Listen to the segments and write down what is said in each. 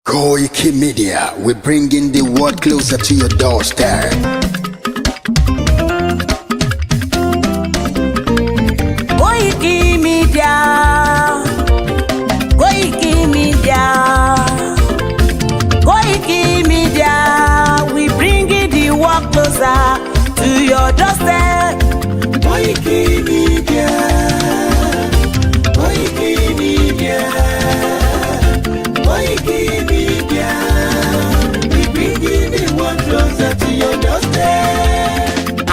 KOIKIMEDIA, we're bringing the world closer to your doorstep. KOIKIMEDIA, KOIKIMEDIA, KOIKIMEDIA, we bringing the world closer to your doorstep. KOIKIMEDIA, KOIKIMEDIA, KOIKIMEDIA, we bringing the world closer to your doorstep.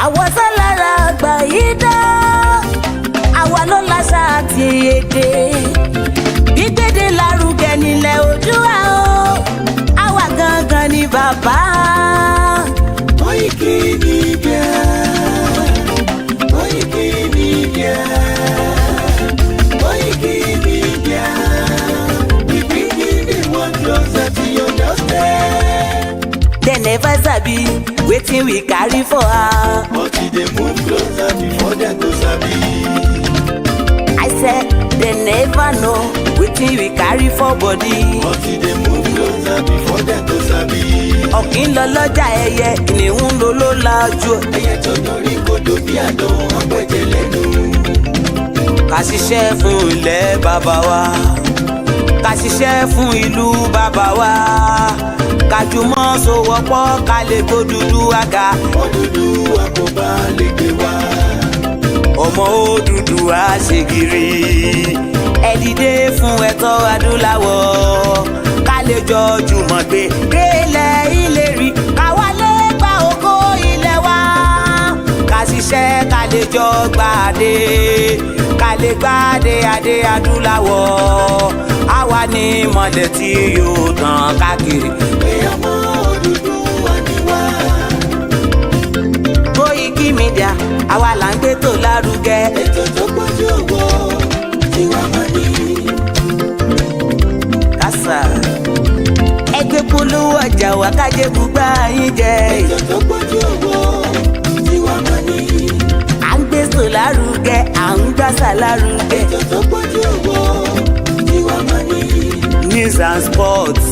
Àwa sálára àgbà yìí dá, àwa ló láṣà àti èdè. Gbígbédè lárugẹ nílẹ̀ Oòduà o, àwa gangan ni bàbá. KOIKIMEDIA, KOIKIMEDIA, KOIKIMEDIA, we bringing the world closer to your doorstep. They never sabi wetin we carry for her. But they move closer before they go sabi. I said they never know wetin we carry for body. But they move closer before they go sabi. Ọ̀kín lọ lọ́jà ẹyẹ, kìnìún ló ló lajú. Ẹyẹ tó dorí kodò bí àdán ọ̀pẹ̀jẹ̀ lẹ́nu. Ká ṣiṣẹ́ fún ilẹ̀ bàbá wa, ká ṣiṣẹ́ fún ìlú bàbá wa, ká jùmọ̀ sowọ́pọ̀ ká lè gbó Odùduwà ga. Odùduwà kò bá lè gbé wa. Ọmọ Odùduwà ṣe gírí, ẹ dìde fún ẹ̀tọ́ adúláwọ̀, ká lè jọ jùmọ̀ gbé délẹ̀ ìlérí, ká wálé gba ògo ilẹ̀ wa, ká ṣiṣẹ́ ká lè jọ gbàdé, ká lè gbàdé adé adúláwọ̀, àwa ni ìmọ̀lẹ̀ tí yóò tàn káàkiri. Pé ọmọ Odùduwà ni wá. KOIKIMEDIA, àwa là ń gbé tó lárugẹ. Ètò tó pọ̀jù owó tiwa mọ́ ni. Kásá ẹgbẹ́ polówó ọjà wá kájé bùgbà yín jẹ. Ètò tó pọ̀jù owó tiwa mọ́ ni. À ń gbé tó lárugẹ, à ń gbàsà lárugẹ. Ètò tó pọ̀jù owó tiwa mọ́ ni. News and sports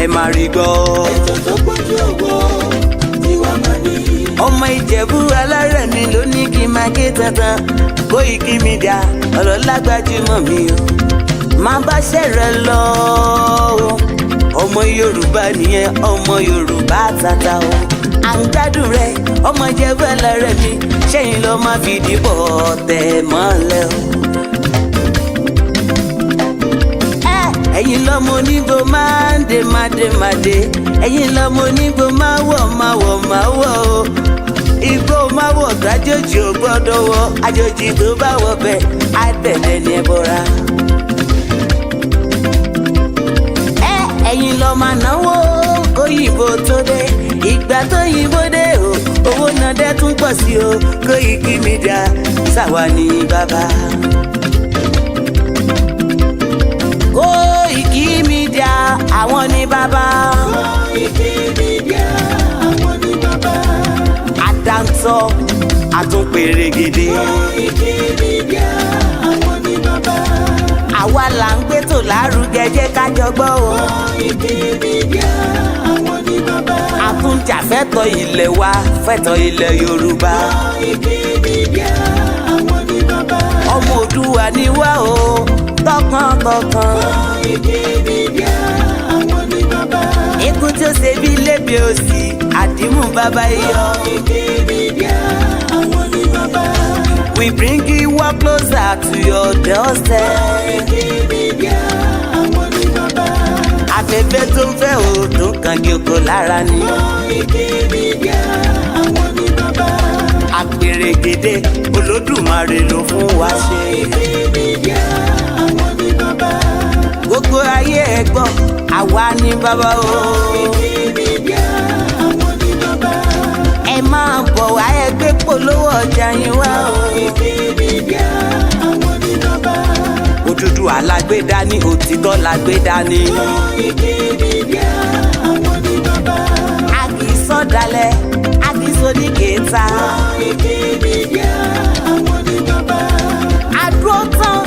ẹ máa rí gbọ́. Ètò tó pọ̀jù owó tiwa mọ́ ni. Ọmọ Ìjẹ̀bú alárẹ̀ mi ló ní kí n máa ké tantan. KOIKIMEDIA ọ̀rọ̀ lágbájúmọ̀ mi o, máa bá ṣẹ̀rẹ̀ lọ o. Ọmọ Yorùbá nìyẹn, ọmọ Yorùbá tata o. À ń gbádùn rẹ, ọmọ Ìjẹ̀bú alárẹ̀ mi, ṣẹ́yìn ló máa fi dìbò tẹ̀ mọ́lẹ̀ o. Ẹ̀yin lọ́mọ onígbò máa ń dé máa dé, ẹ̀yin lọ́mọ onígbò máa wọ̀ o. Igbó máa wọ̀ tó àjòjì ò gbọ́dọ̀ wọ̀, àjòjì tó bá wọ̀ bẹ́ẹ̀ á tẹ̀lé ní ẹbọra. Ẹ̀yin lọ máa náwó kóyìnbó tó dé, ìgbà tó yìnbó dé o, owó náà dẹ́ tún pọ̀ sí o. KOIKIMEDIA ṣàwa ní bàbá. KOIKIMEDIA àwọn ní bàbá. KOIKIMEDIA àwọn ní bàbá. Àdáńtọ́ àtúnpèrègèdè. KOIKIMEDIA àwọn ní bàbá. Àwa là ń gbé tó lárugẹ, jẹ́ ká jọ gbọ́ o. KOIKIMEDIA àwọn ní bàbá. Àtúnjà fẹ́tọ̀ ilẹ̀ wa, fẹ́tọ̀ ilẹ̀ Yorùbá. KOIKIMEDIA àwọn ní bàbá. Ọmọ Oòduà ni wá o, tọkàntọkàn. KOIKIMEDIA àwọn ní bàbá. Ikú tí ó ṣe bí lébi òsì, àdìmú bàbá iyọ̀. KOIKIMEDIA àwọn ní bàbá. We bring you work closer to your doorstep. KOIKIMEDIA àwọn ní bàbá. Afẹ́fẹ́ tó ń fẹ́ o, tó ń kan kí oko lára ni. KOIKIMEDIA àwọn ní bàbá. Àpèrègèdè Olódùmarè ló fún wa ṣe. KOIKIMEDIA àwọn ní bàbá. Gbogbo ayé ẹ gbọ́, àwa ní bàbá o. KOIKIMEDIA àwọn ní bàbá. Ẹ máa bọ̀ wá, ẹ gbé polówó ọjà yín wá o. KOIKIMEDIA àwọn ní bàbá. Odùduwà la gbé dání, òtítọ́ la gbé dání. KOIKIMEDIA àwọn ní bàbá. A kì í sọ̀dálẹ̀, a kì í sóníkèéta. KOIKIMEDIA àwọn ní bàbá. A dúró tán,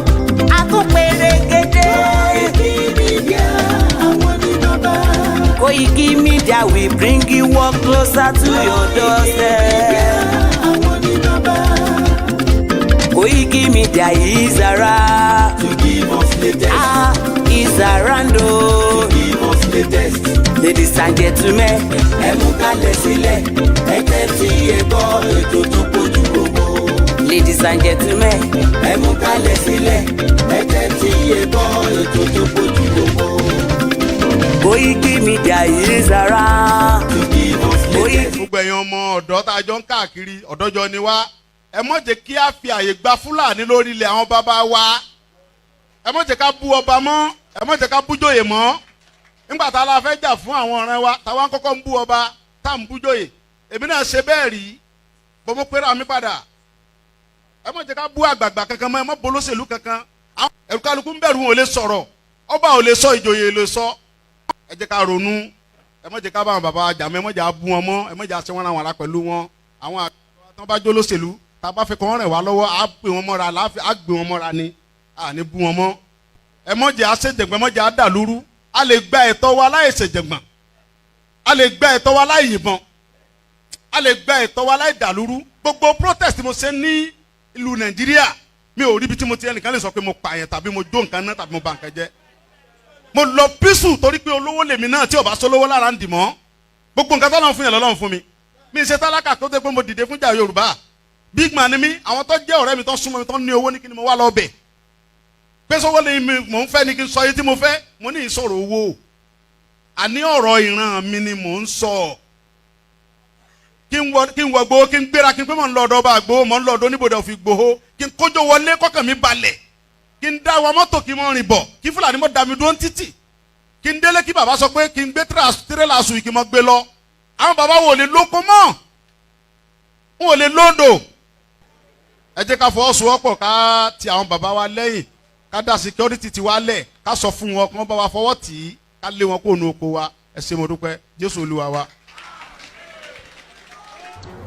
a tún pèrègèdè. KOIKIMEDIA àwọn ní bàbá. will bring you work closer to your doorstep. Àwọn ní bàbá. Koiki Media is around. To give us latest. Is around. To give us latest. Ladies and gentlemen, Ẹ mú kalẹ̀ sílẹ̀. Ẹ tẹ́tí ẹ gbọ́ ètò tó kojú owó. ladies and gentlemen, Ẹ mú kalẹ̀ sílẹ̀. Ẹ tẹ́tí ẹ gbọ́ ètò tó kojú owó. Koiki Media is around. To give us latest. gbogbo ẹ̀yin ọmọ ọ̀dọ́ tá a jọ ń káàkiri ọ̀dọ́jọ́ ni wá ẹ má jẹ́ kí a fi àyè gba Fúlàní lórí ilẹ̀ àwọn bàbá wa ẹ má jẹ́ ká bú ọba mọ́ ẹ má jẹ́ ká bú jòyè mọ́ nígbà tá a la fẹ́ jà fún àwọn ọ̀rẹ́ wa táwa ń kọ́kọ́ ń bú ọba tá à ń bú jòyè èmi náà ṣe bẹ́ẹ̀ rí gbogbo pẹ́rẹ́ àmì padà ẹ má jẹ́ ká bú àgbààgbà kankan mọ́ ẹ má bolóṣèlú kankan ẹ̀rù kálukú ń bẹ̀rù wọn ò lè sọ̀rọ̀ ọba ò lè sọ ìjòyè lè sọ ẹ jẹ́ ká ronú ẹ má jẹ́ ká bá àwọn bàbá wa jà mọ́ ẹ má jẹ́ á bú wọn mọ́ ẹ má jẹ́ á ṣe wọ́n ra wọn ara pẹ̀lú wọn àwọn àgbà tó bá jó lóṣèlú tá a bá fẹ́ kọ́ wọn rẹ̀ wá lọ́wọ́ á gbé wọn mọ́ra á gbé wọn mọ́ra ni à ní bú wọn mọ́ ẹ má jẹ́ á ṣèjẹ̀gbọ́n ẹ má jẹ́ á dàlúrú a lè gba ẹ̀tọ́ wa láì ṣèjẹ̀gbọ́n a lè gba ẹ̀tọ́ wa láì yìnbọn a lè gba ẹ̀tọ́ wa láì dàlúrú gbogbo protest tí mo ṣe ní ìlú Nàìjíríà mi ò rí ibi tí mo ti ẹnìkan lè sọ pé mo pààyàn tàbí mo jó nǹkan náà tàbí mo bà nǹkan jẹ́ mo lọ písù torí pé olówó lèmi náà tí ò bá sólówó lára ń dì mọ́ gbogbo nǹkan tọ́lọ́run fún yẹn lọ́lọ́run fún mi mi ṣe tálákà tó dé pé mo dìde fún jà Yorùbá big man ni mi àwọn tó jẹ́ ọ̀rẹ́ mi tó súnmọ́ mi tó ní owó ní kí ni mo wá lọ bẹ̀ pé sọ́wọ́ lè mi mò ń fẹ́ ni kí n sọ yìí tí mo fẹ́ mo ní ìṣòro owó àní ọ̀rọ̀ ìran mi ni mò ń sọ kí n wọ gbowó kí n gbéra kí n pé mò ń lọ ọ̀dọ̀ ọba gbowó mò ń lọ ọ̀dọ̀ oníbodè òfin gbowó kí n kójó wọlé kọ́kàn mi balẹ̀ kí n dá wa mọ́tò kí n mọ́ rìn bọ̀ kí Fúlàní mọ́ da mi dúró títì kí n délé kí bàbá sọ pé kí n gbé tírélà sùn kí n mọ́ gbé lọ àwọn bàbá wo lè lóko mọ́ wọn ò lè lóńdò ẹ jẹ́ ká fọwọ́sowọ́pọ̀ ká ti àwọn bàbá wa lẹ́yìn ká dá security ti wá lẹ̀ ká sọ fún wọn kí wọ́n bá wa fọwọ́ tì í ká lé wọn kó nu oko wa ẹ ṣé mo dúpẹ́ Jésù Olúwa wa.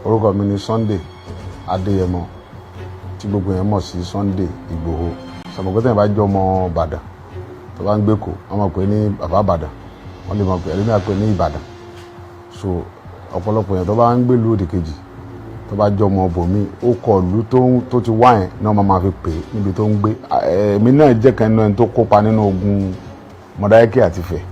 orúkọ mi ni Sunday Adéyẹmọ tí gbogbo yẹn mọ̀ sí Sunday Ìgbòho sàmùkútẹ́ bá jọ ọmọ Ìbàdàn tó bá ń gbé kó wọ́n mọ̀ pé ní bàbá Ìbàdàn wọ́n lè mọ̀ pé ẹlẹ́mìí àpè ní Ìbàdàn so ọ̀pọ̀lọpọ̀ yẹn tó bá ń gbé ìlú òdì kejì tó bá jọ ọmọ bòmí ó kọ ìlú tó ti wá yẹn náà máa fi pè é níbi tó ń gbé èmi náà jẹ́ kan nínú ẹni tó kópa nínú ogun Mọdákẹ́kẹ́ àti Ifẹ̀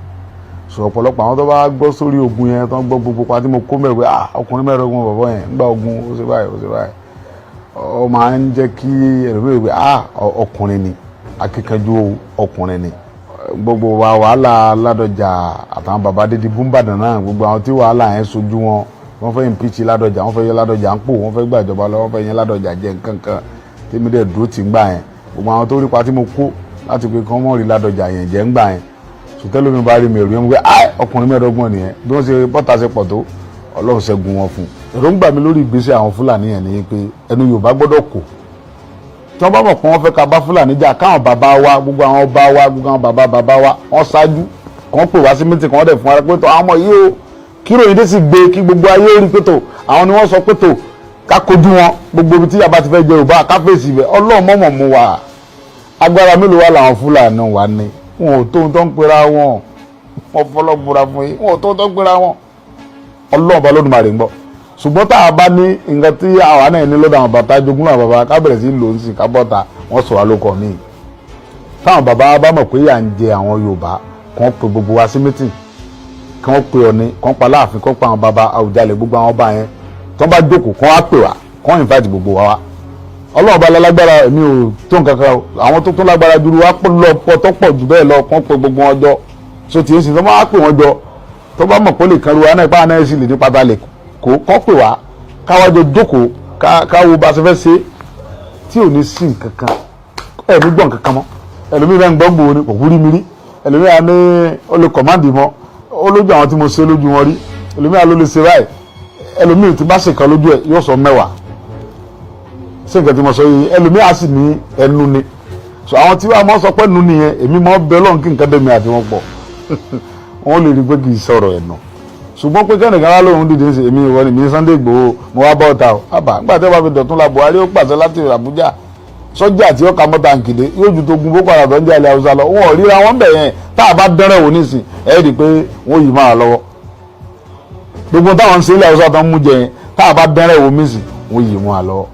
so ọ̀pọ̀lọpọ̀ àwọn tó bá gbọ́ sórí ogun yẹn tó ń gbọ́ gbogbo pa tí mo kó mẹ́rin pé ọkùnrin mẹ́rin ogun bàbá yẹn ń gba ogun ó ṣe báyìí ó máa ń jẹ́ kí ẹlòmíràn pé ọkùnrin ni akíkanjú ọkùnrin ni gbogbo wa wàhálà Ládọjà àtàwọn bàbá dídí búmbàdàn náà gbogbo àwọn tí wàhálà yẹn sojú wọn wọ́n fẹ́ impeach Ládọjà wọ́n fẹ́ yẹ Ládọjà ń pò wọ́n fẹ́ gbàjọba lọ wọ́n fẹ́ yẹ Ládọjà jẹ nǹkankan tèmi dẹ̀ dúró tì ń gbà yẹn gbogbo àwọn tó rí pa tí mo kó láti pé kí wọ́n mọ̀ rí Ládọjà yẹn jẹ́ ń gbà yẹn sùtẹ́lómi bá rí mi rí wọn pé ọkùnrin mẹ́ẹ̀ẹ́dọ́gbọ̀n nìyẹn bí wọ́n ṣe bọ́ta ṣe pọ̀ tó Ọlọ́run ṣẹ́gun wọn fún un èròǹgbà mi lórí ìgbésẹ̀ àwọn Fúlàní yẹn ni pé ẹnu Yorùbá gbọ́dọ̀ kò tí wọ́n bá mọ̀ pé wọ́n fẹ́ ká bá Fúlàní jà káwọn bàbá wa gbogbo àwọn ọba wa gbogbo àwọn bàbá wa wọ́n ṣáájú kàn pè wá sí mítì kàn dẹ̀ fún ara pé tó àwọn ọmọ yìí o kí ròyìn dé sì gbé kí gbogbo ayé rí pé tó àwọn ni wọ́n sọ pé tó ká kojú wọn gbogbo ibi tí yàrá ti fẹ́ jẹ Yorùbá ká fèsì ibẹ̀ Ọlọ́run mọ̀mọ̀ mu wa agbára mélòó wà làwọn Fúlàní wà ní wọn ò tó ń tó ń pera wọn wọn fọlọ́gbọ́ra fún yín wọn ò tó ń tó ń pera wọn Ọlọ́run bá lódùmarè ń gbọ́ ṣùgbọ́n tá a bá ní nǹkan tí àwa náà ní lọ́dọ̀ àwọn bàtà jogún náà bàbá ká bẹ̀rẹ̀ sí lò ń sìn ká bọ́ta wọ́n sọ̀rọ̀ lóko míì táwọn bàbá bá mọ̀ pé yà ń jẹ àwọn Yorùbá kàn pe gbogbo wa sí mítìn kàn pe Ọọ̀ni kàn pa Láàfin kàn pa àwọn bàbá Àwùjalẹ̀ gbogbo àwọn ọba yẹn tó bá jókòó kàn á pè wá kàn invite gbogbo wa Ọlọ́run bá lágbára èmi ò tó nǹkan kan àwọn tó tún lágbára jù wá lọ pọ̀ tó pọ̀ jù bẹ́ẹ̀ lọ kàn pe gbogbo wọn jọ so tí èsì tó máa pè wọn jọ tó bá mọ̀ pé lè kan ru wa náà ipá náà sì lè ní pátá lè kó kọ́ pè wá káwájọ jókòó káwo bá ṣe fẹ́ ṣe tí ò ní sí nǹkan kan ẹ̀mí gbọ́n kankan mọ́ ẹlòmíì náà ń gbọ́ gbòó ni kò wúrí mi rí ẹlòmíì á ní ó lè kọ̀máǹdì mọ́ ó lójú àwọn tí mo ṣe lójú wọn rí ẹlòmíì á ló lè ṣe báyìí ẹlòmíì tí bá ṣe kan lójú ẹ̀ yóò sọ mẹ́wàá ṣé nǹkan tí mo sọ yìí ẹlòmíì á sì ní ẹnu ni so àwọn tí wàá mọ́ sọ pé nu nìyẹn èmi mọ́ bẹ́ẹ̀ lọ́n kí nǹkan dẹ̀mí àti wọn pọ̀ wọ́n lè rí pé kì í sọ̀rọ̀ ẹ̀nà ṣùgbọ́n pé kẹ́nìkan wá lóhun dìde ṣe èmi ìwọ ni mi Sunday Igboho mo wá bọ́ ọ̀tá o àbá nígbà tí wọ́n bá fi dọ̀tún la Buhari ó pàṣẹ láti Àbújá sọ́jà tí ó ka mọ́ta nkìdé yóò ju tó gun Boko Haram tó ń jẹ́ ilẹ̀ Haúsá lọ wọn ò ríra wọn bẹ̀ yẹn tá a bá dẹ́rẹ̀ wò nísìn ẹ̀ rí i pé wọ́n yìí máa lọ́wọ́ gbogbo táwọn ń ṣe ilé Haúsá tó ń mú jẹ yẹn táwọn bá bẹ̀rẹ̀ wo mísì wọ́n yìí mú wa lọ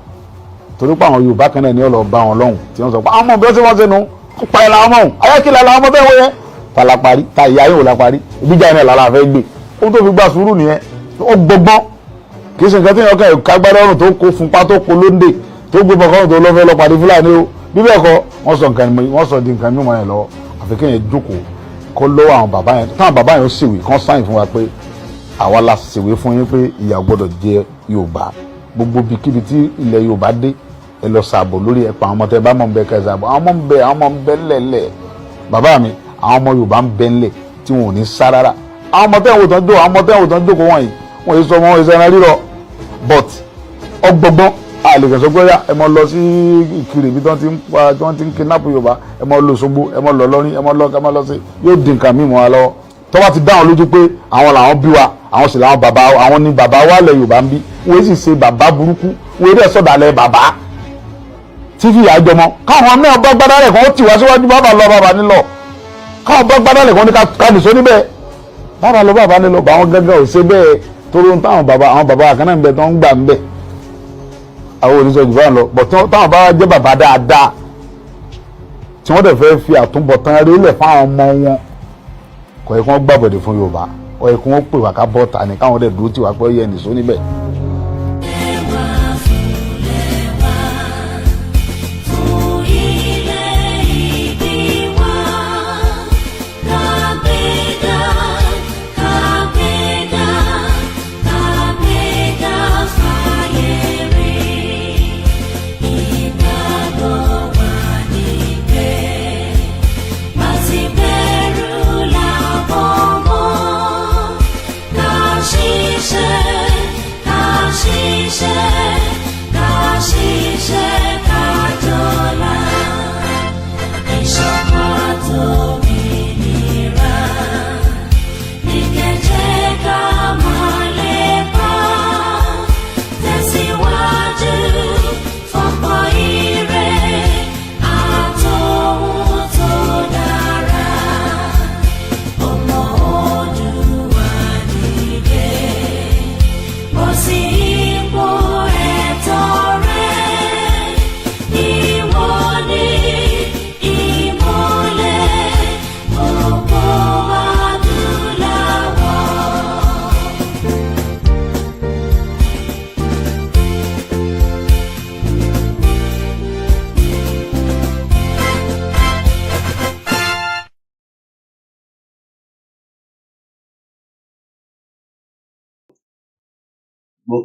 torí pé àwọn Yorùbá kan náà ní ọ̀lọ́ bá wọn lọ́hùn tí wọ́n sọ pé àwọn ọmọ bí wọ́n ṣe wọ́n ṣe nu pa ẹ̀ làwọn ọmọ ayákìlá làwọn ọmọ bẹ́ẹ̀ wọ́n yẹn ta la parí ta ìyá yóò la parí ìbíjà yẹn làlá fẹ́ gbé ohun tó fi gbà sùúrù nìyẹn ó gbọgbọ́n kì í ṣe nǹkan tí yẹn kàn kágbádá ọrùn tó kó funpa tó kó lóńdè tó gbé bọ̀kọ́rùn tó lọ́fẹ́ lọ pàdé Fúlàní o bí bẹ́ẹ̀ kọ́ wọ́n sọ di nǹkan mímọ́ yẹn lọ àfi kéèyàn jókòó kó lọ́wọ́ àwọn bàbá yẹn táwọn bàbá yẹn ó ṣèwé kán sáyìn fún wa pé àwa la ṣèwé fún yín pé ìyà gbọ́dọ̀ jẹ Yorùbá gbogbo bíkíbi tí ilẹ̀ Yorùbá dé ẹ lọ ṣàbò lórí ẹ̀pà àwọn ọmọ tẹ bá mọ̀ ń bẹ kẹ́ ṣàbò àwọn ọmọ ń bẹ ńlẹ̀ bàbá mi àwọn ọmọ Yorùbá ń bẹ ńlẹ̀ tí wọn ò ní sá rárá àwọn ọmọ tẹ́wọ̀n òtán jókòó àwọn ọmọ tẹ́wọ̀n òtán jókòó wọ̀nyí wọ́n yìí sọ wọn ìṣẹ́ran rírọ̀ but ọgbọgbọ́n àlèkè pé ẹ mọ lọ sí Ìkirè bí wọ́n ti ń kidnap Yorùbá ẹ mọ lọ Òṣogbo ẹ mọ lọ lọ́rin ẹ mọ lọ sí yóò di nǹkan mímọ́ wa lọ́wọ́ tó bá ti dá wọn lójú pé àwọn làwọn bí wa àwọn sì làwọn bàbá àwọn ni bàbá wa lẹ̀ Yorùbá ń bí wọ́n sì ṣe bàbá burúkú wọ́n dẹ̀ sọ̀dàlẹ̀ bàbá tí fìyà jọmọ káwọn náà bá gbádá rẹ̀ kàn ó tì wá síwájú bàbá lọ bàbá nílọ káwọn bá gbádá rẹ̀ kàn ó ní ká nìṣó níbẹ̀ bàbá lọ bàbá nílọ bá wọn gángan ò ṣe bẹ́ẹ̀ torí ohun táwọn bàbá àkànnà ń bẹ tó ń gbà ń bẹ̀ àwọn oníṣẹ́ jù báyìí lọ bọ̀ táwọn bá jẹ́ bàbá dáadáa tí wọ́n dẹ̀ fẹ́ fi àtúbọ̀tán rélẹ̀ fáwọn ọmọ wọn kò yẹ kí wọ́n gbàbọ̀dẹ̀ fún Yorùbá kò yẹ kí wọ́n pè wá ká bọ́ ta ni káwọn dẹ̀ dúró tì wá pé ó yẹ nìṣó níbẹ̀.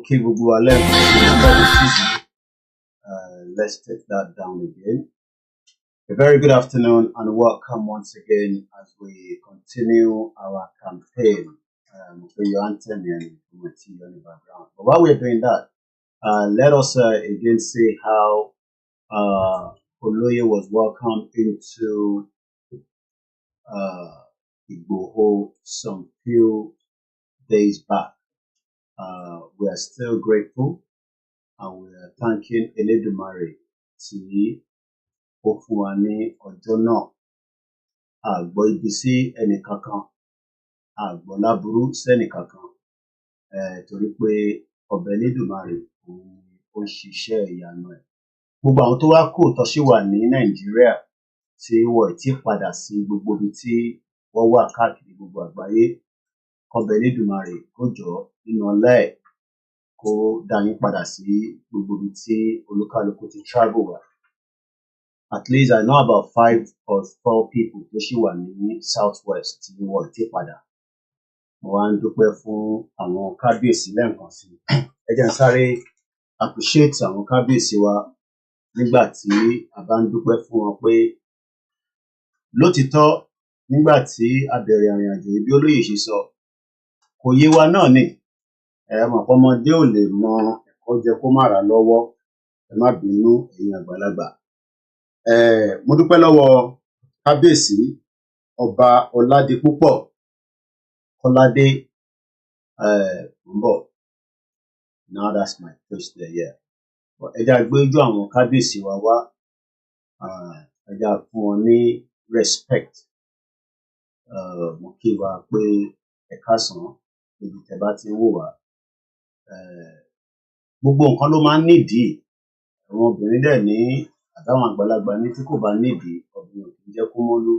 Okay, gbogbo alẹ́ number season. Let's take that down again. A very good afternoon and welcome once again as we continue our campaign for your anthem and committee on the background. But while we're doing that, let us again see how Oloye was welcomed into Igboho some few days back. We are still grateful and we are thanking Eledumare tí ó fún wa ní ọjọ́ náà. Àgbọ̀ ibi sí ẹnìkankan, àgbọ̀ láburú sẹ́nìkankan, torí pé ọba Elédùmarè ó ń ṣiṣẹ́ ìyanu ẹ̀. Gbogbo àwọn tó wá kù tó ṣì wà ní Nàìjíríà tí wọ́n ti padà sí gbogbo ibi tí wọ́n wà káàkiri gbogbo àgbáyé, ọba Elédùmarè kó jọ̀ọ́ nínú ọlá ẹ̀ kó dá yín padà sí gbogbo ibi tí olúkálùkù ti travel wá. At least I know about 5 or 4 people tó ṣì wà ní Southwest tí wọ́n ti padà. Mo wá ń dúpẹ́ fún àwọn kábíyèsí lẹ́ẹ̀kan sí. Ẹ jẹ́ n sáré appreciate àwọn kábíyèsí wa nígbà tí a bá ń dúpẹ́ fún wọn pé lótìítọ́ nígbà tí a bẹ̀rẹ̀ ìrìn àjò yìí bí olóyè ṣe sọ kò yé wa náà ni mọ̀ ọmọdé ò lè mọ ẹ̀kọ́ jẹ kó má ra lọ́wọ́, ẹ má bínú ẹ̀yin àgbàlagbà. Mo dúpẹ́ lọ́wọ́ kábíyèsí ọba Ọládipúpọ̀ Kọ́ládé mbọ̀. Now that's my first day here. Ẹ jẹ́ gbé ojú àwọn kábíyèsí wa wá, ẹ jẹ́ fún wọn ní respect. Mo kí wa pé ẹ káàsán níbi tẹ́ bá ti ń wò wá. Gbogbo nǹkan ló máa ń nídìí. Àwọn obìnrin dẹ̀ ní àtàwọn àgbàlagbà ní tí kò bá nídìí ọ̀gbìn ò kì í jẹ́ kó mọ́lú.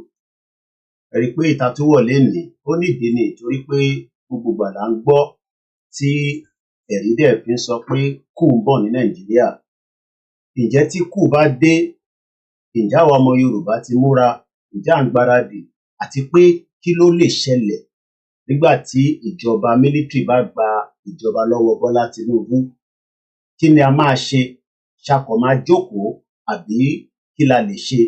Ẹ rí i pé ìta tó wọ̀ lénìí ó nídìí ni torí pé gbogbo ìgbà là ń gbọ́ tí ẹ̀rí dẹ̀ fi ń sọ pé kù ń bọ̀ ní Nàìjíríà. Ǹjẹ́ tí kù bá dé, ǹjẹ́ àwa ọmọ Yorùbá ti múra, ǹjẹ́ à ń gbáradì, àti pé kí ló lè ṣẹlẹ̀ nígbà tí ìjọba mílítírì bá gba ìjọba lọ́wọ́ Bọ́lá Tinubu? Kí ni a máa ṣe? Ṣakọ̀ máa jókòó àbí kí la lè ṣe?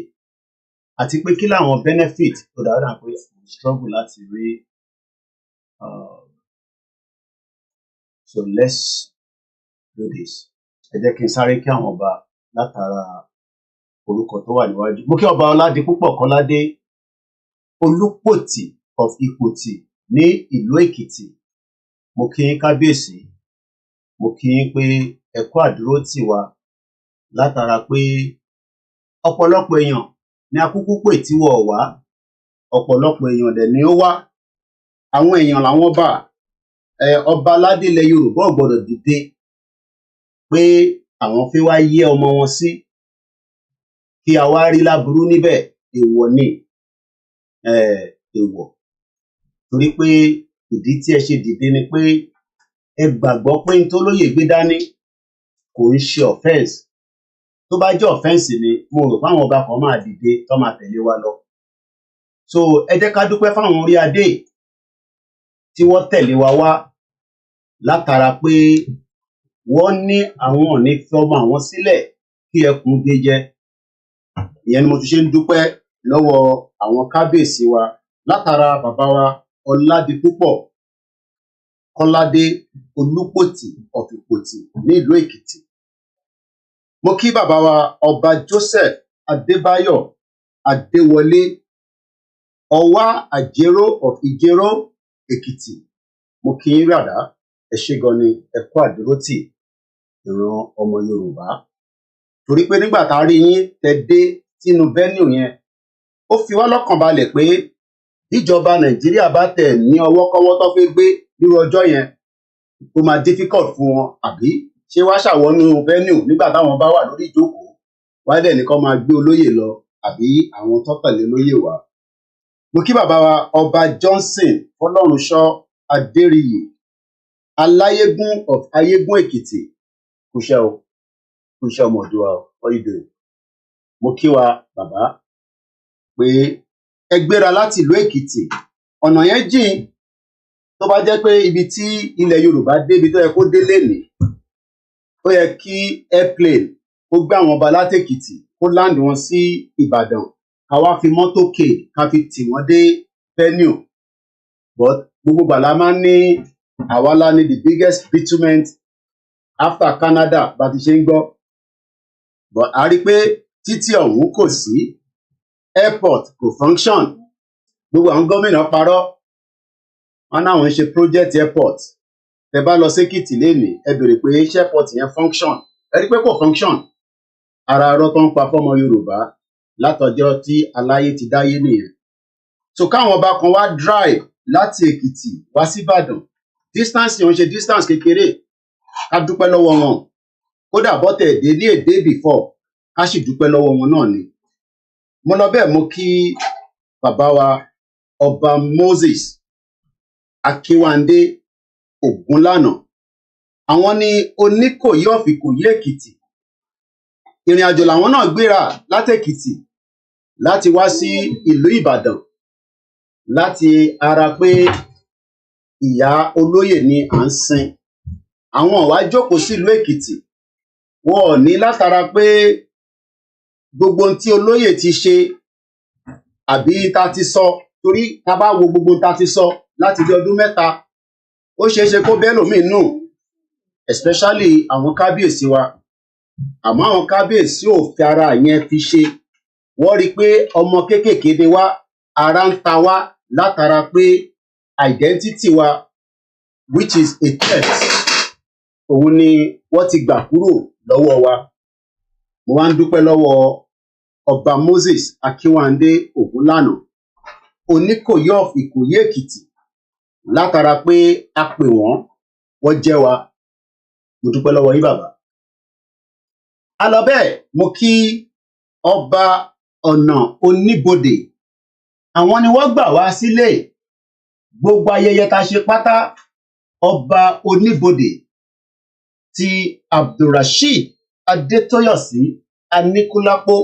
Àti pé kí làwọn benefit tó dára pé struggle láti rí. So let's do this. Ẹ jẹ́ kí n sáré kí àwọn ọba látara orúkọ tó wà níwájú. Mo kí ọba Ọládipúpọ̀ Kọ́ládé Olúpòtì of Ìpòtì ní ìlú Èkìtì. Mo kí yín kábíyèsí. Mo kí yín pé ẹ kú àdúrótì wa látara pé ọ̀pọ̀lọpọ̀ èèyàn ní akúkú pè tí wọ́n wá. Ọ̀pọ̀lọpọ̀ èèyàn dẹ̀ ni ó wá. Àwọn èèyàn làwọn ọba aládé ilẹ̀ Yorùbá ò gbọdọ̀ dìde pé àwọn fẹ́ wá yẹ́ ọmọ wọn sí kí a wá rí láburú níbẹ̀. Èèwọ̀ ni, èèwọ̀. Torí pé ìdí tí ẹ ṣe dìde ni pé ẹ gbàgbọ́ pé n tó lóyè gbé dání kò ń ṣe offence. Tó bá jẹ́ offence ni mo rò fáwọn ọba kan máa dìde tó máa tẹ̀lé wa lọ. So ẹ jẹ́ ká dúpẹ́ fáwọn orí adé tí wọ́n tẹ̀lé wa wá látara pé wọ́n ní àwọn ò ní fi ọmọ àwọn sílẹ̀ kí ẹkùn gbé jẹ. Ìyẹn ni mo ti ṣe ń dúpẹ́ lọ́wọ́ àwọn kábíyèsí wa látara bàbá wa Ọládipúpọ̀ Kọ́ládé Olúpòtì of Ìpòtì ní ìlú Èkìtì. Mo kí bàbá wa ọba Joseph Adébáyọ̀ Adéwọlé Ọwá Àjérò of Ìjérò Èkìtì. Mo kí yín ràdá, ẹ ṣé gan ni, ẹ kú àdúrótì ìran ọmọ Yorùbá. Torí pé nígbà tá a rí yín tẹ dé sínú venue yẹn, ó fi wá lọ́kàn balẹ̀ pé ìjọba Nàìjíríà bá tẹ̀ ní ọwọ́kọ́wọ́ tó fẹ́ gbé nírú ọjọ́ yẹn, ó máa difficult fún wọn. Àbí ṣé wá ṣàwọnú venue nígbà táwọn bá wà lórí ìjókòó, wá dẹ̀ nìkan máa gbé olóyè lọ àbí àwọn tó tẹ̀lé olóyè wá. Mo kí bàbá wa ọba Johnson Fọlọ́runṣọ́ Adéríyì Aláyégún of Ayégún Èkìtì. Kúṣẹ́ o, kúṣẹ́ ọmọ Oòduà o, how you doing? Mo kí wa bàbá pé ẹ gbéra láti ìlú Èkìtì. Ọ̀nà yẹn jìn. Tó bá jẹ́ pé ibi tí ilẹ̀ Yorùbá débi tó yẹ kó dé lénìí, ó yẹ kí airplane kó gbé àwọn ọba látèkìtì kó land wọn sí Ìbàdàn, ká wá fi mọ́tò ké ká fi tì wọ́n dé venue. But gbogbo gbàlá máa ń ní àwa la ní the biggest bitumen after Canada bá ti ṣe ń gbọ́. But a rí pé títí ọ̀hún kò sí, airport kò function. Gbogbo àwọn gómìnà parọ́, wọn náà ń ṣe project airport. Tẹ bá lọ sékìtì lénìí, ẹ béèrè pé ṣé airport yẹn function? Ẹ rí pé kò function. Ara arọ́ tó ń pa fọ́mọ Yorùbá látọjọ́ tí aláyé ti dáyé nìyẹn. So káwọn ọba kan wá drive láti Èkìtì wá sí Ìbàdàn, distance yẹn ń ṣe distance kékeré. Ká dúpẹ́ lọ́wọ́ wọn. Kódà bọ́tẹ̀ èdè ní èdè before, ká sì dúpẹ́ lọ́wọ́ wọn náà ni. Mo lọ bẹ́ẹ̀ mo kí bàbá wa ọba Moses Akínwándé Ògúnlànà. Àwọn ni Oníkòyí of Ìkòyí Èkìtì. Ìrìn àjò làwọn náà gbéra látèkìtì láti wá sí ìlú Ìbàdàn láti ara pé ìyá olóyè ni à ń sin. Àwọn wá jókòó sílùú Èkìtì. Wọn ò ní látara pé gbogbo ohun tí olóyè ti ṣe àbí ta ti sọ, torí ta bá wo gbogbo ta ti sọ láti bí ọdún mẹ́ta, ó ṣeé ṣe kó bẹ́ẹ̀ lómi nù, especially àwọn kábíyèsí wa. Àmọ́ àwọn kábíyèsí ò fi ara yẹn fi ṣe. Wọ́n rí i pé ọmọ kéékèèké ni wá, ara ń ta wá látara pé identity wa, which is a threat, òun ni wọ́n ti gbà kúrò lọ́wọ́ wa. Mo wá ń dúpẹ́ lọ́wọ́ ọba Moses Akínwándé Ògúnlànà, Oníkòyí of Ìkòyí Èkìtì, látara pé a pè wọ́n jẹ́ wa. Mo dúpẹ́ lọ́wọ́ yín bàbá. A lọ bẹ́ẹ̀, mo kí ọba ọ̀nà oníbodè. Àwọn ni wọ́n gbà wá sílé. Gbogbo ayẹyẹ tá ṣe pátá, ọba oníbodè ti Abdulrasheed Adétóyọ̀sí Aníkúlápó.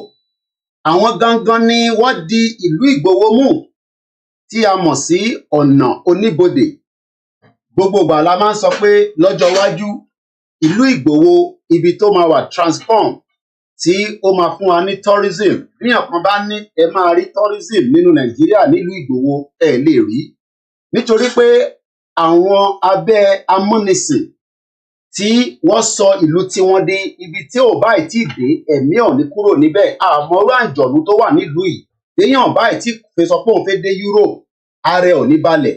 Àwọn gangan ni wọ́n di ìlú Ìgbòho mú tí a mọ̀ sí ọ̀nà oníbodè. Gbogbo ìgbà la máa ń sọ pé lọ́jọ́ iwájú ìlú Ìgbòho ibi tó máa wà transform tí ó máa fún wa ní tourism. Bí ọ̀kan bá ní ẹ máa rí tourism nínú Nàìjíríà nílùú Ìgbòho ẹ lè rí. Nítorí pé àwọn abẹ́ amúnisìn tí wọ́n sọ ìlú tí wọ́n dé ibi tí ò báyìí tí dé ẹ̀mí ò ní kúrò níbẹ̀. Àmọ́rú àjọ̀lú tó wà nílùú yìí téèyàn báyìí tí fẹ́ sọ pé òun fẹ́ dé Europe ààrẹ ò ní balẹ̀.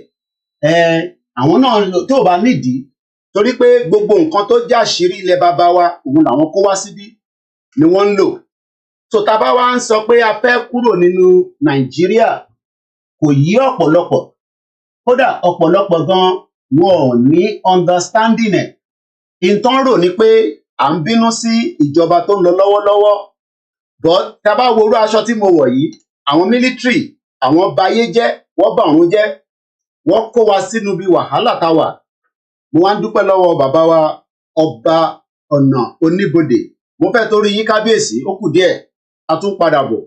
Àwọn náà tó bá nídìí torí pé gbogbo nǹkan tó jẹ́ àṣírí ilẹ̀ bàbá wa òun làwọn kó wá síbí ni wọ́n ń lò. So tá bá wá ń sọ pé a fẹ́ kúrò nínú Nàìjíríà kò yí ọ̀pọ̀lọpọ̀. Kódà ọ̀pọ̀lọpọ̀ gan wọn ò ní understanding ẹ̀. Ìtàn rò ní pé à ń bínú sí ìjọba tó ń lọ lọ́wọ́lọ́wọ́. But tá bá worú aṣọ tí mo wọ̀ yìí, àwọn military, àwọn bayé jẹ́, wọ́n bà ọ̀run jẹ́, wọ́n kó wa sínú bí wàhálà tá wà. Mo wá ń dúpẹ́ lọ́wọ́ bàbá wa ọba ọ̀nà oníbodè. Mo fẹ́ torí yín kábíyèsí, ó kù díẹ̀, a tún padà bọ̀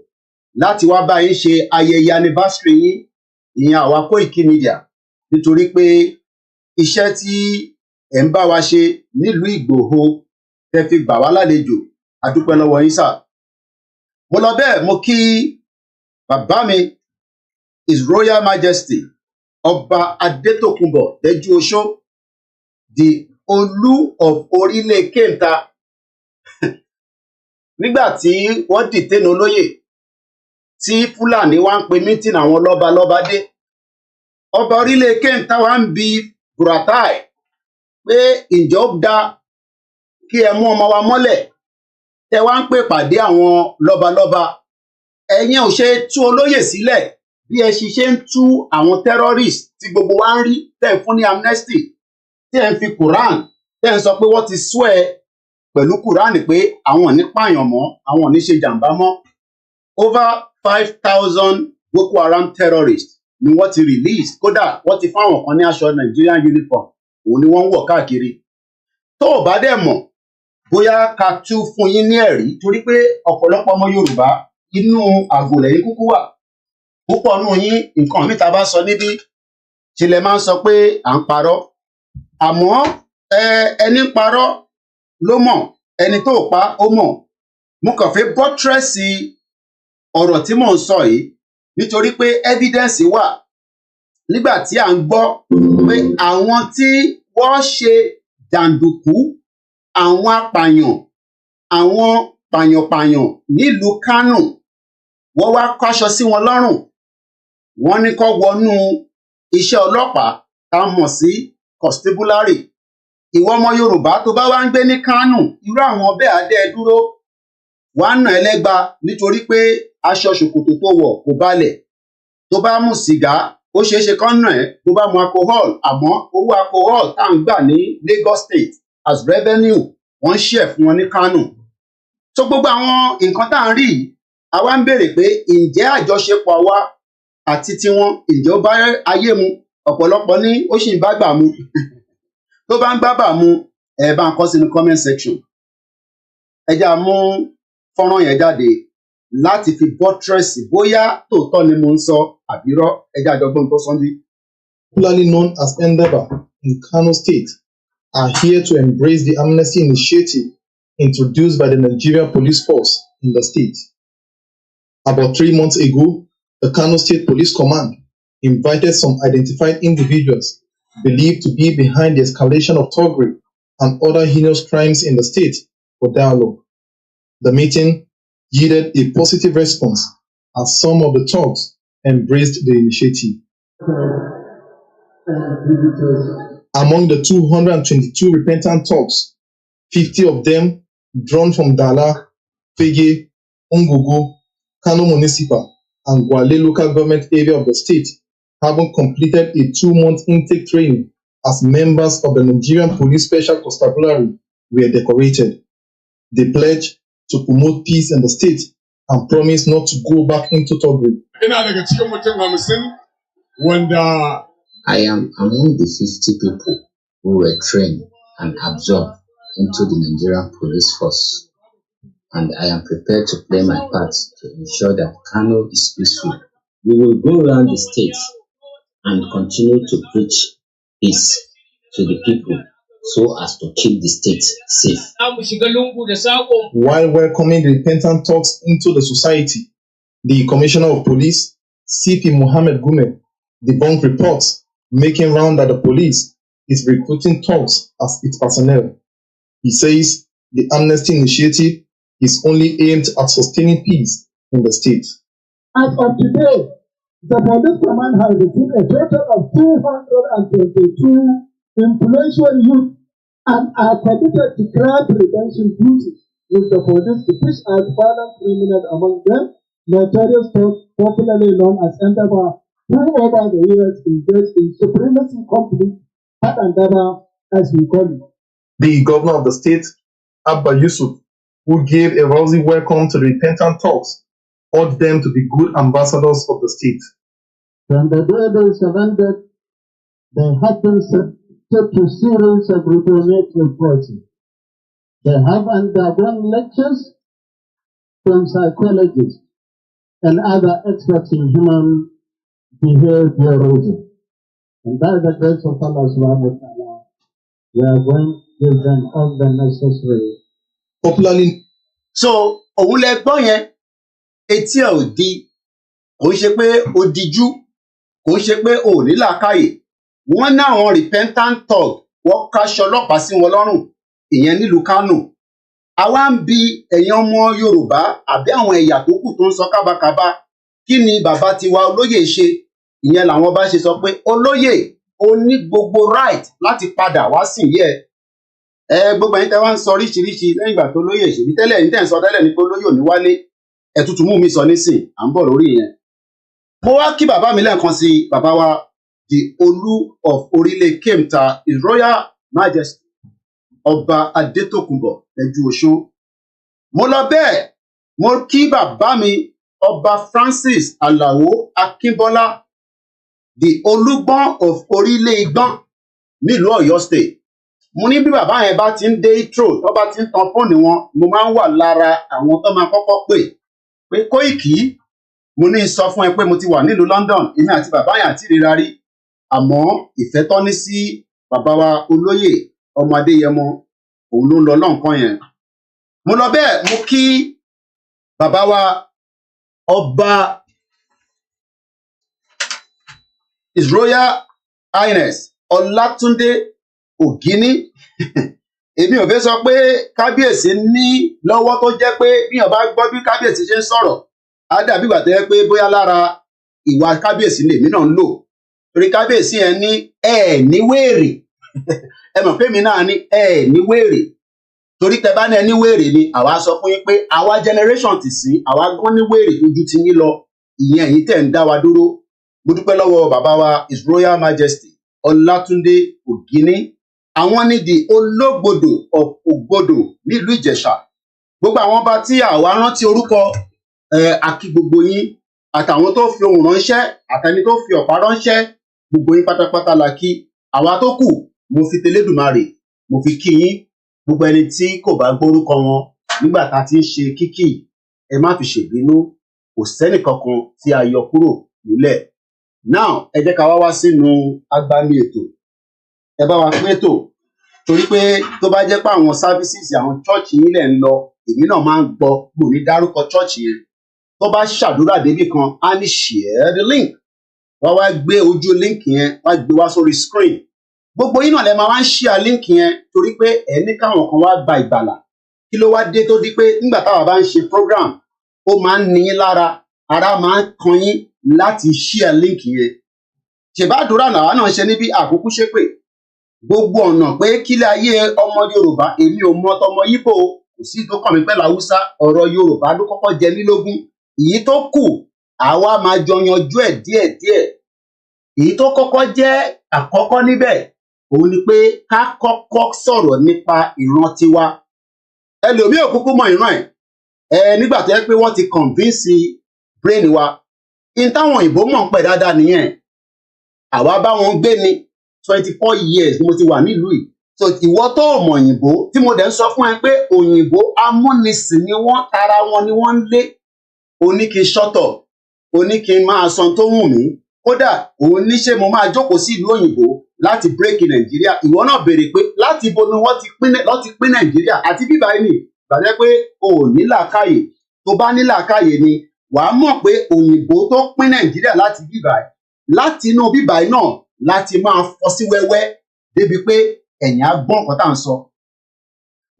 láti wá bá yín ṣe ayẹyẹ anniversary yín, ìyẹn àwa Koiki Media, nítorí pé iṣẹ́ tí ẹ̀ ń bá wa ṣe nílùú Ìgbòho tẹ́ fi gbà wá lálejò, a dúpẹ́ lọ́wọ́ yín sà. Mo lọ bẹ́ẹ̀, mo kí bàbá mi His Royal Majesty Ọba Adétòkunbọ̀ Tẹ́jú Oṣó, the Olú of orílẹ̀ Kéńtà. Nígbà tí wọ́n dìtẹ́nu olóyè tí Fúlàní wá ń pe mítìn àwọn lọ́balọ́ba dé, ọba orílẹ̀ Kéńtà wá ń bi Buratai pé ìjọ dá kí ẹ mú ọmọ wa mọ́lẹ̀ tẹ wá ń pè pàdé àwọn lọ́balọ́ba. Ẹ̀yin ò ṣe tú olóyè sílẹ̀ bí ẹ ṣiṣẹ́ ń tú àwọn terrorist tí gbogbo wa ń rí tẹ̀ ń fún ní amnesty, tí ẹ ń fi Quran tẹ̀ ń sọ pé wọ́n ti swear pẹ̀lú Quran pé àwọn ò ní pààyàn mọ́, àwọn ò ní ṣe jàǹbá mọ́. Over 5,000 Boko Haram terrorists ni wọ́n ti release. Kódà wọ́n ti fáwọn kan ní aṣọ Nigerian uniform, òun ni wọ́n ń wọ̀ káàkiri. Tó o bá dẹ̀ mọ̀ bóyá ká tú fún yín ní ẹ̀rí, torí pé ọ̀pọ̀lọpọ̀ ọmọ Yorùbá inú àgò lẹ́yìn kúkú wà. Púpọ̀ nù yín nǹkan mi ta bá sọ níbí tilẹ̀ máa ń sọ pé à ń parọ́. Àmọ́ ẹni ń parọ́ ló mọ̀, ẹni tó pa ó mọ̀. Mo kàn fẹ́ bọ́tírẹ́sì ọ̀rọ̀ tí mò ń sọ yìí nítorí pé evidence wà. Nígbà tí à ń gbọ́ pé àwọn tí wọ́n ṣe jàǹdùkú, àwọn apààyàn, àwọn pààyàn-pààyàn nílùú Kánò, wọ́n wá káṣọ sí wọn lọ́rùn. Wọ́n ní kó wọnú iṣẹ́ ọlọ́pàá tá a mọ̀ sí constabulary. Ìwọ ọmọ Yorùbá tó bá wá ń gbé ní Kánò, irú àwọn bẹ́ẹ̀ á dẹ́ dúró, wàá nà ẹlẹ́gba nítorí pé aṣọ ṣòkòtò tó wọ̀ kò balẹ̀. Tó bá mú sìgá, ó ṣeé ṣe kán nà ẹ́. Tó bá mu alcohol, àmọ́ owó alcohol tá à ń gbà ní Lagos State as revenue, wọ́n ń ṣe fún wọn ní Kánò. So gbogbo àwọn nǹkan tá à ń rí yìí, àwa ń béèrè pé ǹjẹ́ àjọṣepọ̀ àwa àti tiwọn ǹjẹ́ ó bá ayé mu? Ọ̀pọ̀lọpọ̀ ní ó sì ń bá gbà mu. Tó bá ń gbábà mu, ẹ bá ń kọ sínú comment section. Ẹ já mú fọ́nrán yẹn jáde láti fi bọ́tírẹ́sì bóyá tòótọ́ ni mo ń sọ àbírọ́. Ẹ já àjọgbọ́n tó sọ́ndí. Popularly known as Endeavour in Kano State, are here to embrace the amnesty initiative introduced by the Nigeria Police Force in the state. About 3 months ago, the Kano State Police Command invited some identified individuals believed to be behind the escalation of thuggery and other heinous crimes in the state for dialogue. The meeting yielded a positive response as some of the thugs embraced the initiative. Among the 222 repentant thugs, 50 of them drawn from Dala, Fege, Ungogo, Kano Municipal, and Gwale local government area of the state having completed a 2-month intake training as members of the Nigerian Police Special Constabulary, were decorated. They pledged to promote peace in the state and promised not to go back into thuggery. I am among the 50 people who were trained and absorbed into the Nigerian police force, and I am prepared to play my part to ensure that Kano is peaceful. We will go around the state and continue to preach peace to the people so as to keep the state safe. While welcoming repentant thugs into the society, the Commissioner of Police, CP Mohammed Gume, debunked reports making round that the police is recruiting thugs as its personnel. He says the Amnesty initiative is only aimed at sustaining peace in the state. As of today, the police command has received a total of 222 influential youth and are committed to crime prevention duties with the police to push out violent criminals, among them notorious thugs popularly known as Ndaba, who over the years engaged in supremacy conflict, Ndaba as we call it. The governor of the state, Abba Yusuf, who gave a rousing welcome to the repentant thugs, urged them to be good ambassadors of the state. From the day they surrendered, they have been subjected to series of reformatory courses. They have undergone lectures from psychologists and other experts in human behaviorism. And by the grace of Allah subhanahu wa ta'ala, we are going to give them all the necessary. Popularly. So, òun lẹ gbọ́ yẹn, etí ẹ̀ ò di, kò ṣe pé ó dijú, kò ṣe pé ò ní làákàyè. Wọ́n ní àwọn repentant thug, wọ́n káṣọ ọlọ́pàá sí wọn lọ́rùn, ìyẹn nílùú Kánò. Àwa ń bi ẹ̀yin ọmọ Yorùbá àbí àwọn ẹ̀yà tó kù tó ń sọ kábàkábà, kí ni bàbá tiwa olóyè ṣe? Ìyẹn làwọn bá ṣe sọ pé olóyè ó ní gbogbo right láti padà wá sìn yẹ. Gbogbo ẹ̀yin tẹ́ wá ń sọ oríṣiríṣi lẹ́yìn ìgbà tó lóyè ṣèbí tẹ́lẹ̀ ẹ̀yin tẹ́ ń sọ tẹ́lẹ̀ ní pé olóyè ò ní wálé. Ẹ tútù mú mi sọ nísìn, à ń bọ̀ lórí ìyẹn. Mo wá kí bàbá mi lẹ́ẹ̀kan sí bàbá wa the Olú of Orílẹ̀ Kemta, His Royal Majesty Ọba Adétòkunbọ̀ Ẹjú Oṣó. Mo lọ bẹ́ẹ̀, mo kí bàbá mi Ọba Francis Alao Akínbọ́lá, the Olúgbọ́n of Orílẹ̀ Igbọ́n nílùú Ọ̀yọ́ State. Mo ní bí bàbá yẹn bá ti ń dé intro tó bá ti ń tan fóònù wọn, mo máa ń wà lára àwọn tó máa kọ́kọ́ pé Kóìkì, mo ní sọ fún ẹ pé mo ti wà nílùú London, èmi àti bàbá yẹn àti ríra rí, àmọ́ ìfẹ́ tọ́ ní sí bàbá wa olóyè ọmọ Adéyẹmọ òun ló ń lọ lọ́nkàn yẹn. Mo lọ bẹ́ẹ̀, mo kí bàbá wa Ọba His Royal Highness Ọlátúndé Ògíní. Èmi ò fẹ́ sọ pé kábíyèsí ní lọ́wọ́ tó jẹ́ pé bíyàn bá gbọ́ bí kábíyèsí ṣe ń sọ̀rọ̀, á dàbí ìgbà tó yẹ pé bóyá lára ìwà kábíyèsí lèmi náà ń lò. Torí kábíyèsí yẹn ní ní wèrè. Ẹ mọ̀ pé mi náà ní ní wèrè. Torí tẹ bá ní ẹni wèrè ni àwa sọ fún yín pé àwa generation ti sìn, àwa gan ní wèrè ojú ti yín lọ. Ìyẹn ẹ̀yin tẹ̀ ń dá wa dúró. Mo dúpẹ́ lọ́wọ́ bàbá wa His Royal Majesty Ọlátúndé Ògíní. Àwọn ní the Ológbòdò of Ògbòdò nílùú Ìjẹ̀ṣà. Gbogbo àwọn ọba tí àwa rántí orúkọ àkí gbogbo yín, àtàwọn tó fi ohùn ránṣẹ́, àtẹni tó fi ọ̀pá ránṣẹ́, gbogbo yín pátápátá la kí. Àwa tó kù, mo fi tẹlẹ́dùmarè, mo fi kí yín. Gbogbo ẹni tí kò bá gbórúkọ wọn nígbà tá a ti ń ṣe kíkì, ẹ má fi ṣèbínú, kò sẹ́nì kankan tí a yọ kúrò nílẹ̀. Now, ẹ jẹ́ ká wá sínú agbami ètò. Ẹ bá wa pín ètò, torí pé tó bá jẹ́ pé àwọn services àwọn church yín lẹ̀ ń lọ, èmi náà máa ń gbọ́, mo ní dárúkọ church yẹn. Tó bá ṣàdúrà débì kan, á ní share the link. Wọ́n wá gbé ojú link yẹn, wá gbé wá sórí screen. Gbogbo yín náà lẹ máa wá ń share link yẹn, torí pé ẹ ní káwọn kan wá gba ìgbàlà. Kí ló wá dé tó di pé nígbà táwa bá ń ṣe program, ó máa ń ní yín lára, ara máa ń kan yín láti share link yẹn. Ṣèbádùrà làwa náà ṣe níbi àkókò ṣépè. Gbogbo ọ̀nà pé kílẹ̀ ayé ọmọ Yorùbá, èmi ò mọ tọmọ Yíbò, kò sí tó kàn mí pẹ́ l'Haúsá, ọ̀rọ̀ Yorùbá ló kọ́kọ́ jẹ mí lógún. Èyí tó kù, àwa máa jọ yanjú ẹ̀ díẹ̀díẹ̀. èyí tó kọ́kọ́ jẹ́ àkọ́kọ́ níbẹ̀ òun ni pé ká kọ́kọ́ sọ̀rọ̀ nípa ìran tiwa. Ẹlòmíì ò kúkú mọ ìran ẹ̀ nígbà tó yẹ pé wọ́n ti convince brain wa. In táwọn òyìnbó mọ̀ ń pẹ̀ dáadáa nìyẹn. Àwa bá wọn gbé ni 24 years ni mo ti wà nílùú yìí. So ìwọ tó mọ̀ òyìnbó tí mo dẹ̀ ń sọ fún ẹ pé òyìnbó amúnisìn ni wọ́n, tara wọn ni wọ́n ń lé. Oní kí n shut up, oní kí n máa san tó wù mí. Kódà òun ní ṣé mo máa jókòó sí ìlú òyìnbó láti break Nàìjíríà. Ìwọ náà béèrè pé láti ibo ni wọ́n ti pín Nàìjíríà àti bíbá ẹni gbàdé pé o ò ní làákàyè. Tó bá ní làákàyè ni wàá mọ̀ pé òyìnbó tó pín Nàìjíríà láti bíbá ẹ láti inú bíbá ẹ náà láti máa fọ́ sí wẹ́wẹ́ débi pé ẹ̀yin á gbọ́n nǹkan tá à ń sọ.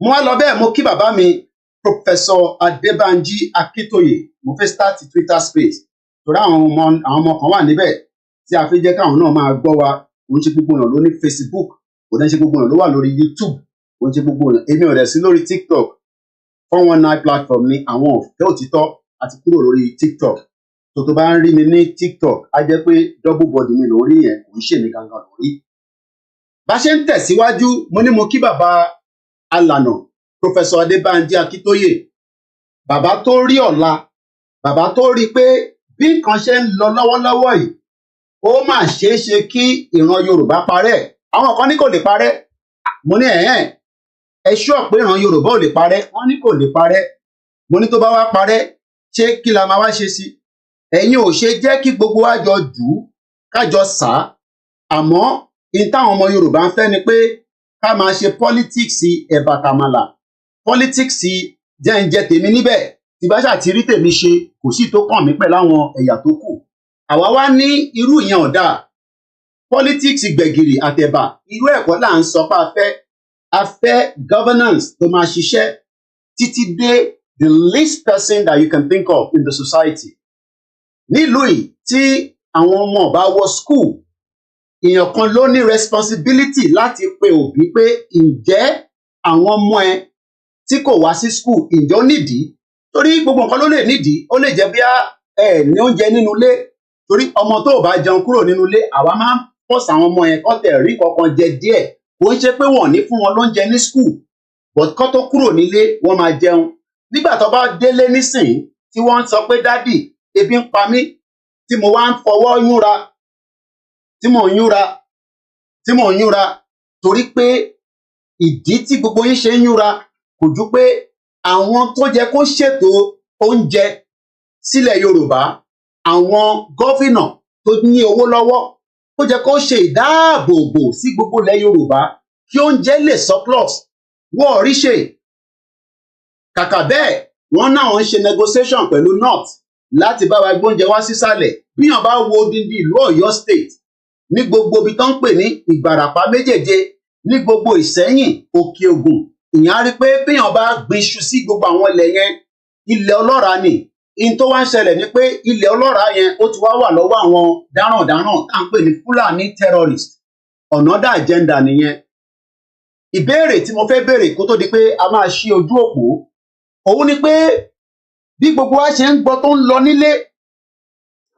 Mo wá lọ bẹ́ẹ̀ mo kí bàbá mi Professor Adébánjí Akíntóyè. Mo fẹ́ start Twitter space torí àwọn ọmọ kan wà níbẹ̀ tí a fi jẹ́ káwọn náà máa gbọ́ wa. Òun ṣe gbogbo èèyàn ló ní Facebook, òun ṣe gbogbo èèyàn ló wà lórí YouTube, òun ṣe gbogbo èèyàn. Èmi ò rẹ̀ sí lórí TikTok. 419 platform ni àwọn òfẹ́ òtítọ́ àti kúrò lórí TikTok. tó bá ń rí mi ní TikTok á jẹ́ pé double body mi lórí yẹn kò ń ṣe mi gangan lórí. Bá ṣe ń tẹ̀síwájú mo ní mo kí bàbá alànà Professor Adébánjí Akíntóyè, bàbá tó rí ọ̀la, bàbá tó rí pé bí nǹkan ṣe ń lọ lọ́wọ́lọ́wọ́ yìí ó mà ṣeé ṣe kí ìran Yorùbá parẹ́. Àwọn kan ní kò lè parẹ́, mo ní ẹ ṣúọ̀ pé ìran Yorùbá ò lè parẹ́, wọ́n ní kò lè parẹ́. Mo ní tó bá wá parẹ́ ṣé kí la máa wá ṣe sí? Ẹ̀yin ò ṣe jẹ́ kí gbogbo wa jọ dù ú kájọ sá, àmọ́ in táwọn ọmọ Yorùbá ń fẹ́ ni pé ká máa ṣe politics ẹ̀bàtàmàlà, politics jẹ́ tèmi níbẹ̀, tí bá ṣàti rí tèmi ṣe kò sí tó kàn mí pẹ̀lú àwọn ẹ̀yà tó kù. Àwa wá ní irú ìyẹn ọ̀dà, politics gbẹ̀gìrì àtẹ̀bà, irú ẹ̀kọ́ là ń sọ pé a fẹ́ governance tó máa ṣiṣẹ́ títí dé the least person that you can think of in the society. Nílùú yìí tí àwọn ọmọ bá wọ school, èèyàn kan ló ní responsibility láti pe òbí pé ǹjẹ́ àwọn ọmọ ẹ tí kò wá sí school ǹjẹ́ ó nídìí, torí gbogbo nǹkan ló lè nídìí. Ó lè jẹ́ bí ẹ ní oúnjẹ nínú ilé, torí ọmọ tó bá jẹun kúrò nínú ilé àwa máa ń force àwọn ọmọ yẹn kó tẹ̀ rí kankan jẹ díẹ̀. Kò ń ṣe pé wọ́n ní fún wọn lóúnjẹ ní school, but kó tó kúrò nílé wọ́n máa jẹun. Nígbà tó bá délé nísìnyí tí wọ́n ń sọ pé dádì ebi ń pa mí, tí mo wá ń fọwọ́ yúnra, tí mò ń yúnra torí pé ìdí tí gbogbo yín ṣe ń yúnra kò ju pé àwọn tó jẹ kó ṣètò oúnjẹ sílẹ̀ Yorùbá, àwọn gọ́fìnà tó ní owó lọ́wọ́ tó jẹ kó ṣe ìdáàbòbò sí gbogbo ilẹ̀ Yorùbá kí oúnjẹ lè surplus, wọ́n rí ṣe. Kàkà bẹ́ẹ̀ wọ́n náà ń ṣe negotiation pẹ̀lú North láti bá wa gbóúnjẹ wá sísàlẹ̀. Bíyàn bá wo odindi ìlú Ọ̀yọ́ state ní gbogbo ibi tó ń pè ní Ìgbàràpá méjèèje, ní gbogbo Ìṣẹ́yìn, Òkè Ògùn, ìyẹn á rí pé bíyàn bá gbin iṣu sí gbogbo àwọn ilẹ̀ yẹn, ilẹ̀ ọlọ́ràá ni. In tó wá ń ṣẹlẹ̀ ni pé ilẹ̀ ọlọ́ràá yẹn ó ti wá wà lọ́wọ́ àwọn darandaran tá à ń pè ní Fúlàní terrorist. Another agenda nìyẹn. Ìbéèrè tí mo fẹ́ béèrè kó tó di pé a máa ṣí ojú òpó òun ni pé bí gbogbo wa ṣe ń gbọ́ tó ń lọ nílé,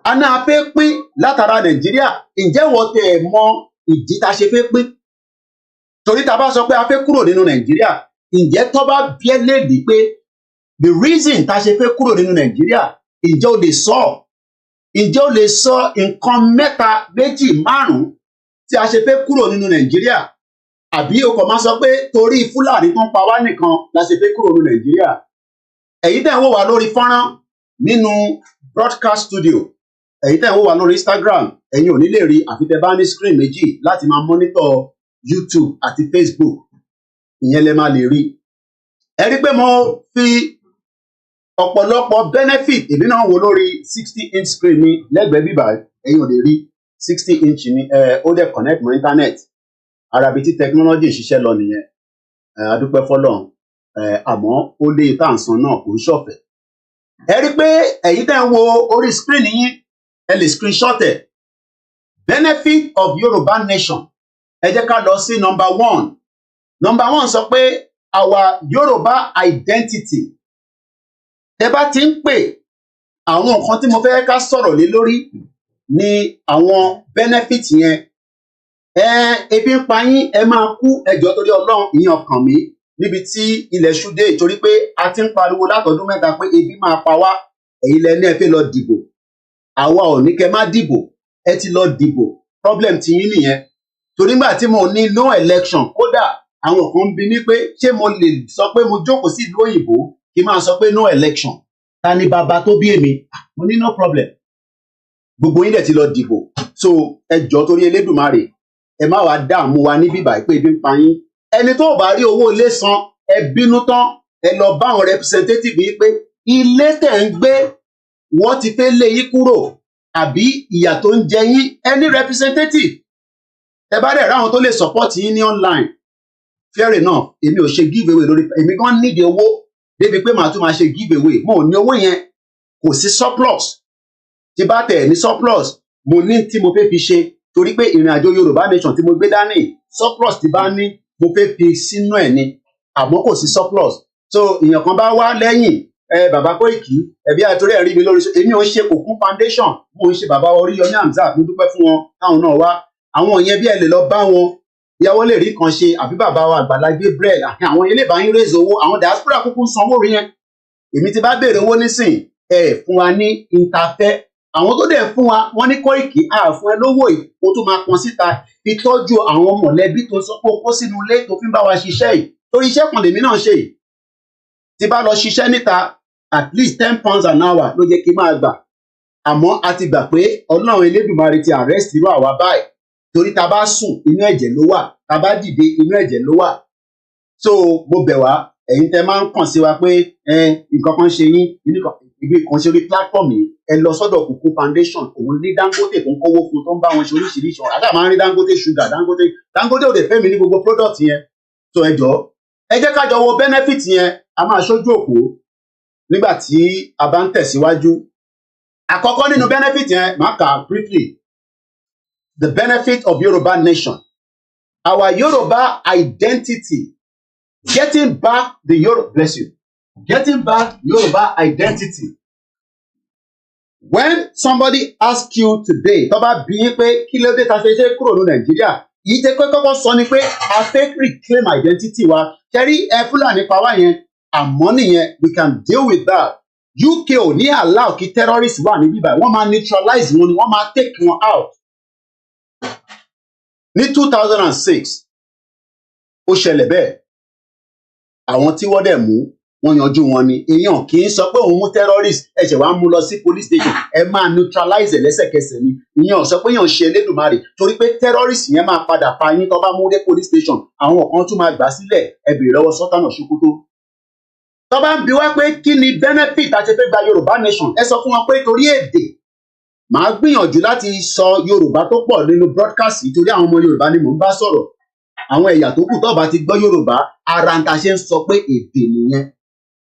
a náà fẹ́ pín látara Nàìjíríà. Ǹjẹ́ wọ́n tẹ̀ mọ ìdí tá a ṣe fẹ́ pín? Torí tá a bá sọ pé a fẹ́ kúrò nínú Nàìjíríà, ǹjẹ́ tó bá bí ẹ léèdì pé the reason tá a ṣe fẹ́ kúrò nínú Nàìjíríà, ǹjẹ́ o lè sọ? Ǹjẹ́ o lè sọ nǹkan mẹ́ta, méjì, márùn-ún tí a ṣe fẹ́ kúrò nínú Nàìjíríà? Àbí o kò máa sọ pé torí Fúlàní tó ń pa wá nìkan la ṣe fẹ́ kúrò nínú Nàìjíríà? Ẹ̀yin tẹ́ ń wò wá lórí fọ́nrán nínú broadcast studio, ẹ̀yin tẹ́ ń wò wá lórí Instagram, ẹ̀yin ò ní lè rí àfi tẹ́ bá ní screen méjì láti máa monitor YouTube àti Facebook, ìyẹn lẹ máa lè rí. Ẹ rí pé mo fi ọ̀pọ̀lọpọ̀ benefit èmi náà wò lórí 60-inch screen mi lẹ́gbẹ̀ẹ́ bíbá, ẹ̀yin ò lè rí 60-inch ni ó dẹ̀ connect mọ́ internet. Arabi tí technology ṣiṣẹ́ lọ nìyẹn, adúpẹ́ fọ́lọ́run. Àmọ́ ó lé tá à ń san náà kò ń ṣọ̀fẹ́. Ẹ rí pé ẹ̀yin tẹ́ ń wo orí screen yín ẹ lè screenshot ẹ̀. Benefit of Yoruba nation. Ẹ jẹ́ ká lọ sí number 1. Number 1 sọ pé our Yoruba identity. Ẹ bá ti ń pè àwọn nǹkan tí mo fẹ́ ká sọ̀rọ̀ lé lórí ni àwọn benefit yẹn. Ebi ń pa yín, ẹ máa kú, ẹjọ́ torí Ọlọ́run, ìyẹn ọkàn mi níbi tí ilẹ̀ ṣú dé, torí pé a ti ń pariwo látọdún mẹ́ta pé ebi máa pa wá, ẹ̀yin lẹ ní ẹ fẹ́ lọ dìbò, àwa ò ní kẹ́ má dìbò, ẹ ti lọ dìbò, problem ti yín nìyẹn. Torí nígbà tí mo ní no election, kódà àwọn kan ń bi mí pé ṣé mo lè sọ pé mo jókòó sí ìlú òyìnbó kí n máa sọ pé no election, ta ni bàbá tó bí èmi? Mo ní no problem, gbogbo yín dẹ̀ ti lọ dìbò, so ẹ jọ̀ọ́ torí Elédùmarè ẹ má wàá dààmú wa níbí báyìí pé ebi ń pa yín. Ẹni tó bá rí owó ilé san, ẹ bínú tán, ẹ lọ bá àwọn representative yìí pé ilé tẹ̀ ń gbé wọ́n ti fẹ́ lé yín kúrò àbí ìyà tó ń jẹ yín, any representative. Ẹ bá dẹ̀ ráwọn tó lè support yín ní online, fair enough, èmi ò ṣe give away lórí, èmi gan nídìí owó débi pé màá tún máa ṣe give away, mo ò ní owó yẹn, kò sí surplus. Tí bá tẹ̀ ní surplus, mo ní tí mo fẹ́ fi ṣe, torí pé ìrìn àjò Yorùbá nation tí mo gbé dání, surplus tí bá ní mo fẹ́ fi sínú ẹ̀ ni, àmọ́ kò sí surplus. So èèyàn kan bá wá lẹ́yìn bàbá Kóìkì, ẹbí àtúrẹ́ ẹ̀rí mi lórí, èmi ò ń ṣe Kòkún foundation, mo ń ṣe bàbá Oríyọmí Hamzat, mo dúpẹ́ fún wọn táwọn náà wá. Àwọn yẹn bí ẹ lè lọ bá wọn, ìyàwó lè rí kan ṣe, àbí bàbá wa Àgbàlá Gabriel, àwọn yẹn lè bá yín raise owó, àwọn diaspora kúkú ń sanwó rí yẹn. Èmi ti bá béèrè owó nísìn, fún wa ní interfẹ́, àwọn tó dẹ̀ fún wa, wọ́n ní Kóìkì fún ẹ lówó yìí, ó tún máa pọn síta fi tọ́jú àwọn mọ̀lẹ́bí tó sọ pé ó kó sínú ilé tó fi ń bá wa ṣiṣẹ́ yìí, torí iṣẹ́ kan lèmi náà ṣe yìí. Tí bá lọ ṣiṣẹ́ níta, at least £10 an hour ló jẹ́ kí n máa gbà, àmọ́ a ti gbà pé Ọlọ́run Elédùmarè ti arrest irú àwa báyìí, torí ta bá sùn inú ẹ̀jẹ̀ ló wà, ta bá dìde inú ẹ̀jẹ̀ ló wà. So mo bẹ̀ wá, ẹ̀yin tẹ́ máa ń kàn sí wa pé nǹkan kan ṣe yín, ibi kan ṣe orí platform yìí, ẹ lọ sọ́dọ̀ Kòkún foundation, òun ní Dangote tó ń kówó fún tó ń bá wọn ṣe oríṣiríṣi ọ̀rọ̀, àdá máa ń rí Dangote sugar, Dangote ò dé fẹ́ mi ní gbogbo product yẹn. So ẹ jọ̀ọ́, ẹ jẹ́ ká jọ wo benefit yẹn, a máa ṣojú òpó nígbà tí a bá ń tẹ̀síwájú. Àkọ́kọ́ nínú benefit yẹn, màá kà briefly. The benefit of Yoruba nation. Our Yoruba identity. Getting back the Getting back Yoruba identity. When somebody asks you today, tó bá bi yín pé kí ló dé ta ṣe kúrò ní Nàìjíríà, yìí tẹ́ kọ́kọ́ sọ ni pé a fẹ́ reclaim identity wa. Ṣẹ́rí Fúlàní pa wá yẹn, àmọ́ nìyẹn, we can deal with that. UK ò ní allow kí terrorists wà níbí báyìí, wọ́n máa neutralize wọn ni, wọ́n máa take wọn out. Ní 2006, ó ṣẹlẹ̀ bẹ́ẹ̀, àwọn tí wọ́n dẹ̀ mú, wọ́n yanjú wọn ni. Èèyàn kì í sọ pé òun mú terrorist, ẹ ṣẹ̀ wá mú lọ sí police station, ẹ máa neutralize ẹ̀ lẹ́sẹ̀kẹsẹ̀ ni. Ìyẹn ò sọ pé èèyàn ṣe Elédùmarè, torí pé terrorist yẹn máa padà pa yín tó bá mú dé police station, àwọn kan tún máa gbà sílẹ̀, ẹ bèrè lọ́wọ́ Sultan of Sokoto. Tó bá ń bi wá pé kí ni benefit àti fẹ́ gba Yorùbá nation, ẹ sọ fún wọn pé torí èdè. Màá gbìyànjú láti sọ Yorùbá tó pọ̀ nínú broadcast yìí, torí àwọn ọmọ Yorùbá ni mò ń bá sọ̀rọ̀. Àwọn ẹ̀yà tó kù tó bá ti gbọ́ Yorùbá, ara ń ta ṣe ń sọ pé èdè nìyẹn.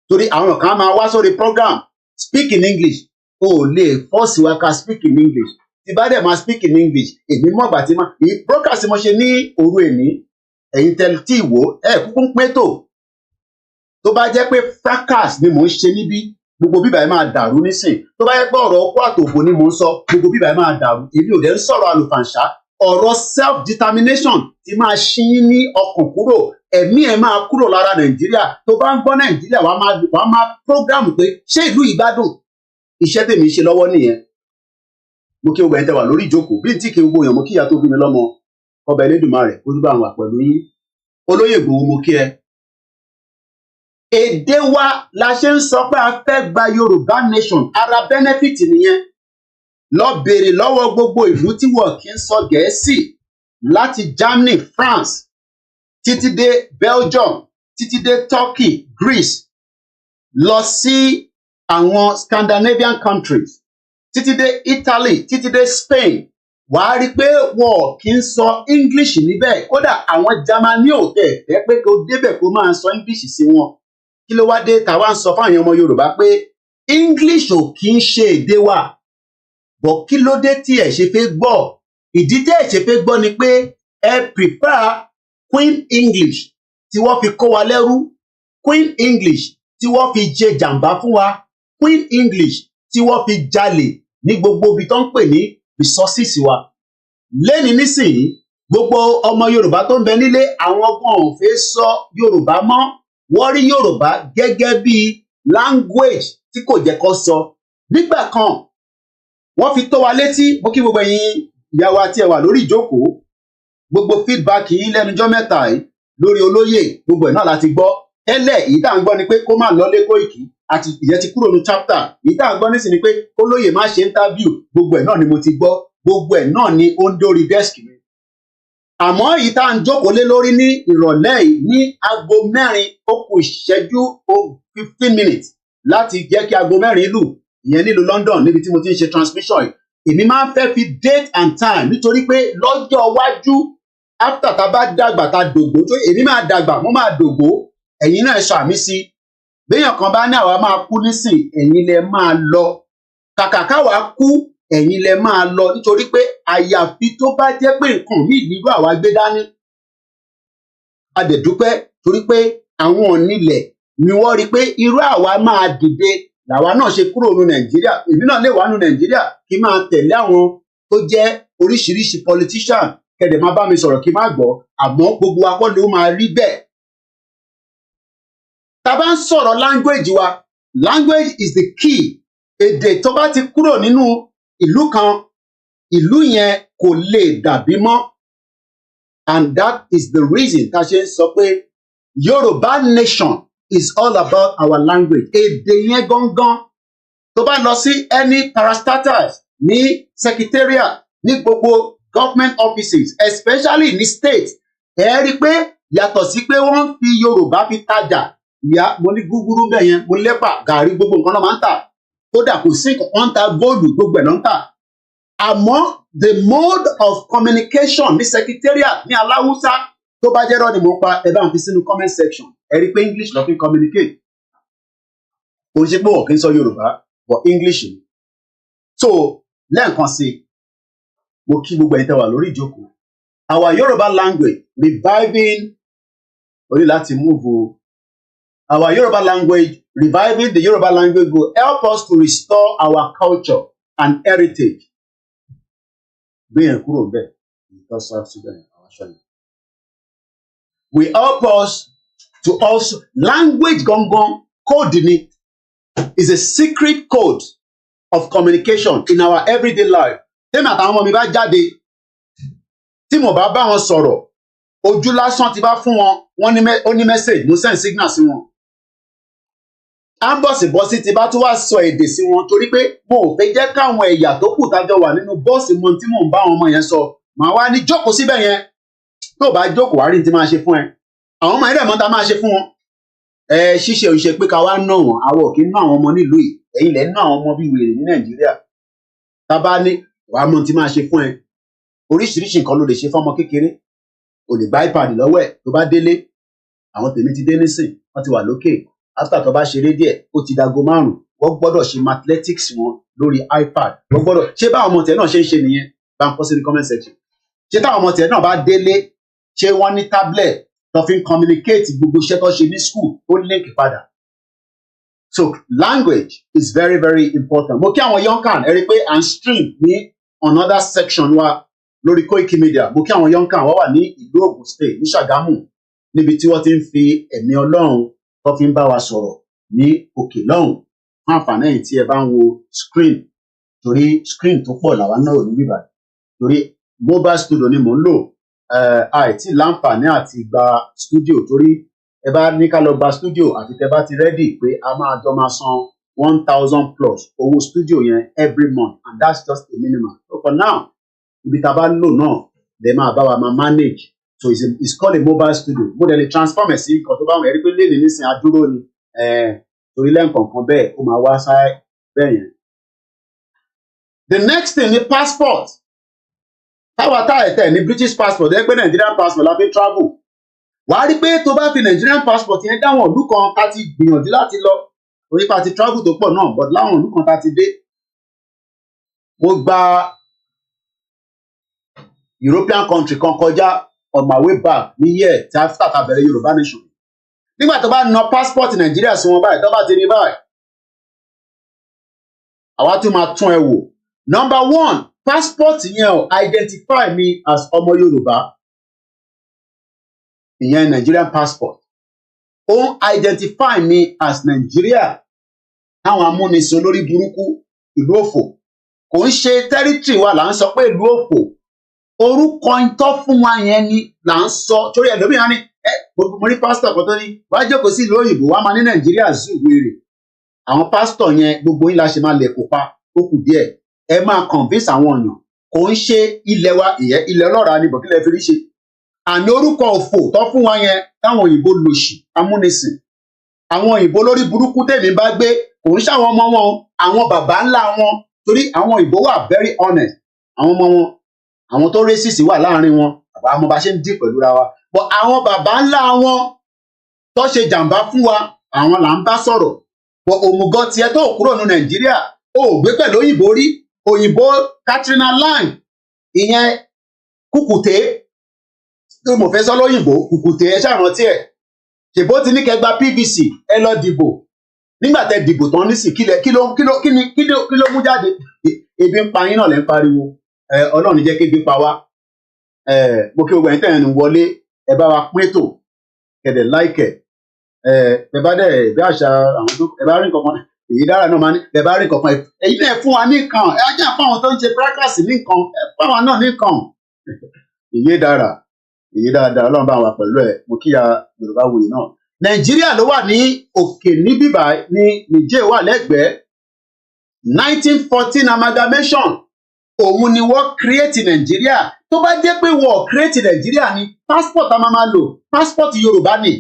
Torí àwọn kan máa wá sórí program, speak in English, o ò lè force wa ká speak in English. Tí bá dẹ̀ máa speak in English, èmi mọ̀gbà tí máa, broadcast mo ṣe ní òru èní, ẹ̀yin tẹ́lẹ̀ tí ìwò, kúkú ń pé tó. Tó bá jẹ́ pé fracas ni mò ń ṣe níbí, gbogbo bíbá ẹ máa dàrú nísìn. Tó bá yẹ pé ọ̀rọ̀ ọkọ àtòfò ni mò ń sọ, gbogbo bíbá ẹ máa dàrú. Èmi ò dẹ̀ ń sọ̀rọ̀ àlùfàǹṣá, ọ̀rọ̀ self determination ti máa ṣí ní ọkàn kúrò, ẹ̀mí ẹ̀ máa kúrò lára Nàìjíríà. Tó bá ń gbọ́ Nàìjíríà, wàá máa program pé ṣé ìlú ìgbádùn? Iṣẹ́ tèmi ṣe lọ́wọ́ nìyẹn. Mo kí gbogbo ẹ̀ tẹ́ wà lórí ìjókòó, bí n tí kí gbogbo èèyàn, mo kí ìyá tó bí mi lọ́mọ, ọba Elédùmarè, ó dúpẹ́ àwọn pẹ̀lú yín. Olóyè Ìgbòho, mo kí ẹ. Èdè wa la ṣe ń sọ pé a fẹ́ gba Yorùbá nation, ara benefit nìyẹn. Lọ béèrè lọ́wọ́ gbogbo ìlú tí wọ́n kì í sọ Gẹ̀ẹ́sì, láti Germany, France, títí dé Belgium, títí dé Turkey, Greece, lọ sí àwọn Scandinavian countries, títí dé Italy, títí dé Spain. Wàá rí pé wọ́n kì í sọ English níbẹ̀, kódà àwọn Germany ò tẹ̀ pé kó débẹ̀ kó máa sọ English sí wọn. Kí ló wá dé tàwa ń sọ fún àwọn ọmọ Yorùbá pé English ò kì í ṣe èdè wa, bọ̀ kí ló dé tí ẹ ṣe fẹ́ gbọ́? Ìdí tí ẹ ṣe fẹ́ gbọ́ ni pé ẹ prefer Queen English tí wọ́n fi kó wa lẹ́rú, Queen English tí wọ́n fi jẹ jàǹbá fún wa, Queen English tí wọ́n fi jalè ní gbogbo ibi tó ń pè ní resources wa. Lẹ́ni nísìnyí gbogbo ọmọ Yorùbá tó ń bẹ nílé àwọn kan ò fẹ́ sọ Yorùbá mọ́, wọ́n rí Yorùbá gẹ́gẹ́ bí language tí kò jẹ́ kó sọ. Nígbà kan wọ́n fi tó wa létí, mo kí gbogbo ẹ̀yin ìyá wa tí ẹ wà lórí ìjókòó, gbogbo feedback yìí lẹ́nujọ́ mẹ́ta yìí lórí olóyè gbogbo ẹ̀ náà láti gbọ́. Tẹ́lẹ̀ èyí tá à ń gbọ́ ni pé kó má lọ lé Kóìkì àti ìyẹn ti kúrò ní chapter. Èyí tá à ń gbọ́ nísìnyí ni pé olóyè má ṣe interview, gbogbo ẹ̀ náà ni mo ti gbọ́, gbogbo ẹ̀ náà ni ó ń dórí desk mi. Àmọ́ èyí tá à ń jókòó lé lórí ní ìrọ̀lẹ́ yìí ní aago 4 ó kù ìṣẹ́jú 15 minutes láti jẹ́ kí aago 4 lù, ìyẹn nílùú London níbi tí mo ti ń ṣe transmission yìí. Èmi máa ń fẹ́ fi date and time nítorí pé lọ́jọ́ iwájú after tá a bá dàgbà tá a dògbó, tó èmi máa dàgbà mo máa dògbó, ẹ̀yin náà ṣàmì sí. Béèyàn kan bá ní àwa máa kú nísìn, ẹ̀yin lẹ máa lọ. Kàkà káwa kú, ẹ̀yin lẹ máa lọ, nítorí pé àyàfi tó bá jẹ́ pé nǹkan míì nírú àwa gbé dání. A dẹ̀ dúpẹ́ torí pé àwọn onílẹ̀ ni wọ́n rí pé irú àwa máa dìde làwa náà ṣe kúrò ní Nàìjíríà. Èmi náà lè wá ní Nàìjíríà kí máa tẹ̀lé àwọn tó jẹ́ oríṣiríṣi politician kẹ̀dẹ̀ máa bá mi sọ̀rọ̀ kí n má gbọ́, àmọ́ gbogbo wa kọ́ ló máa rí bẹ́ẹ̀. Tá a bá ń sọ̀rọ̀ language wa, language is the key. Èdè tó bá ti kúrò nínú ìlú kan, ìlú yẹn kò lè dàbí mọ́. And that is the reason tá a ṣe ń sọ pé Yorùbá nation is all about our language. Èdè yẹn gangan tó bá lọ sí any parastatals ní secretariat ní gbogbo government offices especially ní state, ẹ rí i pé yàtọ̀ sí pé wọ́n fi Yorùbá fi tajà, ìyá mo ní gúgúrú bẹ́ẹ̀ yẹn, mo lẹ́pà gàrí gbogbo nǹkan náà máa ń tà, kódà kò sí nǹkan wọ́n ń ta góòlù gbogbo ẹ̀ náà ń tà. Àmọ́ the mode of communication ní secretariat ní aláwùsá tó bá jẹ́ rọ́ ni mo pa, ẹ bá ń fi sínú comment section, ẹ rí i pé English ló fi communicate. Kò ń ṣe pé wọ́n kì í sọ Yorùbá but English ni. So lẹ́ẹ̀kan sí mo kí gbogbo ẹ̀yin tẹ́ wà lórí ìjókòó. Our Yoruba language reviving, orí láti move o. Our Yoruba language, reviving the Yoruba language will help us to restore our culture and heritage. We help us to also, language gongon code in it is a secret code of communication in our everyday life. Tẹ́mi àtàwọn ọmọ mi bá jáde, tí mo bá wọn sọ̀rọ̀, ojú lásán ti bá fún wọn, ó ní message, mo send signal sí wọn. Bọ́sì ti bá tún wá sọ èdè sí wọn torí pé mo ò fẹ́ jẹ́ káwọn ẹ̀yà tó kù tájọ wà nínú bọ́ọ̀sì mo tí mò ń bá àwọn ọmọ yẹn sọ. Màá wá ní jókòó síbẹ̀ yẹn, tó bá jókòó wá rí ti máa ṣe fún ẹ. Àwọn ọmọ yẹn dẹ̀ mọ́ ta máa ṣe fún wọn. Ṣíṣe òṣìṣe pé ká wá ná wọn, àwọn ò kí ń ná àwọn ọmọ nílùú yìí, ẹ̀yin lẹ̀ ń ná àwọn ọmọ bíi wèrè ní Nàìjíríà. Tá bá ní wàá mọ tí máa ṣe fún ẹ. Oríṣiríṣi nǹkan ló lè ṣe fọ́mọ kékeré. O lè gba iPad lọ́wọ́ ẹ̀ tó bá délé. Àwọn tèmi ti dé nísìn, wọ́n ti wà lókè. After tó bá ṣeré díẹ̀, ó ti dago 5, wọ́n gbọ́dọ̀ ṣe mathematics wọn lórí iPad. Wọ́n gbọ́dọ̀ ṣé báwọn ọmọ tẹ̀ náà ṣe ń ṣe nìyẹn? Bá ń kọ sí ní comment section. Ṣé táwọn ọmọ tẹ̀ náà bá délé, ṣé wọ́n ní tablet tó fi ń communicate gbogbo iṣẹ́ tó ṣe ní school tó link padà? So language is very very important. Mo kí àwọn young can ẹ rí i pé à ń stream ní another section wa lórí KOIKIMEDIA. Mo kí àwọn young can wọ́n wà ní ìlú Ògùn State ní Ṣàgámù níbi tí wọ́n ti ń fi ẹ̀mí Ọlọ́run tó fi ń bá wa sọ̀rọ̀ ní òkè lọ́hùn fún àǹfààní ẹ̀yin tí ẹ bá ń wo screen, torí screen tó pọ̀ làwa náà ò ní bíbá, torí mobile studio ni mò ń lò. Àìtí láǹfààní àti gba studio, torí ẹ bá ní ká lọ gba studio àti tẹ bá ti ready pé a máa jọ máa san 1,000 plus owó studio yẹn every month, and that's just a minimum. So for now, ibi tá a bá lò náà lè máa bá wa máa manage. So it's called a mobile studio. Mo dẹ̀ lè transform ẹ̀ sí nǹkan tó bá wọn ẹ̀rí pé lè ní nísìnyí adúró ni. Torí lẹ́ǹkọ̀ọ̀kan bẹ́ẹ̀ ó máa wá sáyé bẹ́ẹ̀ yẹn. The next thing ni passport. Táwa táyẹ̀tẹ̀ ní British passport ẹ pé Nigerian passport la fi travel. Wàá rí pé tó bá fi Nigerian passport yẹn dáwọn ìlú kan ká ti gbìyànjú láti lọ. Orí pa ti travel tó pọ̀ náà, but láwọn ìlú kan tá ti dé. Mo gba European country kan kọjá on my way back ní year tí after ta bẹ̀rẹ̀ Yorùbá nation. Nígbà tó bá na passport Nàìjíríà sí wọn báyìí, tó bá ti rí báyìí, àwa tún máa tún ẹ wò. Number 1, passport yẹn ò identify me as ọmọ Yorùbá, ìyẹn Nigerian passport, ó ń identify me as Nigeria. Àwọn amúnisìn olórí burúkú ìlú òfò, kò ń ṣe territory wa là ń sọ pé ìlú òfò, orúkọ ìtọ́ fún wa yẹn ni là ń sọ. Torí ẹlòmíràn ni mo rí pásítọ̀ kan tó ní wàá jókòó sí ìlú òyìnbó wàá máa ní Nàìjíríà zoo wèrè. Àwọn pásítọ̀ yẹn gbogbo yín la ṣe máa lẹ̀ kópa ó kù díẹ̀, ẹ máa convince àwọn èèyàn kò ń ṣe ilẹ̀ wa, ìyẹn ilẹ̀ ọlọ́ràá ni bọ̀kílẹ̀ fi rí ṣe. Àní orúkọ òfò tó fún wa yẹn táwọn òyìnbó lòṣì amúnisìn, àwọn òyìnbó lórí burúkú tèmi bá gbé kò ń ṣàwọn ọmọ wọn, àwọn bàbá ńlá wọn, torí àwọn òyìnbó wà very honest, àwọn ọmọ wọn, àwọn tó racist wà láàrin wọn, àbá mo bá ṣe ń dì pẹ̀lú ra wa, but àwọn bàbá ńlá wọn tó ṣe jàǹbá fún wa àwọn là ń bá sọ̀rọ̀. But òmùgọ̀ tiẹ̀ tó kúrò ní Nàìjíríà ó gbé pẹ̀lú òyìnbó rí, òyìnbó Katrina Lang, ìyẹn kùkùté tí mo fẹ́ sọ lóyìnbó, kùkùté ẹ ṣàrántí ẹ̀, ṣèbó ti ní kẹgbà PVC ẹ lọ dìbò, nígbà tẹ dìbò tán nísì kí ló mú jáde? Ebi ń pa yín náà lẹ́ ń pariwo, Ọlọ́run jẹ́ kébi pa wá. Mo kí gbogbo ẹ̀yin tẹ̀yìn ní wọlé, ẹ bá wa pín ètò kẹ̀dẹ̀ láìkẹ̀, ẹ bá dẹ̀ bí àṣà àwọn tó ẹ bá rí nǹkan kan, èyí dára náà máa ní ẹ bá rí nǹkan kan, èyí náà fún wa ní nǹkan, ẹ jẹ́ fáwọn tó ń ṣe practice ní nǹkan, ẹ fáwọn náà ní nǹkan. Èyí dára, èyí dáadáa, Ọlọ́run bá wà pẹ̀lú ẹ̀. Mo kíyà Yorùbá wòye náà. Nàìjíríà ló wà ní òkè ní bíbá ní Niger wà lẹ́gbẹ̀ẹ́. 1914 amalgamation, òun ni wọ́n create Nàìjíríà. Tó bá jẹ́ pé wọ́n create Nàìjíríà ni passport a máa lò, passport Yorùbá ni.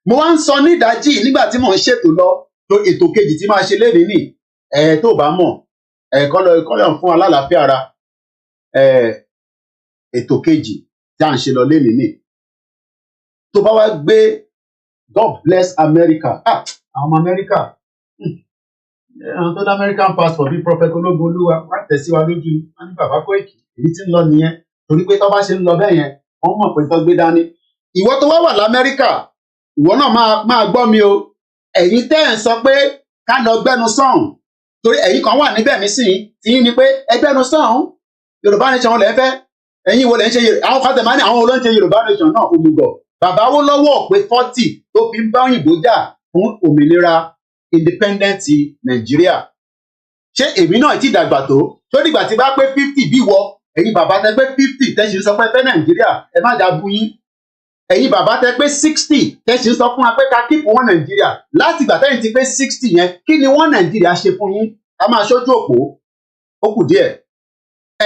Mo wá ń sọ ní ìdájí nígbà tí mò ń ṣètò lọ tó ètò kejì tí máa ṣe lénìí nì, tó bá mọ̀, kọ́lọ̀ fún alálàáfíà ara, ètò kejì tí à ń ṣe lọ lénìí nì. Tó bá wá gbé God bless America, àwọn ọmọ America, àwọn tó dá American passport bíi Prophet ológun olúwa wá tẹ̀síwá lójú wọn ní bàbá Kóìkì, èyí tí ń lọ nìyẹn, torí pé tó bá ṣe ń lọ bẹ́ẹ̀ yẹn wọ́n mọ̀ pé tó gbé dání. Ìwọ tó wá wà l'Amẹ́ríkà, ìwọ náà máa gbọ́ mi o. Ẹ̀yin tẹ́ ẹ̀ ń sọ pé ká lọ gbẹ́nu sọ̀hún, torí ẹ̀yin kan wà níbẹ̀ nísìnyí tí yín ni pé ẹgbẹ́nu sọ̀hún Yorùbá nation wọn lẹ́ fẹ́, ẹ̀yin wo lẹ́ ń ṣe àwọn kan tẹ̀ máa ní àwọn wo ló ń ṣe Yorùbá nation náà òmùgọ̀. Bàbá wo lọ́wọ́ pé 40 tó fi ń bá òyìnbó jà fún òmìnira independent Nàìjíríà. Ṣé èmi náà ti dàgbà tó dìgbà tí bá pé 50 bí wọ, ẹ̀yin bàbá tẹ́ pé 50 tẹ́sí sọ pé fẹ́ Nàìjíríà, ẹ má dá bú yín. Ẹ̀yin bàbá tẹ́ pé 60 tẹ́sí sọ fún wa pé ká kíp wọn Nàìjíríà. Láti ìgbà tẹ́yìn ti pé 60 yẹn, kí ni wọ́n Nàìjíríà ṣe fún yín? A máa ṣojú òpó, ó kù díẹ̀.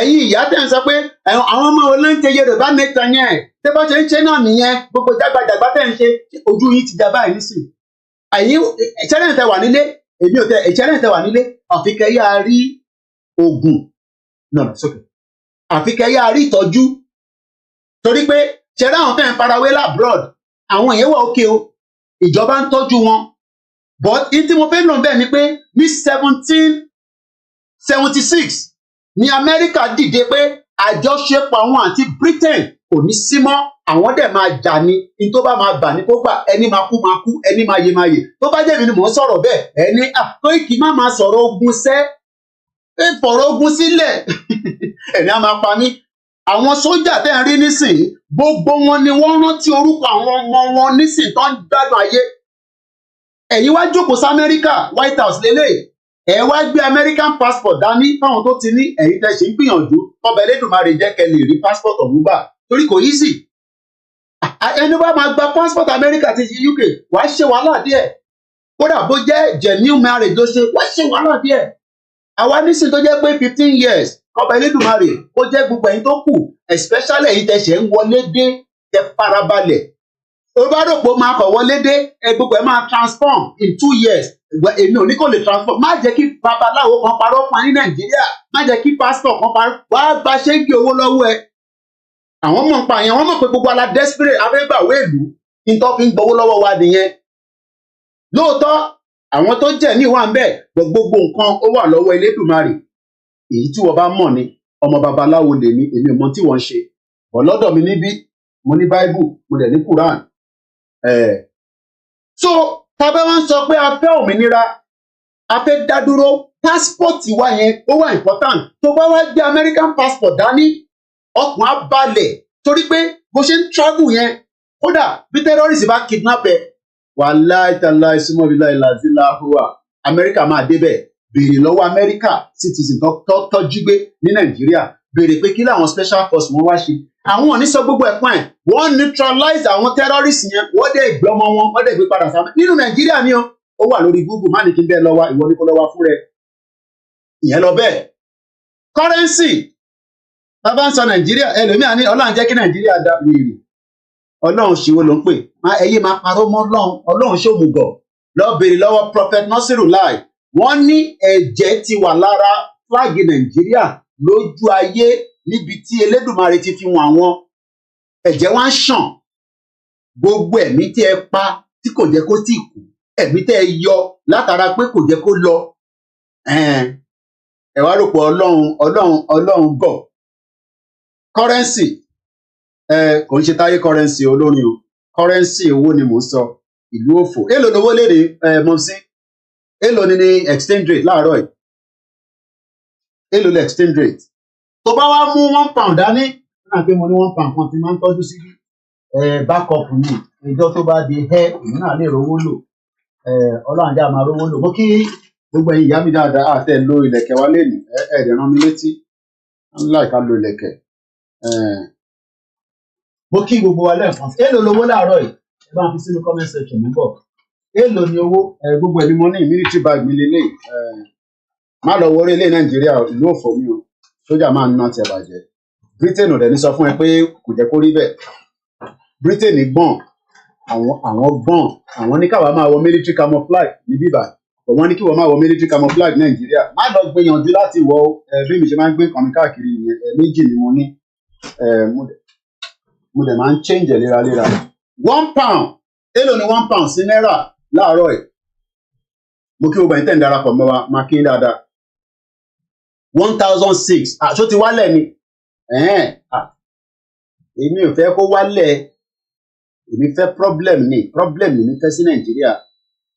Ẹ̀yin ìyá tẹ́ ń sọ pé àwọn ọmọ olóńjẹ Yorùbá nation yẹn tẹ́ bá ṣe ń ṣe náà nìyẹn, gbogbo jágbàjàgbà tẹ́ ń ṣe ojú yín ti dá báyìí nísìnyí. Ẹ̀yin ìṣẹ́lẹ̀ tẹ́ wà nílé, èmi ò tẹ ìṣẹ́lẹ̀ tẹ́ wà nílé, àfikẹ́ yá rí oògùn náà sókè, àfikẹ́ yá rí ìtọ́jú, torí pé ṣẹlẹ̀ àwọn tẹ́ ń farawé labroad, àwọn èèyàn wà òkè o, ìjọba ń tọ́jú wọn. But ní tí mo fẹ́ lò bẹ́ẹ̀ ni pé ní 1776 ní Amẹ́ríkà dìde pé àjọṣepọ̀ àwọn àti Britain kò ní sí mọ́, àwọn dẹ̀ máa jà ní tó bá máa bà ní kó gbà, ẹni máa kú, ẹni máa yè. Tó bá jẹ́ mi ni mò ń sọ̀rọ̀ bẹ́ẹ̀, ẹni Kóìkì má máa sọ̀rọ̀ ogun fọ̀rọ̀ ogun sílẹ̀ ẹni á máa pa mí. Àwọn sójà tẹ́ ń rí nísìnyí, gbogbo wọn ni wọ́n rántí orúkọ àwọn ọmọ wọn nísìnyí tó ń gbádùn ayé. Ẹ̀yin wá jókòó sí Amẹ́ríkà, White House lélẹ̀, ẹ wá gbé American passport dání fáwọn tó ti ní, ẹ̀yin tẹ́ ṣe ń gbìyànjú kọ́bẹ̀ Elédùmarè jẹ́ kẹ́ lè rí passport ọ̀hún gbà, torí kò easy. Ẹni bá máa gba passport America ti ṣe UK, wàá ṣe wàhálà díẹ̀. Kódà bó jẹ́ genuine marriage ló ṣe, wàá ṣe wàhálà díẹ̀. Àwa nísìnyí tó jẹ́ pé 15 years kọ́bẹ̀ Elédùmarè kó jẹ́ gbogbo ẹ̀yin tó kù, especially ẹ̀yin tẹ́ ṣe ń wọlé dé, tẹ́ farabalẹ̀. Tó bá rò pé ó máa kọ̀ wọlé dé, gbogbo ẹ̀ máa transform in 2 years. Èmi ò ní kò lè transform. Má jẹ́ kí babaláwo kan parọ́ fún ẹ ní Nàìjíríà, má jẹ́ kí pásítọ̀ kan parọ́, wàá gba ṣéǹkì owó lọ́wọ́ ẹ. Àwọn mọ̀ nípa yẹn, wọ́n mọ̀ pé gbogbo ala desperate afẹ́gbàwé ìlú kí n tó fi ń gbowó lọ́wọ́ wa nìyẹn. Lóòótọ́ àwọn tó jẹ́ ní ìwà ń bẹ̀, gbogbo nǹkan ó wà lọ́wọ́ Elédùmarè. Èyí tí wọ́n bá mọ̀ ni ọmọ babaláwo lèmi, èmi ò mọ tí wọ́n ń ṣe. Bọ̀ lọ́dọ̀ mi níbí, mo ní Bible, mo dẹ̀ ní Quran. So tábẹ́ wọ́n sọ pé a fẹ́ òmìnira, a fẹ́ dá dúró, passport wa yẹn ó wà important tó bá wá gbé American passport dání ọkàn á balẹ̀ torí pé bó ṣe ń travel yẹn kódà bí terrorist bá kidnap ẹ wàláì tàláì súnmọ́bílà ìlàzíláhùwà Amẹ́ríkà máa débẹ̀ béèrè lọ́wọ́ Amẹ́ríkà citizen tọ́jú gbé ní Nàìjíríà béèrè pé kí làwọn special force wọn wá ṣe àwọn ò ní sọ gbogbo ẹ̀pọ̀n ẹ̀ wọ́n neutralize àwọn terrorist yẹn wọ́n dẹ̀ gbé ọmọ wọn wọ́n dẹ̀ gbé padà sáà nínú Nàìjíríà ni ó wà lórí Google má ní kí n bẹ́ẹ̀ lọ́wọ́ ìwọ ní kó lọ́wọ́ fún rẹ ìyẹn lọ bẹ́ẹ̀ currency bàbá ń sọ Nàìjíríà ẹlòmíà ní Ọlọ́run jẹ́ kí Nàìjíríà dá wèrè Ọlọ́run ṣìwò ló ń pè ẹyẹ máa parọ́ mọ́ Ọlọ́run ṣòmùgọ̀ lọ béèrè lọ́wọ́ Prophet Nasiru Lai wọ́n ní ẹ̀jẹ̀ ti wà lára fúláàgì Nàìjíríà lójú ayé níbi tí Elédùmarè ti fi wọn àwọn ẹ̀jẹ̀ wá ń ṣàn gbogbo ẹ̀mí tí ẹ pa tí kò jẹ́ kó tí kú ẹ̀mí tẹ́ ẹ yọ látara pé kò jẹ́ kó lọ ẹ wá rò pé Ọlọ́run gọ̀ currency kò ń ṣe táyé currency olórin o currency owó ni mò ń sọ ìlú òfò èlò lówó léde mọ̀sí èlò ni exchange rate láàárọ̀ yìí èlò lè exchange rate tó bá wá mú £1 dání náà pé mo ní £1 kan ti máa ń tọ́jú sí backup ní ìjọ tó bá di èmi náà lè rówó lò Ọlọ́run já máa rówó lò mo kí gbogbo ẹ̀yin ìyá mi dáadáa àtẹ lo ìlẹ̀kẹ̀ wa lẹ́nu ẹ̀ẹ́dẹ̀ rán mi létí ńlá ìka lo ìlẹ̀kẹ̀ mo kí gbogbo wa lẹ́ẹ̀kan èlò lówó láàárọ̀ yìí ẹ bá ń fi sínú comment section mú bọ̀ èlò ni owó gbogbo ẹni mo ní military bag mi lélẹ̀ má lọ wọlé ilé Nàìjíríà ìlú òfò mi o sójà máa ń ná tiẹ̀ bàjẹ́ Britain ò dẹ̀ ní sọ fún ẹ pé kò jẹ́ kó rí bẹ́ẹ̀ Britain gbọ̀n àwọn gbọ̀n àwọn ní káwa máa wọ military camouflage ní bíbá wọ́n ní kí wọ́n máa wọ military camouflage Nàìjíríà má lọ gbìyànjú láti wọ bí mi ṣe máa ń gbé nǹkan mi káàkiri méjì ni mo ní mo dẹ̀ máa ń change ẹ̀ léraléra £1 èlò ni £1 sí náírà láàárọ̀ ẹ̀ mo kí gbogbo ẹ̀yin tẹ́ ń darapọ̀ mọ́ wa máa kí dáadáa 1006 àṣó ti wálẹ̀ ni èmi ò fẹ́ kó wálẹ̀ èmi fẹ́ problem ni fẹ́ sí Nàìjíríà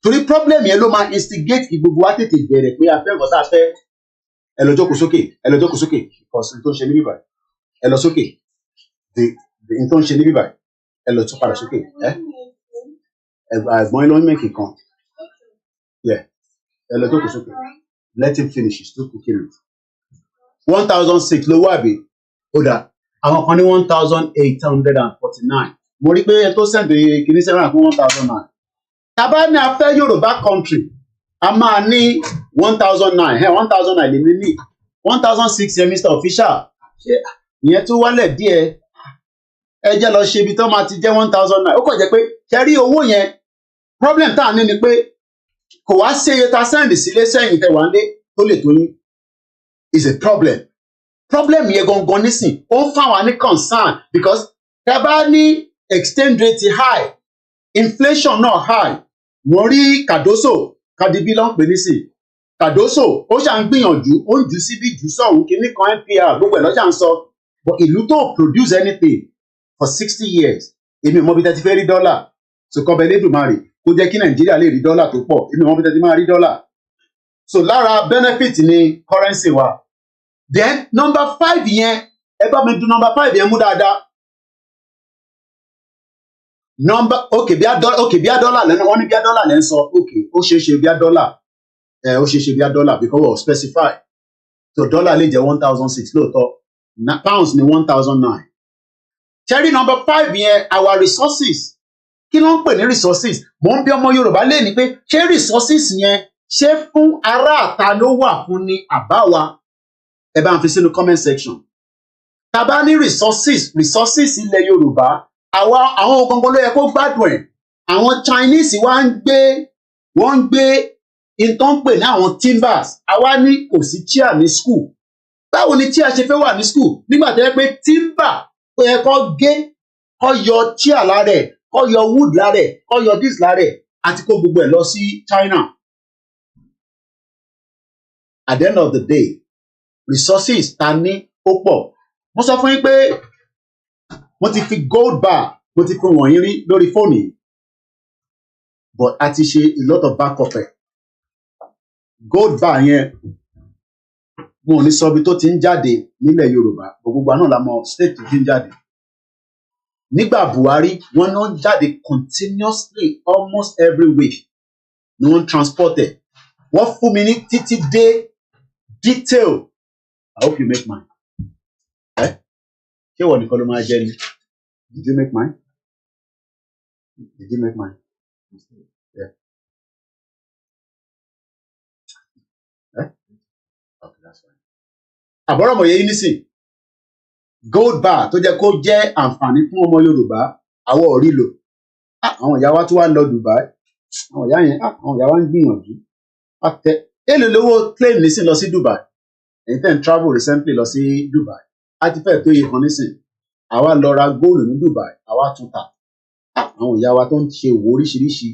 torí problem yẹn ló máa instigate kí gbogbo wa tètè bẹ̀rẹ̀ pé a fẹ́ nǹkan tá a fẹ́ ẹ lọ jókòó sókè ìkọ̀sìn tó ń ṣe ní bíbá ẹ lọ sókè n tó ń ṣe ní bíbá ẹ lọ tún padà sókè ẹ̀gbọ́n ló ń mẹ́kì kan ẹ lọ jókòó sókè let him finish he's still cooking it 1006 lówó àbí ó dà àwọn kan ní 1849 mo rí pé ẹ tó sẹ́ǹdì kìíní sẹ́wọ̀n àpò 1009 tàbá ní a fẹ́ Yorùbá country a máa ní 1009 1009 lèmi ní 1006 yẹn Mr. Official ìyẹn tó wálẹ̀ díẹ̀ ẹ jẹ́ lọ ṣe ibi tó máa ti jẹ́ 1009 ó kàn jẹ́ pé kẹrí owó yẹn problem tá a ní ni pé kò wá sí iye ta sẹ́ǹdì sílé sẹ́yìn tẹ̀ wá ń lé tó lè tó yín is a problem yẹn gangan nísìn ó ń fà wá ní concern because tẹ bá ní exchange rate high inflation náà high mo rí Kadibi ló ń pè nísìn Cardoso ó ṣà ń gbìyànjú ó ń jù síbí jù sọ̀hún kìíní kan NPR gbogbo ẹ̀ lọ́jà ń sọ but ìlú tó produce anything for 60 years èmi ò mọ bí tẹ́tí fẹ́ rí dọ́là so kọ́bẹ̀ Elédùmarè kó jẹ́ kí Nàìjíríà lè rí dọ́là tó pọ̀ èmi ò mọ bí tẹ́tí máa rí dọ́là so lára benefit ni currency wa then number 5 yẹn ẹ bá mi du number 5 yẹn mú dáadáa bí a dọ́là lẹ́nu wọ́n ní bí a dọ́là lẹ́ ń sọ ó ṣeé ṣe bí a dọ́là because we specify so dọ́là lè jẹ́ 1006 lóòótọ́ pounds ní 1009 cherry number 5 yẹn our resources kí ló ń pè ní resources mo ń bí ọmọ Yorùbá lè ní pé ṣé resources yẹn ṣé fún aráàta ló wà fún ní àbá wa ẹ bá ń fi sínú comment section tá bá ní resources ilẹ̀ Yorùbá àwọn gangan ló yẹ kó gbádùn ẹ̀ àwọn Chinese wọ́n ń gbé ìtàn ń pè ní àwọn timbers àwa ní kò sí chair ní school báwo ni chair ṣe fẹ́ wà ní school nígbà tó yẹ pé timber tó yẹ kó gé kó yọ chair lára ẹ̀ kó yọ wood lára ẹ̀ kó yọ this lára ẹ̀ àti kó gbogbo ẹ̀ lọ sí China at the end of the day resources ta ní ó pọ̀ mo sọ fún yín pé mo ti fi gold bar mo ti fi wọ̀nyí rí lórí fóònù yìí but a ti ṣe a lot of backup ẹ̀ gold bar yẹn mo ní sọ bí tó ti ń jáde nílẹ̀ Yorùbá gbogbo àná la mọ̀ state tó ti ń jáde nígbà Buhari wọ́n náà jáde continuously almost every week ni wọ́n transport ẹ̀ wọ́n fún mi ní títí dé detail I hope you make mine ṣé wọ́n nìkan ló máa jẹ́ ni did you make mine did you make mine yeah. Okay, that's fine. Àbọ̀rọ̀ mọ̀ yẹ́yí nísìn gold bar tó jẹ́ kó jẹ́ àǹfààní fún ọmọ Yorùbá àwọ̀ orí lò àwọn ìyá wa tó wá lọ Dubai àwọn ìyá yẹn àwọn ìyá wa ń gbìyànjú àtẹ èlò lówó plane nísìn lọ sí Dubai èyí tẹ̀ ń travel recently lọ sí Dubai á ti fẹ́ tó iye kan nísìn àwa lọ ra góòlù ní Dubai àwa tún ta àwọn ìyá wa tó ń ṣe òwò oríṣiríṣi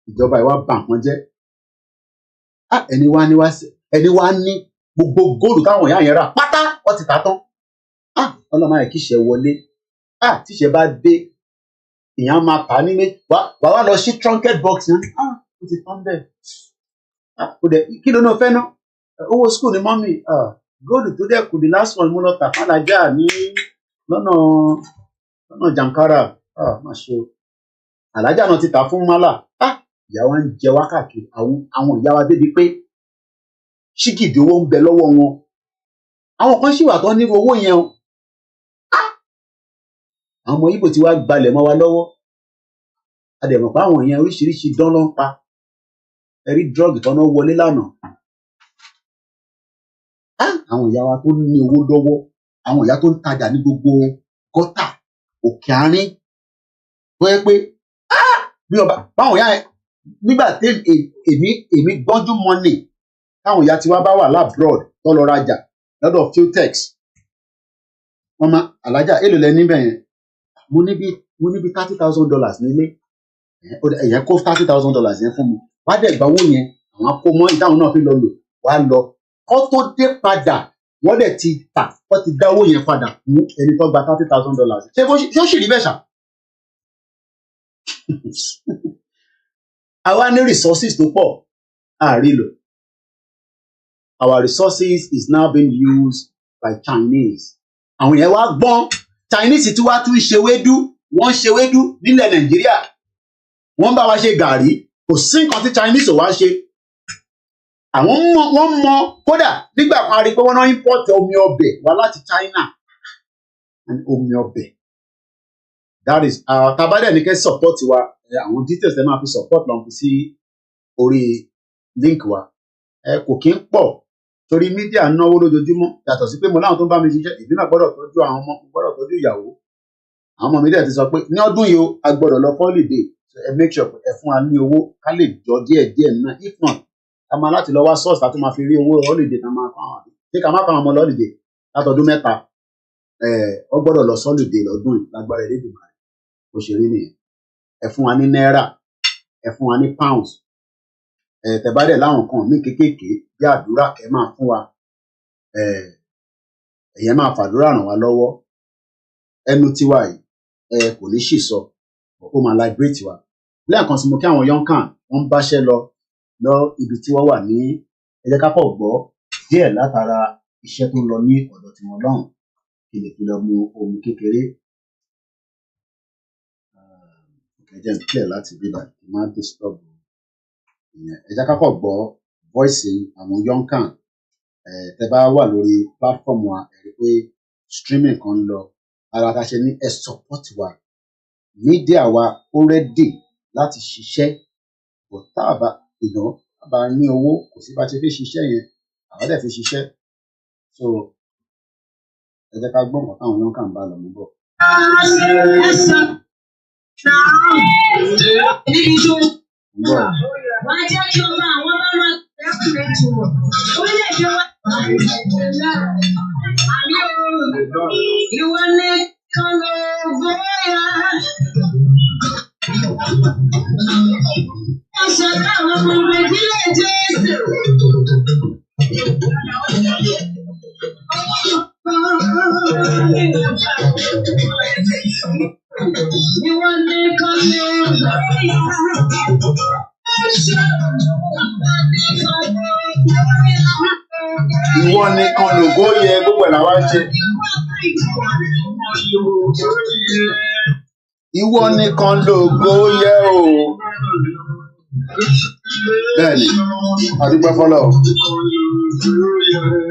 ìjọba ìwà bà wọ́n jẹ́ ẹni wá ní gbogbo góòlù táwọn ìyá yẹn rà pátá wọ́n ti ta tán ọlọ́mọ ayẹ kí ìṣẹ́ wọlé tíṣẹ́ bá dé èèyàn máa tà ní wà wá lọ sí trunket box yẹn ó ti tán bẹ́ẹ̀ kí ló náà fẹ́ ná owó school ni mọ́mì góòlù tó dẹ̀ kù the last one mo lọ tà fàlàjà ní lọ́nà Jankara má ṣe o àlájà náà ti tà fún mọ́là ìyá wa ń jẹ wá káàkiri àwọn ìyá wa débi pé ṣígìdì owó ń bẹ lọ́wọ́ wọn àwọn kan ṣì wà tó nírú owó yẹn o àwọn ọmọ Ìgbò tí wàá gbalẹ̀ mọ́ wa lọ́wọ́ adẹ̀mọ̀ pé àwọn yẹn oríṣiríṣi dán ló ń pa ẹ̀rí drọ́ọ̀gì tọ́nà wọlé lánàá àwọn ìyá wa tó ní owó lọ́wọ́ àwọn ìyá tó ń tajà ní gbogbo gọ́tà òkè àárín tó yẹ pé bí ọba báwọn ìyá yẹn nígbà tí èmi gbọ́njú mọ́nì táwọn ìyá tiwa bá wà labroad tó lọ rajà lọ́dọ̀ Filtex wọ́n máa alájà èlò lẹ níbẹ̀ yẹn mo níbi $30,000 nílé èyàn kó $30,000 yẹn fún mi wá dẹ̀ gba owó yẹn àwọn akó mọ́ ìdáhùn náà fi lọ lò wá lọ kó tó dé padà wọ́n dẹ̀ ti tà wọ́n ti dá owó yẹn padà fún ẹni tó gba $30,000 ṣé ó sì rí bẹ́ẹ̀ ṣá. àwa ní resources tó pọ̀ àrílò our resources is now being used by Chinese àwọn yẹn wá gbọ́n Chinese tí wá tún ṣe wédú wọ́n ṣe wédú nílẹ̀ Nàìjíríà wọ́n bá wa ṣe gàrí kò sí nǹkan tí Chinese ò wá ṣe wọ́n mọ kódà nígbà kan a rí pé wọ́n náà import omi ọbẹ̀ wá láti China omi ọbẹ̀ that is tabadẹ ní kẹ́ support wa àwọn details ẹ máa fi support lọ́n fi sí orí link wa kò kí ń pọ̀ torí mídíà ń náwó lójoojúmọ́ yàtọ̀ sí pé mo láwọn tó ń bá mi ṣiṣẹ́ ìbí náà gbọ́dọ̀ tọ́jú àwọn ọmọ gbọ́dọ̀ tọ́jú ìyàwó àwọn ọmọ mi dẹ̀ ti sọ pé ní ọdún yìí a gbọ́dọ̀ lọ holiday ẹ make sure ẹ fún wa ní owó ká lè jọ díẹ̀ náà if not a máa láti lọ wá source láti máa fi rí owó holiday ká máa fáwọn àbí ṣé ká má fáwọn ọmọ holiday látọdún mẹ́ta ọ gbọ́dọ̀ lọ holiday lọ́dún yìí lágbára Elédùmarè bó ṣe rí nìyẹn ẹ fún wa ní náírà ẹ fún wa ní pounds tẹ̀bádẹ̀ láwọn kan ní kékèké bí àdúrà kẹ́ máa fún wa ẹ̀yẹ́ máa fàdúrà ràn wá lọ́wọ́ ẹnu tiwa yìí kò ní sì sọ ó máa liberate wa lẹ́ẹ̀kan sí mo kí àwọn yọ̀ǹkàn wọ́n ń báṣẹ́ lọ ibi tí wọ́n wà ní ẹ jẹ́ ká pọ̀ gbọ́ díẹ̀ látara iṣẹ́ tó lọ ní ọ̀dọ̀ tiwọn lọ́hùn kí lè fi lọ mu omi kékeré ẹ̀jẹ̀ ń clear láti bíbá kí n má disturb ẹ jẹ́ ká pọ̀ gbọ́ voice àwọn yọ̀ǹkàn tẹ bá wà lórí platform wa ẹ rí pé streaming kan ń lọ ara ta ṣe ní ẹ support wa media wa ó ready láti ṣiṣẹ́ kò tá a bá ní owó kò sí bá ṣe fi ṣiṣẹ́ yẹn àwa dẹ̀ fi ṣiṣẹ́ so ẹ jẹ́ ká gbọ́ nǹkan táwọn yọ̀ǹkàn ń bá lọ mú bọ̀. Wọ́n jẹ́ kí ọmọ àwọn bá máa tẹ́kùn ètò orílẹ̀-èdè wa. Àmì òòrùn ìwọ ní kan ló bóyá. Wọ́n sọ káwọn ọmọ ìdílé Jésù. Ìwọ ní kan ló bóyá. Ìwọ nìkan lògo yẹ gbogbo ẹ̀ làwa ń ṣe. Ìwọ nìkan lògo yẹ o. Bẹ́ẹ̀ni, àdúgbò fọlọ́.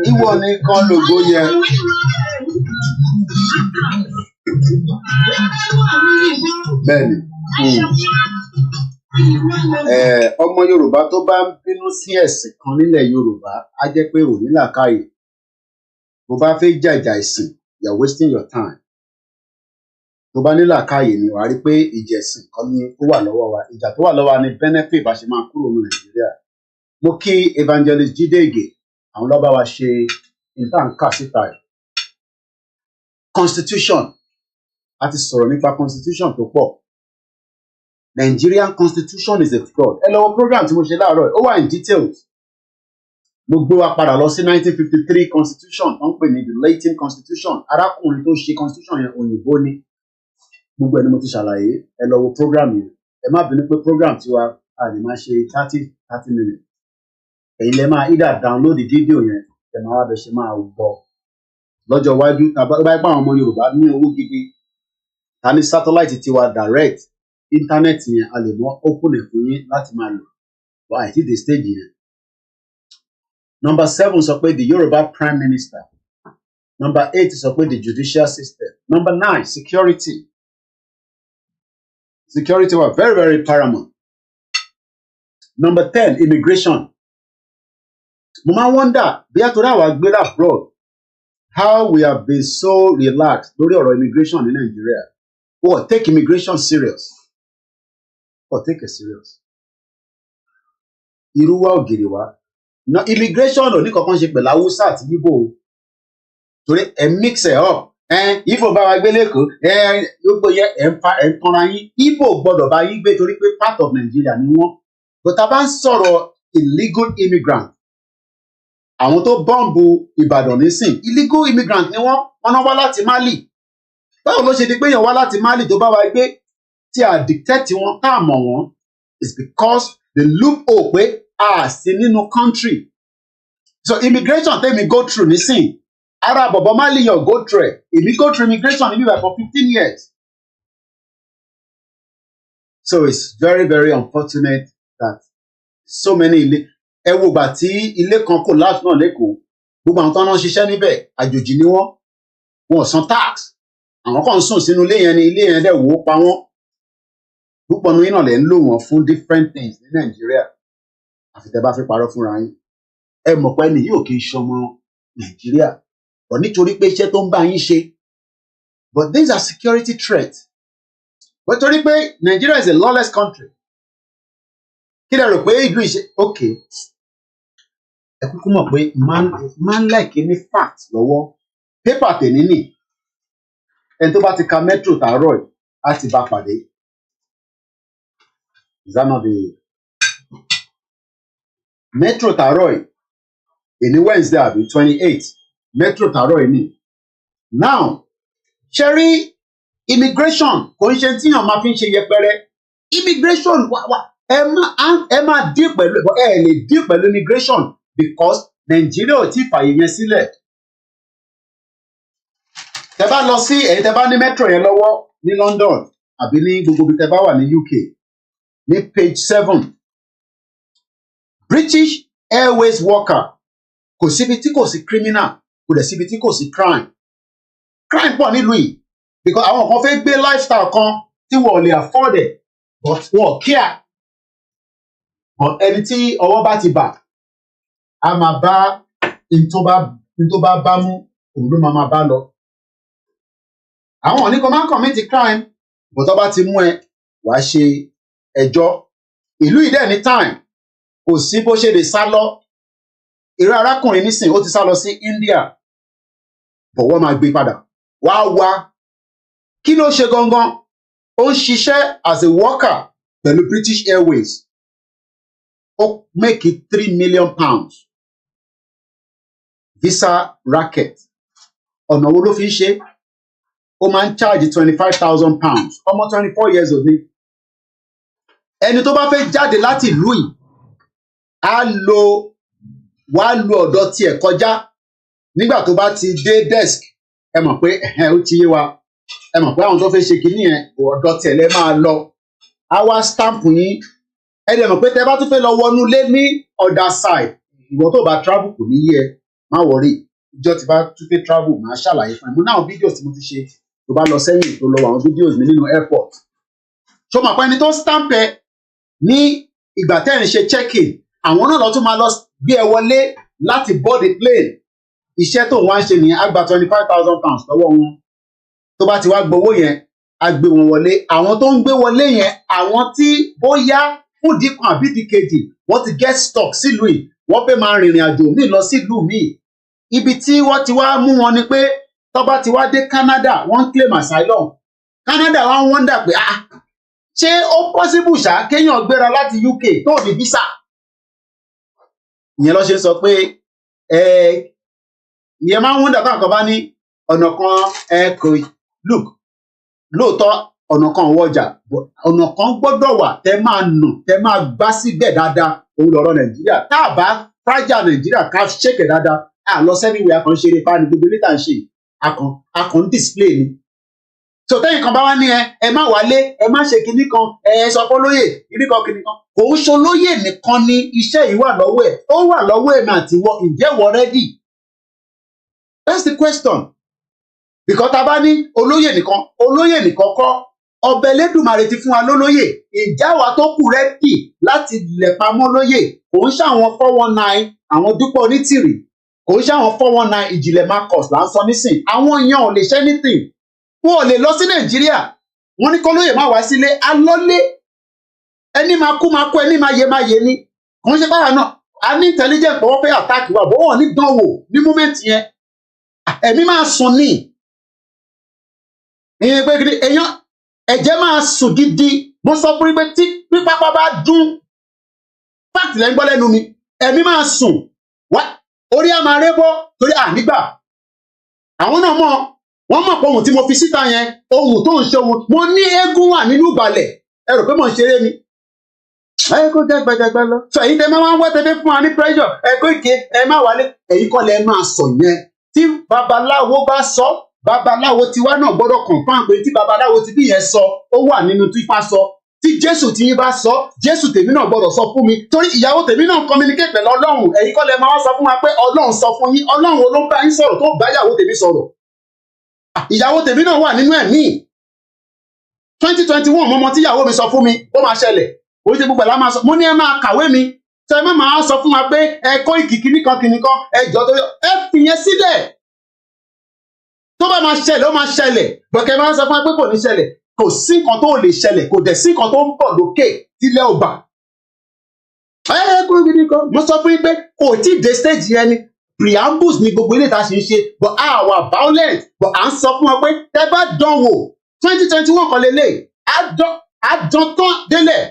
Ìwọ nìkan lògo yẹ. Bẹ́ẹ̀ni. Ọmọ Yorùbá tó bá ń bínú sí ẹ̀sìn kan nílẹ̀ Yorùbá á jẹ́ pé ò ní làákàyè. Bó bá fẹ́ jàjà ẹ̀sìn, you are wasting your time. Tó bá ní làákàyè ni wàá rí pé ìjẹ̀sìn kan ni ó wà lọ́wọ́ wa. Ìjà tó wà lọ́wọ́ wa ni benefit bá ṣe máa kúrò ní Nàìjíríà. Mo kí Evangelist Jídé Ìgè, àwọn ló bá wa ṣe ìtànkà síta ẹ̀. Constitution, a ti sọ̀rọ̀ nípa constitution tó pọ̀. Nigerian constitution is a fraud. Ẹ lọ wo program tí mo ṣe láàárọ̀, ó wà in details. Mo gbé wa padà lọ sí 1953 constitution tó ń pè ní the LYTTLETON constitution. Arákùnrin tó ṣe constitution yẹn òyìnbó ni. Gbogbo ẹni mo ti ṣàlàyé, ẹ lọ wo program yẹn. Ẹ má bínú pé program tiwa a lè máa ṣe 30 minutes. Ẹ̀yin lẹ máa either download fídíò yẹn, ẹ máa wá bẹ ṣe máa gbọ́. Lọ́jọ́ iwájú, bá ipá àwọn ọmọ Yorùbá ní owó gidi, ta ní satellite tiwa direct, internet yẹn a lè mọ open ẹ̀ fún yín láti máa lò. Wà á ti dé stage yẹn. Number 7 sọ pé the Yoruba Prime Minister. Number 8 sọ pé the judicial system. Number 9, security. Security was very, very paramount. Number 10, immigration. Mo máa wonder bí a torí àwa gbé abroad, how we have been so relaxed lórí ọ̀rọ̀ immigration ní Nigeria. Oh, take immigration serious. Oh, take it serious. Irú wa ògiri wa. No, immigration ò ní kankan ṣe pẹ̀lú Hausa àti Igbo. Torí ẹ mix ẹ̀ up. Ifo bá wa gbé lẹ́kọ̀ọ́, gbogbo yẹ ẹ̀ ń tanra yín. Igbo gbọ́dọ̀ bá yín gbé torí pé part of Nigeria ni wọ́n. But a bá ń sọ̀rọ̀ illegal immigrant. Àwọn tó bọ́ǹbù Ìbàdàn nísìn, illegal immigrant ni wọ́n náà wá láti Mali. Báwo ló ṣe di pé èèyàn wá láti Mali tó bá wa gbé tí a dictate wọn tá a mọ̀ wọ́n? It's because the loophole pé a sí nínú country. So immigration tẹ́mi go through nísìn, ara bọ̀bọ̀ Mali yàn go through ẹ̀. Èmi go through immigration níbí for 15 years. So it's very, very unfortunate that so many ẹ wo gbà tí ilé kan collapse náà lẹ́kọ̀ọ́, gbogbo àwọn tó ń ṣiṣẹ́ níbẹ̀ àjòjì ni wọ́n san tax, àwọn kan ń sùn sínú ilé yẹn ni ilé yẹn dẹ̀ wó pa wọ́n. Púpọ̀ nínú iná lẹ̀ ń lò wọ́n fún different things ní Nàìjíríà, àfi tẹ́ bá fi parọ́ fúnra yín. Ẹ mọ̀ pé ẹni yóò kì í ṣọmọ Nàìjíríà, but nítorí pé iṣẹ́ tó ń bá yín ṣe, but these are security threats. But torí pé Nigeria is a lawless country, kí lẹ rò pé ìlú ìṣe okay. Ẹ kúkú mọ̀ pé man like ní fact lọ́wọ́, paper tèmi nì, ẹni tó bá ti ka metro tààrọ̀ ẹ̀ á ti bá pàdé. Is that not the metro tààrọ̀ ẹ̀ èní Wednesday àbí 28 metro tààrọ̀ ẹ̀ nì. Now ṣe rí immigration kò ń ṣe tíyàn máa fi ń ṣe yẹpẹrẹ. Immigration ẹ máa deal pẹ̀lú ẹ lè deal pẹ̀lú immigration because Nigeria ò tí fàyè yẹn sílẹ̀. Tẹ bá lọ sí ẹ̀yin tẹ bá ní metro yẹn lọ́wọ́ ní London àbí ní gbogbo ibi tẹ bá wà ní UK ní page 7 British Airways worker kò síbi tí kò sí criminal, kò dẹ̀ síbi tí kò sí crime. Crime pọ̀ nílùú yìí because àwọn kan fẹ́ gbé lifestyle kan tí wọ́n lè afford it but wọ́n care. Ẹni tí ọwọ́ bá ti bà á máa bá tó bá bá mú òun ló máa bá lọ. Àwọn òní kan máa ń commit crime but tó bá ti mú ẹ wàá ṣe ẹjọ́. Ìlú yìí dẹ̀ ní time, kò sí bó ṣe lè sá lọ. Irú arákùnrin nísìn ó ti sá lọ sí India but wọ́n máa gbé padà wá. Kí ló ṣe gangan? Ó ń ṣiṣẹ́ as a worker pẹ̀lú British Airways. Ó make it £3 million. Visa racket. Ọ̀nà wo ló fi ń ṣe? Ó máa ń charge £25,000. Ọmọ 24 years old ni. ẹni tó bá fẹ́ jáde láti ìlú yìí wá lo ọ̀dọ̀ tiẹ̀ kọjá nígbà tó bá ti dé desk ẹ mọ̀ pé ó ti yé wa ẹ mọ̀ pé àwọn tó fẹ́ ṣe kinní yẹn ọ̀dọ̀ tiẹ̀ lẹ́ máa lọ á wá stamp yín ẹ dẹ̀ mọ̀ pé tẹ bá tún fẹ́ lọ wọnú ilé ní other side ìwọ tó bá travel kò ní yé ẹ má wọrí ìjọ tí bá tún fẹ́ travel máa ṣàlàyé fún ẹ mo náà fídíò tí mo ti ṣe tó bá lọ sẹ́yìn tó lọ àwọn fídíò mi nínú airport ṣó mọ̀ pé ẹni tó stamp ẹ ní ìgbà tẹ́ ẹ̀ ń ṣe check-in àwọn náà lọ tún máa lọ gbé ẹ wọlé láti board the plane iṣẹ́ tó wọ́n á ṣe nìyẹn á gba £25,000 lọ́wọ́ wọn tó bá ti wá gbowó yẹn á gbé wọn wọlé àwọn tó ń gbé wọlé yẹn àwọn tí bóyá fún dínkù àbí díkejì wọ́n ti get stock sílùú yìí wọ́n fẹ́ máa rìnrìn àjò míì lọ sílùú míì ibi tí wọ́n ti wá mú wọn ni pé tó bá ti wá dé Canada wọ́n claim asylum Canada wá ń wọ́ndà pé ṣé ó possible ṣá kéèyàn gbéra láti UK tó ní visa ìyẹn ló ṣe sọ pé ìyẹn máa ń wọ́ndà táwọn kan bá ní ọ̀nà kan kò look lóòótọ́ ọ̀nà kan wọjà ọ̀nà kan gbọ́dọ̀ wà tẹ́ máa nù tẹ́ máa gbá síbẹ̀ dáadáa òun lọ̀rọ̀ Nàìjíríà tá a bá fragile Nàìjíríà ká ṣèkè dáadáa a lọ sẹ́niwé akàn ṣeré pa ni gbogbo létà ń ṣe akàn display ni so tẹ́yìn kan bá wá ní ẹ má wálé ẹ má ṣe kinní kan ẹ sọ fún olóyè kinní kan òun ṣolóyè nìkan ni iṣẹ́ yìí wà lọ́wọ́ ẹ̀ ó wà lọ́wọ́ ẹ̀ máa ti wọ ǹjẹ́ wọ rẹ́dì that's the question because tá a bá ní olóyè nìkan kọ́ ọbẹ̀ Elédùmarè ti fún wa lólóyè ìjáwá tó kù rẹ́dì láti lẹ̀ pamọ́ lóyè kò ń ṣàwọn 419 àwọn Dúpẹ́ Onítìrì kò ń ṣàwọn 419 ìjìnlẹ̀ Marcus là ń sọ nísìn àwọn èèyàn ò lè ṣe anything wọn ò lè lọ sí Nàìjíríà wọn ní kólóyè má wá sílé alọ́lé ẹni máa kú ẹni máa yé ni kò ń ṣe báwa náà a ní intelligence pọ̀ wọ́n fẹ́ attack wa bọ́ wọn ní dánwò ní moment yẹn ẹ̀mí máa sùn ní ìyẹn pé èèyàn ẹ̀jẹ̀ máa sùn gidi mo sọ fún pé tí pípápá bá dún fact lẹ́ ń gbọ́ lẹ́nu mi ẹ̀mí máa sùn wá orí á máa rébọ́ torí nígbà àwọn náà wọ́n mọ̀ pé ohun tí mo fi síta yẹn ohun tó ń ṣe ohun mo ní eégún wà nínú ìbàlẹ̀ ẹ rò pé mò ń ṣeré ni ẹ kó dẹgbẹdẹgbẹ lọ sọ èyí tẹ máa ń wá tẹfẹ fún wa ní pressure ẹ kó ike ẹ má wálé èyí kọ́ lẹ máa sọ yẹn tí babaláwo bá sọ babaláwo tiwa náà gbọ́dọ̀ confirm pé tí babaláwo ti bí yẹn sọ ó wà nínú tí Ifá sọ tí Jésù tí yín bá sọ Jésù tèmi náà gbọ́dọ̀ sọ fún mi torí ìyàwó tèmi náà communicate pẹ̀lú Ọlọ́run èyí kọ́ lẹ máa wá sọ fún wa pé Ọlọ́run sọ fún yín Ọlọ́run ló ń bá yín sọ̀rọ̀ tó bá ìyàwó tèmi sọ̀rọ̀ ìyàwó tèmi náà wà nínú ẹ̀mí 2021 mọmọ tí ìyàwó mi sọ fún mi ó máa ṣẹlẹ̀ orí ti gbogbo ẹ̀ la máa sọ mo ní ẹ máa kàwé mi ṣe ẹ má máa sọ fún wa pé ẹ Kóìkì kìnnìkan ẹ jọ tó yọ ẹ fìyẹn sílẹ̀ tó bá máa ṣẹlẹ̀ ó máa ṣẹlẹ̀ bọ̀kẹ́ máa sọ fún wa pé kò ní ṣẹlẹ̀ kò sí nǹkan tó lè ṣẹlẹ̀ kò dẹ̀ sí nǹkan tó ń bọ̀ lókè tílẹ̀ ò bà mo sọ fún yín pé kò tí ì dé stage yẹn ni preambles ni gbogbo ilé ìta ṣe ń ṣe but our violent but à ń sọ fún wọn pé tẹ bá dán wò 2021 kan lélẹ̀ àdán tán délẹ̀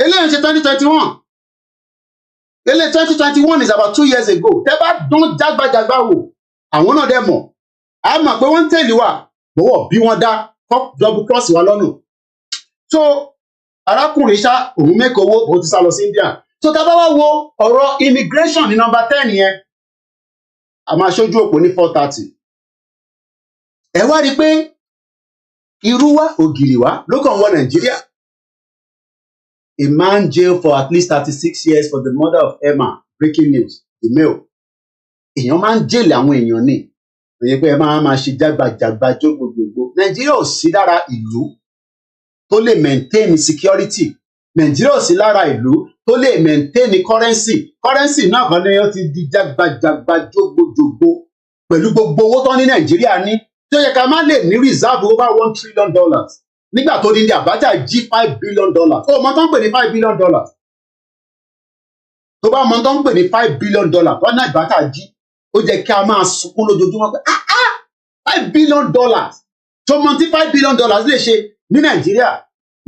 eléyìí ń ṣe 2021 eléyìí 2021 is about 2 years ago tẹ bá dán jágbajàgba wò àwọn náà dẹ̀ mọ̀ a mọ̀ pé wọ́n ń tẹ̀lé wa bọ̀wọ̀ bí wọ́n dá double cross wa lọ́nà so arákùnrin ṣá òun mẹ́kọ̀ọ́ owó òun ti sá lọ sí India so tá a bá wá wo ọ̀rọ̀ immigration ní number 10 yẹn a máa ṣojú òpó ní 4:30 ẹ wá rí i pé irú wa ògìrì wa ló kàn wọ Nàìjíríà a man jailed for at least 36 years for the murder of Emma breaking news email èèyàn máa ń jèlè àwọn èèyàn ní òye pé ẹ máa ṣe jágbajàgba jógbògbògbò Nàìjíríà ò sí lára ìlú tó lè maintain security Nàìjíríà ò sí lára ìlú tó lè maintain currency náà kan ní ó ti di jágbajàgba jógbòjògbò pẹ̀lú gbogbo owó tán ní Nàìjíríà ní tó yẹ ká má lè ní reserve over $1 trillion nígbà tó ní Abacha jí $5 billion ó mọ tó ń pè ní $5 billion tó bá mọ tó ń pè ní $5 billion wọn náà Abacha jí ó jẹ́ kí a máa sunkún lójoojúmọ́ pé $5 billion tó mọ tí $5 billion lè ṣe ní Nàìjíríà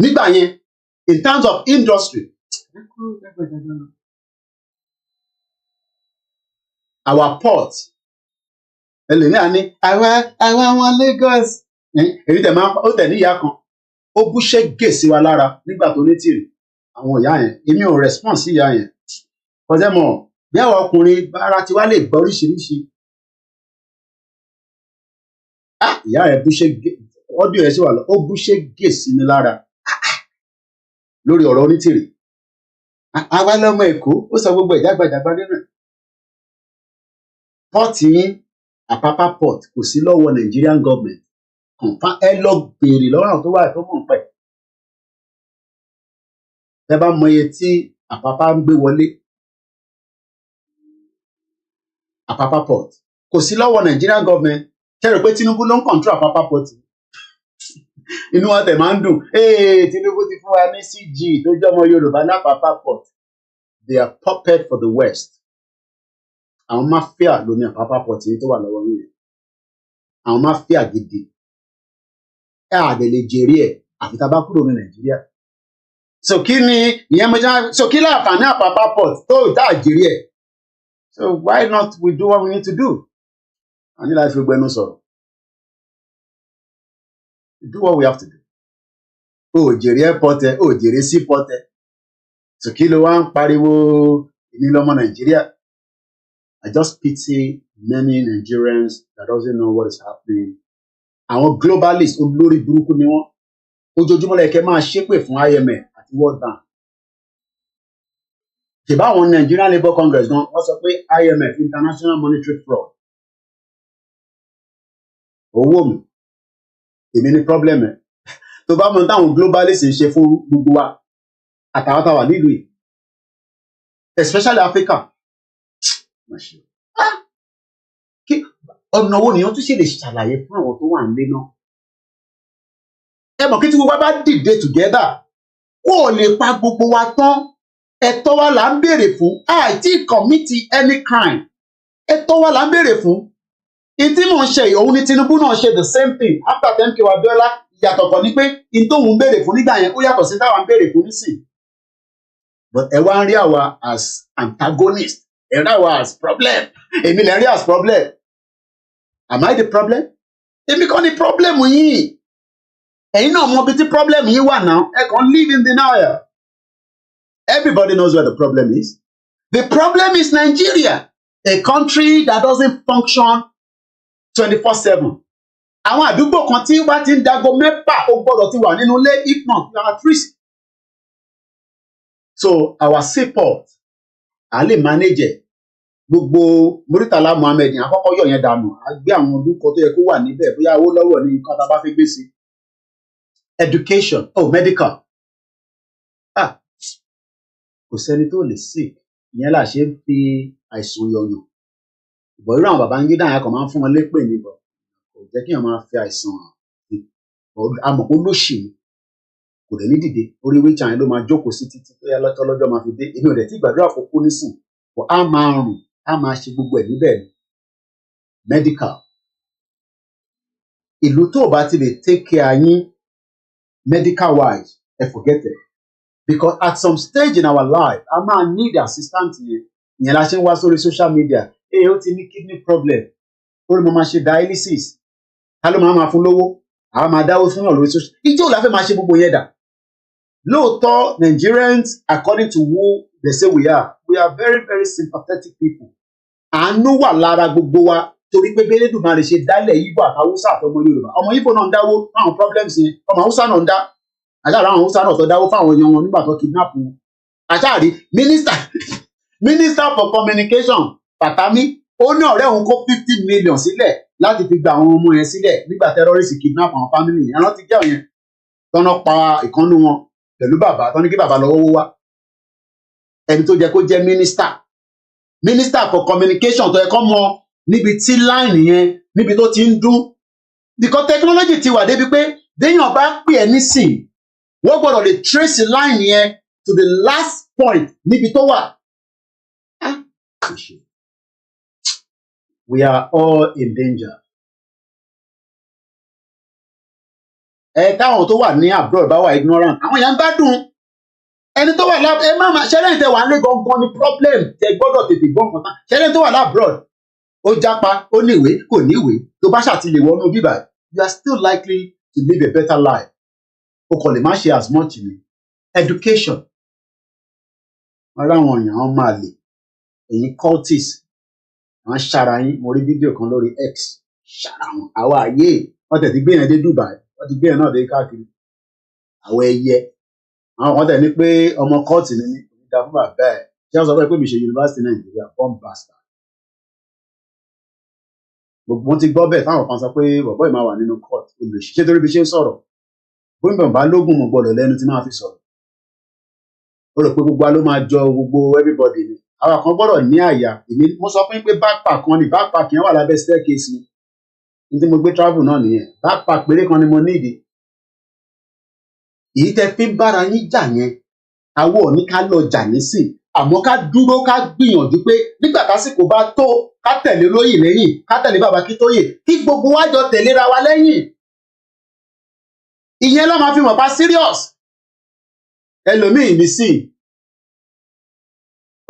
nígbà yẹn in terms of industry. Our port ẹlòmíà ní àwọn Lagos èyí tẹ̀ máa ó tẹ̀ níyà kan ó búṣẹ́ gè sí wa lára nígbà tó ní tìrì àwọn ìyá yẹn èmi ò respond sí ìyá yẹn kọjá mọ bí àwọn ọkùnrin ara ti wá lè gbọ́ oríṣiríṣi ìyá yẹn búṣe ọdún yẹn sì wà lọ ó búṣe gè sí mi lára lórí ọ̀rọ̀ onítìrì àwa lọmọ Èkó ó sọ gbogbo ìjàgbàjàgbà nínú ẹ̀ pọ́ọ̀tì yín Àpápá port kò sí lọ́wọ́ Nigerian government ẹ lọ béèrè lọ́rọ̀ tó wà tó mọ̀ pẹ́ ẹ bá mọ iye tí Àpápá ń gbé wọlé Àpápá port kò sí lọ́wọ́ Nigerian government kẹrò pé Tinubu ló ń control Àpápá port inú wa tẹ̀ máa ń dùn Tinubu ti fún wa ní CG tó jẹ́ ọmọ Yorùbá lápapá port they are puppet for the West àwọn mafia ló ní Àpápá port yìí tó wà lọ́wọ́ yìí àwọn mafia gidi àdè lè jèrè ẹ̀ àfi tá a bá kúrò ní Nàìjíríà so kí ni ìyẹn mo já so kí láǹfààní Àpápá port tó ìta àjèrè ẹ̀ so why not we do what we need to do a ní láti fi gbẹnu sọ̀rọ̀ do what we have to do o jèrè airport ẹ o jèrè seaport ẹ so kí ló wá ń pariwo ìnílọ́mọ Nàìjíríà I just pity many Nigerians that doesn't know what is happening àwọn globalists olórí burúkú ni wọ́n ojoojúmọ́ lẹ́kẹ́ máa ṣépè fún IMF àti World Bank ṣèbá àwọn Nigerian Labour Congress gan wọ́n sọ pé IMF International Monetary Fraud owó mi èmi ní problem ẹ tó bá mọ táwọn globalists ń ṣe fún gbogbo wa àtàwọn táwa nílùú yìí especially Africa ọ̀nà wo nìyẹn tún ṣe lè ṣàlàyé fún àwọn tó wà nílé náà ẹ mọ̀ kí tí gbogbo wa bá dìde together kó o lè pa gbogbo wa tán ẹ̀tọ́ wa là ń béèrè fún àìtí kọ̀mítì any crime ẹ̀tọ́ wa là ń béèrè fún ìtí mò ń ṣe òun ni Tinubu náà ṣe the same thing after MK Abiola ìyàtọ̀ kan ni pé in tóun béèrè fún nígbà yẹn ó yàtọ̀ sí táwa ń béèrè fún nísìn but ẹ wá ń rí àwa as antagonist ẹ rí àwa as problem èmi lè rí as problem am I the problem èmi kọ́ ni problem yìí ẹ̀yin náà mọ ibi tí problem yìí wà náà ẹ kàn live in denial everybody knows where the problem is the problem is Nigeria a country that doesn't function 24/7 àwọn àdúgbò kan tí wọ́n ti ń dago mẹ́fà ó gbọ́dọ̀ ti wà nínú ilé if not you are at risk so our seaport à lè manage gbogbo Muritala Muhammed yẹn àkọ́kọ́ yọ̀ yẹn dànù á gbé àwọn olùkọ́ tó yẹ kó wà níbẹ̀ bóyá owó lọ́wọ́ ní nǹkan tá a bá fẹ́ gbé sí education medical kò sẹ́ni tó lè sick ìyẹn là ṣe ń fi àìsàn yọyàn ìbọn irú àwọn Babangida yẹn kàn máa ń fún wọn lépè ní bọ̀ kò jẹ́ kí èèyàn máa fi àìsàn amọ̀kó lóṣì kò dẹ̀ ní dìde orí wíjà yẹn ló máa jókòó sí títí tó yẹ lọ́jọ́ máa fi dé èmi ò dẹ̀ tí gbàdúrà kó kú nísìn bọ̀ á máa rùn á máa ṣe gbogbo ẹ̀ níbẹ̀ medical ìlú tó o bá ti lè take care yín medical wise ẹ forget it because at some stage in our life a máa need assistance yẹn la ṣe ń wá sórí social media ó ti ní kidney problem ó ní mo máa ṣe dialysis ká ló máa fún lówó àwọn máa dáwó fún yàn lórí social ìjọ la fẹ́ máa ṣe gbogbo yẹn dà lóòótọ́ Nigerians according to who they say we are very very sympathetic people àánú wà lára gbogbo wa torí pé bẹ́lẹ́dùmarè ṣe dálẹ̀ Ìgbò àtàwùsá àtọmọ Yorùbá ọmọ Ìgbò náà ń dáwó fáwọn problems yẹn ọmọ Haúsá náà ń dá àṣàrò àwọn Haúsá náà tó dáwó fáwọn èèyàn wọn nígbà tó kidnap wọn àṣàrí minister for communication Pàtàmí ó ní ọ̀rẹ́ òun kó 50 million sílẹ̀ láti fi gba àwọn ọmọ yẹn sílẹ̀ nígbà terrorist kidnap àwọn family yẹn rántí jẹ́ òyìn tọ́nà pa ìkànnù wọn pẹ̀lú bàbá tọ́ni kí bàbá lọ́wọ́ wá ẹni tó jẹ́ kó jẹ́ minister for communication tó yẹ kọ́ mọ níbi tí line yẹn níbi tó ti ń dún because technology ti wà débi pé déèyàn bá pè ẹ́ nísìn wọ́n gbọ́dọ̀ lè trace line yẹn to the last point níbi tó wà. We are all in danger. Táwọn tó wà ní abroad bá wà ignorant àwọn yẹn ń gbádùn ẹni tó wà ṣẹlẹ̀ tẹ wà ń lé gangan ní problem tẹ gbọ́dọ̀ tètè gbọ́n kan tán ṣẹlẹ̀ tó wà labroad ó jápa ó níwèé kò níwèé tó bá ṣàtìlẹ̀ wọnú bíbà you are still likely to live a better life o kò lè má ṣe as much ni education wọn ráwọn èèyàn wọn máa lè ẹ̀yin cultist wọn ṣara yín mo rí fídíò kan lórí X ṣara wọn àwa ayé wọn tẹ̀ ti gbé yẹn dé Dubai wọn ti gbé yẹn náà dé káàkiri àwọn ẹyẹ àwọn kan tẹ̀ ní pé ọmọ kọ́ọ̀tì ni mí ìdá fún bàbá ẹ̀ ṣé wọ́n sọ pé mi ṣe yunifásitì Nàìjíríà bomb bastard gbogbo wọn ti gbọ́ bẹ́ẹ̀ táwọn kan sọ pé bọ̀bọ́ ì máa wà nínú court olùṣiṣẹ́ torí bí ṣe ń sọ̀rọ̀ bóyá bá lógún mo gbọ́dọ̀ lẹ́nu tí máa fi sọ̀rọ̀ ó rò pé gbogbo ló máa jọ gbogbo everybody ni àwọn kan gbọ́dọ̀ ní àyà èmi mo sọ fún yín pé backpack kan ni backpack yẹn wà lábẹ́ staircase mi ní tí mo gbé travel náà nìyẹn backpack péré kan ni mo ní ìdí èyí tẹ́ fi ń bára yín jà yẹn àwọ̀ ò ní ká lọ jà nísìn àmọ́ ká dúró ká gbìyànjú pé nígbà tásìkò bá tó ká tẹ̀lé lóyè lẹ́yìn ká tẹ̀lé bàbá Akíntóyè kí gbogbo wa jọ tẹ̀léra wa lẹ́yìn ìyẹn ló máa fi mọ̀ pa serious ẹlòmíì ní sí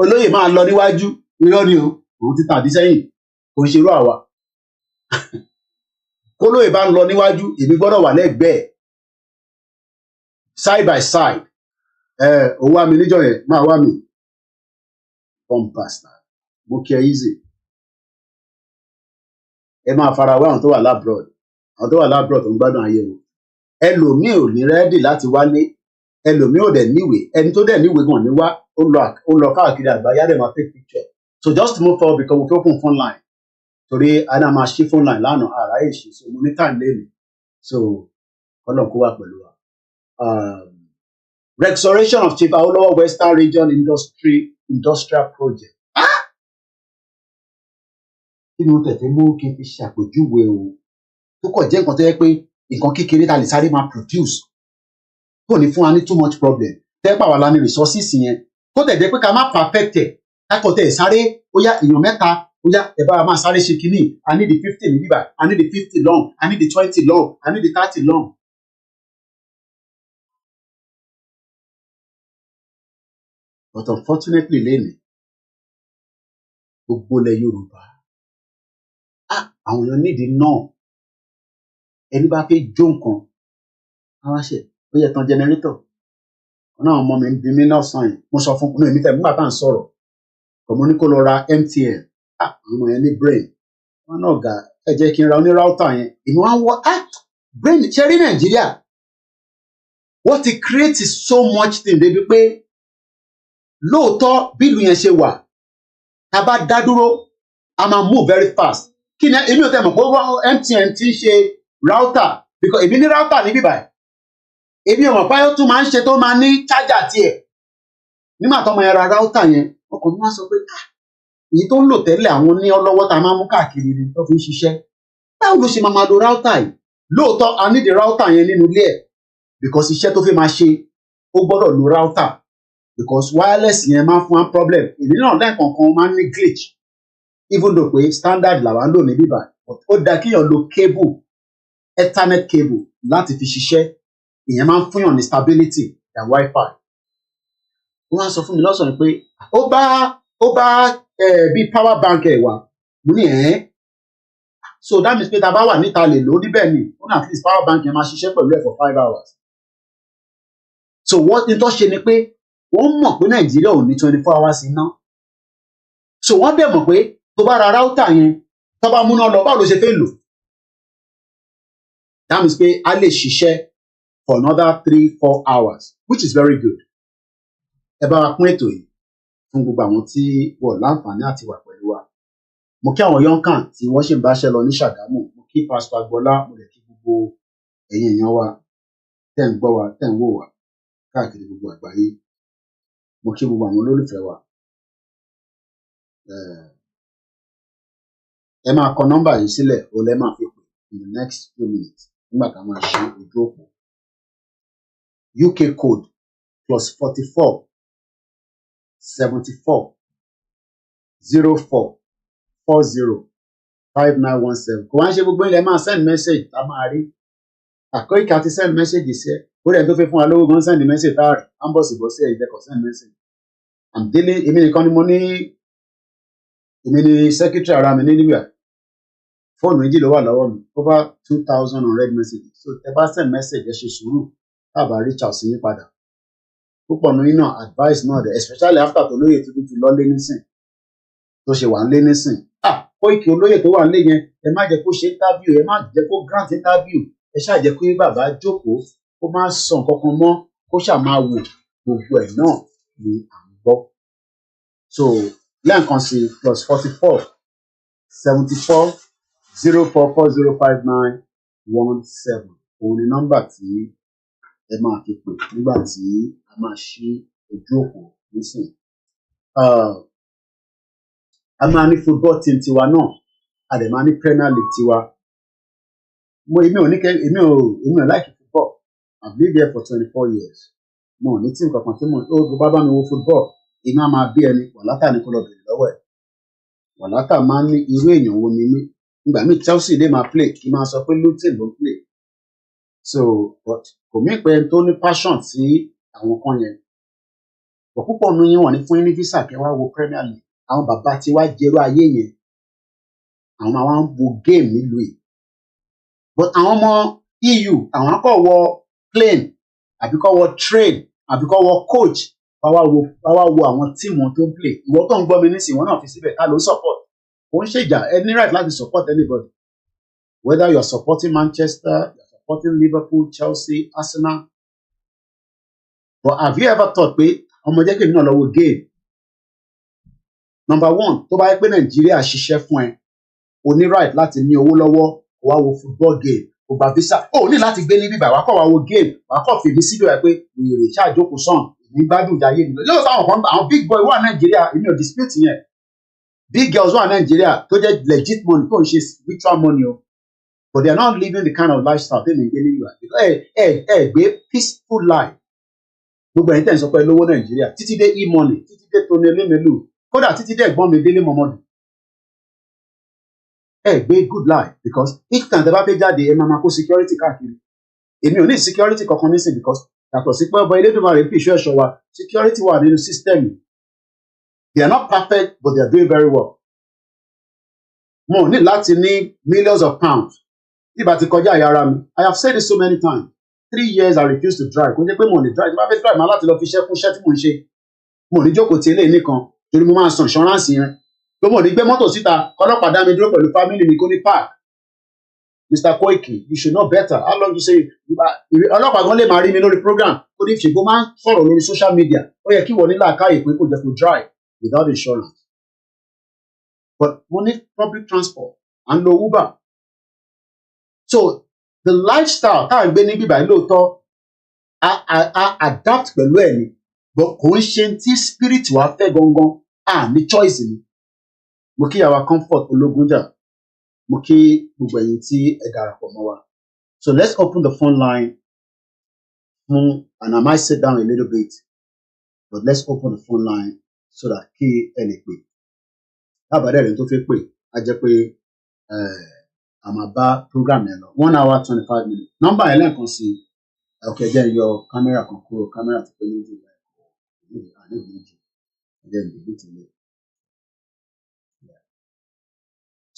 olóyè máa lọ níwájú irọ́ ni o òun ti tàbí sẹ́yìn kò ń ṣerú àwa kólóyè bá ń lọ níwájú èmi gbọ́dọ̀ wà lẹ́gbẹ̀ẹ́ side by side ó wá mi níjọ́ yẹn máa wá mi bomb bastard mo kí ẹ easy ẹ máa fara wá àwọn tó wà lábroad àwọn tó wà lábroad tó ń gbádùn ayé wọn ẹlòmíì ò ní rẹ́dì láti wálé ẹlòmíì ò dẹ̀ níwèé ẹni tó dẹ̀ níwèé gan ní wá ó lọ káàkiri àgbáyé dẹ̀ máa take picture so just move forward because we open phone line torí àná máa ṣí phone line lánàá àráyè ṣe so mo ní time lẹ́nu so kọ́lọ̀ kó wà pẹ̀lú wa. Restoration of Chief Awolowo Western Region Industrial Project. Kí ni o tẹ̀tẹ̀ mú kí n fi ṣàpèjúwe o tó kọ̀ jẹ́ nǹkan tó yẹ pé nǹkan kékeré ta lè sáré máa produce kò ní fún wa ní too much problem tẹ́ pàwọ́ la ní resources yẹn tó tẹ̀ jẹ́ pé ká má perfect ẹ̀ kákọ̀ tẹ̀ sáré ó yá èèyàn mẹ́ta ó yá ẹ̀ bá wa máa sáré ṣe kínní I need the 50 ní bíbá I need the 50 long I need the 20 long I need the 30 long. But unfortunately lẹ́nu gbogbo ilẹ̀ Yorùbá àwọn èèyàn nídìí náà ẹni bá fẹ́ jó nǹkan àwọn àṣẹ ó yẹ tán jẹnẹrétọ̀ náà ọmọ mi ń bí mi náà sàn yìí mo sọ fún un èmi tẹ̀ nígbà tá à ń sọ̀rọ̀ ọmọ ní kó lọ ra MTN àwọn ọmọ yẹn ní brain wọn náà gà ẹ jẹ́ kí n ra oníráútà yẹn èmi wá ń wọ brain ṣe rí Nàìjíríà wọ́n ti create so much thing débi pé lóòótọ́ bí ìlú yẹn ṣe wà tá a bá dá dúró a máa move very fast kí ni èmi ò tẹ̀ mọ̀ pé MTN ti ń ṣe router because èmi ní router níbí báyìí èmi ò mọ̀ pé ó tún máa ń ṣe tó máa ní charger tiẹ̀ nígbà tó máa ra router yẹn ọkọ̀ mi wá sọ pé èyí tó ń lò tẹ́lẹ̀ àwọn ní ọlọ́wọ́ tá a máa mú káàkiri ni tó fi ń ṣiṣẹ́ báwo ló ṣe máa lo router yìí lóòótọ́ a ní the router yẹn nínú ilé ẹ̀ because iṣẹ́ tó fi máa ṣe ó gbọ́dọ̀ lo router because wireless yẹn máa ń fún wa problem èmi náà lẹ́ẹ̀kọ̀ọ̀kan máa ń ní glitch even though pé standard làwa ń lò ní bíbá ó dáa kíyàn lo cable Ethernet cable láti fi ṣiṣẹ́ ìyẹn máa ń fúnyàn ní stability than Wi-Fi. Wọ́n á sọ fún mi lọ́sàn-án pé ó bá bíi power bank ẹ̀ wá mo ní so that means pé tá a bá wà níta lè lò ó níbẹ̀ ni ó ní at least power bank yẹn máa ṣiṣẹ́ pẹ̀lú ẹ̀ for 5 hours. So wọ́n ti tọ́ ṣe ni pé wọ́n mọ̀ pé Nàìjíríà ò ní 24 hours iná so wọ́n dẹ̀ mọ̀ pé tó bá ra router yẹn tó bá múná lọ báwo ló ṣe fẹ́ lò that means pé a lè ṣiṣẹ́ for another 3-4 hours which is very good. Ẹ bá wa pín ètò yìí fún gbogbo àwọn tí wọ́n láǹfààní àti wà pẹ̀lú wa. Mo kí àwọn yọǹkàn tí wọ́n ṣì ń báṣẹ́ lọ ní Ṣàgámù mo kí Pásítọ̀ Agbọ́lá mo lè kí gbogbo ẹ̀yin èèyàn wa tẹ́ ń gbọ́ wa tẹ́ ń wò wá káàkiri gbogbo àgbáyé mo kí gbogbo àwọn olólùfẹ́ wa. Ẹ máa kọ nọ́mbà yìí sílẹ̀ ó lẹ́ máa fi pè in the next few minutes nígbà tá a máa ṣe ojú òpó. UK code +44 74 04 40 5917 kò wá ń ṣe gbogbo ilẹ̀ máa send message tá a máa rí Koiki àti send message sí ẹ ó rẹ̀ tó fẹ́ fún wa lówó gan send message tá a rí ambọ̀sibọ̀sí ẹ̀ ìjẹ́kọ̀ send message I'm dealing èmi nìkan ni mo ní èmi ni secretary ara mi ní níbíà fóònù méjì ló wà lọ́wọ́ mi over 2,000 unread messages so ẹ bá send message ẹ ṣe sùúrù tábà reach out sí yín padà púpọ̀ nínú náà advice náà dẹ̀ especially after tó lóye tuntun ti lọ lé nísìn tó ṣe wà ń lé nísìn Koiki olóyè tó wà ń lé yẹn ẹ má jẹ́ kó ṣe interview ẹ má jẹ́ kó grant interview ẹ ṣáà jẹ́ kó bàbá jókòó kó má sọ nǹkan kan mọ́ kó ṣáà máa wò gbogbo ẹ̀ náà ni à ń gbọ́. So lẹ́ẹ̀kan sí +44 74 04405917 òun ni nọ́mbà tí ẹ máa fi pè nígbà tí a máa ṣí ojú òpó nísìn. A máa ní football team tiwa náà a dẹ̀ máa ní Premier League tiwa. Èmi ò like football. I've lived here for 24 years. Mo ò ní team kankan tí mo bá mi wo football iná máa bí ẹni wàlátà ní kó lọ bèrè lọ́wọ́ ẹ̀. Wàlátà máa ń ní irú èèyàn wo ni mí. Ìgbà míì Chelsea lè máa play kí n máa sọ pé Luton ló play. So but kò mí pé tó ní passion sí àwọn kan yẹn. But púpọ̀ nínú yín wọ̀n ní fún yín ní visa kẹwàá wo Premier League. Àwọn bàbá tí wá jẹrú ayé yẹn. Àwọn máa ń wo game nílùú yìí. But àwọn ọmọ EU àwọn kò wọ plane àbí kò wọ train àbí kò wọ coach wá wo àwọn tíìmù tó ń play. Ìwọ tó ń gbọ́ mi nísìnyí wọn náà fi síbẹ̀ ká ló support. Kò ń ṣèjà ẹ ní right láti support anybody. Whether you are supporting Manchester, you are supporting Liverpool, Chelsea, Arsenal. But have you ever thought pé ọmọ jẹ́ kí èmi náà lọ wo game? Number one, tó bá yẹ pé Nàìjíríà ṣiṣẹ́ fún ẹ, o ní right láti ní owó lọ́wọ́ wá wo football game, o gba visa. O ní láti gbé ní bíbá, wàá kọ́ wá wo game, wàá kọ́ fèmí síbẹ̀ wá pé wèrè ṣáàjókòó sàn, ní gbádùn ìdáyé mi. Yóò sáwọn kan àwọn big boy wà Nàìjíríà, èmi ò dispute yẹn. Big girls wà Nàìjíríà tó jẹ́ legit money tó ń ṣe virtual money o. But they are not living the kind of lifestyle tẹ́lẹ̀ ń gbé nílùú àti gbé peaceful life. Gbogbo ẹ̀yin tẹ̀ ń sọ pé lówó Nàìjíríà títí dé e-money títí dé Tony Elémèlú kódà títí dé ẹ̀gbọ́n mi Délé Mọ̀mọ́dù. Gbé good life because each time tẹ́ bá fẹ́ jáde ẹ máa kó security káàkiri. Èmi ò ní security kankan nísìn because yàtọ̀ sí pé ọba Elédùmarè fi ìṣọ́ ẹ̀ṣọ́ wa security wà nínú system. They are not perfect but they are doing very well. Mo ní láti ní millions of pounds. Nígbà tí kọjá àyà ara mi, I have said it so many times. 3 years I refuse to drive. Kò jẹ́ pé mo ní drive. Mo bá fẹ́ drive máa láti lọ fi iṣẹ́ fún iṣẹ́ tí mò ń ṣe. Mo ní jókòó ti eléyìí nìkan torí mo máa san insurance yẹn. Tó mo ní gbé mọ́tò síta ọlọ́pàá dá mi dúró pẹ̀lú family mi kó ní park. Mr. Koiki, you should know better. How long you say ọlọ́pàá gan lè máa rí mi lórí program. Ó ní ṣègbó máa ń sọ̀rọ̀ lórí social media. Ó yẹ kí wọ́n ní làákàyè pé kò jẹ́ kó drive without insurance. But mo ní public transport and lo Uber. So the lifestyle tá à ń gbé ní bíbá lóòótọ́ a adapt pẹ̀lú ẹ̀ ni but kò ń ṣe tí spirit wa fẹ́ gangan ní choice ni. Mo kí àwa Comfort Ológunjà mo kí gbogbo ẹ̀yin tí ẹ darapọ̀ mọ́ wa. So let's open the phone line and I might sit down a little bit but let's open the phone line so that kí ẹ lè pè. Lábàárẹ̀ rẹ̀ tó fẹ́ pè á jẹ́ pé a máa bá program yẹn lọ 1 hour 25 minutes. Nọ́mbà yẹn lẹ́ẹ̀kan sí ọkẹ́ jẹ́ yọ kámẹ́rà kan kúrò kámẹ́rà tó pé méjì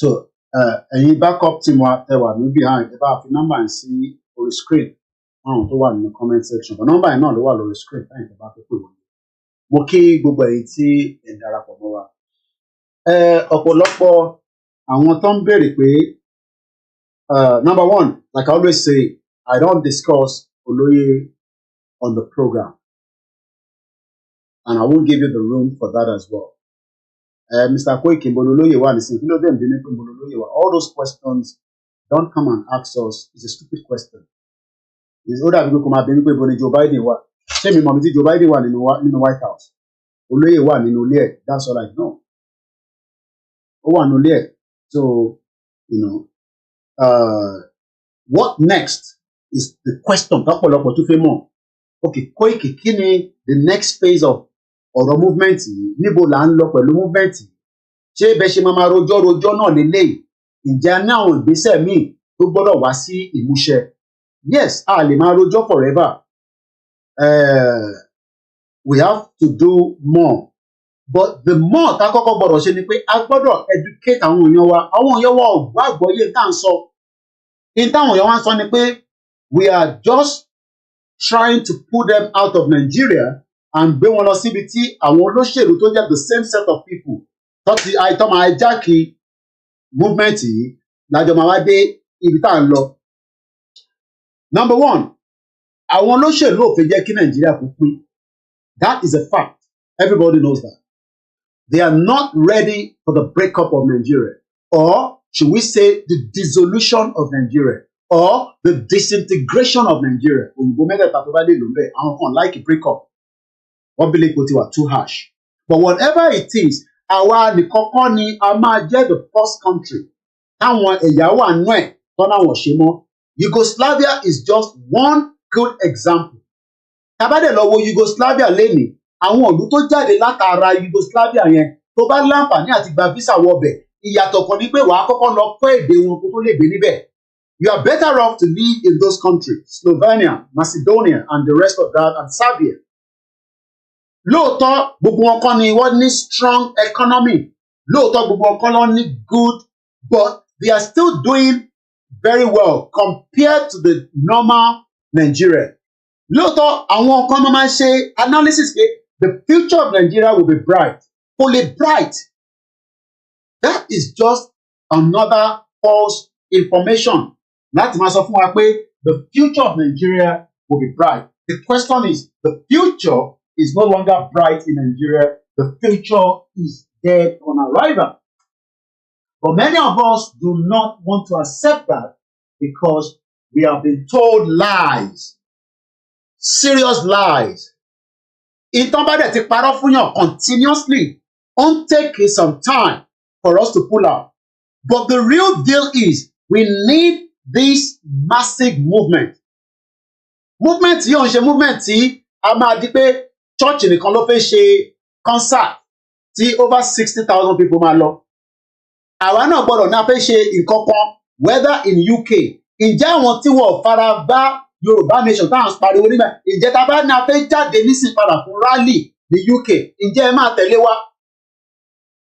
so ẹ̀yin backup team wa ẹ wà ní behind ẹ bá fi nọ́mbà yẹn sí orí screen àwọn tó wà nínú comment section but nọ́mbà yẹn náà ló wà lórí screen fẹ́yìn tó bá fẹ́ pè wọ́n. Mo kí gbogbo ẹ̀yin tí ẹ darapọ̀ mọ́ wa. Ọ̀pọ̀lọpọ̀ àwọn tó ń béèrè pé number one, like I always say, I don't discuss Oloye on the program. And I won't give you the room for that as well. Mr. Koiki, Oloye wa nisin, kí ló dé ǹdí ní pé Oloye wa? All those questions, don't come and ask us. It's a stupid question. It's older people come and be pé Joe Biden wa. Ṣé mi mọ̀ mi tí Joe Biden wà nínú White House? Oloye wà nínú ilé ẹ̀. That's all I know. Ó wà nínú ilé ẹ̀. So, you know, what next is the question tọ́pọ̀lọpọ̀ tó fẹ́ mọ̀. Okay, Koiki, kí ni the next phase of ọ̀rọ̀ movement yìí? Níbo là ń lọ pẹ̀lú movement yìí? Ṣé bẹ́ẹ̀ ṣe máa rojọ́ náà lélẹ́yìí? Ǹjẹ́ a ní àwọn ìgbésẹ̀ míì tó gbọ́dọ̀ wá sí ìmúṣẹ? Yes, a lè máa rojọ́ forever. We have to do more. But the more tá kọ́kọ́ gbọ́dọ̀ ṣe ni pé a gbọ́dọ̀ educate àwọn èèyàn wa. Àwọn èèyàn wa ò gbọ́ àgbọ́yé tá à ń sọ. In táwọn èèyàn wa ń sọ ni pé we are just trying to pull them out of Nigeria and gbé wọn lọ síbi tí àwọn olóṣèlú tó jẹ́ the same set of people tó máa jákì movement yìí lájọ máa wá dé ibi tá à ń lọ. Number one, àwọn olóṣèlú ò fẹ́ jẹ́ kí Nàìjíríà kó pín. That is a fact. Everybody knows that. They are not ready for the breakup of Nigeria, or should we say the dissolution of Nigeria, or the disintegration of Nigeria. Òyìnbó mẹ́tẹ̀ẹ̀ta tó bá lè lò ń bẹ̀, àwọn kan like a breakup. Wọ́n bí lẹ́kọ̀ọ́ ti wà too harsh. But whatever it is, àwa nìkọ́kọ́ ni a máa jẹ́ the first country táwọn ẹ̀yà wà nú ẹ̀ tọ́nà wọ̀n ṣe mọ́. Yugoslavia is just one good example. Tabadẹ̀ lọ wo Yugoslavia lénìí, àwọn ìlú tó jáde látara Yugoslavia yẹn tó bá láǹfààní àti gba visa wọbẹ̀, ìyàtọ̀ kan ní pé wàá kọ́kọ́ lọ kọ́ èdè wọn kó tó lè gbé níbẹ̀. You are better off to live in those countries, Slovenia, Macedonia, and the rest of that, and Serbia. Lóòótọ́ gbogbo wọn kọ́ ni wọ́n ní strong economy. Lóòótọ́ gbogbo wọn kọ́ ló ní good, but they are still doing very well compared to the normal Nigeria. Lóòótọ́ àwọn kan máa ṣe analysis pé the future of Nigeria will be bright. Fully bright. That is just another false information. Láti máa sọ fún wa pé the future of Nigeria will be bright. The question is, the future is no longer bright in Nigeria. The future is dead on arrival. But many of us do not want to accept that because we have been told lies. Serious lies. Ìtàn bá dẹ̀ ti parọ́ fún yàn continuously, won't take some time for us to pull out. But the real deal is we need this massive movement. Movement yìí ò ń ṣe movement tí a máa di pé church nìkan ló fẹ́ ṣe concert tí over 60,000 people máa lọ. Àwa náà gbọ́dọ̀ ní a fẹ́ ṣe nǹkan kan whether in UK. Ǹjẹ́ àwọn tí wọ́n fara bá Yorùbá nation táwọn pariwo nígbà ǹjẹ́ ta bá ní a fẹ́ jáde nísìn padà fún rally ní UK, ǹjẹ́ ẹ máa tẹ̀lé wa?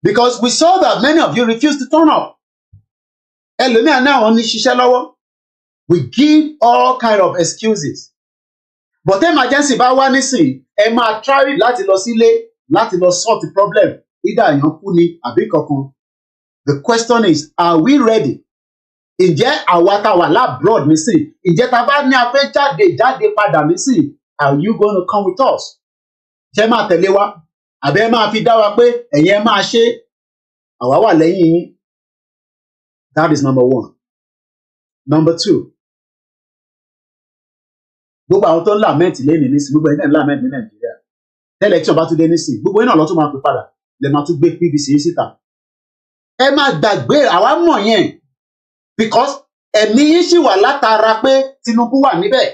Because we saw that many of you refused to turn up. Ẹlòmíràn náà wọ́n ní ṣiṣẹ́ lọ́wọ́. We give all kind of excuses. But emergency bá wá nísìn, ẹ máa try láti lọ sílé láti lọ sort the problem. Either èèyàn kú ni àbí kankan. The question is, are we ready? Ǹjẹ́ àwa tá wà labroad nísìn? Ǹjẹ́ ta bá ní a fẹ́ jáde padà nísìn? Are you going to come with us? Ṣé máa tẹ̀lé wa? Àbí ẹ máa fi dá wa pé ẹ̀yin ẹ máa ṣe? Àwa wà lẹ́yìn yín. That is number one. Number two. Gbogbo àwọn tó ń lament lẹ́nìí nísìn, gbogbo ẹ̀yin náà ń lament ní Nàìjíríà. Election bá tún dé nísìn, gbogbo ẹ̀yin náà lọ tún máa pè padà. Lè máa tún gbé PVC yìí síta. Ẹ máa gbàgbé àwa mọ̀ yẹn. Because ẹ̀mí yín ṣì wà látara pé Tinubu wà níbẹ̀.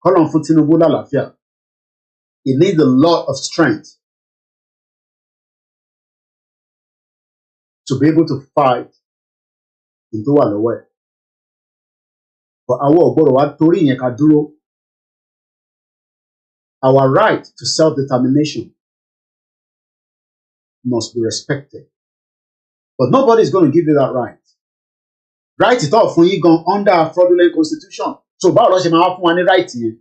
Kọ́lọ́n fún Tinubu lálàáfíà. He needs a lot of strength to be able to fight in tó wà lọ́wọ́ ẹ̀. But àwọn ọ̀gbọ́dọ̀ wa torí ìyẹn ká dúró. Our right to self-determination must be respected. But nobody is going to give you that right. Right it all fún yín gan under a fraudulent constitution. So báwo ló ṣe máa wá fún wa ní right yẹn?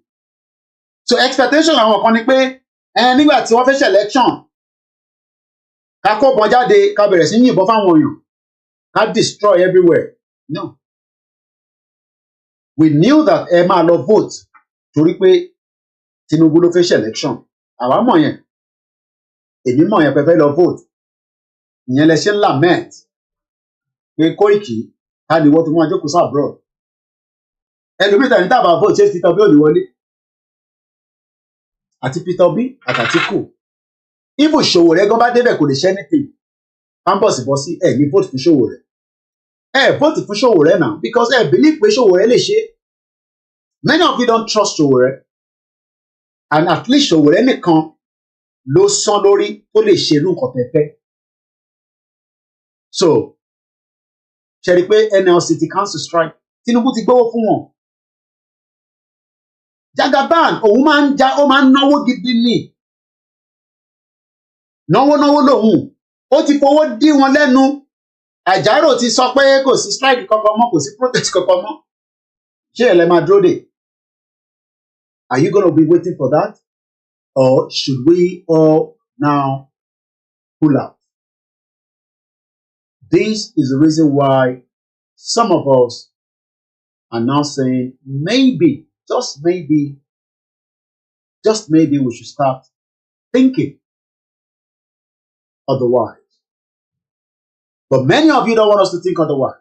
So expectation àwọn kan ni pé nígbà tí wọ́n fẹ́ ṣe election, ká kó bọn jáde, ká bẹ̀rẹ̀ sí yìnbọn fáwọn èèyàn, ká destroy everywhere. No. We knew that ẹ máa lọ vote torí pé Tinubu ló fẹ́ ṣe election. Àwa mọ̀ yẹn. Èmi mọ̀ yẹn pé fẹ́ lọ vote. Ìyẹn lẹ ṣe ń lament pé Koiki ta ni wọ́n tó máa jókòó sí abroad. Ẹlòmíta ní tàbá vote ṣé Peter Obi ò ní wọlé. Àti Peter Obi àtàtìkù. Ibo Ṣòwòrẹ gan bá débẹ̀ kò lè ṣe anything. Campus bọ́ sí ẹ̀ ní vote fún Ṣòwòrẹ. Vote fún Ṣòwòrẹ now because believe pé Ṣòwòrẹ lè ṣe. Many of you don't trust Ṣòwòrẹ. And at least Ṣòwòrẹ nìkan ló sán lórí tó lè ṣe irú nǹkan tẹ́fẹ́. So, ṣe rí pé NLC ti cancel strike. Tinubu ti gbówó fún wọn. Jagaban òun máa ń náwó gidi ni. Náwó lòun. Ó ti fowó dí wọn lẹ́nu. Àjàrò ti sọ pé kò sí strike kankan mọ́, kò sí protest kankan mọ́. Ṣé ẹ lè máa dúró dè? Are you going to be waiting for that? Or should we all now pull out? This is the reason why some of us are now saying maybe, just maybe we should start thinking otherwise. But many of you don't want us to think otherwise.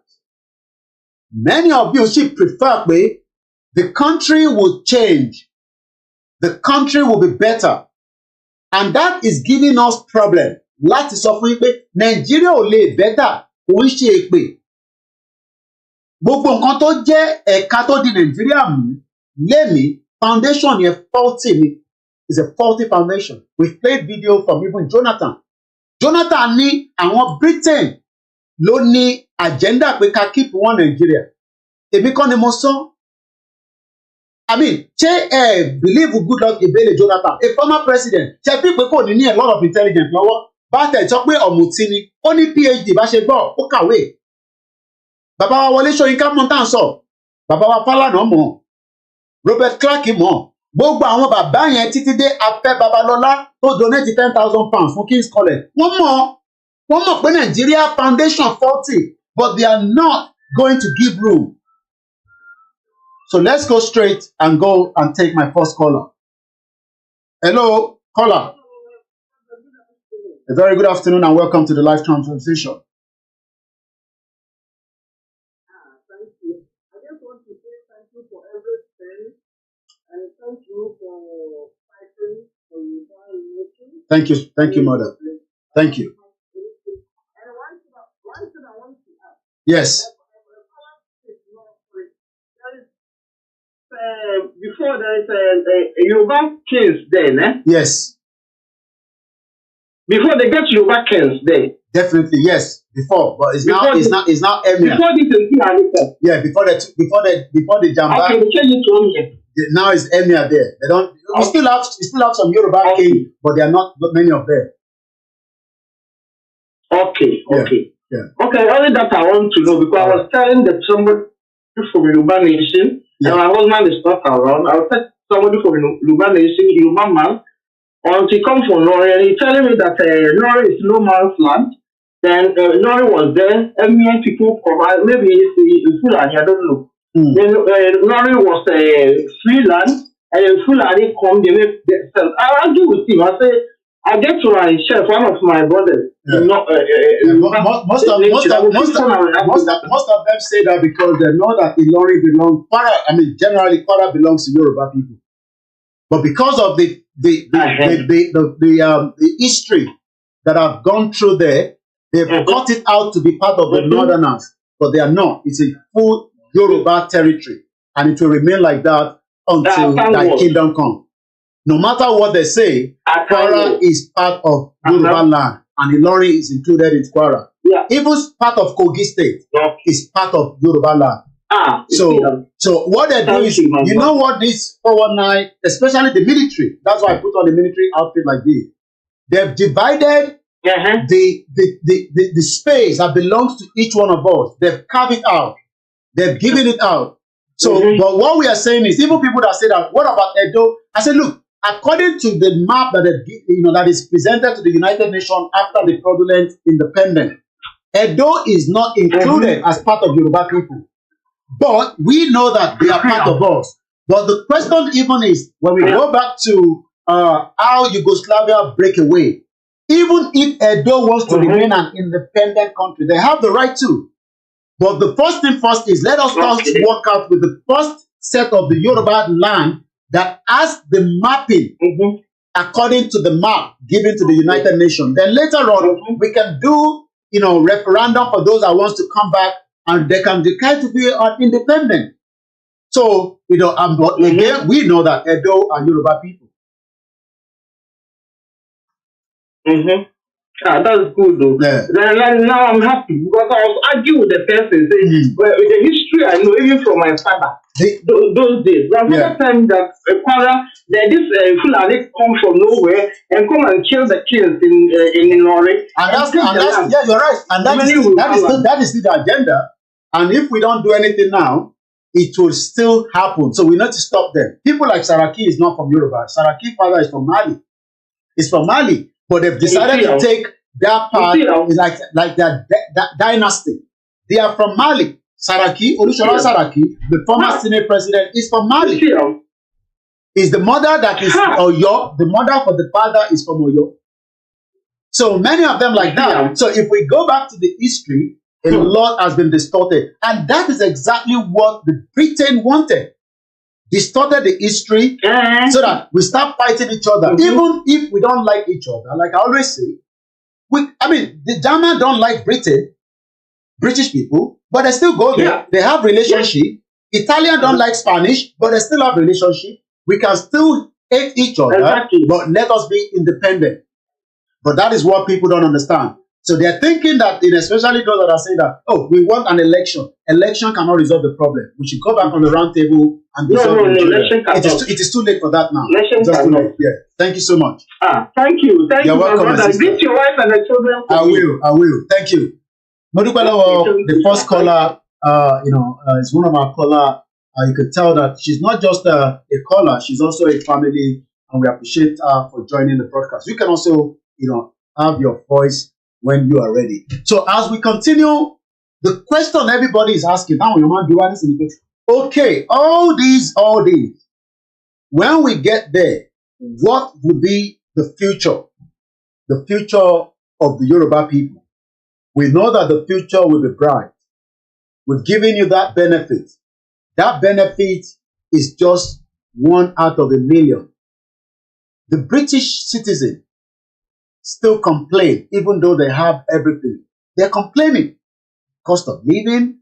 Many of you should prefer the country will change. The country will be better. And that is giving us problem. Láti sọ fún yín pé Nigeria ò lè better, kò ń ṣe èpè. Gbogbo nǹkan tó jẹ́ ẹ̀ka tó di Nigeria mú lénìí, foundation yẹn faulty ni. It's a faulty foundation. We've played video from even Jonathan. Jonathan ní àwọn Britain ló ní agenda pé ká keep one Nigeria. Èmi kọ́ ni mo sọ. I mean, believe Goodluck Ebele Jonathan, a former president, ṣe fi pé kò ní a lot of intelligence lọ́wọ́. Bátẹ̀ sọ pé ọ̀mùtí ni, ó ní PhD bá ṣe gbọ́, ó kàwé. Bàbá wa Wọlé Ṣóyínká mọ̀ tá à ń sọ. Bàbá wa Fálànà mọ̀. Robert Clark mọ̀. Gbogbo àwọn bàbá yẹn títí dé Afẹ́ Babalọ́lá tó donate £10,000 fún King's College. Wọ́n mọ̀ pé Nigeria foundation faulty, but they are not going to give room. So let's go straight and go and take my first caller. Hello, caller. A very good afternoon and welcome to the live conversation. Thank you. I just want to say thank you for everything and thank you for fighting for your nation. Thank you, mother. Thank you. And one thing I want to ask. Yes. Before there is a Yoruba kings then, eh? Yes. Before they get Yoruba kings then. Definitely, yes. Before, but it's now Emir. Before this is yeah, before the Jamba. Okay, they change it to Emir. Now it's Emir there. They don't. We still have some Yoruba king, but there are not many of them. Okay. Yeah. Okay, only that I want to know because I was telling that somebody from Yoruba nation. And my husband is not around. I was telling somebody from Yoruba nation, Yoruba man, until he come from Nori, and he telling me that Nori is no man's land. Then Nori was there, Emir people from maybe it's Fulani, I don't know. Then Nori was free land, and then Fulani come, they make themselves. I argue with him. I say, I get to my chef, one of my brothers. Yeah. Most of them say that because they know that Ilori belongs. Generally, Kwara belongs to Yoruba people, but because of the history that have gone through there, they've cut it out to be part of the Northerners, but they are not. It's a full Yoruba territory, and it will remain like that until thy kingdom comes. No matter what they say, Kwara is part of Yoruba land, and Ilori is included in Kwara. Yeah. Even part of Kogi State is part of Yoruba land. So what they do is, you know what this 419, especially the military, that's why I put on the military outfit like this. They've divided the space that belongs to each one of us. They've carved it out. They've given it out. So, but what we are saying is, even people that say that, what about Edo? I said, look, according to the map that is presented to the United Nations after the fraudulent independence, Edo is not included as part of Yoruba people. But we know that they are part of us. But the question even is, when we go back to how Yugoslavia break away, even if Edo wants to remain an independent country, they have the right to. But the first thing first is, let us first work out with the first set of the Yoruba land that has the mapping according to the map given to the United Nations. Then later on, we can do, referendum for those that wants to come back, and they can decide to be independent. So, but again, we know that Edo are Yoruba people. That's good though. Yeah. Then now I'm happy because I was arguing with the person saying, well, with the history I know, even from my father, those days. The first time that this Fulani come from nowhere and come and kill the kids in Nori. And yeah, you're right. And that is still the agenda. And if we don't do anything now, it will still happen. So we need to stop them. People like Saraki is not from Yoruba. Saraki's father is from Mali. It's from Mali, but they've decided to take their part, like their dynasty. They are from Mali. Saraki, Olusola Saraki, the former Senate president, is from Mali. Is the mother that is Oyo, the mother for the father is from Oyo. So many of them like that. So if we go back to the history, a lot has been distorted. And that is exactly what the Britain wanted. Distorted the history so that we start fighting each other. Even if we don't like each other, like I always say, the Germans don't like British people, but they still go there. They have relationship. Italians don't like Spanish, but they still have relationship. We can still hate each other, but let us be independent. But that is what people don't understand. So they're thinking that, especially those that are saying that, oh, we want an election. Election cannot resolve the problem. We should go back on the round table and resolve it. It is too late for that now. Just too late. Yeah. Thank you so much. Thank you. Thank You're you, welcome, my brother. Greet your wife and the children. I will. Thank you. Modupelo, the first caller, is one of our caller. You could tell that she's not just a caller, she's also a family, and we appreciate her for joining the broadcast. You can also, have your voice when you are ready. So as we continue, the question everybody is asking, okay, all these, when we get there, what will be the future of the Yoruba people? We know that the future will be bright. We've given you that benefit. That benefit is just 1 out of a million. The British citizen still complain, even though they have everything. They're complaining. Cost of living,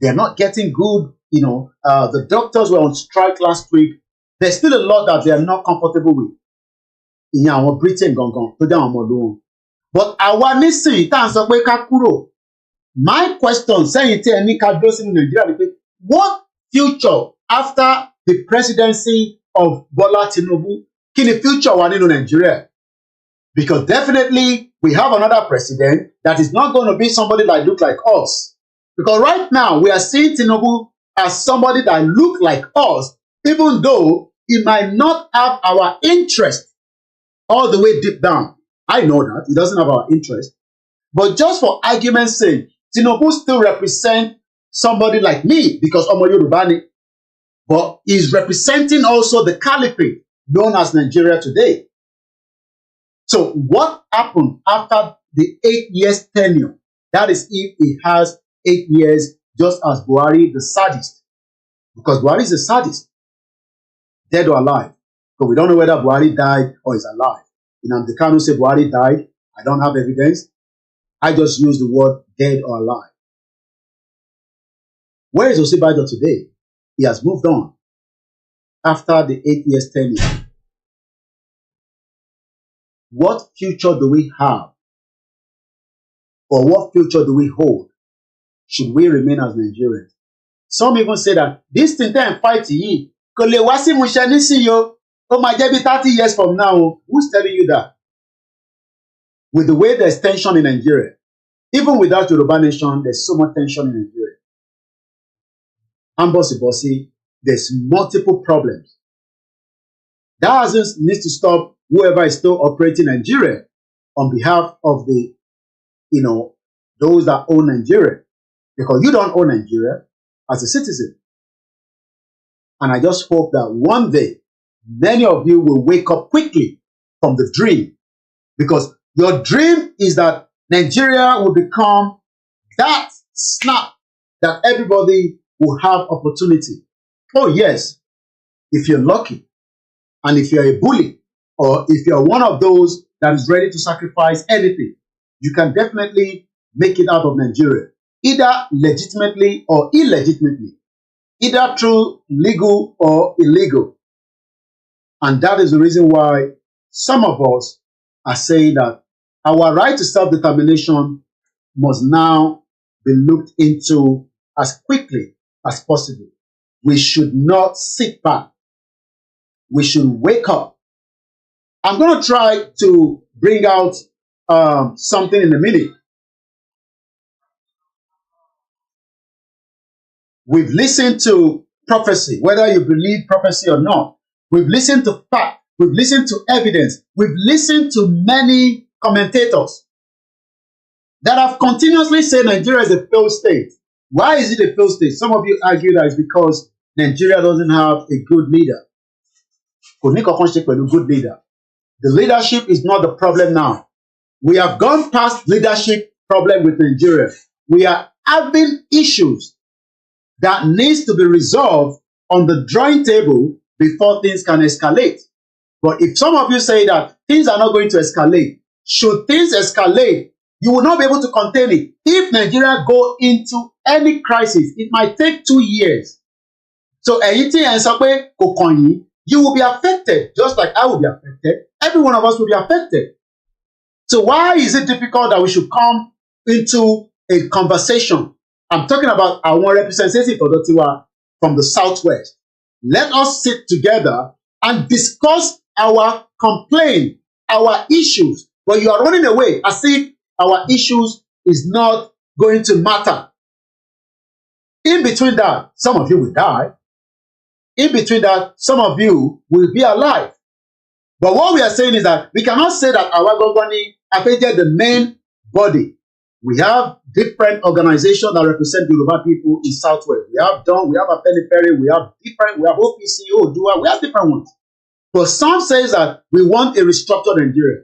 they're not getting good. The doctors were on strike last week. There's still a lot that they are not comfortable with. Britain but our nísìnyí tá à ń sọ pé ká kúrò. My question saying tí ẹni ká dúró sínú Nàìjíríà ni pé, what future after the presidency of Bola Tinubu? Kí ni future wa nínú Nàìjíríà? Because definitely we have another president that is not going to be somebody that look like us. Because right now we are seeing Tinubu as somebody that look like us, even though he might not have our interest all the way deep down. I know that he doesn't have our interest. But just for argument's sake, Tinubu still represent somebody like me because Omo Yorubani. But he's representing also the caliphate known as Nigeria today. So what happened after the 8 years tenure? That is if he has 8 years, just as Buhari, the sadist. Because Buhari is a sadist, dead or alive. But we don't know whether Buhari died or is alive. The Kanu say Buhari died. I don't have evidence. I just use the word dead or alive. Where is Osibajo today? He has moved on after the 8 years tenure. What future do we have? Or what future do we hold? Should we remain as Nigerians? Some even say that this thing and fight ye, oh my God, 30 years from now. Who's telling you that? With the way there's tension in Nigeria, even without Yoruba nation, there's so much tension in Nigeria. Bossy, there's multiple problems. That needs to stop whoever is still operating Nigeria on behalf of the, those that own Nigeria. Because you don't own Nigeria as a citizen. And I just hope that one day, many of you will wake up quickly from the dream. Because your dream is that Nigeria will become that snap that everybody will have opportunity. Oh yes, if you're lucky, and if you're a bully, or if you're one of those that is ready to sacrifice anything, you can definitely make it out of Nigeria, either legitimately or illegitimately, either through legal or illegal. And that is the reason why some of us are saying that our right to self-determination must now be looked into as quickly as possible. We should not sit back. We should wake up. I'm going to try to bring out something in a minute. We've listened to prophecy, whether you believe prophecy or not. We've listened to fact. We've listened to evidence. We've listened to many commentators that have continuously said Nigeria is a failed state. Why is it a failed state? Some of you argue that it's because Nigeria doesn't have a good leader. Kò ní kankan ṣe pẹ̀lú good leader. The leadership is not the problem now. We have gone past leadership problem with Nigeria. We are having issues that needs to be resolved on the drawing table before things can escalate. But if some of you say that things are not going to escalate, should things escalate, you will not be able to contain it. If Nigeria go into any crisis, it might take 2 years. So anything and you will be affected, just like I will be affected. Every one of us will be affected. So why is it difficult that we should come into a conversation? I'm talking about our representative from the Southwest. Let us sit together and discuss our complaint, our issues. But you are running away as if our issues is not going to matter. In between that, some of you will die. In between that, some of you will be alive. But what we are saying is that we cannot say that our government affected the main body. We have different organizations that represent the Yoruba people in Southwest. We have DON, we have Afenifere, we have OPC, Odua, we have different ones. But some says that we want a restructured Nigeria.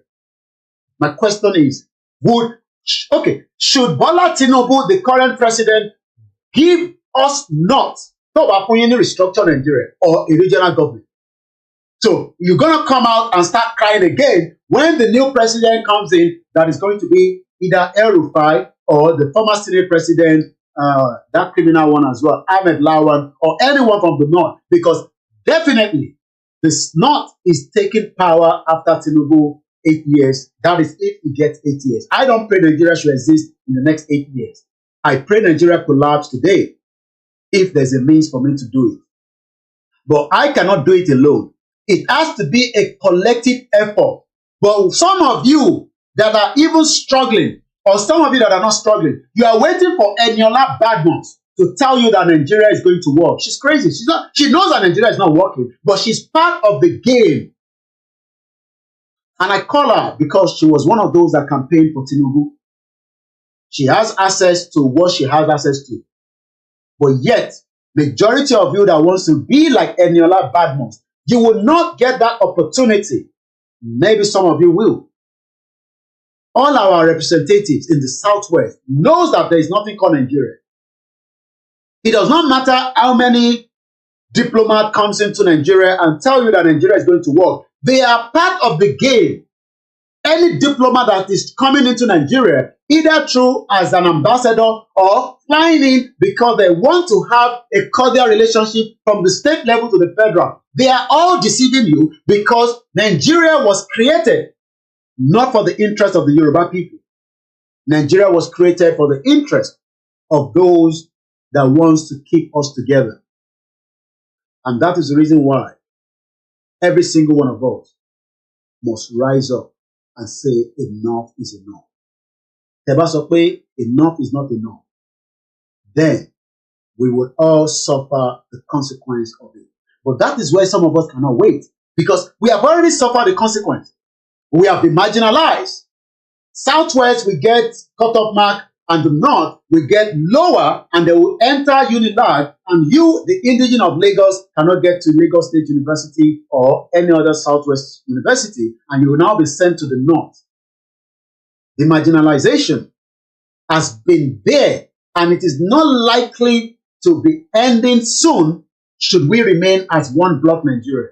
My question is, should Bola Tinubu, the current president, give us not restructured Nigeria or a regional government? So you're going to come out and start crying again when the new president comes in that is going to be either El Rufai or the former Senate president, that criminal one as well, Ahmed Lawan, or anyone from the north, because definitely the north is taking power after Tinubu 8 years. That is if he gets 8 years. I don't pray Nigeria should exist in the next 8 years. I pray Nigeria collapse today if there's a means for me to do it. But I cannot do it alone. It has to be a collective effort. But some of you that are even struggling, or some of you that are not struggling, you are waiting for Eniola Badmus to tell you that Nigeria is going to work. She's crazy. She knows that Nigeria is not working, but she's part of the game. And I call her because she was one of those that campaigned for Tinubu. She has access to what she has access to. But yet, majority of you that wants to be like Eniola Badmus, you will not get that opportunity. Maybe some of you will. All our representatives in the Southwest knows that there is nothing called Nigeria. It does not matter how many diplomats comes into Nigeria and tell you that Nigeria is going to work. They are part of the game. Any diplomat that is coming into Nigeria, either through as an ambassador or flying in because they want to have a cordial relationship from the state level to the federal, they are all deceiving you because Nigeria was created not for the interest of the Yoruba people. Nigeria was created for the interest of those that wants to keep us together. And that is the reason why every single one of us must rise up and say enough is enough. Teba sọ pé enough is not enough. Then we would all suffer the consequence of it. But that is where some of us cannot wait, because we have already suffered the consequence. We have been marginalized. Southwest, we get cut-off mark, and the north, we get lower, and they will enter Unilag, and you, the indigenous of Lagos, cannot get to Lagos State University or any other Southwest university, and you will now be sent to the north. The marginalization has been there, and it is not likely to be ending soon should we remain as one block Nigeria.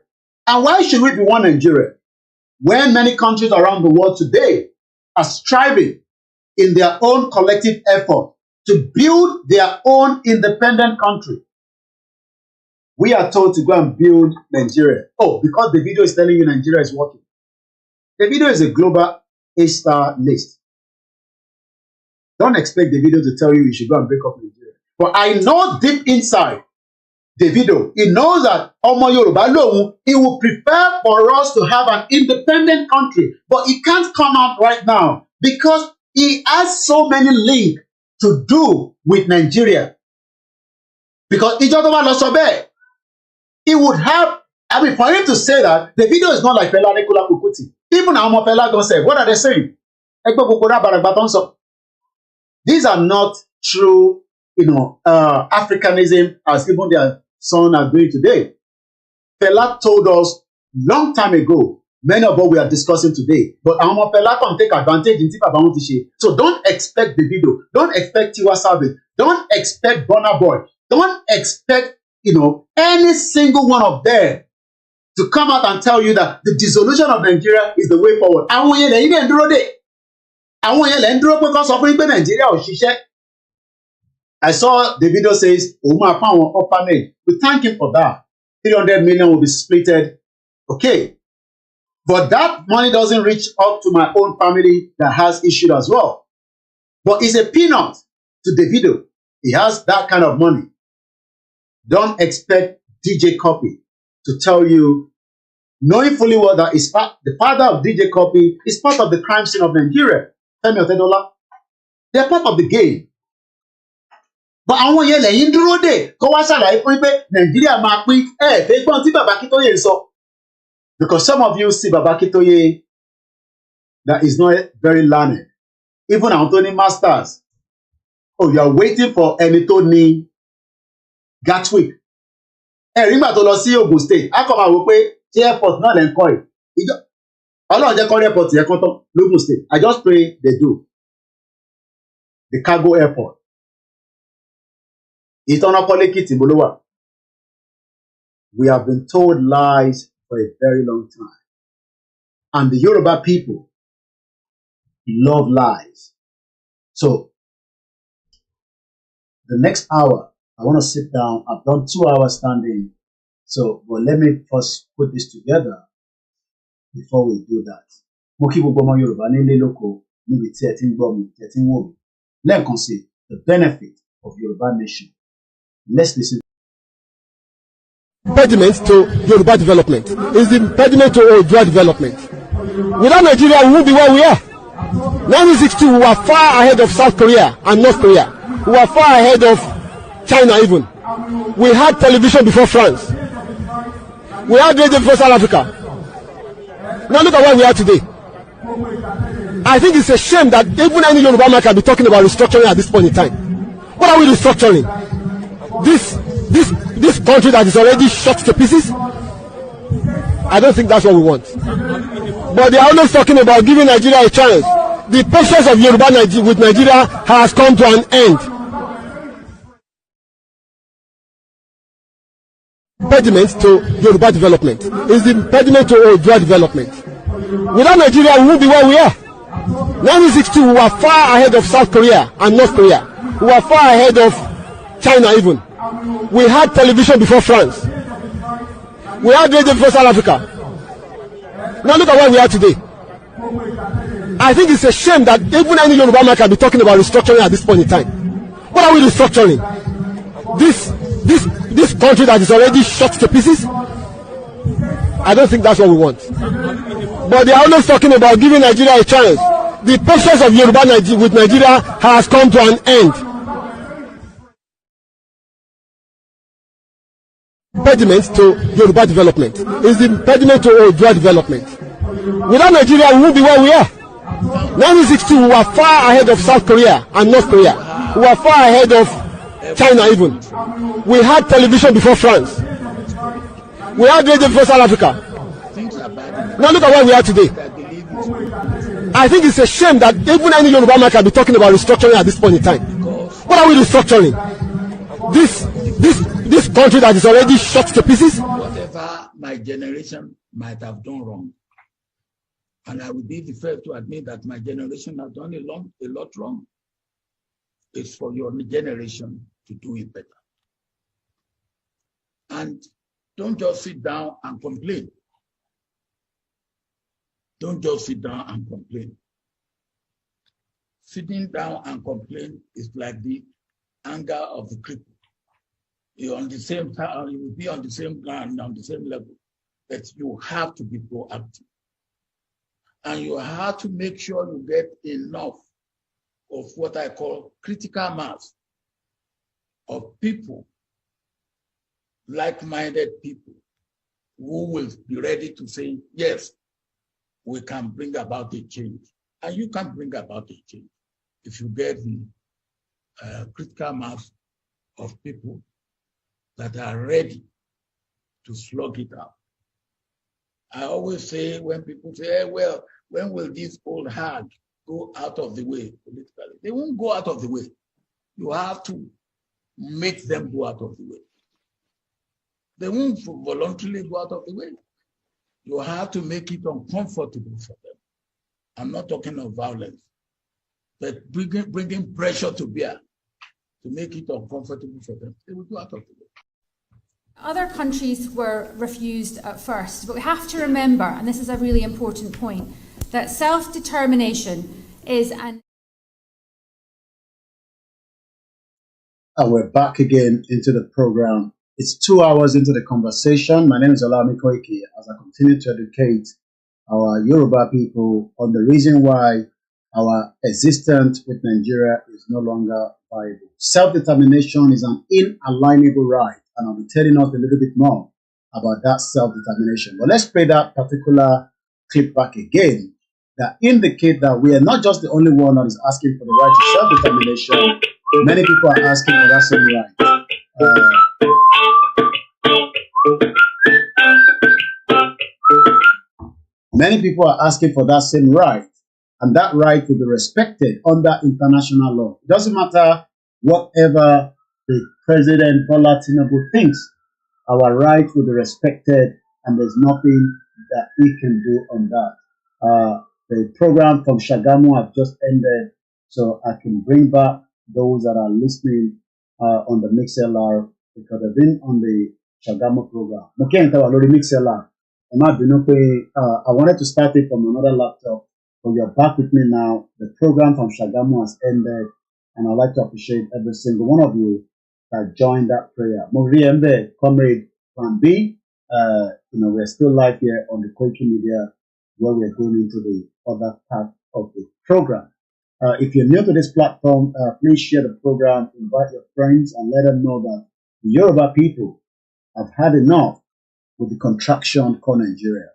And why should we be one Nigeria? When many countries around the world today are striving in their own collective effort to build their own independent country. We are told to go and build Nigeria. Oh, because the video is telling you Nigeria is working. The video is a global A-star list. Don't expect the video to tell you you should go and break up Nigeria. But I know deep inside the video, he knows that Omo Yoruba lohun, he will prefer for us to have an independent country. But he can't come out right now because he has so many links to do with Nigeria. Because Ijodoba Losobe, he would have, I mean, for him to say that, the video is not like Fela Nicola Kukuti. Even Amo Fela don't say, what are they saying? These are not true, Africanism as even their son are doing today. Fela told us long time ago, many of what we are discussing today, but Amo Fela can take advantage in Tipa. So don't expect the video, don't expect Tiwa Savage, don't expect Burna Boy, don't expect, any single one of them to come out and tell you that the dissolution of Nigeria is the way forward. I saw the video says, orphanage. We thank him for that. 300 million will be splitted. Okay. But that money doesn't reach up to my own family that has issued as well. But it's a peanut to the video. He has that kind of money. Don't expect DJ Copy to tell you, knowing fully well that the father of DJ Copy is part of the crime scene of Nigeria. Femi Otedola. They are part of the game. But àwọn yẹn lẹ́yìn dúró dè kó wá ṣàlàyé fún pé Nàìjíríà máa pín fẹ́ gbọ́n tí Bàbá Akíntóyè sọ. Because some of you see Bàbá Akíntóyè that is not very learned. Even àwọn tó ní masters. Oh, you are waiting for ẹni tó ní Gatwick. Nígbà tó lọ sí Ogun State, a kò máa wò pé ṣé airport náà lẹ́ ń kọ́ ẹ̀. Ọlọ́run jẹ́ kọ́ airport yẹn kán tán l'Ogun State. I just pray they do. The cargo airport. We have been told lies for a very long time. And the Yoruba people love lies. So, the next hour, I want to sit down. I've done 2 hours standing. So, but let me first put this together before we do that. The benefit of Yoruba nation. Let's listen. Impediment to Yoruba development is the impediment to Odua development. Without Nigeria, we won't be where we are. 1962, we were far ahead of South Korea and North Korea. We were far ahead of China even. We had television before France. We had radio before South Africa. Now look at where we are today. I think it's a shame that even any Yoruba man can be talking about restructuring at this point in time. What are we restructuring? This country that is already shot to pieces? I don't think that's what we want. But they are always talking about giving Nigeria a chance. The patience of Yoruba with Nigeria has come to an end. Impediment to Yoruba development is the impediment to Odua development. Without Nigeria, we won't be where we are. 1962, we were far ahead of South Korea and North Korea. We were far ahead of China even. We had television before France. We had radio before South Africa. Now look at where we are today. I think it's a shame that even any Yoruba man can be talking about restructuring at this point in time. What are we restructuring? This country that is already shot to pieces? I don't think that's what we want. But they are always talking about giving Nigeria a chance. The patience of Yoruba with Nigeria has come to an end. Impediment to Yoruba development is the impediment to Odua development. Without Nigeria, we won't be where we are. 1962, we were far ahead of South Korea and North Korea. We were far ahead of China even. We had television before France. We had radio before South Africa. Now look at where we are today. I think it's a shame that even any Yoruba man can be talking about restructuring at this point in time. What are we restructuring? This country that is already shot to pieces? Whatever my generation might have done wrong, and I will be the first to admit that my generation has done a lot wrong. It's for your generation to do it better. And don't just sit down and complain. Don't just sit down and complain. Sitting down and complain is like the anger of the cripple. You're on the same time, you will be on the same line, on the same level, but you have to be proactive. And you have to make sure you get enough of what I call critical mass of people like-minded people who will be ready to say, yes, we can bring about a change. And you can bring about a change if you get the critical mass of people that are ready to slug it out. I always say when people say, hey, well, when will this old hag go out of the way politically? They won't go out of the way. You have to make them go out of the way. They won't voluntarily go out of the way. You have to make it uncomfortable for them. I'm not talking of violence, but bringing pressure to bear to make it uncomfortable for them. They will go out of the way. Other countries were refused at first, but we have to remember, and this is a really important point, that self-determination is an... And we're back again into the program. It's 2 hours into the conversation. My name is OLAYOMI KOIKI as I continue to educate our Yoruba people on the reason why our existence with Nigeria is no longer viable. Self-determination is an inalienable right, and I'll be telling us a little bit more about that self-determination. But let's play that particular clip back again that indicate that we are not just the only one that is asking for the right to self-determination. Many people are asking for that same right. Many people are asking for that same right, and that right will be respected under international law. It doesn't matter whatever the President Bola Tinubu thinks, our right will be respected, and there's nothing that we can do on that. The program from Shagamu has just ended, so I can bring back those that are listening on the MixLR because they've been on the Shagamu program. MixLR. I wanted to start it from another laptop, but you're back with me now. The program from Shagamu has ended, and I'd like to appreciate every single one of you that joined that prayer. Moriembe, Comrade Plan B, we're still live here on the KOIKIMEDIA where we're going into the other part of the program. If you're new to this platform, please share the program, invite your friends, and let them know that the Yoruba people have had enough with the contraction called Nigeria.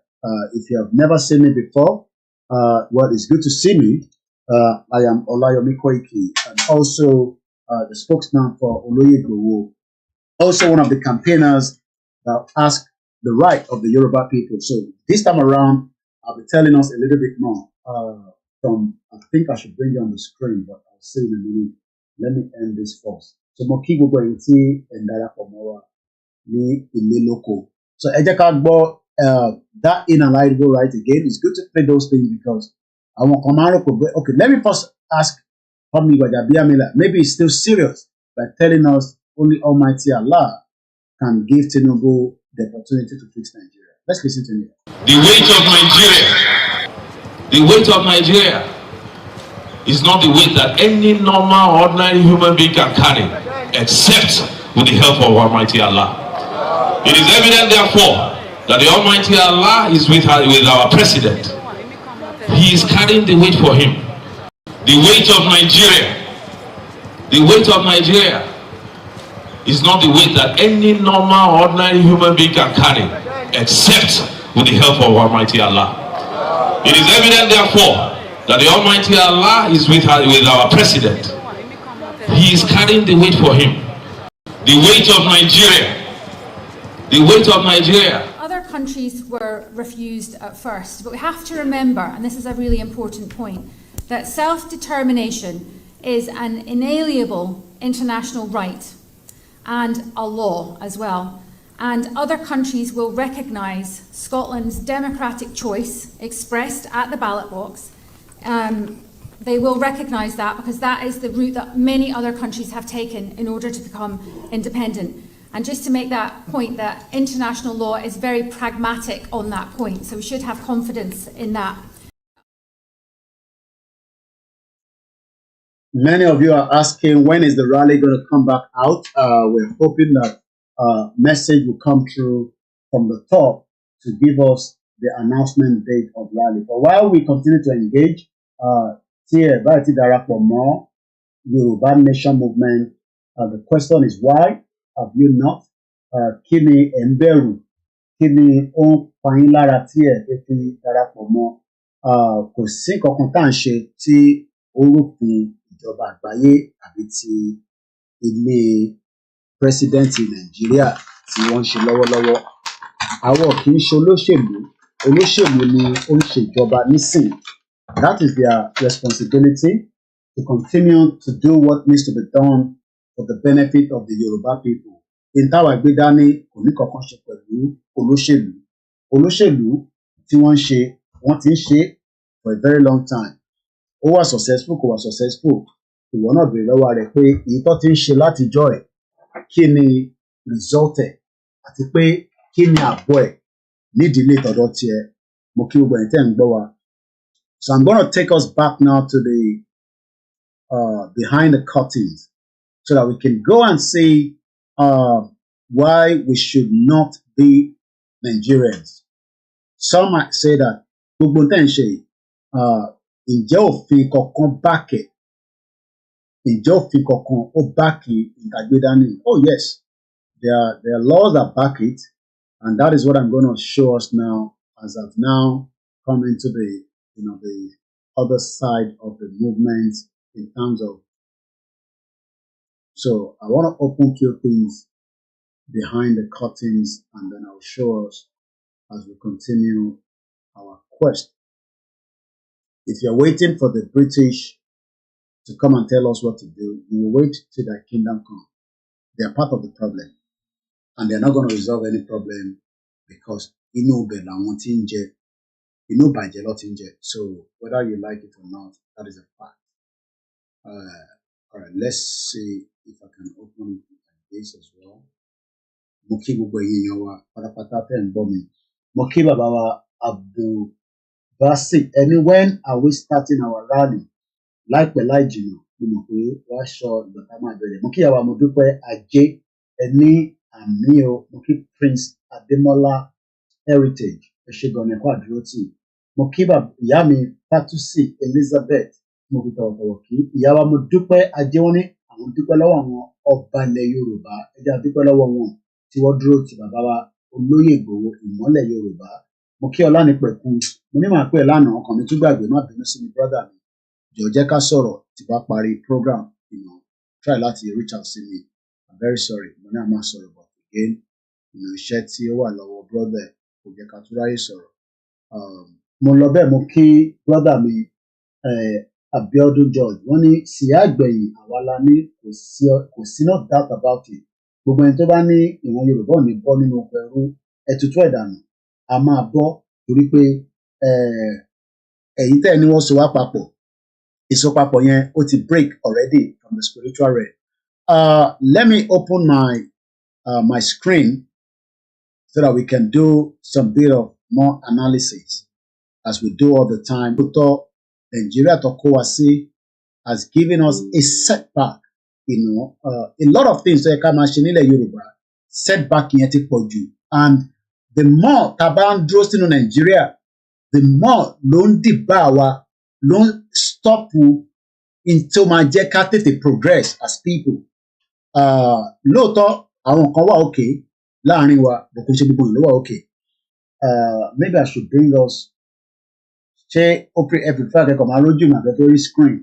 If you have never seen me before, well, it's good to see me. I am OLAYOMI KOIKI, and also the spokesman for Oloyegowo, also one of the campaigners that asked the right of the Yoruba people. So this time around, I'll be telling us a little bit more. I think I should bring you on the screen, but I'll say in a minute. Let me end this first. So Moki Gogo Inti and Dara Komora ni Ile Loko. So Ejekagbo, that inalienable right again. It's good to play those things because I want Komaro. Okay, let me first ask maybe he's still serious by telling us only Almighty Allah can give Tinubu the opportunity to fix Nigeria. Let's listen to him. The weight of Nigeria is not the weight that any normal, ordinary human being can carry, except with the help of Almighty Allah. It is evident, therefore, that the Almighty Allah is with our president. He is carrying the weight for him. The weight of Nigeria is not the weight that any normal, ordinary human being can carry, except with the help of Almighty Allah. It is evident, therefore, that the Almighty Allah is with our president. He is carrying the weight for him. The weight of Nigeria. Other countries were refused at first, but we have to remember, and this is a really important point, that self-determination is an inalienable international right and a law as well. And other countries will recognise Scotland's democratic choice expressed at the ballot box. They will recognise that because that is the route that many other countries have taken in order to become independent. And just to make that point, that international law is very pragmatic on that point, so we should have confidence in that. Many of you are asking, when is the rally going to come back out? We're hoping that message will come through from the top to give us the announcement date of rally. But while we continue to engage, more Yoruba Nation movement, the question is, why have you not kí ni ẹ̀ ń bẹ̀rù, kí ni ó ń pa yín lára tí ẹ̀ fẹ́ fi darapọ̀ mọ́. Kò sí nǹkan kan tá à ń ṣe tí ó rúfin ìjọba àgbáyé àbí ti ilé pírẹsidẹ́ǹtì Nàìjíríà tí wọ́n ń ṣe lọ́wọ́lọ́wọ́. Àwọn kì í ṣe olóṣèlú, olóṣèlú ni ó ń ṣèjọba nísìn. That is their responsibility to continue to do what needs to be done for the benefit of the Yoruba people. Ìtawà gbé dání kò ní kankan ṣe pẹ̀lú olóṣèlú. Olóṣèlú tí wọ́n ń ṣe, wọ́n ti ń ṣe for a very long time. Ó wà successful, kò wà successful. Ìwọ náà béèrè lọ́wọ́ rẹ̀ pé èyí tó ti ń ṣe látijọ́ ẹ̀, kí ni result ẹ̀, àti pé kí ni àbọ̀ ẹ̀ nídìílé tọ̀dọ̀ tiẹ̀. Mo kí gbogbo ẹ̀yin tẹ́ ń gbọ́ wa. So I'm going to take us back now to the behind the curtains so that we can go and see why we should not be Nigerians. Some might say that gbogbo tẹ́ ń ṣe ǹjẹ́ òfin kankan back ẹ̀? Ǹjẹ́ òfin kankan ó back ìtàgbédání? Oh yes, there are laws that back it, and that is what I'm going to show us now as I've now come into the other side of the movement in terms of. So I want to open few things behind the curtains, and then I'll show us as we continue our quest. If you're waiting for the British to come and tell us what to do, you will wait till their kingdom come. They are part of the problem, and they're not going to resolve any problem because so whether you like it or not, that is a fact. All right, let's see if I can open it like this as well. Mo kí gbogbo ẹ̀yin èèyàn wa pátápátá tẹ́ ń gbọ́ mi. Mo kí bàbá wa Abdul Basit. And when are we starting our rally? Láìpẹ́ láì jìnnà, mo mọ̀ pé wàá sọ ìgbà tá a máa bẹ̀rẹ̀. Mo kí ìyàwó Amọ̀dúpẹ́ Ajé ẹni àmì o. Mo kí Prince Adémọ́lá Heritage ẹ ṣé gan-an ẹ̀kọ́ àdúró tì. Mo kí ìyá mi Fatusi Elizabeth. Mo fi tọ̀wọ̀tọ̀wọ̀ kí ìyàwó Amọ̀dúpẹ́ Ajé. Wọ́n ní àwọn dúpẹ́ lọ́wọ́ àwọn ọba ilẹ̀ Yorùbá. Ẹ jẹ́ a dúpẹ́ lọ́wọ́ wọn tí wọ́n dúró ti bàbá wa Olóyè Ìgbòho ìmọ́lẹ̀ Yorùbá. Mo kí Ọlánìpẹ̀kun. Mo ní màá pè é lánàá, ọkàn mi tún gbàgbé, má bínú sí mi brother mi. Jọ̀ọ́ jẹ́ ká sọ̀rọ̀ tí bá parí program, try láti reach out sí mi. I'm very sorry. Mo ní a máa sọ̀rọ̀, but again, iṣẹ́ tí ó wà lọ́wọ́ brother kò jẹ́ ká tún ráyè sọ̀rọ̀. Mo lọ bẹ́ẹ̀, mo kí brother mi Abiodun George. Wọ́n ní síyá àgbẹ̀yìn àwa la ní, kò sí no doubt about it. Gbogbo ẹni tó bá ní ìwọ̀n Yorùbá ò ní bọ́ nínú ẹrú ẹtutù ẹ̀dànù, a máa bọ́ torí pé èyí tẹ́ ẹ ní wọ́n so wá papọ̀. Ìsopapọ̀ yẹn ó ti break already from the spiritual realm. Let me open my screen so that we can do some bit of more analysis as we do all the time. Nigeria to kó wa sí has given us a setback. A lot of things tó yẹ ká máa ṣe nílẹ̀ Yorùbá, setback yẹn ti pọ̀ jù, and the more tá a bá ń dúró sínú Nigeria, the more ló ń dìbà wa, ló ń stop into máa jẹ́ ká tètè progress as people. Lóòótọ́ àwọn kan wà okay láàrin wa, bó kò ṣe gbogbo ìlú wà okay. Maybe I should bring us ṣé ó prefer kẹ́kọ̀ọ́ máa rójú ìmọ̀ àgbẹ̀ rí screen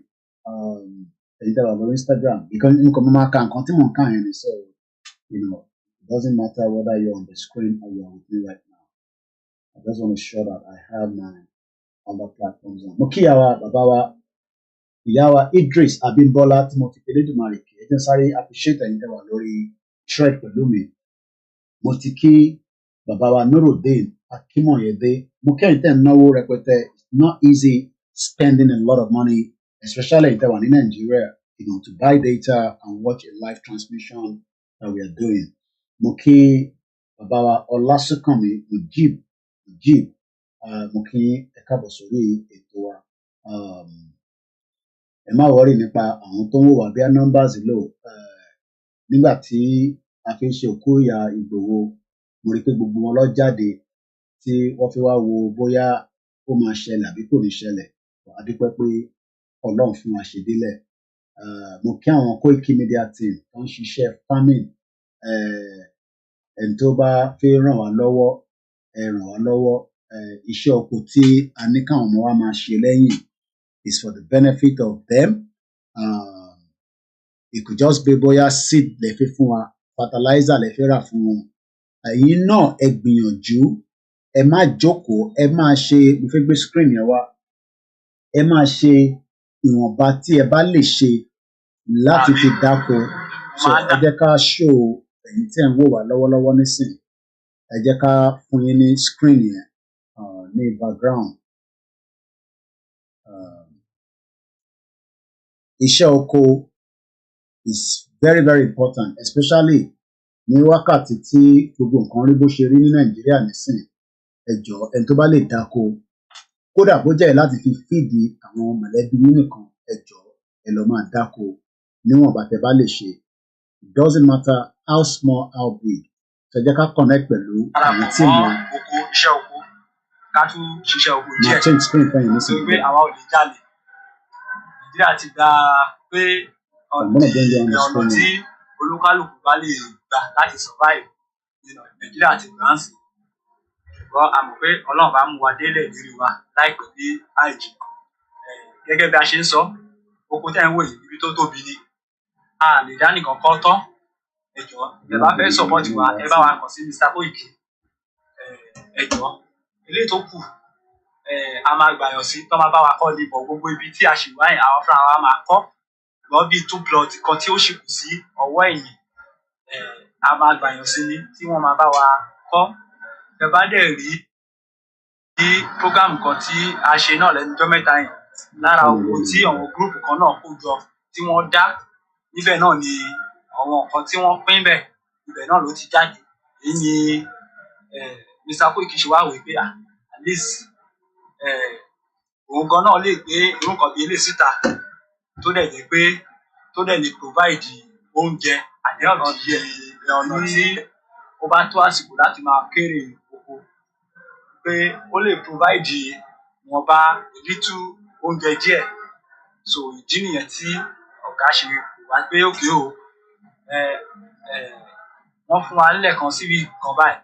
èyí tẹ́ wà lórí Instagram, because nǹkan mo máa ka nǹkan tí mò ń kà yẹn ni, so it doesn't matter whether you're on the screen or you're with me right now. I just want to show that I have my other platforms on. Mo kí bàbá wa ìyá wa Idris Abimbola tí mo ti pè lédùmarè kí ẹ jẹ́ sáré appreciate ẹ̀yin tẹ́ wà lórí thread pẹ̀lú mi. Mo ti kí bàbá wa Nurudeen Akimoyede. Mo kí ẹ̀yin tẹ́ ń náwó rẹpẹtẹ. It's not easy spending a lot of money, especially in Taiwan, in Nigeria, to buy data and watch a live transmission that we are doing. Mo kí bàbá wa Ọlásùnkànmí Mujib. Mo kí ẹ káàbọ̀ sórí ètò wa. Ẹ má worry nípa àwọn tó ń wò wá bí i numbers low. Nígbà tí a fi ń ṣe òkú ìyá Ìgbòho, mo rí pé gbogbo wọn lọ jáde tí wọ́n fi wá wo bóyá ó máa ṣẹlẹ̀ àbí kò ní ṣẹlẹ̀. A dúpẹ́ pé Ọlọ́run fún wa ṣe délẹ̀. Mo kí àwọn KOIKIMEDIA team tó ń ṣiṣẹ́ farming. ẹni tó bá fẹ́ ràn wá lọ́wọ́ ẹ ràn wá lọ́wọ́ iṣẹ́ oko tí a ní káwọn ọmọ wa máa ṣe lẹ́yìn is for the benefit of them. It could just be bóyá seed lè fi fún wa, fertilizer lè fi rà fún wọn. Ẹ̀yin náà ẹ gbìyànjú, ẹ má jókòó, ẹ máa ṣe, mo fẹ́ gbé screen yẹn wá, ẹ máa ṣe ìwọ̀nba tí ẹ bá lè ṣe láti fi dáko. So ẹ jẹ́ ká show ẹ̀yin tí ẹ̀ ń wò wá lọ́wọ́lọ́wọ́ nísìn, ẹ jẹ́ ká fún yín ní screen yẹn ní background. Iṣẹ́ oko is very very important, especially ní wákàtí tí gbogbo nǹkan rí bó ṣe rí ní Nàìjíríà nísìn. Ẹ jọ̀ọ́ ẹni tó bá lè dáko, kódà bó jẹ́ láti fi fíìdì àwọn mọ̀lẹ́bí yín nìkan, ẹ jọ̀ọ́ ẹ lọ máa dáko níwọ̀nba tẹ́ bá lè ṣe. It doesn't matter how small, how big. So jẹ́ ká connect pẹ̀lú àwọn tí mo. Oko iṣẹ́ oko ká tún ṣiṣẹ́ oko díẹ̀. Máa change screen fún yín nísìnyí. Pé àwa ò lè jalè. Nàìjíríà ti gba pé ọ̀nà tí olúkálùkù bá lè gbà láti survive. Nàìjíríà ti gbà ń sìn. Ṣùgbọ́n a mọ̀ pé Ọlọ́run bá mú wa délẹ̀ lérí wa láìpẹ́ ní àìjì. Gẹ́gẹ́ bí a ṣe ń sọ, oko tẹ́ ń wò yìí ibi tó tóbi ni. A lè dá nìkan kọ́ tán. Ẹ jọ̀ọ́ ẹ bá fẹ́ support wa, ẹ bá wa kàn sí Mr. Koiki. Ẹ jọ̀ọ́ eléyìí tó kù a máa gbàyàn sí tó máa bá wa kọ́ níbọ̀ gbogbo ibi tí a ṣì wá yẹn àwọn fúnra wa máa kọ́. Ṣùgbọ́n bíi 2 plot kan tí ó ṣì kù sí ọwọ́ ẹ̀yìn a máa gbàyàn sí ní tí wọ́n máa bá wa kọ́. Ẹ bá dẹ̀ rí program kan tí a ṣe náà lẹ́nu ọjọ́ mẹ́ta yẹn lára owó tí àwọn gúrùpù kan náà kó jọ tí wọ́n dá níbẹ̀ náà ni àwọn nǹkan tí wọ́n pín bẹ̀ ibẹ̀ náà ló ti jáde. Èyí ni Mr. Koiki ṣe wá wí pé at least òun gan náà lè gbé irú nǹkan bíi eléyìí síta tó dẹ̀ jẹ́ pé tó dẹ̀ lè provide oúnjẹ àdéhùn ọ̀nà tí ó bá tó àsìkò láti máa kéré oko pé ó lè provide ìwọ̀nba little oúnjẹ díẹ̀. So ìdí nìyẹn tí ọ̀gá ṣe wá pé òkè o wọ́n fún wa nílẹ̀ kan síbi kan báyìí.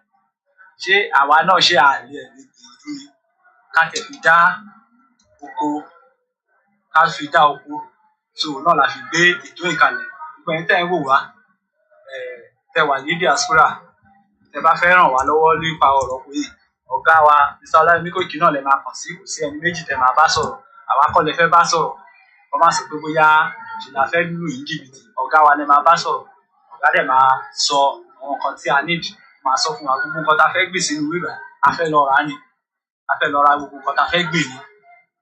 Ṣé àwa náà ṣe àlè gbìyànjú ni ká tẹ̀ fi dá oko so náà la fi gbé ètò ìkàlẹ̀. Gbogbo ẹ̀yin tẹ́ ń wò wá tẹ́ wà ní diaspora tẹ́ bá fẹ́ ràn wá lọ́wọ́ nípa ọ̀rọ̀ pé ọ̀gá wa Mr. Olayomi Koiki náà lè máa kàn sí, kò sí ẹni méjì tẹ́ máa bá sọ̀rọ̀. Àwa kọ́ lẹ fẹ́ bá sọ̀rọ̀, wọ́n máa sọ pé bóyá ṣìlá fẹ́ lù yín jìbìtì. Ọ̀gá wa lẹ máa bá sọ̀rọ̀, ọ̀gá dẹ̀ máa sọ àwọn nǹkan tí a need, máa sọ fún wa gbogbo nǹkan tá a fẹ́ gbìn sínú rírà a fẹ́ lọ rà ni, a fẹ́ lọ ra gbogbo nǹkan tá a fẹ́ gbìn ni.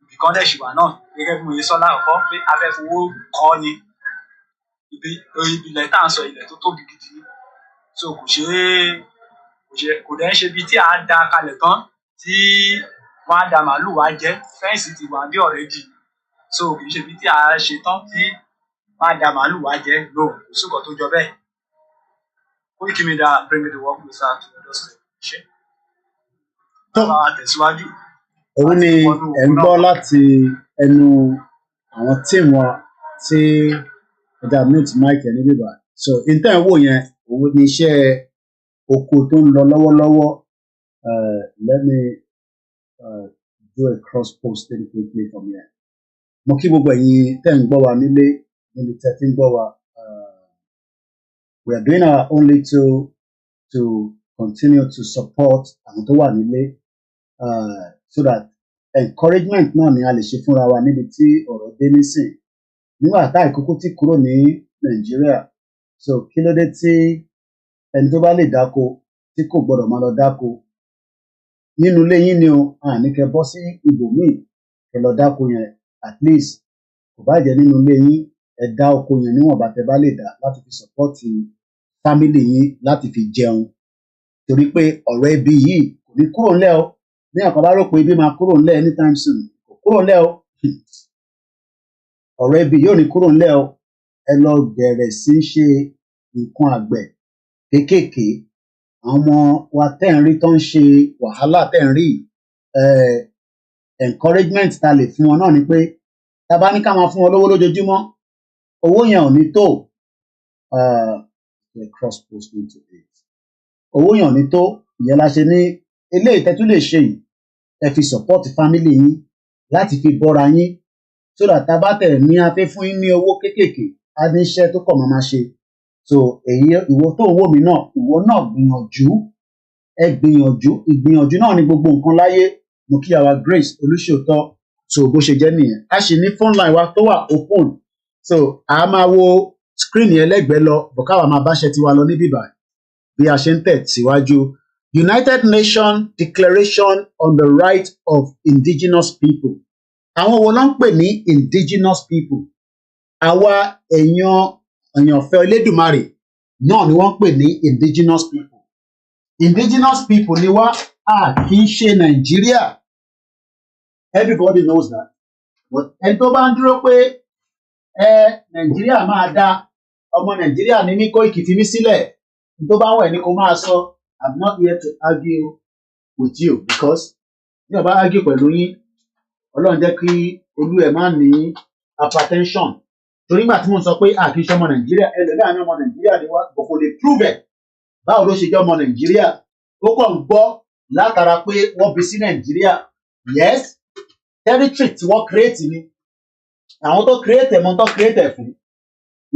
Ibìkan dẹ̀ ṣì wà náà gẹ́gẹ́ bí mo ṣe sọ láàkọ́kọ́ pé a fẹ́ fowó kọ́ ni. Ilẹ̀ tá à ń sọ ilẹ̀ tó tóbi gidi ni. So kò dẹ̀ ń ṣe ibi tí a da kalẹ̀ tán tí wọ́n á da màálù wá jẹ, fẹ́ǹsì ti wà bí already. So kì í ṣe ibi tí a ṣe tán tí wọ́n á da màálù wá jẹ, no, kò sí nǹkan tó jọ bẹ́ẹ̀. KOIKIMEDIA bring the work closer to your doorstep. Ṣé bá wa tẹ̀síwájú? Òun ni ẹ̀ ń gbọ́ láti ẹnu àwọn tíìmù wa tí ẹja mute mic ẹ̀ níbí báyìí. So ìtàn ìwò yẹn òun ni iṣẹ́ oko tó ń lọ lọ́wọ́lọ́wọ́. Let me do a cross posting quickly from here. Mo kí gbogbo ẹ̀yin tẹ́ ń gbọ́ wa nílé níbi tẹ́ ti ń gbọ́ wa. We are doing our own little to continue to support àwọn tó wà nílé so that encouragement náà ni a lè ṣe fúnra wa níbi tí ọ̀rọ̀ dé nísìn. Nígbà tá ìkókó tí kúrò ní Nàìjíríà, so kí ló dé tí ẹni tó bá lè dáko tí kò gbọdọ̀ máa lọ dáko nínú ilé yín ni o, àní kẹ́ bọ́ sí ibòmíì kẹ́ lọ dáko yẹn. At least kò bá jẹ́ nínú ilé yín, ẹ dá oko yẹn níwọ̀nba tẹ́ bá lè dá láti fi support family yín láti fi jẹun. Torí pé ọ̀rọ̀ ẹbí yìí kò ní kúrò ńlẹ̀ o. Ní ọ̀kan bá rò pé ibi máa kúrò ńlẹ̀ anytime soon, kò kúrò ńlẹ̀ o. Ọ̀rọ̀ ẹbí yóò ní kúrò ńlẹ̀ o. Ẹ lọ bẹ̀rẹ̀ sí í ṣe nǹkan àgbẹ̀ kéékèèké. Àwọn ọmọ wa tẹ́ ń rí tó ń ṣe wàhálà tẹ́ ń rí encouragement ta lè fún wọn náà ni pé tá a bá ní ká máa fún wọn lówó lójoojúmọ́, owó yẹn ò ní tó. Cross posting to it. owó yàn ní tó ìyẹn la ṣe ní eléyìí tẹ́ tún lè ṣe yìí ẹ fi support family yín láti fi bọ́ra yín so that tá a bá tẹ̀ ní afẹ́ fún yín ní owó kéékèèké á ní iṣẹ́ tó kọ̀ máa ṣe so èyí ìwọ tó ń wò mí náà ìwọ náà gbìyànjú ẹ gbìyànjú ìgbìyànjú náà ní gbogbo nǹkan láyé mo kí àwa Grace Olúṣòótọ́ so bó ṣe jẹ́ nìyẹn a sì ní phone line wa tó wà open so a máa wo screen yẹn lẹ́gbẹ̀ẹ́ lọ bọ̀ káwa máa báṣẹ tiwa lọ níbí báyìí bí a ṣe ń tẹ̀ síwájú. United Nations Declaration on the Rights of Indigenous People. Àwọn wo ló ń pè ní indigenous people? Àwa èèyàn Elédùmarè náà ni wọ́n ń pè ní indigenous people. Indigenous people ni wá kì í ṣe Nàìjíríà. Everybody knows that. But ẹni tó bá ń dúró pé Nàìjíríà máa dá ọmọ Nàìjíríà ní Kóìkì fi mí sílẹ̀ tó bá wẹ̀ ní kó máa sọ. I'm not here to argue with you because ní ọba argue pẹ̀lú yín Ọlọ́run jẹ́ kí olú ẹ̀ má ní hypertension torí nígbà tí mo sọ pé kì í ṣe ọmọ Nàìjíríà ẹlẹ́dàá ní ọmọ Nàìjíríà ni wá kò lè prove ẹ̀ báwo ló ṣe jẹ́ ọmọ Nàìjíríà ó kàn gbọ́ látara pé wọ́n bí sí Nàìjíríà yes territory tí wọ́n create ni àwọn tó create ẹ̀ mọ́ tó create ẹ̀ fún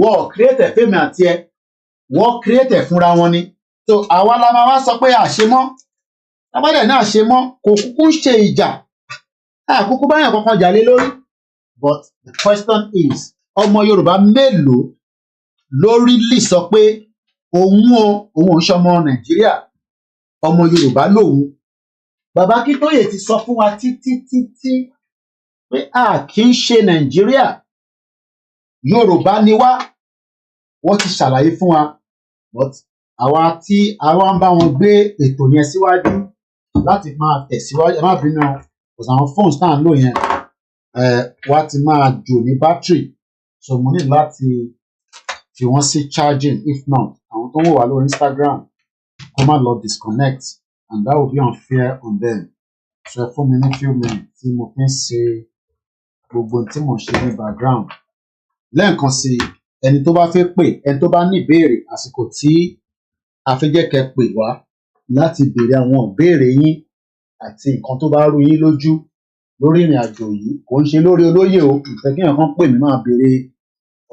wọ́n create ẹ̀ fẹ́mi àti ẹ̀ wọ́n create ẹ̀ fúnra wọn ni so àwa la máa wá sọ pé àṣemọ́ abádẹ̀ náà àṣemọ́ kò kúkú ṣe ìjà àkúkú báyàn kankan jà lé lórí but the question is ọmọ Yorùbá mélòó lórí lè sọ pé òun ò ń ṣọmọ Nàìjíríà ọmọ Yorùbá lòun bàbá Akíntóyè ti sọ fún wa títí pé kì í ṣe Nàìjíríà Yorùbá ni wá wọ́n ti ṣàlàyé fún wa but àwa tí àwa ń bá wọn gbé ètò yẹn síwájú láti máa tẹ̀síwájú ẹ má bínú because àwọn phones tá à ń lò yẹn wá ti máa jò ní battery so mo ní láti fi wọ́n sí charging if not àwọn tó ń wò wá lórí Instagram kó má lọ disconnect and that would be unfair on them so ẹ fún mi ní few minutes tí mo fi ń ṣe gbogbo tí mo ṣe ní background lẹ́ẹ̀kan sí ẹni tó bá fẹ́ pè ẹni tó bá ní ìbéèrè àsìkò tí afẹ́jẹ́kẹ́ pè wá láti béèrè àwọn ìbéèrè yín àti nǹkan tó bá rú yín lójú lórí ìrìn àjò yìí kò ń ṣe lórí olóyè o ìfẹ́ kí èèyàn kan pè mí máa béèrè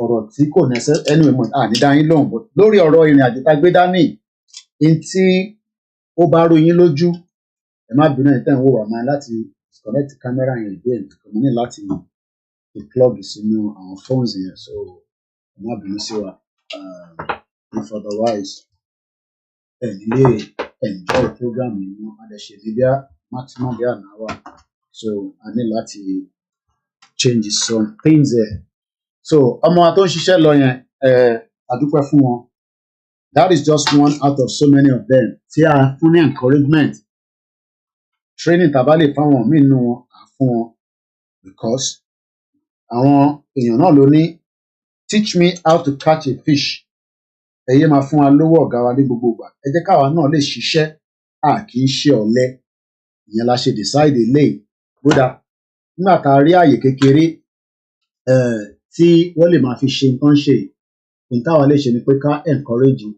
ọ̀rọ̀ tí kò nẹ́sẹ̀ ẹnu ìmọ̀ ànídá yín lóhùn but lórí ọ̀rọ̀ ìrìn àjò tá a gbé dání ní tí ó bá rú yín lójú ẹ má bínú ẹ̀ tẹ́ ń wò wá máa láti disconnect camera yẹn again mo ní láti plug sínú àwọn phones yẹn so ẹ má bínú sí wa if otherwise lè enjoy program yìí wọn a lè ṣe ní bí maximum bí an hour so a ní láti change some things there so ọmọ wa tó ń ṣiṣẹ́ lọ yẹn a dúpẹ́ fún wọn that is just one out of so many of them tí a fún ní encouragement training tàbá lè fáwọn míì nínú wọn à fún wọn because àwọn èèyàn náà ló ní teach me how to catch a fish ẹ yé máa fún wa lówó ọ̀gá wa ní gbogbo ìgbà ẹ jẹ́ káwa náà lè ṣiṣẹ́ kì í ṣe ọ̀lẹ ìyẹn la ṣe decide eléyìí kódà nígbà tá a rí àyè kékeré tí wọ́n lè máa fi ṣe nǹkan ṣe nǹkan táwa lè ṣe ni pé ká encourage you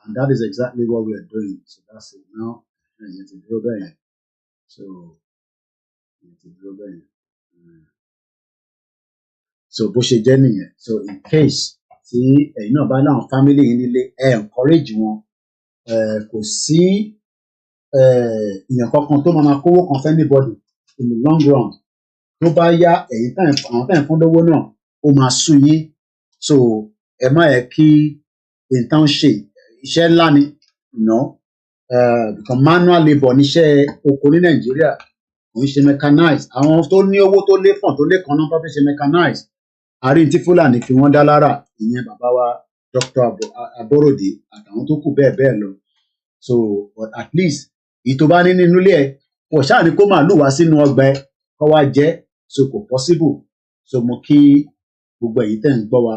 and that is exactly what we are doing so that's it now ẹ̀yìn ti dúró bẹ́ẹ̀ yẹn so ẹ̀yìn ti dúró bẹ́ẹ̀ yẹn so bó ṣe jẹ́ nìyẹn so in case tí ẹ̀yin náà bá láwọn family yín nílé ẹ encourage wọn kò sí èèyàn kankan tó máa kówó kan fẹ́ anybody in the long run tó bá yá ẹ̀yin àwọn táyà fún lówó náà ó máa sú yín so ẹ má yẹ kí nǹkan ṣe iṣẹ́ ńlá ni because manual labour níṣẹ́ oko ní Nàìjíríà kò ń ṣe mechanized àwọn tó ní owó tó lé fọ̀n tó lé kan náà tó fi ṣe mechanized àárín tí Fúlàní fi wọ́n dá lára ìyẹn bàbá wa Dr. Aborode àtàwọn tó kù bẹ́ẹ̀ bẹ́ẹ̀ lọ so but at least èyí tó bá ní nínú ilé ẹ kò ṣáà ní kó màálù wá sínú ọgbà ẹ kó wá jẹ so kò possible so mo kí gbogbo èyí tẹ̀ ń gbọ́ wa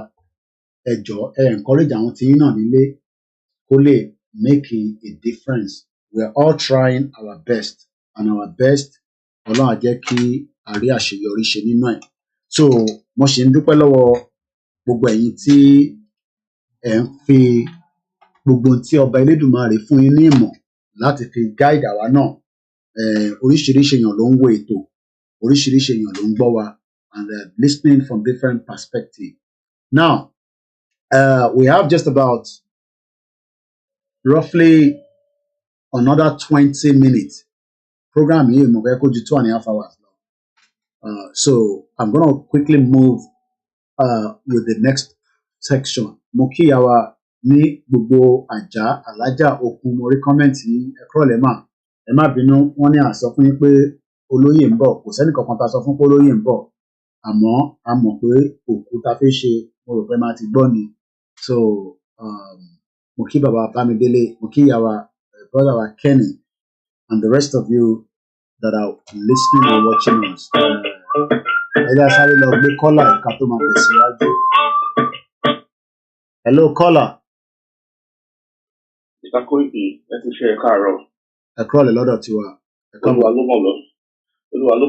ẹ jọ̀ọ́ ẹ encourage àwọn tí yín náà nílé kó lè make a difference we are all trying our best and our best Ọlọ́run á jẹ́ kí a rí àṣeyọrí ṣe nínú ẹ̀ so mo ṣe ń dúpẹ́ lọ́wọ́ gbogbo ẹ̀yin tí ẹ ń fi gbogbo tí ọba Elédùmarè fún yín ní ìmọ̀ láti fi guide àwa náà. Oríṣiríṣi èèyàn ló ń wo ètò, oríṣiríṣi èèyàn ló ń gbọ́ wa, and listening from different perspectives. Now, we have just about roughly another 20 minutes. Program here, mo fẹ́ kó ju 2.5 hours. So I'm going to quickly move with the next section. Mo kí àwa ní gbogbo àjà alájà okun mo rí kọ́mẹ́ǹtì ẹ̀kọ́lẹ̀ mà. Ẹ má bínú, wọ́n ní àsọ fún yín pé olóyè ń bọ̀. Kò sẹ́ni kankan tá a sọ fún pé olóyè ń bọ̀. Àmọ́ a mọ̀ pé òkú ta fi ṣe mo rò pé máa ti gbọ́ ni. So mo kí bàbá Bámidélé, mo kí ìyàwó brother wa Kenny, and the rest of you that are listening or watching us. Ẹja sáré lọ gbé kọ́là ẹ̀ka tó máa tẹ̀síwájú. Hello caller. Mr. Koiki, ẹ ti ṣe ẹ̀ka àárọ̀. Ẹ kúrọ̀lẹ́ lọ́dọ̀ tiwa. Olúwa ló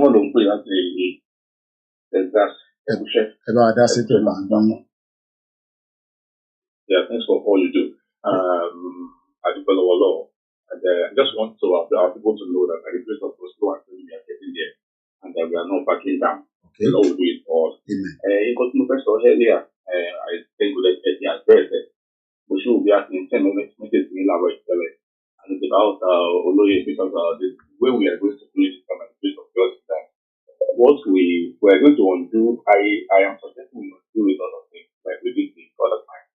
mọ̀ ló ń pè láti Texas. Ẹ bá wa dá sí tó máa ń dán. Yeah, thanks for all you do. I do follow along. And I just want to our people to know that by the grace of God, we are getting there, and that we are not backing down. Okay. The Lord will do it all. Amen. In continuing first earlier, I think we let the address it. We should be asking 10 minutes in our and it's about Oloye, because the way we are going to do it from the grace of God is that what we are going to undo, I am suggesting we must do it other things like we did the other time.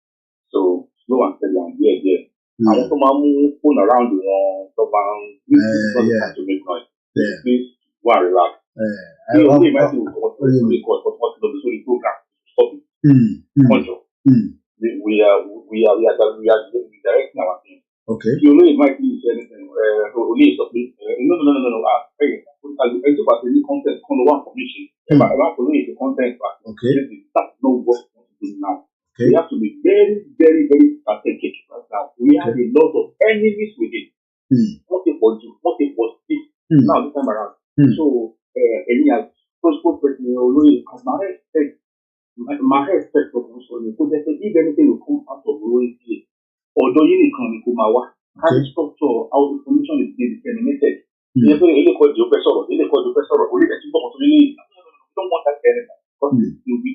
So slow and steady and there. I want to move phone around the one to make noise. Please go and relax. We might do what the program. Stop it. We are directing our thing. Okay. You know it might be anything. Only something. No. I took out the content on the one commission. I want to know the content. Okay. That's no work now. Okay. We have to be very, very, very strategic right now. We have a lot of enemies with it. What it was do, what it was this. Now this time around. So any as prosperous person, my respect for Muslim, because if anything will come out of royalty, although you can come out, how the structure, how information is disseminated. You don't want that anything. Because you'll be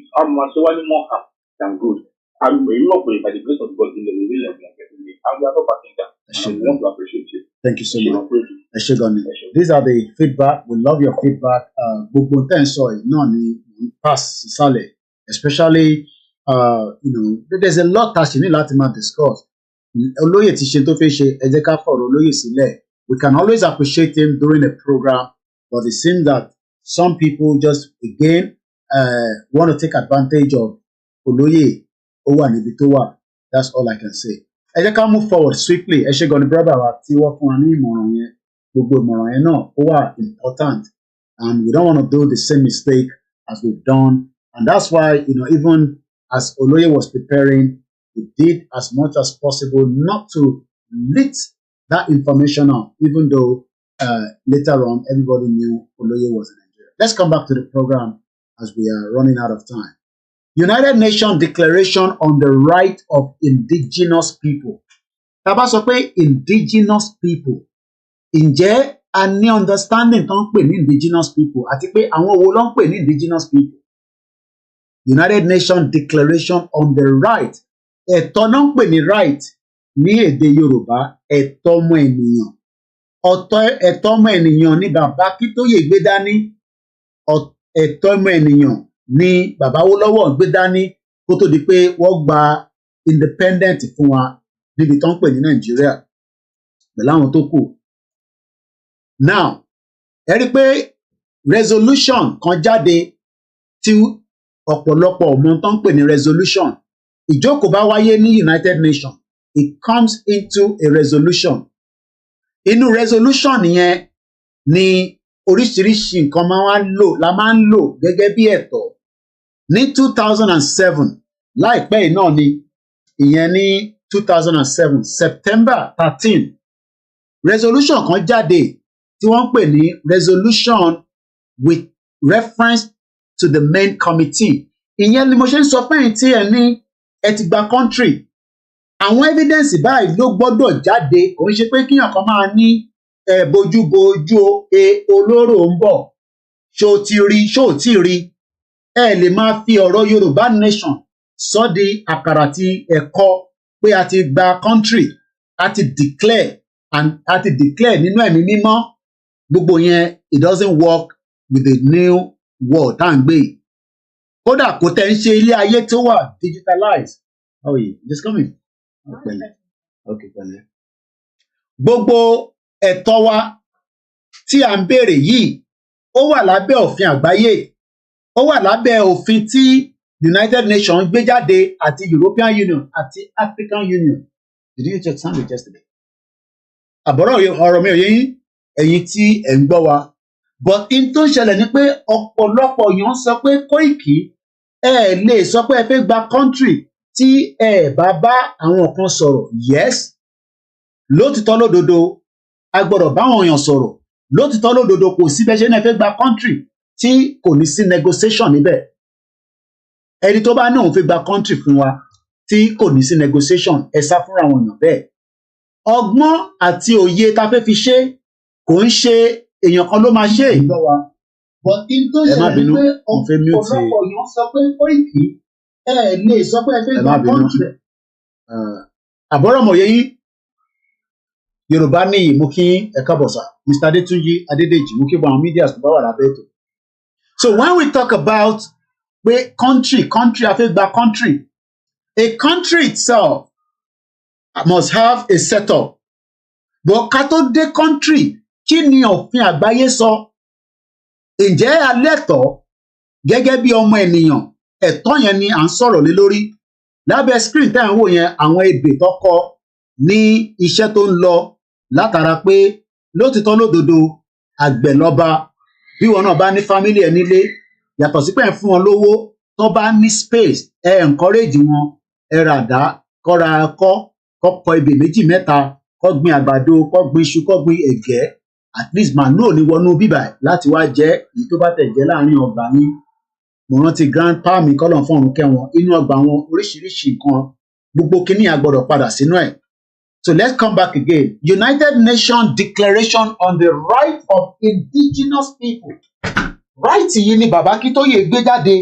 more harm than good. And we're not by the grace of God in the real and we are not backing down. And we want to appreciate you. Thank you so much. These are the feedback. We love your feedback. Gbogbo tẹ́ sọ náà ni pass sísàlẹ̀, especially there's a lot that you need láti máa discuss. Olóyè ti ṣe tó fẹ́ ṣe, ẹ jẹ́ ká fọ̀rọ̀ olóyè sílẹ̀. We can always appreciate him during a program, but it seems that some people just again want to take advantage of Olóyè ó wà níbi tó wà. That's all I can say. Ẹ jẹ́ ká move forward swiftly. Ẹ ṣé gan ni brother wa tí wọ́n fún wa ní ìmọ̀ràn yẹn. Gbogbo ìmọ̀ràn yẹn náà ó wà important, and we don't want to do the same mistake as we've done. And that's why even as Olóyè was preparing, we did as much as possible not to leak that information out, even though later on everybody knew Olóyè was in Nigeria. Let's come back to the program as we are running out of time. United Nations Declaration on the Right of Indigenous People. Tá bá sọ pé indigenous people, ǹjẹ́ a ní understanding tó ń pè ní indigenous people àti pé àwọn wo ló ń pè ní indigenous people? United Nations Declaration on the Right. Ẹ̀tọ́ náà ń pè ní right ní èdè Yorùbá, ẹ̀tọ́ ọmọ ènìyàn. Ẹ̀tọ́ ọmọ ènìyàn ni bàbá Akíntóyè gbé dání. Ẹ̀tọ́ ọmọ ènìyàn ni bàbá Awólọ́wọ̀ gbé dání kó tó di pé wọ́n gba independent fún wa níbi tó ń pè ní Nàìjíríà pẹ̀lú àwọn tó kù. Now, ẹ rí pé resolution kan jáde tí ọ̀pọ̀lọpọ̀ ọmọ tó ń pè ní resolution. Ìjókòó bá wáyé ní United Nations, it comes into a resolution. Inú resolution yẹn ni oríṣiríṣi nǹkan la máa ń lò gẹ́gẹ́ bí ẹ̀tọ́. Ní 2007, láìpẹ́ yìí náà ni, ìyẹn ní 2007, September 13, resolution kan jáde tí wọ́n ń pè ní resolution with reference to the main committee. Ìyẹn ni mo ṣe ń sọ fẹ́yìn tí ẹ ní ẹ ti gba country. àwọn evidence báyìí ló gbọ́dọ̀ jáde, kò ń ṣe pé kíyàn kan máa ní bójúbójú olóró ń bọ̀, ṣó ti rí ṣó ti rí. Ẹ lè máa fi ọ̀rọ̀ Yorùbá nation sọ di àkàrà àti ẹ̀kọ pé a ti gba country, a ti declare nínú ẹ̀mí mímọ́. Gbogbo yẹn it doesn't work with the new world tá à ń gbé yìí. Kódà kò tẹ̀ ń ṣe ilé ayé tó wà digitalized. How are you? Just coming. Okay, pẹ̀lẹ́. Gbogbo ẹ̀tọ́ wa tí à ń béèrè yìí ó wà lábẹ́ òfin àgbáyé, ó wà lábẹ́ òfin tí United Nations gbé jáde àti European Union àti African Union. Did you just sound it yesterday? Àbọ̀rọ̀ ọ̀rọ̀ mi ò yé yín ẹ̀yin tí ẹ̀ ń gbọ́ wa. But in tó ń ṣẹlẹ̀ ni pé ọ̀pọ̀lọpọ̀ èèyàn sọ pé Koiki ẹ lè sọ pé ẹ fẹ́ gba country tí ẹ bá bá àwọn kan sọ̀rọ̀. Yes, lótìtọ́ lódodo a gbọ́dọ̀ bá àwọn èèyàn sọ̀rọ̀. Lótìtọ́ lódodo kò sí bẹ́ẹ̀ ṣe náà fẹ́ gba country tí kò ní sí negotiation níbẹ̀. Ẹni tó bá ní òun fẹ́ gba country fún wa tí kò ní sí negotiation, ẹ sá fúnra àwọn èèyàn bẹ́ẹ̀. Ọgbọ́n àti òye tá fẹ́ fi ṣe kò ń ṣe èèyàn kan ló máa ṣe ìgbọ́ wa. But in tó ṣẹlẹ̀ ni pé ọ̀pọ̀lọpọ̀ èèyàn sọ pé Koiki ẹ lè sọ pé ẹ fẹ́ gba country. Àbọ̀rọ̀ mọ̀ yẹ yín Yorùbá níyì mú kí ẹ káàbọ̀ sà, Mr. Adétúnjí Adédèjì mú kí àwọn media tó bá wà lábẹ́ ètò. So when we talk about pé country a fẹ́ gba country, a country itself must have a setup. But ká tó dé country, kí ni òfin àgbáyé sọ? Ǹjẹ́ a lẹ́tọ̀ọ́ gẹ́gẹ́ bí ọmọ ènìyàn? Ẹ̀tọ́ yẹn ni à ń sọ̀rọ̀ lé lórí. Lábẹ́ screen tẹ́ ẹ̀ ń wò yẹn àwọn ebè tó kọ ní iṣẹ́ tó ń lọ látara pé lótìtọ́ lódodo àgbẹ̀ lọ́ba. Bí wọn náà bá ní family ẹ nílé, yàtọ̀ sí pé ẹ̀ ń fún wọn lówó, tó bá ní space ẹ encourage wọn, ẹ ràdá kọ́ra kọ́ ebè méjì mẹ́ta, kọ́ gbin àgbàdo, kọ́ gbin iṣu, kọ́ gbin ẹ̀gẹ́. At least màálù ní wọnú bíbà láti wá jẹ èyí tó bá tẹ̀ jẹ́ láàrin ọgbà yín. Mo rántí grandpa mi kọ́lọ̀ fún ọ̀run kẹwọn, inú ọgbà wọn oríṣiríṣi nǹkan, gbogbo kínní a gbọ́dọ̀ padà sínú ẹ̀. So let's come back again. United Nations Declaration on the Right of Indigenous People. Right yìí ni bàbá Akíntóyè gbé jáde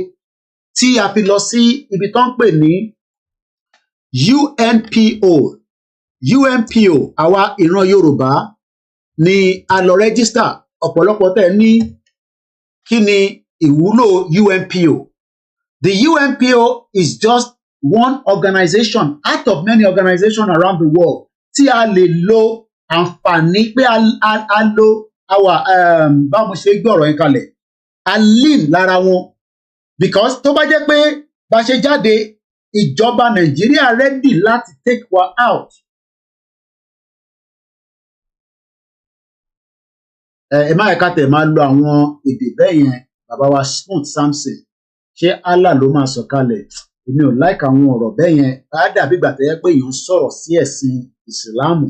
tí a fi lọ sí ibi tó ń pè ní UNPO. Àwa ìran Yorùbá ni a lọ register. Ọ̀pọ̀lọpọ̀ tẹ̀ ní kí ni ìwúlò UNPO. The UNPO is just one organization out of many organizations around the world tí a lè lo àǹfààní pé a lo our báwo mo ṣe gbé ọ̀rọ̀ yẹn kalẹ̀, a lean lára wọn. Because tó bá jẹ́ pé bá ṣe jáde ìjọba Nàìjíríà ready láti take wa out. Ẹ má ẹ̀ka tẹ̀ máa lo àwọn èdè bẹ́ẹ̀ yẹn, bàbá wa Smooth Samson, ṣé Allah ló máa sọ̀kalẹ̀? Èmi ò like àwọn ọ̀rọ̀ bẹ́ẹ̀ yẹn, bá dàbí ìgbà tó yẹ pé èèyàn ń sọ̀rọ̀ sí ẹ̀sìn ìsìláàmù.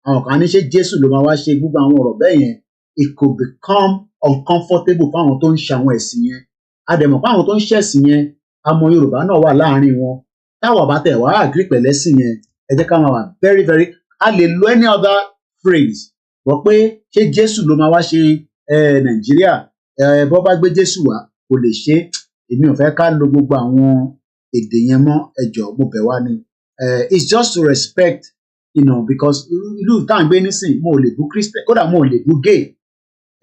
Àwọn kan ní ṣé Jésù ló máa wá ṣe gbogbo àwọn ọ̀rọ̀ bẹ́ẹ̀ yẹn. It could become uncomfortable fáwọn tó ń ṣe àwọn ẹ̀sìn yẹn. A dẹ̀ mọ̀ pé àwọn tó ń ṣẹ̀sìn yẹn, àmọ́ Yorùbá náà wà láàárín wọn. Táwọn bá tẹ̀ wá agree pẹ̀lẹ́sìn yẹn, ẹ jẹ́ ká máa wà very very, a lè lo any other phrase wọ́n pé ṣé Jésù ló máa wá ṣe Nàìjíríà, bọ́ bá gbé Jésù wá kò lè ṣe. Èmi ò fẹ́ ká lo gbogbo àwọn èdè yẹn mọ́, ẹ jọ̀ọ́ mo bẹ̀ wá ni. It's just to respect, because ìlú tá à ń gbé nísìn, mo ò lè bú Christian, kódà mo ò lè bú gay.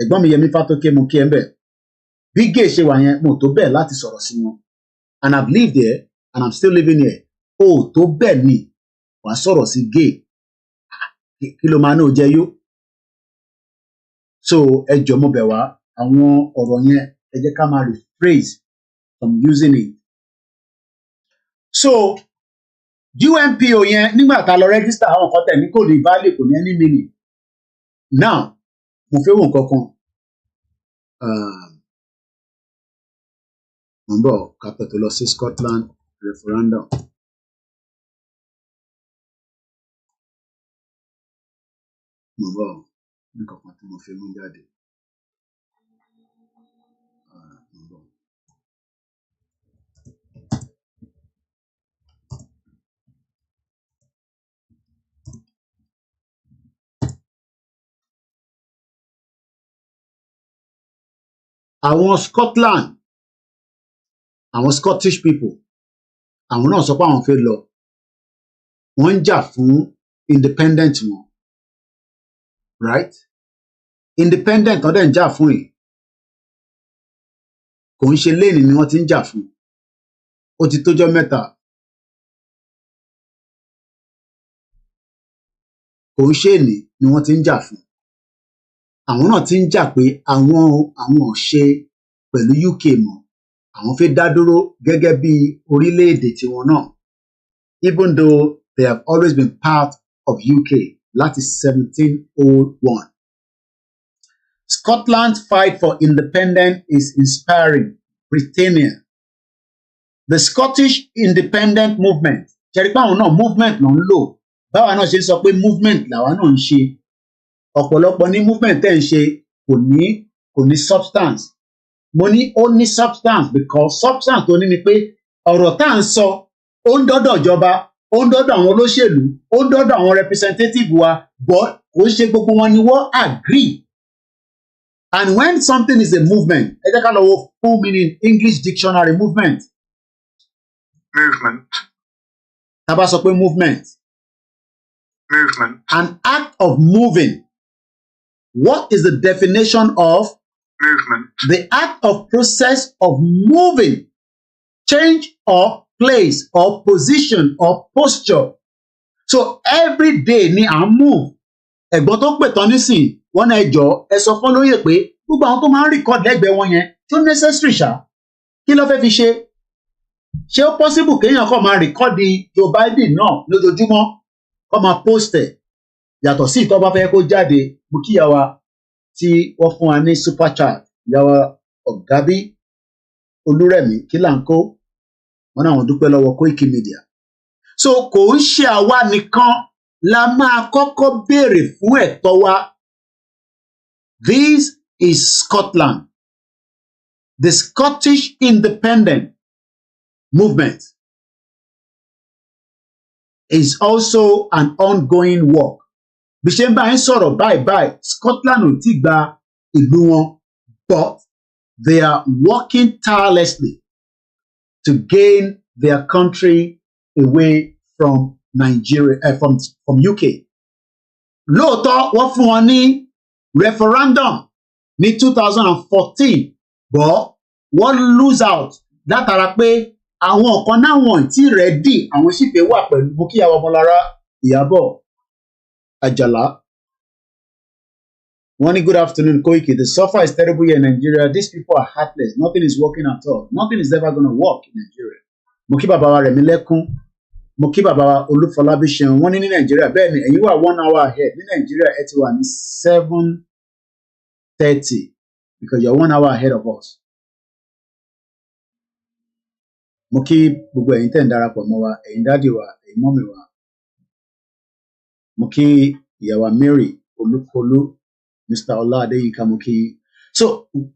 Ẹ̀gbọ́n mi Yẹmí Fátókè mo kí ẹ ń bẹ̀. Bí gay ṣe wà yẹn, mo tó bẹ̀ láti sọ̀rọ̀ sí wọn. And I've lived there and I'm still living here. O tó bẹ̀ ni wàá sọ̀rọ̀ sí gay. Kí ló máa ní o jẹ yó? So ẹ jọ̀ọ́ mo bẹ̀ wá, àwọn ọ̀rọ̀ yẹn ẹ jẹ́ ká máa rephrase from using it. So UNPO yẹn nígbà tá a lọ register àwọn nǹkan tẹ̀ ní kò ní value, kò ní any meaning. Now mo fẹ́ wò nǹkan kan. Mo ń bọ̀ kápẹ́ tó lọ sí Scotland referendum. Mo ń bọ̀ nǹkan kan tí mo fẹ́ mú jáde. Mo ń bọ̀. àwọn Scotland, àwọn Scottish people, àwọn náà sọ pé àwọn fẹ́ lọ. Wọ́n ń jà fún independent wọn, right? Independent wọ́n dẹ̀ ń jà fún yìí. Kò ń ṣe léènì ni wọ́n ti ń jà fún. Ó ti tójọ́ mẹ́ta. Kò ń ṣe èní ni wọ́n ti ń jà fún. Àwọn náà ti ń jà pé àwọn ò ṣe pẹ̀lú UK mọ́. Àwọn fẹ́ dá dúró gẹ́gẹ́ bí orílẹ̀-èdè tiwọn náà. Even though they have always been part of UK láti 1701. Scotland's fight for independence is inspiring Britannia. The Scottish independent movement, ṣẹ̀rí pé àwọn náà movement ló ń lò. Báwa náà ṣe ń sọ pé movement làwa náà ń ṣe. Ọ̀pọ̀lọpọ̀ ní movement tẹ́ ń ṣe kò ní substance. Mo ní ó ní substance because substance tó ní ni pé ọ̀rọ̀ tá à ń sọ ó ń dọ́dọ̀ ìjọba, ó ń dọ́dọ̀ àwọn olóṣèlú, ó ń dọ́dọ̀ àwọn representative wa, but kò ṣe gbogbo wọn ni wọ́n agree. And when something is a movement, ẹ jẹ́ ká lọ wo full meaning English dictionary movement. Movement. Tá bá sọ pé movement. Movement. An act of moving. What is the definition of movement? The act of process of moving, change or place or position or posture. So every day ni à ń move. Ẹ̀gbọ́n tó pè tán nísìn, wọ́n náà ẹjọ́ ẹ sọ fún lóye pé gbogbo àwọn tó máa ń record lẹ́gbẹ̀ẹ́ wọn yẹn tó necessary ṣá. Kí ló fẹ́ fi ṣe? Ṣé ó possible kéèyàn kọ́ máa record Joe Biden náà lójoojúmọ́ kọ́ máa post ẹ̀? Yàtọ̀ sí ìtọ́ bá fẹ́ kó jáde, mo kíyà wa tí wọ́n fún wa ní super chat, ìyàwó Ọ̀gábí Olúrẹ̀mí Kílàńkó, wọn náà wọ́n dúpẹ́ lọ́wọ́ Koiki Media. So kò ń ṣe àwa nìkan la máa kọ́kọ́ béèrè fún ẹ̀tọ́ wa. This is Scotland. The Scottish independent movement is also an ongoing work. Bí ṣe ń bá yín sọ̀rọ̀ báyìí, Scotland ò tí gba ìlú wọn, but they are working tirelessly to gain their country away from Nigeria, from UK. Lóòótọ́ wọ́n fún wọn ní referendum ní 2014, but wọ́n lose out látara pé àwọn kan náà wọ́n tí ready, àwọn sì fẹ́ wà pẹ̀lú Bukíyàwó Ọmọlára Ìyábọ̀ Ajala. One good afternoon, Koiki. The suffer is terrible here in Nigeria. These people are heartless. Nothing is working at all. Nothing is ever going to work in Nigeria. Mo kí bàbá wa Rẹ̀mílẹ́kún. Mo kí bàbá wa Olúfọlábí Ṣeun. Wọ́n ní Nigeria. Bẹ́ẹ̀ ni ẹ̀yin wà 1 hour ahead. Ní Nigeria ẹ ti wà ní 7:30 because you're 1 hour ahead of us. Mo kí gbogbo ẹ̀yin tẹ́ ń darapọ̀ mọ́ wa, ẹ̀yin dádì wa, ẹ̀yin mọ́mì wa. Mo kí ìyàwó Mary Olúkọlú, Mr. Ọlá Adéyínká, mo kí. So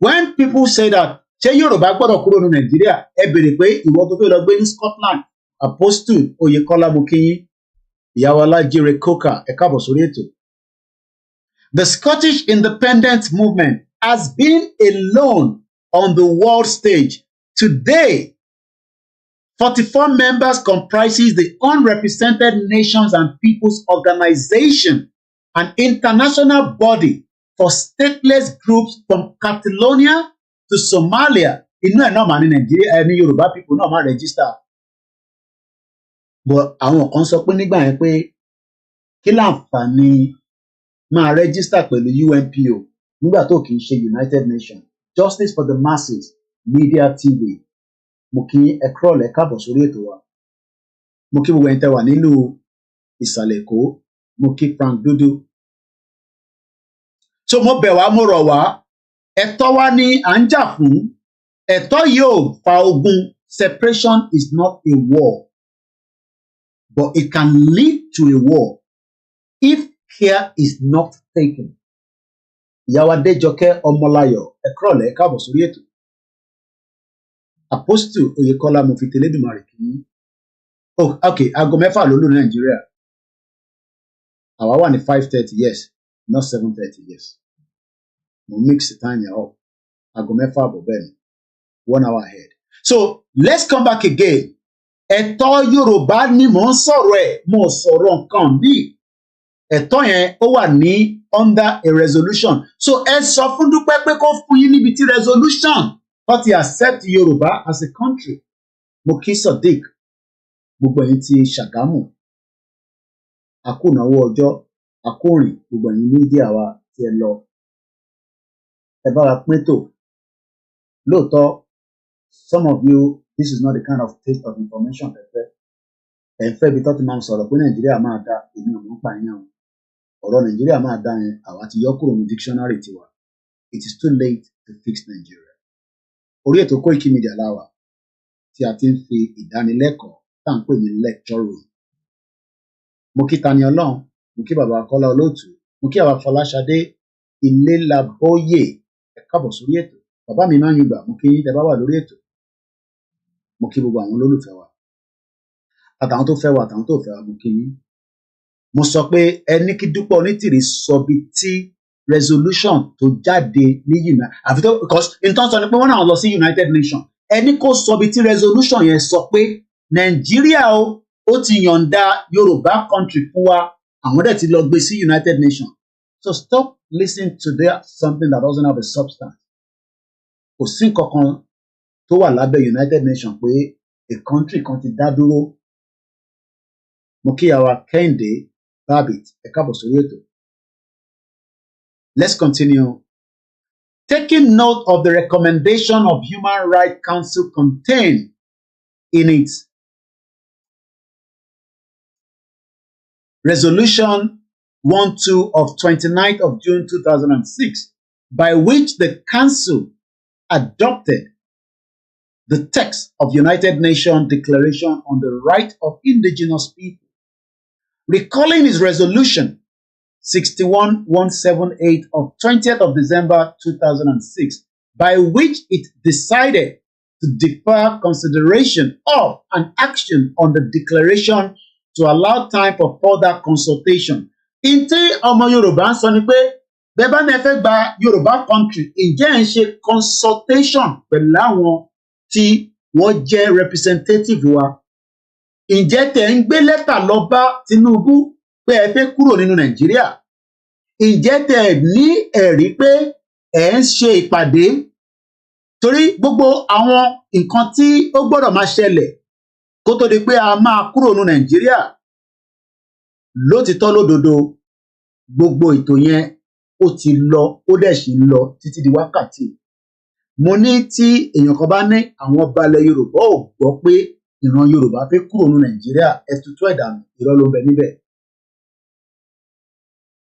when people say that ṣé Yorùbá gbọ́dọ̀ kúrò ní Nàìjíríà, ẹ béèrè pé ìwọ tó fẹ́ lọ gbé ní Scotland, Apostle Oyèkọ́lá, mo kí yín. Ìyàwó Alájírè Coca, ẹ káàbọ̀ sórí ètò. The Scottish independent movement has been alone on the world stage. Today, 44 members comprises the Unrepresented Nations and Peoples Organization, an international body for stateless groups from Catalonia to Somalia. Inú ẹ̀ náà mà ní Nàìjíríà, ní Yorùbá people náà máa register. But àwọn kan sọ pé nígbà yẹn pé kí láǹfààní máa register pẹ̀lú UNPO nígbà tó kì í ṣe United Nations. Justice for the Masses, Media TV. Mo kí ẹ kúrọ̀lẹ́ káàbọ̀ sórí ètò wa. Mo kí gbogbo ẹ̀yin tẹ́ wà nílùú Ìsàlẹ̀ Èkó. Mo kí Frank Dudu. So mo bẹ̀ wá, mo rọ̀ wá, ẹ̀tọ́ wa ni à ń jà fún. Ẹ̀tọ́ yìí ò fa ogun. Separation is not a war, but it can lead to a war if care is not taken. Ìyàwó Adéjọkẹ́ Ọmọláyọ̀, ẹ kúrọ̀lẹ́ káàbọ̀ sórí ètò. Apostle Oyèkọ́lá, mo fi tẹlẹ́dùmarè kí yín. Oh, okay, aago 6 ló lù ní Nàìjíríà. Àwa wà ní 5:30, yes, not 7:30, yes. Mo mix the time here up. aago mẹ́fà àbọ̀ bẹ́ẹ̀ ni 1 hour ahead. So let's come back again. Ẹ̀tọ́ Yorùbá ni mò ń sọ̀rọ̀ ẹ̀, mo sọ̀rọ̀ nǹkan míì. Ẹ̀tọ́ yẹn ó wà ní under a resolution. So ẹ sọ fún Dúpẹ́ pé kó fún yín níbi tí resolution wọ́n ti accept Yorùbá as a country. Mo kí Sodiq, gbogbo ẹ̀yin ti Ṣàgámù, àkónáwó ọjọ́, àkórìn, gbogbo ẹ̀yin mídíà wa tí ẹ lọ. Ẹ bá wa pín tò. Lóòótọ́, some of you, this is not the kind of taste of information ẹ fẹ́. Ẹ fẹ́ bí tó ti máa ń sọ̀rọ̀ pé Nàìjíríà máa dá, èmi ò mọ̀ pa ìyẹn o. Ọ̀rọ̀ Nàìjíríà máa dá yẹn, àwa ti yọ kúrò ní dictionary tiwa. It is too late to fix Nigeria. Orí ètò Koiki Media láwà tí a ti ń fi ìdánilẹ́kọ̀ọ́ tá à ń pè ní lecture room. Mo kí Tani Ọlọ́run, mo kí bàbá Kọ́lá Olóòtú, mo kí àwa Fọláṣadé Ilélabóyè, ẹ káàbọ̀ sórí ètò. Bàbá mi máa ń yùgbà, mo kí yín tẹ́ bá wà lórí ètò. Mo kí gbogbo àwọn olólùfẹ́ wa. Àtàwọn tó fẹ́ wa, àtàwọn tó fẹ́ wa, mo kí yín. Mo sọ pé ẹni kí Dúpẹ́ Onítìrí sọ bí tí resolution tó jáde ní United, àfi tó, because nǹkan sọ ni pé wọ́n náà lọ sí United Nations. Ẹni kó sọ bí tí resolution yẹn sọ pé Nàìjíríà ó ti yọ̀ǹda Yorùbá country fún wa, àwọn dẹ̀ ti lọ gbé sí United Nations. So stop listening to something that doesn't have a substance. Kò sí nǹkan kan tó wà lábẹ́ United Nations pé a country kan ti dá dúró. Mo kí àwa Kẹ́hìndé Babit, ẹ káàbọ̀ sórí ètò. Let's continue. Taking note of the recommendation of Human Rights Council contained in its Resolution 12 of 29th of June 2006, by which the Council adopted the text of United Nations Declaration on the Right of Indigenous People, recalling his resolution 61178 of 20th of December 2006, by which it decided to defer consideration of an action on the declaration to allow time for further consultation. Ntí ọmọ Yorùbá ń sọ ni pé bẹ́ẹ̀ bá ní ẹ fẹ́ gba Yorùbá country, ǹjẹ́ ẹ̀ ń ṣe consultation pẹ̀lú àwọn tí wọ́n jẹ́ representative wa? Ǹjẹ́ tẹ̀ ń gbé lẹ́tà lọ bá Tinubu pé ẹ fẹ́ kúrò nínú Nàìjíríà? Ǹjẹ́ tẹ̀ ní ẹ̀rí pé ẹ̀ ń ṣe ìpàdé? Torí gbogbo àwọn nǹkan tí ó gbọ́dọ̀ máa ṣẹlẹ̀ kó tó di pé a máa kúrò nínú Nàìjíríà, lótìtọ́ lódodo gbogbo ètò yẹn ó ti lọ, ó dẹ̀ ṣì ń lọ títí di wákàtí. Mo ní tí èèyàn kan bá ní àwọn ọba ilẹ̀ Yorùbá ò gbọ́ pé ìran Yorùbá fẹ́ kúrò nínú Nàìjíríà, ẹtutù ẹ̀dànù, irọ́ ló ń bẹ níbẹ̀.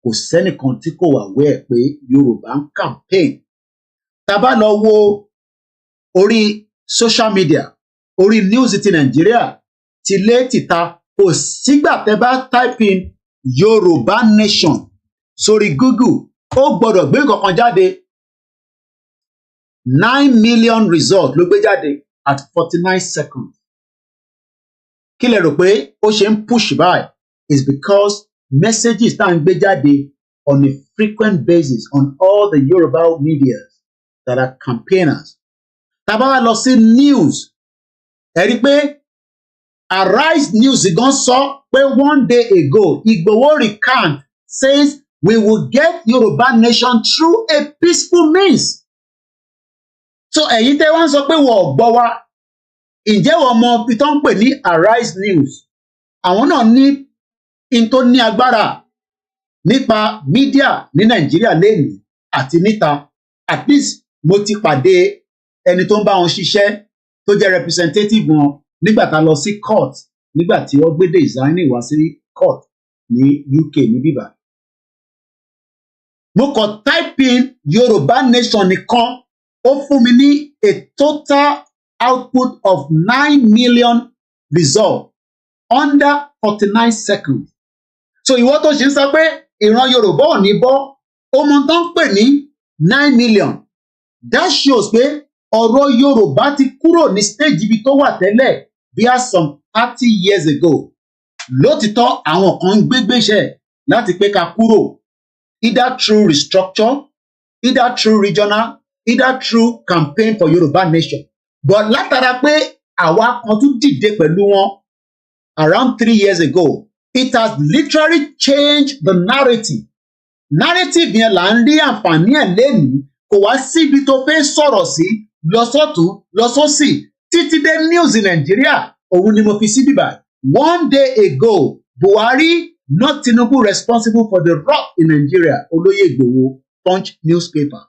Kò sẹ́nìkan tí kò wà wẹ́ ẹ̀ pé Yorùbá ń campaign. Tá bá lọ wo orí social media, orí news ti Nàìjíríà, tilé tìta, kò sígbà tẹ́ bá type in Yorùbá nation sórí Google, ó gbọ́dọ̀ gbé nǹkan kan jáde. 9 million result ló gbé jáde at 49 seconds. Kí lẹ rò pé ó ṣe ń push by? Is because messages tá à ń gbé jáde on a frequent basis on all the Yoruba media that are campaigners. Tá bá wá lọ sí news, ẹ rí pé Arise News gan sọ pé one day ago, Igboho recant says we will get Yoruba nation through a peaceful means. So ẹ̀yin tẹ́ wá ń sọ pé wọ́n ò gbọ́ wa, ǹjẹ́ wọ́n mọ ibi tó ń pè ní Arise News? Àwọn náà ní in tó ní agbára nípa mídíà ní Nàìjíríà lẹ́nu àti níta. At least mo ti pàdé ẹni tó ń bá wọn ṣiṣẹ́ tó jẹ́ representative wọn nígbà tá a lọ sí court, nígbà tí wọ́n gbé designing wá sí court ní UK ní bíbá. Mo kàn type in Yorùbá nation nìkan, ó fún mi ní a total output of 9 million result under 49 seconds. So ìwọ tó ṣe ń sọ pé ìran Yorùbá ò ní bọ́, ó mọ tó ń pè ní 9 million. That shows pé ọ̀rọ̀ Yorùbá ti kúrò ní stage ibi tó wà tẹ́lẹ̀ bíi some 30 years ago. Lótìtọ́ àwọn kan ń gbégbéṣẹ́ láti pé ká kúrò, either through restructure, either through regional, either through campaign for Yoruba nation. But látara pé àwa kan tún dìde pẹ̀lú wọn around 3 years ago, it has literally changed the narrative. Narrative yẹn là ń rí àǹfààní ẹ̀ lénìí, kò wá síbi tó fẹ́ sọ̀rọ̀ sí lọ sọ́tún lọ sósì títí dé news in Nigeria. Òun ni mo fi sí bíbá. One day ago, Buhari not Tinubu responsible for the rot in Nigeria. Olóyè Igboho, Punch newspaper.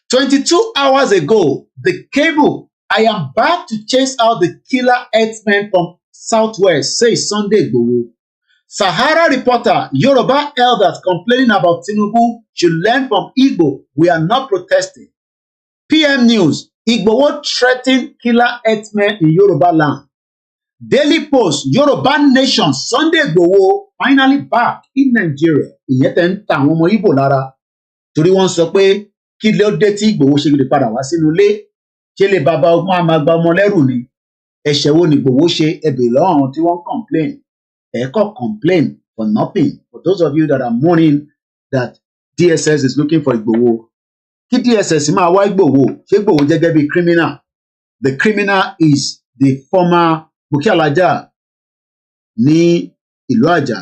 22 hours ago, the cable, I am back to chase out the killer herdsmen from Southwest, says Sunday Igboho. Sahara reporter, Yoruba elders complaining about Tinubu should learn from Igbo. We are not protesting. PM News, Igboho threatened killer herdsmen in Yoruba land. Daily Post, Yoruba nation, Sunday Igboho finally back in Nigeria. Ìyẹn tẹ́ ń ta àwọn ọmọ Igbo lára. Torí wọ́n sọ pé kí ló dé tí Igboho ṣe lè padà wá sínú ilé. Ṣé lè bàbá ọmọ àmàgbà ọmọ lẹ́rù ni? Ẹ̀ṣẹ̀ wo ni Igboho ṣe? Ẹbẹ̀ lọ́rùn tí wọ́n complain. Ẹ̀kọ́ complain for nothing. For those of you that are mourning that DSS is looking for Igboho. Kí DSS máa wá Igboho? Ṣé Igboho jẹ́ gẹ́gẹ́ bí criminal? The criminal is the former Bukky Alaja ní ìlú Àjà.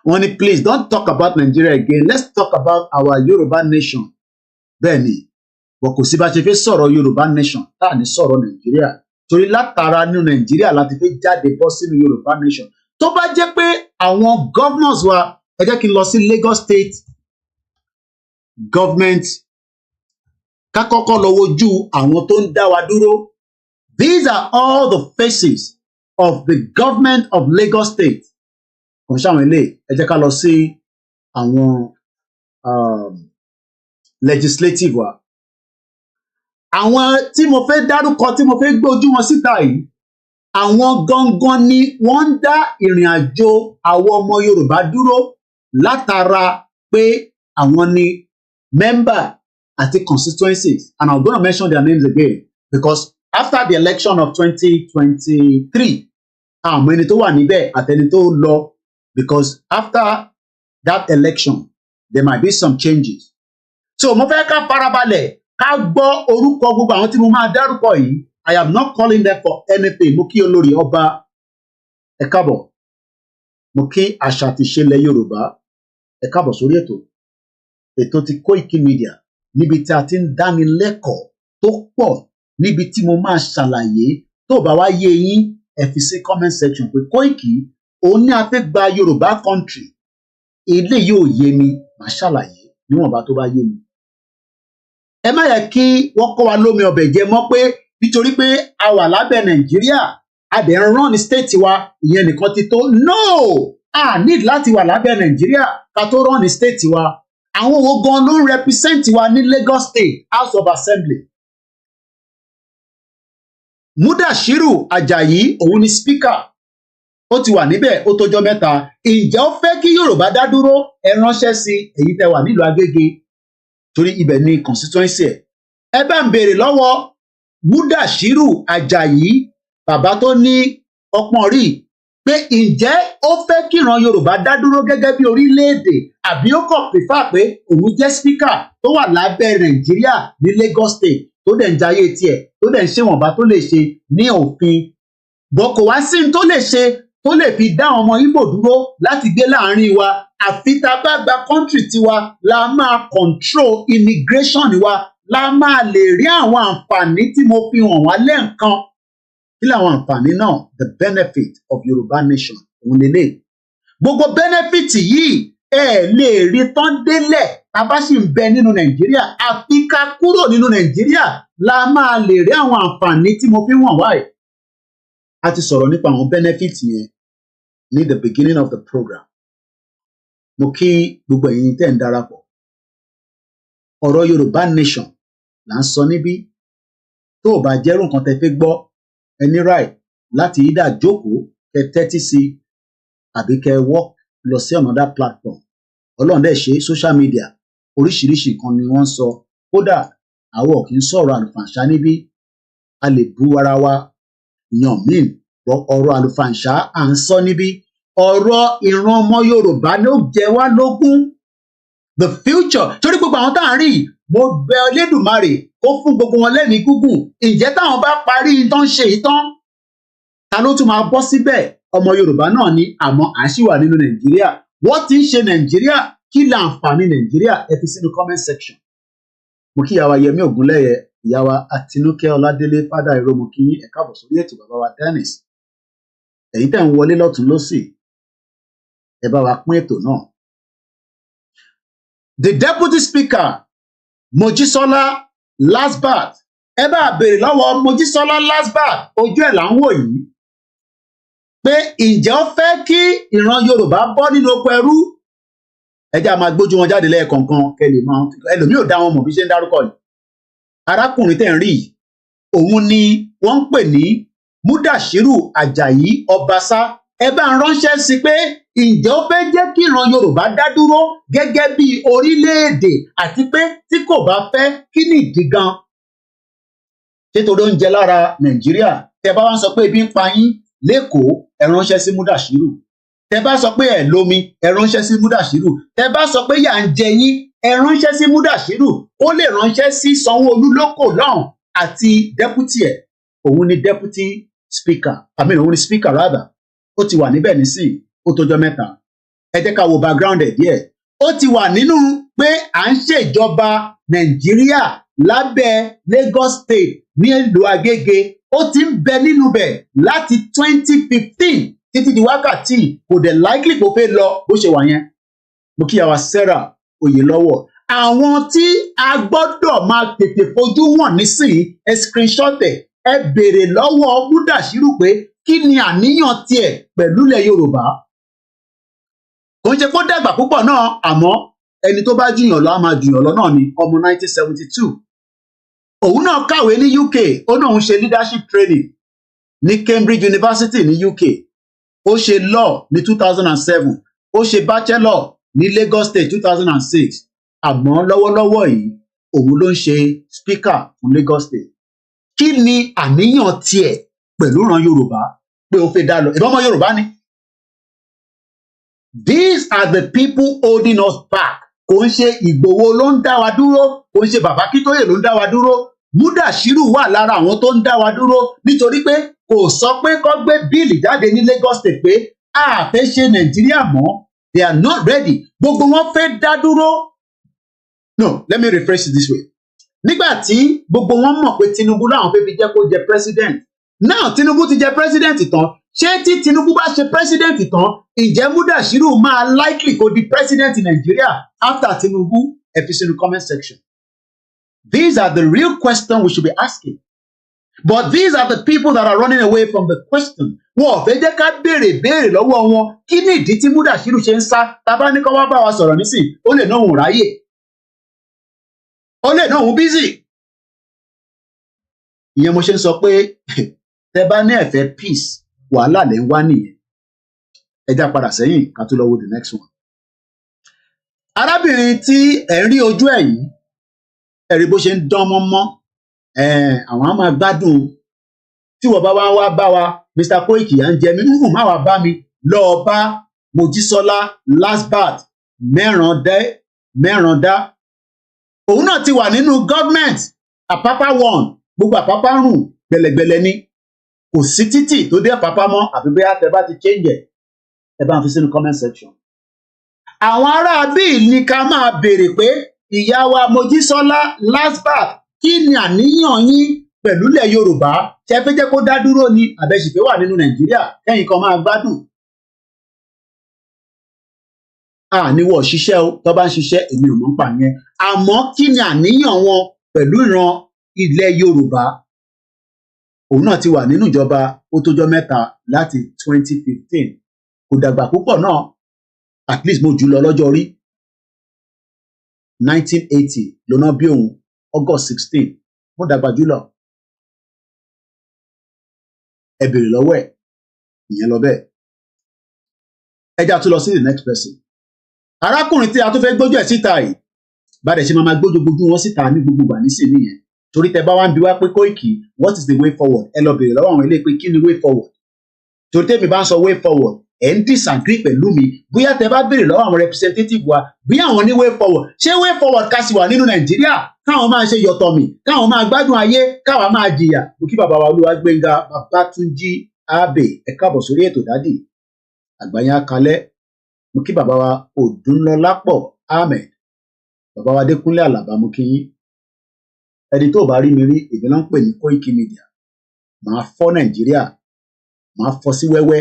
Wọ́n ní please don't talk about Nigeria again. Let's talk about our Yoruba nation. Bẹ́ẹ̀ni, wọ́n kò sí bá ṣe fẹ́ sọ̀rọ̀ Yoruba nation tá à ní sọ̀rọ̀ Nigeria. Torí látara nínú Nigeria láti fẹ́ jáde bọ́ sínú Yoruba nation. Tó bá jẹ́ pé àwọn governors wa, ẹ jẹ́ kí n lọ sí Lagos State government ká kọ́kọ́ lọ wojú àwọn tó ń dá wa dúró. These are all the faces of the government of Lagos State. Kò ṣàwọn ilé, ẹ jẹ́ ká lọ sí àwọn legislative wa. Àwọn tí mo fẹ́ dárúkọ tí mo fẹ́ gbé ojú wọn síta yìí, àwọn gangan ni wọ́n ń dá ìrìn àjò àwọn ọmọ Yorùbá dúró látara pé àwọn ni member àti constituencies. And I'm going to mention their names again because after the election of 2023, àwọn ẹni tó wà níbẹ̀ àtẹni tó lọ, because after that election, there might be some changes. So mo fẹ́ ká farabalẹ̀ ká gbọ́ orúkọ gbogbo àwọn tí mo máa dárúkọ yìí. I am not calling them for anything. Mo kí olórí ọba ẹ káàbọ̀. Mo kí àṣà àti ìṣẹ̀lẹ̀ Yorùbá ẹ káàbọ̀ sórí ètò ti Koiki Media, níbi tí a ti ń dáni lẹ́kọ̀ọ́ tó pọ̀, níbi tí mo máa ṣàlàyé tó bá wá yé yín ẹ fi sí comment section pé Koiki òun ní a fẹ́ gba Yorùbá country. Ilé yóò yé mi, màá ṣàlàyé níwọ̀nba tó bá yé mi. Ẹ má yẹ kí wọ́n kọ́ wa lómi ọbẹ̀ jẹ mọ́ pé nítorí pé a wà lábẹ́ Nàìjíríà, a dẹ̀ ń rán ní state wa, ìyẹn nìkan ti tó. No! A need láti wà lábẹ́ Nàìjíríà ká tó rán ní state wa. Àwọn wo gan ló ń represent wa ní Lagos State House of Assembly? Mudashiru Ajayi, òun ni speaker. Ó ti wà níbẹ̀ ó tójọ́ mẹ́ta. Ǹjẹ́ ó fẹ́ kí Yorùbá dá dúró? Ẹ ránṣẹ́ sí èyí tẹ́ wà nílùú Agége. Torí ibẹ̀ ni constituency ẹ̀. Ẹ bá ń béèrè lọ́wọ́ Mudashiru Ajayi, bàbá tó ní ọpọ́n rí, pé ǹjẹ́ ó fẹ́ kíran Yorùbá dá dúró gẹ́gẹ́ bí orílẹ̀-èdè àbí ó kàn prefer pé òun jẹ́ speaker tó wà lábẹ́ Nàìjíríà ní Lagos State tó dẹ̀ ń jayé tiẹ̀ tó dẹ̀ ń ṣèwọ̀nba tó lè ṣe ní òfin. Bọ̀ kò wá sí ní tó lè ṣe tó lè fi dá ọmọ Ìgbò dúró láti gbé láàrin wa. Àfi tá a bá gba country tiwa la máa control immigration wa, la máa lè rí àwọn àǹfààní tí mo fi hàn wá lẹ́ẹ̀kan. Kí làwọn àǹfààní náà? The benefit of Yoruba nation. Òun lélẹ̀. Gbogbo benefit yìí ẹ lè rí tán délẹ̀ tá a bá sì ń bẹ nínú Nàìjíríà. Àfi ká kúrò nínú Nàìjíríà la máa lè rí àwọn àǹfààní tí mo fi hàn wá yìí. A ti sọ̀rọ̀ nípa àwọn benefit yẹn ní the beginning of the program. Mo kí gbogbo ẹ̀yin tẹ́ ń darapọ̀. Ọ̀rọ̀ Yorùbá nation là ń sọ níbí. Tó o bá jẹ́rú nǹkan tẹ́ fẹ́ gbọ́, ẹ ní right láti ìdá jókòó kẹ tẹ́tí sí àbí kẹ walk lọ sí another platform. Ọlọ́run dẹ̀ ṣe social media oríṣiríṣi nǹkan ni wọ́n ń sọ. Kódà àwọn kì í sọ̀rọ̀ àlùfàǹṣá níbí. A lè bu ara wa yàn míì ọ̀rọ̀ àlùfàǹṣá à ń sọ níbí. Ọ̀rọ̀ ìran ọmọ Yorùbá ló jẹ wá lógún. the future torí gbogbo àwọn tá à ń rí mo bẹ̀ Elédùmarè kó fún gbogbo wọn lẹ́mìí gígùn ǹjẹ́ táwọn bá parí tán ṣe ìtàn ta ló tún máa bọ́ síbẹ̀ ọmọ Yorùbá náà ni àmọ́ à ń ṣì wà nínú Nàìjíríà wọ́n ti ń ṣe Nàìjíríà kí láǹfààní Nàìjíríà ẹ fi sínú comment section mo kí ìyàwó Yẹmí Ògúnlẹ́yẹ ìyàwó Àtinúkẹ́ Ọládélé fádà ìró mo kí ẹ káàbọ̀ sórí ètò bàbá wa Dennis èyí tẹ̀ ń wọlé lọ́tún lọ́sì ẹ bá wa pín ètò náà. The Deputy Speaker Mojísọ́lá Lasbat ẹ bá béèrè lọ́wọ́ Mojísọ́lá Lasbat ojú ẹ̀ là ń wò yìí pé ǹjẹ́ ó fẹ́ kí ìran Yorùbá bọ́ nínú oko ẹrú ẹjẹ́ a máa gbójú wọn jáde lẹ́ẹ̀kọ̀ọ̀kan kẹlẹ̀ mọ́ ẹlòmíì ò dá wọn mọ̀ bí ṣe ń dárúkọ yìí arákùnrin tẹ̀ ń rí òun ni wọ́n ń pè ní Múdàṣírù Àjàyí Ọbaṣá ẹ bá ń ránṣẹ́ sí pé ǹjẹ́ ó fẹ́ jẹ́ kí ìran Yorùbá dá dúró gẹ́gẹ́ bí orílẹ̀-èdè àti pé tí kò bá fẹ́ kí ni ìdí gan ṣé torí oúnjẹ lára Nàìjíríà tẹ bá wá ń sọ pé ebi ń pa yín lẹ́kọ̀ọ́ ẹ ránṣẹ́ sí Múdàṣírù tẹ bá sọ pé ẹ lómi ẹ ránṣẹ́ sí Múdàṣírù tẹ bá sọ pé yà ń jẹ yín ẹ ránṣẹ́ sí Múdàṣírù ó lè ránṣẹ́ sí Sanwó-Olú lókò lọ́hùn àti deputy ẹ̀ òun ni deputy speaker òun ni speaker rather ó ti wà níbẹ̀ nísìn ó tójọ́ mẹ́ta ẹ jẹ́ ká wo background ẹ̀ díẹ̀ ó ti wà nínú pé à ń ṣèjọba Nàìjíríà lábẹ́ Lagos State ní ìlú Agége ó ti ń bẹ nínú bẹ̀ láti 2015 títí di wákàtí kò dẹ̀ likely kó fẹ́ lọ bó ṣe wà yẹn mo kí yàwá Sarah Oyèlọ́wọ̀ àwọn tí a gbọ́dọ̀ máa tètè fojú wọn nísìnyí ẹ screenshot ẹ béèrè lọ́wọ́ Múdàṣírù pé kí ni àníyàn tiẹ̀ pẹ̀lú ilẹ̀ Yorùbá kò ń ṣe kó dàgbà púpọ̀ náà àmọ́ ẹni tó bá jùyàn lọ á máa jùyàn lọ náà ni ọmọ 1972 òun náà kàwé ní UK ó náà ń ṣe leadership training ní Cambridge University ní UK ó ṣe law ní 2007 ó ṣe bachelor ní Lagos State 2006 àmọ́ lọ́wọ́lọ́wọ́ yìí òun ló ń ṣe speaker fún Lagos State kí ni àníyàn tiẹ̀ pẹ̀lú ìran Yorùbá pé ó fẹ́ dá lọ ìbọn ọmọ Yorùbá ni. These are the people holding us back kò ń ṣe Ìgbòho ló ń dá wa dúró kò ń ṣe Bàbá Akíntóyè ló ń dá wa dúró Múdàṣírù wà lára àwọn tó ń dá wa dúró nítorí pé kò sọ pé kó gbé bíìlì jáde ní Lagos State pé a fẹ́ ṣe Nàìjíríà mọ́ they are not ready gbogbo wọn fẹ́ dá dúró. No, let me rephrase it this way. Nígbà tí gbogbo wọn mọ̀ pé Tinubu láwọn fẹ́ fi jẹ́ kó jẹ president now Tinubu ti jẹ president tán ṣé tí Tinubu bá ṣe president tán ǹjẹ́ Múdàṣírù máa likely kó di president in Nigeria after Tinubu ẹ fi sínú comment section. These are the real questions we should be asking. But these are the people that are running away from the question. Wọn ò fẹ́ jẹ́ ká béèrè lọ́wọ́ wọn kí ni ìdí tí Múdàṣírù ṣe ń sá tábà ní kó wá bá wa sọ̀rọ̀ nísìn ó lè náà òun ráyè ó lè náà òun busy. Ìyẹn mo ṣe ń sọ pé tẹ bá ní ẹ̀fẹ́ peace wàhálà lẹ́ ń wá nìyẹn ẹ já padà sẹ́yìn ká tó lọ wo the next one. Arábìnrin tí ẹ̀ ń rí ojú ẹ̀ yìí ẹ̀rí bó ṣe ń dán mọ́mọ́ àwọn á máa gbádùn tí wọ́n bá wá bá wa Mr. Koiki à ń jẹ mí nínú má wàá bá mi lọ́ọ́ bá Mojísọ́lá Lasbat mẹ́ràndá òun náà ti wà nínú government Àpápá 1 gbogbo Àpápá rùn gbẹlẹgbẹlẹ ní kò sí títì tó dé Àpápá mọ́ àfi bóyá tẹ bá ti change ẹ bá ń fi sínú comment section. Àwọn ará bíi ní ká máa béèrè pé ìyá wa Mojísọ́lá Lasbat kí ni àníyàn yín pẹ̀lú ilẹ̀ Yorùbá ṣe fẹ́ jẹ́ kó dá dúró ni àbẹ̀ṣìfẹ́ wà nínú Nàìjíríà kẹ́yìn kan máa gbádùn. Níwọ̀ ṣiṣẹ́ o tó bá ń ṣiṣẹ́ èmi ò mọ̀ ń pa yẹn àmọ́ kí ni àníyàn wọn pẹ̀lú ìran ilẹ̀ Yorùbá òun náà ti wà nínú ìjọba ó tójọ́ mẹ́ta láti 2015 kò dàgbà púpọ̀ náà at least mo jù lọ lọ́jọ́ orí 1980 ló ná bí òun August 16 mo dàgbà jùlọ ẹ bèrè lọ́wọ́ ẹ̀ ìyẹn lọ bẹ́ẹ̀ ẹja tó lọ sí the next person. Arákùnrin tí a tó fẹ́ gbójú ẹ̀ síta yìí bá dẹ̀ ṣe máa gbójú wọn síta ní gbogbo ìgbà nísìnyí yẹn torí tẹ bá wá ń bi wá pé Koiki what is the way forward ẹ lọ bèrè lọ́wọ́ àwọn ilé pé kí ni way forward torí tèmi bá ń sọ way forward ẹ̀ ń disagree pẹ̀lú mi bóyá tẹ bá béèrè lọ́wọ́ àwọn representative wa bí àwọn ní way forward ṣé way forward ká sì wà nínú Nàìjíríà káwọn máa ṣe yọ̀tọ̀mí káwọn máa gbádùn ayé káwọn máa jìyà mo kí bàbá wa Olúwagbénga Babátúnjí Abe ẹ káàbọ̀ sórí ètò dádì àgbáyé akalẹ́ mo kí bàbá wa Odúnlọlápọ̀ Ahmed bàbá wa Adékúnlé Àlàbá mo kí yín ẹni tó bá rí mi rí èmi náà ń pè ní Koiki Media màá fọ́ Nàìjíríà màá fọ́ sí wẹ́wẹ́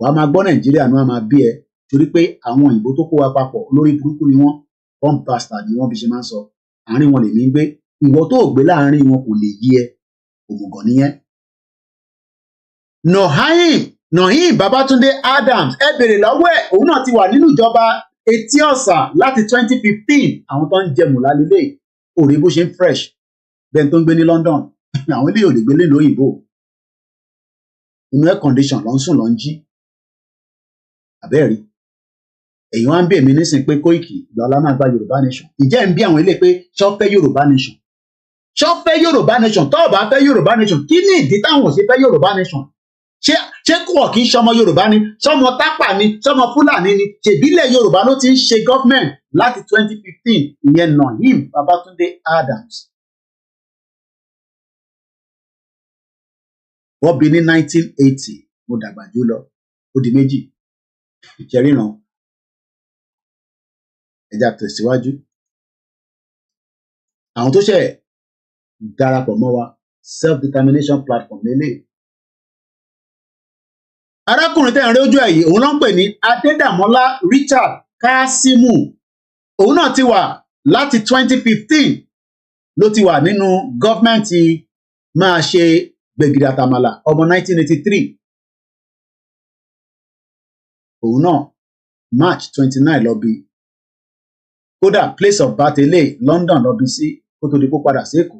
wàá máa gbọ́ Nàìjíríà náà máa bí ẹ torí pé àwọn òyìnbó tó kó wa papọ̀ lórí burúkú ni wọ́n bomb bastard ni wọ́n fi ṣe máa ń sọ àárín wọn lèmi ń gbé ìwọ tó gbé láàárín wọn kò lè yí ẹ òmùgọ̀ nìyẹn. Noheem Babatunde Adams ẹ bèrè lọ́wọ́ ẹ̀ òun náà ti wà nínú ìjọba Etí Ọ̀sà láti 2015 àwọn tó ń jẹ mùlá lélẹ̀ òrè bó ṣe ń fresh bẹ́ẹ̀ tó ń gbé ní London àwọn eléyìí ò lè gbé lé lóyìnbó inú air condition ló ń sùn ló ń jí àbẹ́ẹ̀rí èyí wá ń bí èmi nísìnyí pé Koiki ìgbà ọlá máa gba Yorùbá nation ìjẹ́ ń bí àwọn ilé pé ṣọ́ fẹ́ Yorùbá nation ṣọ́ fẹ́ Yorùbá nation tó bá fẹ́ Yorùbá nation kí ni ìdí táwọn ò ṣe fẹ́ Yorùbá nation ṣé kò kí ń ṣọmọ Yorùbá ni ṣọmọ Tápà ni ṣọmọ Fúlàní ni ṣèbílẹ̀ Yorùbá ló ti ń ṣe gọ́fmẹ̀ntì láti 2015 ìyẹn Noheem Babatunde Adams wọ́n bí ní 1980 mo dàgbà jù lọ ó di méjì ìjẹ́ríran ẹja tẹ̀síwájú àwọn tó ṣe darapọ̀ mọ́ wa self-determination platform lélẹ̀ arákùnrin tẹ́ ń rí ojú ẹ̀yìn òun ló ń pè ní Adédàmọ́lá Richard Kasimu òun náà ti wà láti 2015 ló ti wà nínú gọ́fmẹ̀ntì máa ṣe gbẹ̀gìrì àtàmàlà ọmọ 1983 òun náà March 29 lọ bí kódà place of birth eléyìí London lọ bí sí kó tó di kó padà sí Èkó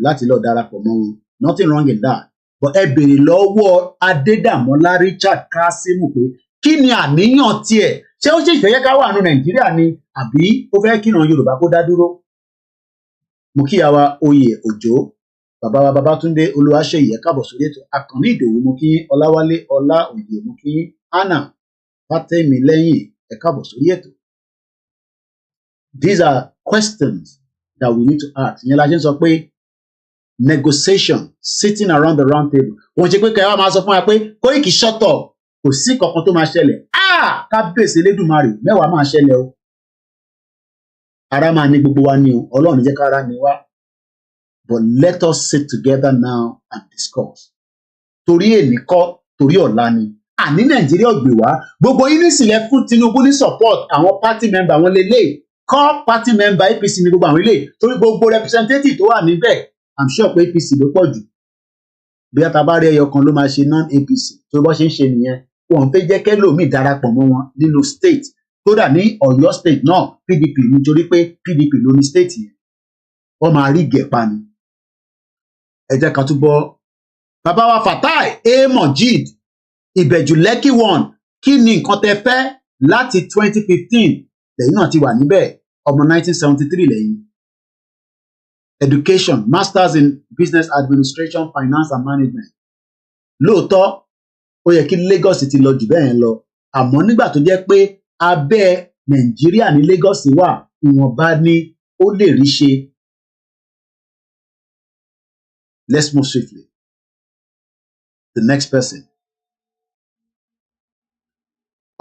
láti lọ darapọ̀ mọ́ wọn nothing wrong in that but ẹ béèrè lọ́wọ́ Adédàmọ́lá Richard Kasimu pé kí ni àníyàn tiẹ̀ ṣé ó sì fẹ́ ká wà nù Nàìjíríà ni àbí ó fẹ́ kí ìran Yorùbá kó dá dúró mo kíyàwó Oyè Òjó bàbá wa Babátúndé Olúwaṣeyì ẹ káàbọ̀ sórí ètò Àkànní Ìdòwú mo kí Ọláwálé Ọlá Òye mo kí Anna Fátẹ́mi lẹ́yìn ẹ káàbọ̀ sórí ètò. These are questions that we need to ask ìyẹn la ṣe ń sọ pé negotiation sitting around the round table wọ́n ṣe pé kẹwàá máa sọ fún wa pé Koiki shut up kò sí kankan tó máa ṣẹlẹ̀ kábíyèsí Elédùmarè mẹ́wàá máa ṣẹlẹ̀ o ara máa ní gbogbo wa ní o Ọlọ́run jẹ́ kára ní wá but let us sit together now and discuss torí èní kọ́ torí ọ̀la ni àní Nàìjíríà gbè wá gbogbo yín nísìlẹ̀ fún Tinubu ní support àwọn party member wọn lélẹ̀ core party member APC ní gbogbo àwọn ilé torí gbogbo representative tó wà níbẹ̀ I'm sure pé APC ló pọ̀ jù bí atabárí ẹyọ kan ló máa ṣe non-APC tó bọ́ ṣe ń ṣe nìyẹn wọn fẹ́ jẹ́ kẹ́lòmíì darapọ̀ mọ́ wọn nínú state kódà ní Ọ̀yọ́ state náà PDP nítorí pé PDP ló ní state yẹn wọ́n máa rí gẹ̀pa ni ẹ jẹ́ ká túbọ̀ bàbá wa Fatai Mojeed Ìbẹ̀jú Lekki one kí ni nǹkan tẹ́ fẹ́ láti 2015 lẹ́yìn náà ti wà níbẹ̀ ọmọ 1973 lẹ́yìn education masters in business administration finance and management lóòótọ́ ó yẹ kí Lagos ti lọ jù bẹ́ẹ̀ lọ àmọ́ nígbà tó jẹ́ pé abẹ́ Nàìjíríà ní Lagos wà ìwọ̀nba ni ó lè rí ṣe. Let's move swiftly. The next person.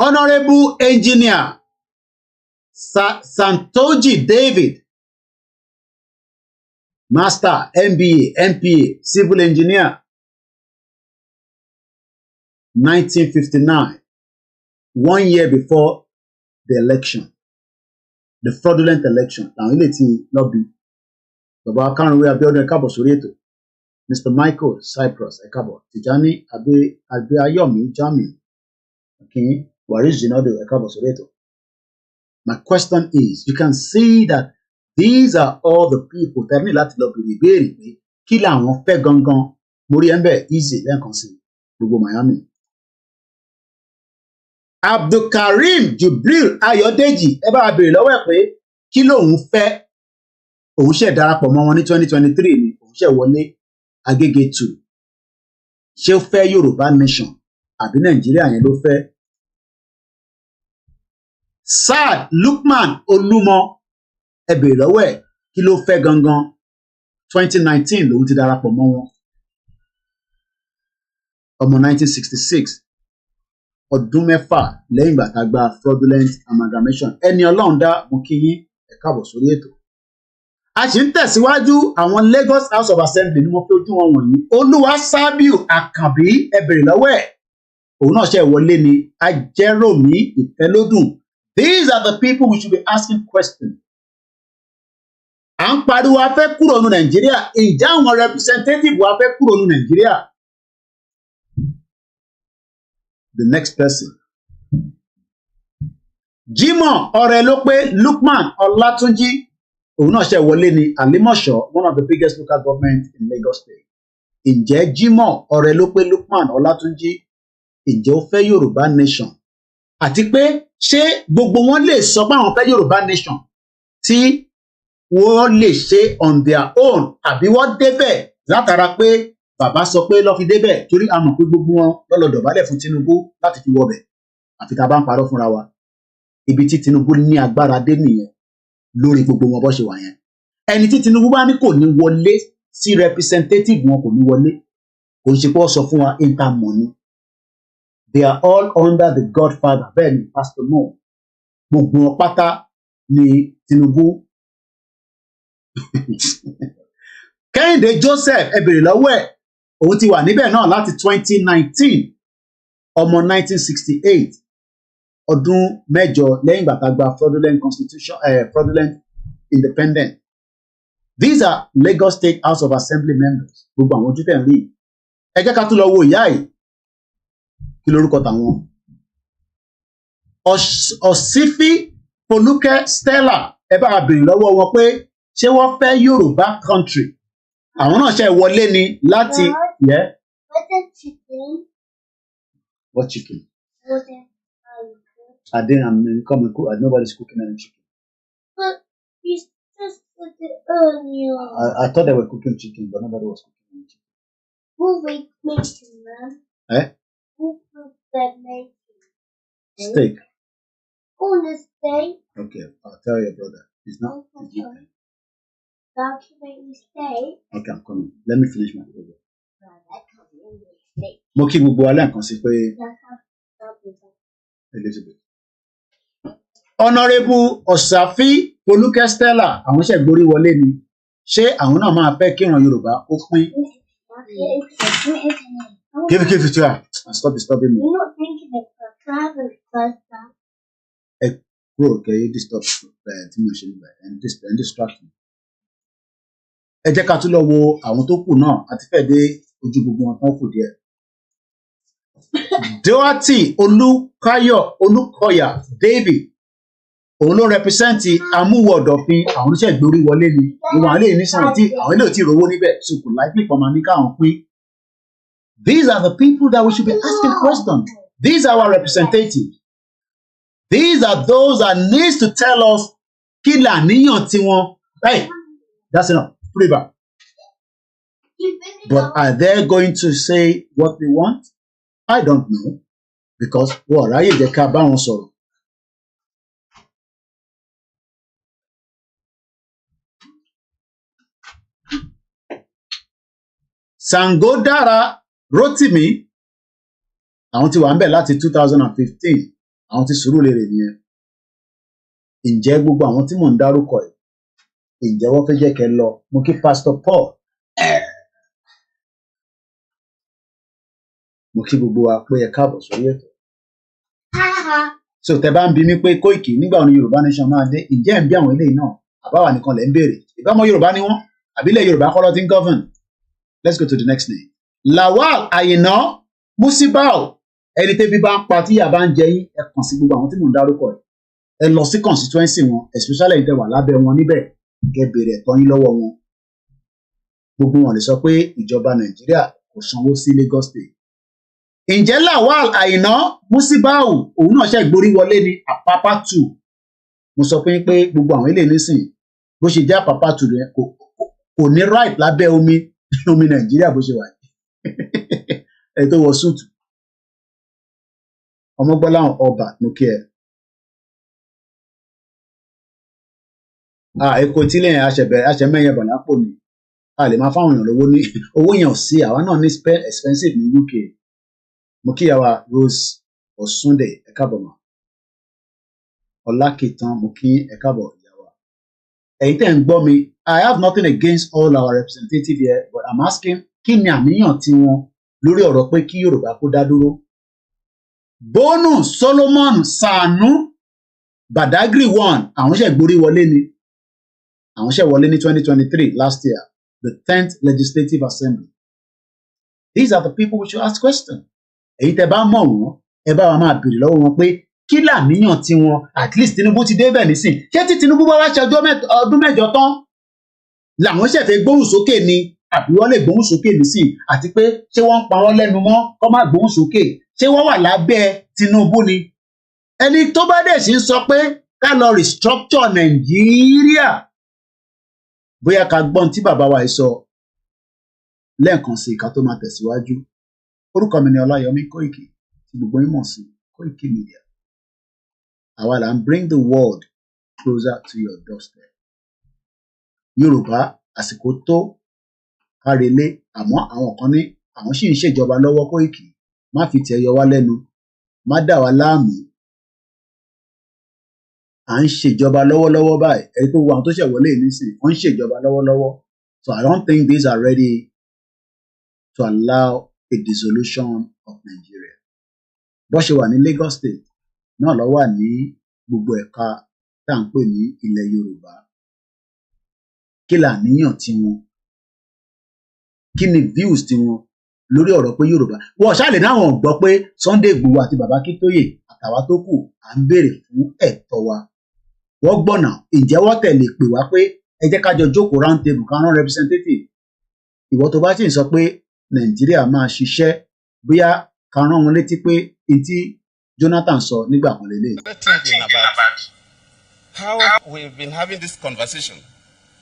Honorable Engineer Santoji David, Master, MBA, MPA, Civil Engineer, 1959, 1 year before the election, the fraudulent election. Now, ilé tí lobby. Bàbá Akánrinwé Abíọ́dún ẹ káàbọ̀ sórí ètò. Mr. Michael Cyprus ẹ káàbọ̀. Tijani Adeayomi Jami. Okay, Waris Jinado ẹ káàbọ̀ sórí ètò. My question is, you can see that these are all the people tẹ́lẹ̀ ní láti lọ bèrè ìbéèrè pé kí làwọn fẹ́ gangan. Mo rí ẹ̀ńbẹ̀ easy lẹ́ẹ̀kan sí gbogbo Miami. Abdulkareem Jubril Ayọ̀dèjì ẹ bá bèrè lọ́wọ́ ẹ̀ pé kí lòun fẹ́. Òun ṣe darapọ̀ mọ́ wọn ní 2023 ni òun ṣe wọlé Agége 2. Ṣé ó fẹ́ Yorùbá nation àbí Nàìjíríà yẹn ló fẹ́ Saad Lukman Olúmọ ẹ bèrè lọ́wọ́ ẹ̀ kí ló fẹ́ gangan 2019 lòun ti darapọ̀ mọ́ wọn ọmọ 1966 ọdún mẹ́fà lẹ́yìn ìgbà tá a gba fraudulent amalgamation ẹni Ọlọ́run dá mo kí yín ẹ káàbọ̀ sórí ètò. A sì ń tẹ̀síwájú àwọn Lagos House of Assembly ni wọ́n fi ojú wọn wọ̀nyí Olúwaṣábíù Àkànbí ẹ bèrè lọ́wọ́ ẹ̀ òun náà ṣe wọlé ni Ajẹ́ròmí Ìfẹ́lódùn. These are the people we should be asking questions. À ń pariwo a fẹ́ kúrò ní Nàìjíríà ǹjẹ́ àwọn representative wa fẹ́ kúrò ní Nàìjíríà? The next person. Jimoh Ọrẹlópé Lukman Ọlátúnjí òun náà ṣe wọlé ní Àlímọ̀ṣọ́ one of the biggest local governments in Lagos State. Ǹjẹ́ Jimoh Ọrẹlópé Lukman Ọlátúnjí ǹjẹ́ ó fẹ́ Yorùbá nation? Àti pé ṣé gbogbo wọn lè sọ pé àwọn fẹ́ Yorùbá nation tí wọ́n lè ṣe on their own àbí wọ́n débẹ̀ látara pé bàbá sọ pé lọ́ fi débẹ̀ torí a mọ̀ pé gbogbo wọn lọ́lọ́ dọ̀bálẹ̀ fún Tinubu láti fi wọbẹ̀ àfi tá a bá ń parọ́ fúnra wa ibi tí Tinubu ní agbára dé nìyẹn lórí gbogbo wọn bó ṣe wà yẹn ẹni tí Tinubu bá ní kò ní wọlé sí representative wọn kò ní wọlé kò ń ṣe pé wọ́n sọ fún wa intermoney they are all under the Godfather bẹ́ẹ̀ ni Pastor Mo gbogbo wọn pátá ni Tinubu. Kẹ́hìndé Joseph ẹ bèrè lọ́wọ́ ẹ̀ òun ti wà níbẹ̀ náà láti 2019 ọmọ 1968 ọdún mẹ́jọ lẹ́yìn ìgbà tá a gba fraudulent constitution fraudulent independent. These are Lagos State House of Assembly members gbogbo àwọn ojú tẹ̀ ń rí ẹ jẹ́ ká tún lọ wo ìyá yìí kí lorúkọ tàwọn Ọ̀sífí Folúkẹ́ Stella ẹ bá a bèrè lọ́wọ́ wọn pé ṣé wọ́n fẹ́ Yorùbá country àwọn náà ṣe wọlé ni láti yẹ. What chicken? I didn't come and cook. Nobody's cooking any chicken. But you just put it earlier. I thought they were cooking chicken, but nobody was cooking any chicken. Who make making, man? Eh? Who put that making? Steak. On the steak. Okay, I'll tell your brother. It's not. That can make me steak. Okay, I'm coming. Let me finish my program. Mo kí gbogbo alẹ́ nǹkan sí pé Elizabeth. Honourable Ọ̀sáfí Folúkẹ́ Stella àwọn ṣe gborí wọlé ni ṣé àwọn náà máa fẹ́ kíran Yorùbá ó pín. Give it to her and stop disturbing me. You're not thinking of a travel first. Ẹ kúrò kẹ́ yé disturb tí mo ṣe nígbà and distract me. Ẹ jẹ́ ká tún lọ wo àwọn tó kù náà àti fẹ́ dé ojú gbogbo wọn tán kù díẹ̀. Doherty Olúkọ̀yà David òun ló rẹpísẹ́ǹtì amúwọ̀dọ̀fin àwọn oníṣẹ́ ìgbórí wọlé ni ìwọ̀n àlẹ́ ìníṣàn tí àwọn ilé ò tí ì rówó níbẹ̀ so kò láìpẹ́ kan máa ní káwọn pín. These are the people that we should be asking questions. These are our representatives. These are those that need to tell us kí làníyàn tiwọn. Hey, that's enough. Put it back. But are they going to say what they want? I don't know because wọ́n ráyè jẹ́ ká bá wọn sọ̀rọ̀. Sangodara Rotimi àwọn ti wà ń bẹ̀ láti 2015 àwọn ti Sùúrùlérè nìyẹn. Ǹjẹ́ gbogbo àwọn tí mò ń dárúkọ ẹ̀ ǹjẹ́ wọ́n fẹ́ jẹ́ kẹ́ lọ mo kí Pastor Paul mo kí gbogbo wa pé ẹ káàbọ̀ sórí ètò. So tẹ bá ń bi mí pé Kóìkì nígbà wo ni Yorùbá nation máa dé ǹjẹ́ ẹ̀ ń bí àwọn eléyìí náà àbáwá nìkan lẹ̀ ń béèrè ìbámu Yorùbá ni wọ́n àbílẹ̀ Yorùbá kọ́ ló ti ń govern. Let's go to the next name. Lawal Àyìnà Musibau ẹni tẹ́bí bá ń pa tíyà bá ń jẹ yín ẹ kàn sí gbogbo àwọn tí mò ń dárúkọ ẹ lọ sí constituency wọn especially ìtẹ wà lábẹ́ wọn níbẹ̀ kẹ́ béèrè ẹ̀tọ́ yín lọ́wọ́ wọn. Gbogbo wọn lè sọ pé ìjọba Nàìjíríà kò sanwó sí Lagos State. Ǹjẹ́ Lawal Àyìnà Musibau òun náà ṣe ìgborí wọlé ní Àpápá 2. Mo sọ pé gbogbo àwọn ilé nísìn bó ṣe jẹ́ Àpápá 2 rẹ̀ kò ní right lábẹ́ omi Nàìjíríà bó ṣe wà ẹ tó wọ súùtù Ọmọgbọ́láhàn Ọba mo kí ẹ Èkó tílẹ̀ àṣẹmẹ́yẹ bọ̀ lápò ni a lè máa fáwọn èèyàn lówó ní owó yẹn ò sí àwa náà ní expensive ní UK. Mo kíyàwó Rose Osunde ẹ káàbọ̀ mọ́. Ọlákìtàn mo kí ẹ káàbọ̀ ìyàwó. Ẹ̀yin tẹ́ ń gbọ́ mi, I have nothing against all our representatives here, but I'm asking kí ni àníyàn tiwọn lórí ọ̀rọ̀ pé kí Yorùbá kó dá dúró. Bonu Solomon Sanu Badagry 1 àwọn ṣe gborí wọlé ni. Àwọn ṣe wọlé ní 2023 last year, the 10th Legislative Assembly. These are the people we should ask questions. Èyí tẹ́ bá mọ̀ wọ́n, ẹ bá wa máa béèrè lọ́wọ́ wọn pé kí làníyàn tiwọn, at least Tinubu ti dé bẹ̀ nísìn. Ṣé tí Tinubu bá wá ṣe ọdún mẹ́jọ tán làwọn ṣe fẹ́ gbóhùn sókè ni àbí wọ́n lè gbóhùn sókè nísìn, àti pé ṣé wọ́n ń pa wọ́n lẹ́nu mọ́ kó má gbóhùn sókè, ṣé wọ́n wà lábẹ́ Tinubu ni. Ẹni tó bá dẹ̀ sí ń sọ pé ká lọ restructure Nàìjíríà, bóyá ká gbọ́n tí bàbá wa sọ lẹ́ẹ̀kan sí ká tó máa tẹ̀síwájú. Orúkọ mi ni Ọláyọmí Kóìkì tí gbogbo yín mọ̀ sí Koiki Media. Àwa là ń bring the world closer to your doorstep. Yorùbá àsìkò tó kárelé, àmọ́ àwọn kan ní àwọn sì ń ṣèjọba lọ́wọ́ Kóìkì, má fi tiẹ̀ yọ wá lẹ́nu, má dà wá láàmú. À ń ṣèjọba lọ́wọ́lọ́wọ́ báyìí, ẹni tó wo àwọn tó ṣẹ̀ wọlé nísìnyí, wọ́n ń ṣèjọba lọ́wọ́lọ́wọ́. So I don't think these are ready to allow a dissolution of Nigeria. Bó ṣe wà ní Lagos State náà ló wà ní gbogbo ẹ̀ka tá à ń pè ní ilẹ̀ Yorùbá. Kí làníyàn tiwọn? Kí ni views tiwọn lórí ọ̀rọ̀ pé Yorùbá? Wọ́n ṣáà lè náwọn gbọ́ pé Sunday Igboho àti Bàbá Akíntóyè àtàwa tó kù à ń béèrè fún ẹ̀tọ́ wa. Wọ́n gbọ́nà, ǹjẹ́ wọ́n tẹ̀lé pè wá pé ẹ jẹ́ ká jọ jókòó round table ká rán representative. Ìwọ tó bá sì ń sọ pé Nàìjíríà máa ṣiṣẹ́, bóyá ká rán wọn létí pé etí Jonathan sọ nígbà kan lélẹ̀. Thinking about how we've been having this conversation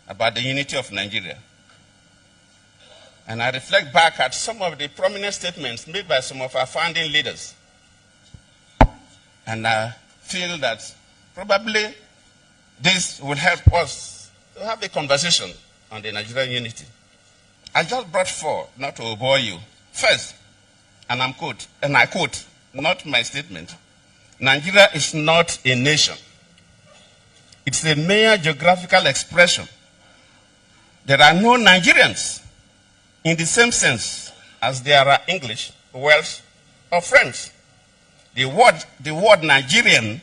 about the unity of Nigeria. And I reflect back at some of the prominent statements made by some of our founding leaders. And I feel that probably this will help us to have a conversation on the Nigerian unity. I just brought four, not to bore you. First, and I quote, not my statement, Nigeria is not a nation. It's a mere geographical expression. There are no Nigerians in the same sense as there are English, Welsh, or French. The word Nigerian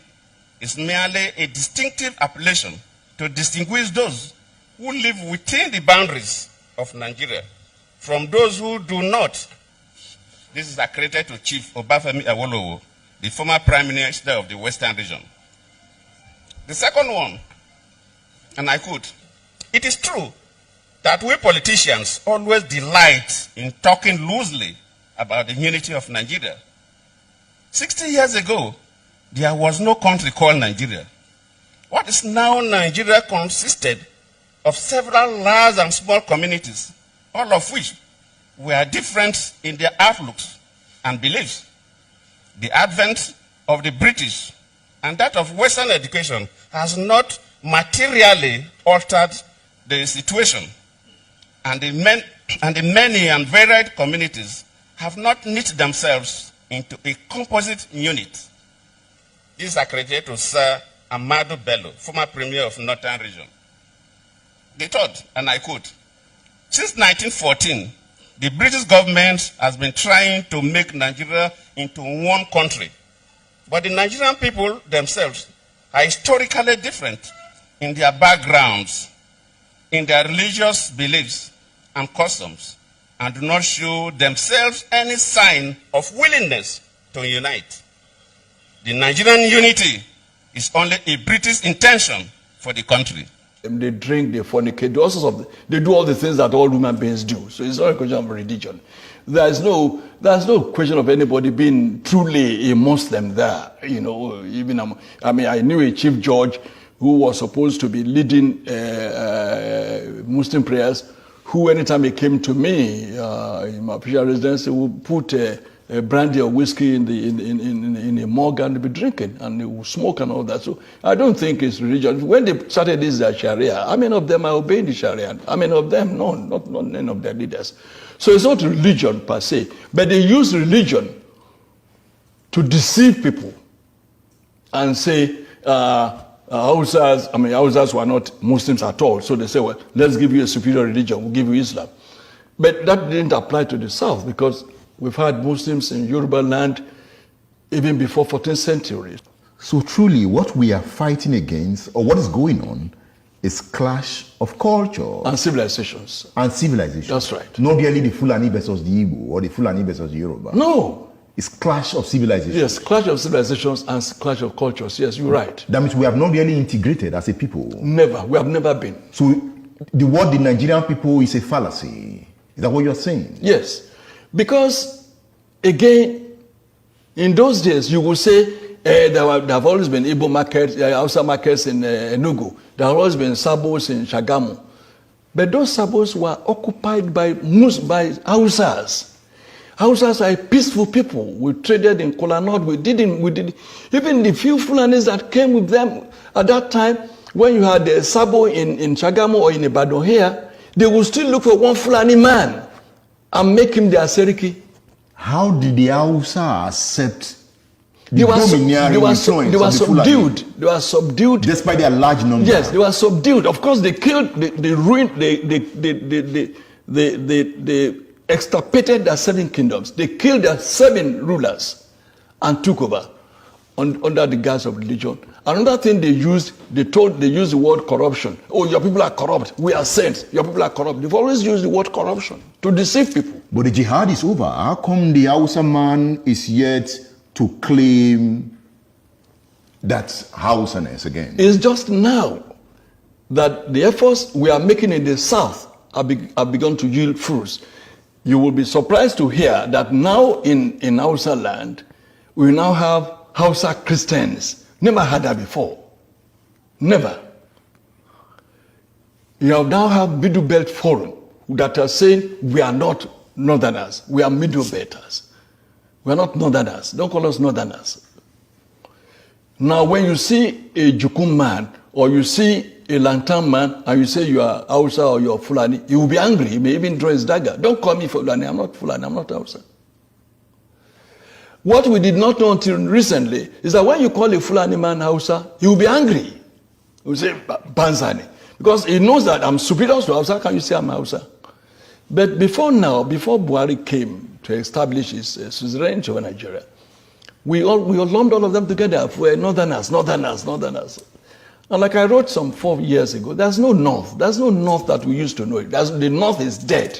is merely a distinctive appellation to distinguish those who live within the boundaries of Nigeria from those who do not. This is accredited to Chief Obafemi Awolowo, the former Prime Minister of the Western region. The second one, and I quote, it is true that we politicians always delight in talking loosely about the unity of Nigeria. 60 years ago, there was no country called Nigeria. What is now Nigeria consisted of several large and small communities, all of which were different in their outlooks and beliefs. The advent of the British and that of Western education has not materially altered the situation, and the many and varied communities have not knit themselves into a composite unit. This is accredited to Sir Amadou Bello, former Premier of Northern Region. The third, and I quote, since 1914, the British government has been trying to make Nigeria into one country. But the Nigerian people themselves are historically different in their backgrounds, in their religious beliefs and customs, and do not show themselves any sign of willingness to unite. The Nigerian unity is only a British intention for the country. They drink, they fornicate, they do all the things that all human beings do. So it's not a question of religion. There's no question of anybody being truly a Muslim there. You know, even I knew a chief judge who was supposed to be leading Muslim prayers, who anytime he came to me in my official residence, would put brandy or whiskey in a mug and they'll be drinking and they will smoke and all that. So I don't think it's religion. When they started this Sharia, how many of them are obeying the Sharia? How many of them? No, not none of their leaders. So it's not religion per se, but they use religion to deceive people and say, Hausas were not Muslims at all. So they say, well, let's give you a superior religion, we'll give you Islam. But that didn't apply to the South because we've had Muslims in Yoruba land even before 14th century. So truly what we are fighting against, or what is going on, is clash of culture. And civilizations. And civilizations. That's right. Not really the Fulani versus the Igbo or the Fulani versus the Yoruba. No. It's clash of civilizations. Yes, clash of civilizations and clash of cultures. Yes, you're right. That means we have not really integrated as a people. Never. We have never been. So the word the Nigerian people is a fallacy. Is that what you're saying? Yes. Because, again, in those days, you will say there have always been Igbo markets, Hausa markets in Enugu. There have always been Sabos in Shagamu. But those Sabos were occupied by Hausas. Hausas are peaceful people. We traded in Kola North. We did even the few Fulanis that came with them at that time, when you had a Sabo in Shagamu or in Ibadan here, they would still look for one Fulani man and make him their Seriki. How did the Hausa accept they were subdued. They were subdued. Despite their large number. Yes, they were subdued. Of course, they killed, they ruined, they extirpated their 7 kingdoms. They killed their 7 rulers and took over under the guise of religion. Another thing they used, they used the word corruption. Oh, your people are corrupt. We are saints. Your people are corrupt. They've always used the word corruption to deceive people. But the jihad is over. How come the Hausa man is yet to claim that Hausaness again? It's just now that the efforts we are making in the South have begun to yield fruits. You will be surprised to hear that now in Hausa land, we now have Hausa Christians. Never had that before. Never. You now have Middle Belt Forum that are saying we are not Northerners, we are Middle Belters. We are not Northerners. Don't call us Northerners. Now when you see a Jukum man or you see a Lantan man and you say you are Hausa or you are Fulani, he will be angry. He may even draw his dagger. Don't call me Fulani. I'm not Fulani. I'm not Hausa. What we did not know until recently is that when you call a Fulani man Hausa, he will be angry. He will say Banzani. Because he knows that I'm superior to Hausa. How can you say I'm Hausa? But before now, before Buhari came to establish his suzerainty over Nigeria, we all lumped all of them together. We're Northerners. And like I wrote some 4 years ago, there's no North. There's no North that we used to know. The North is dead.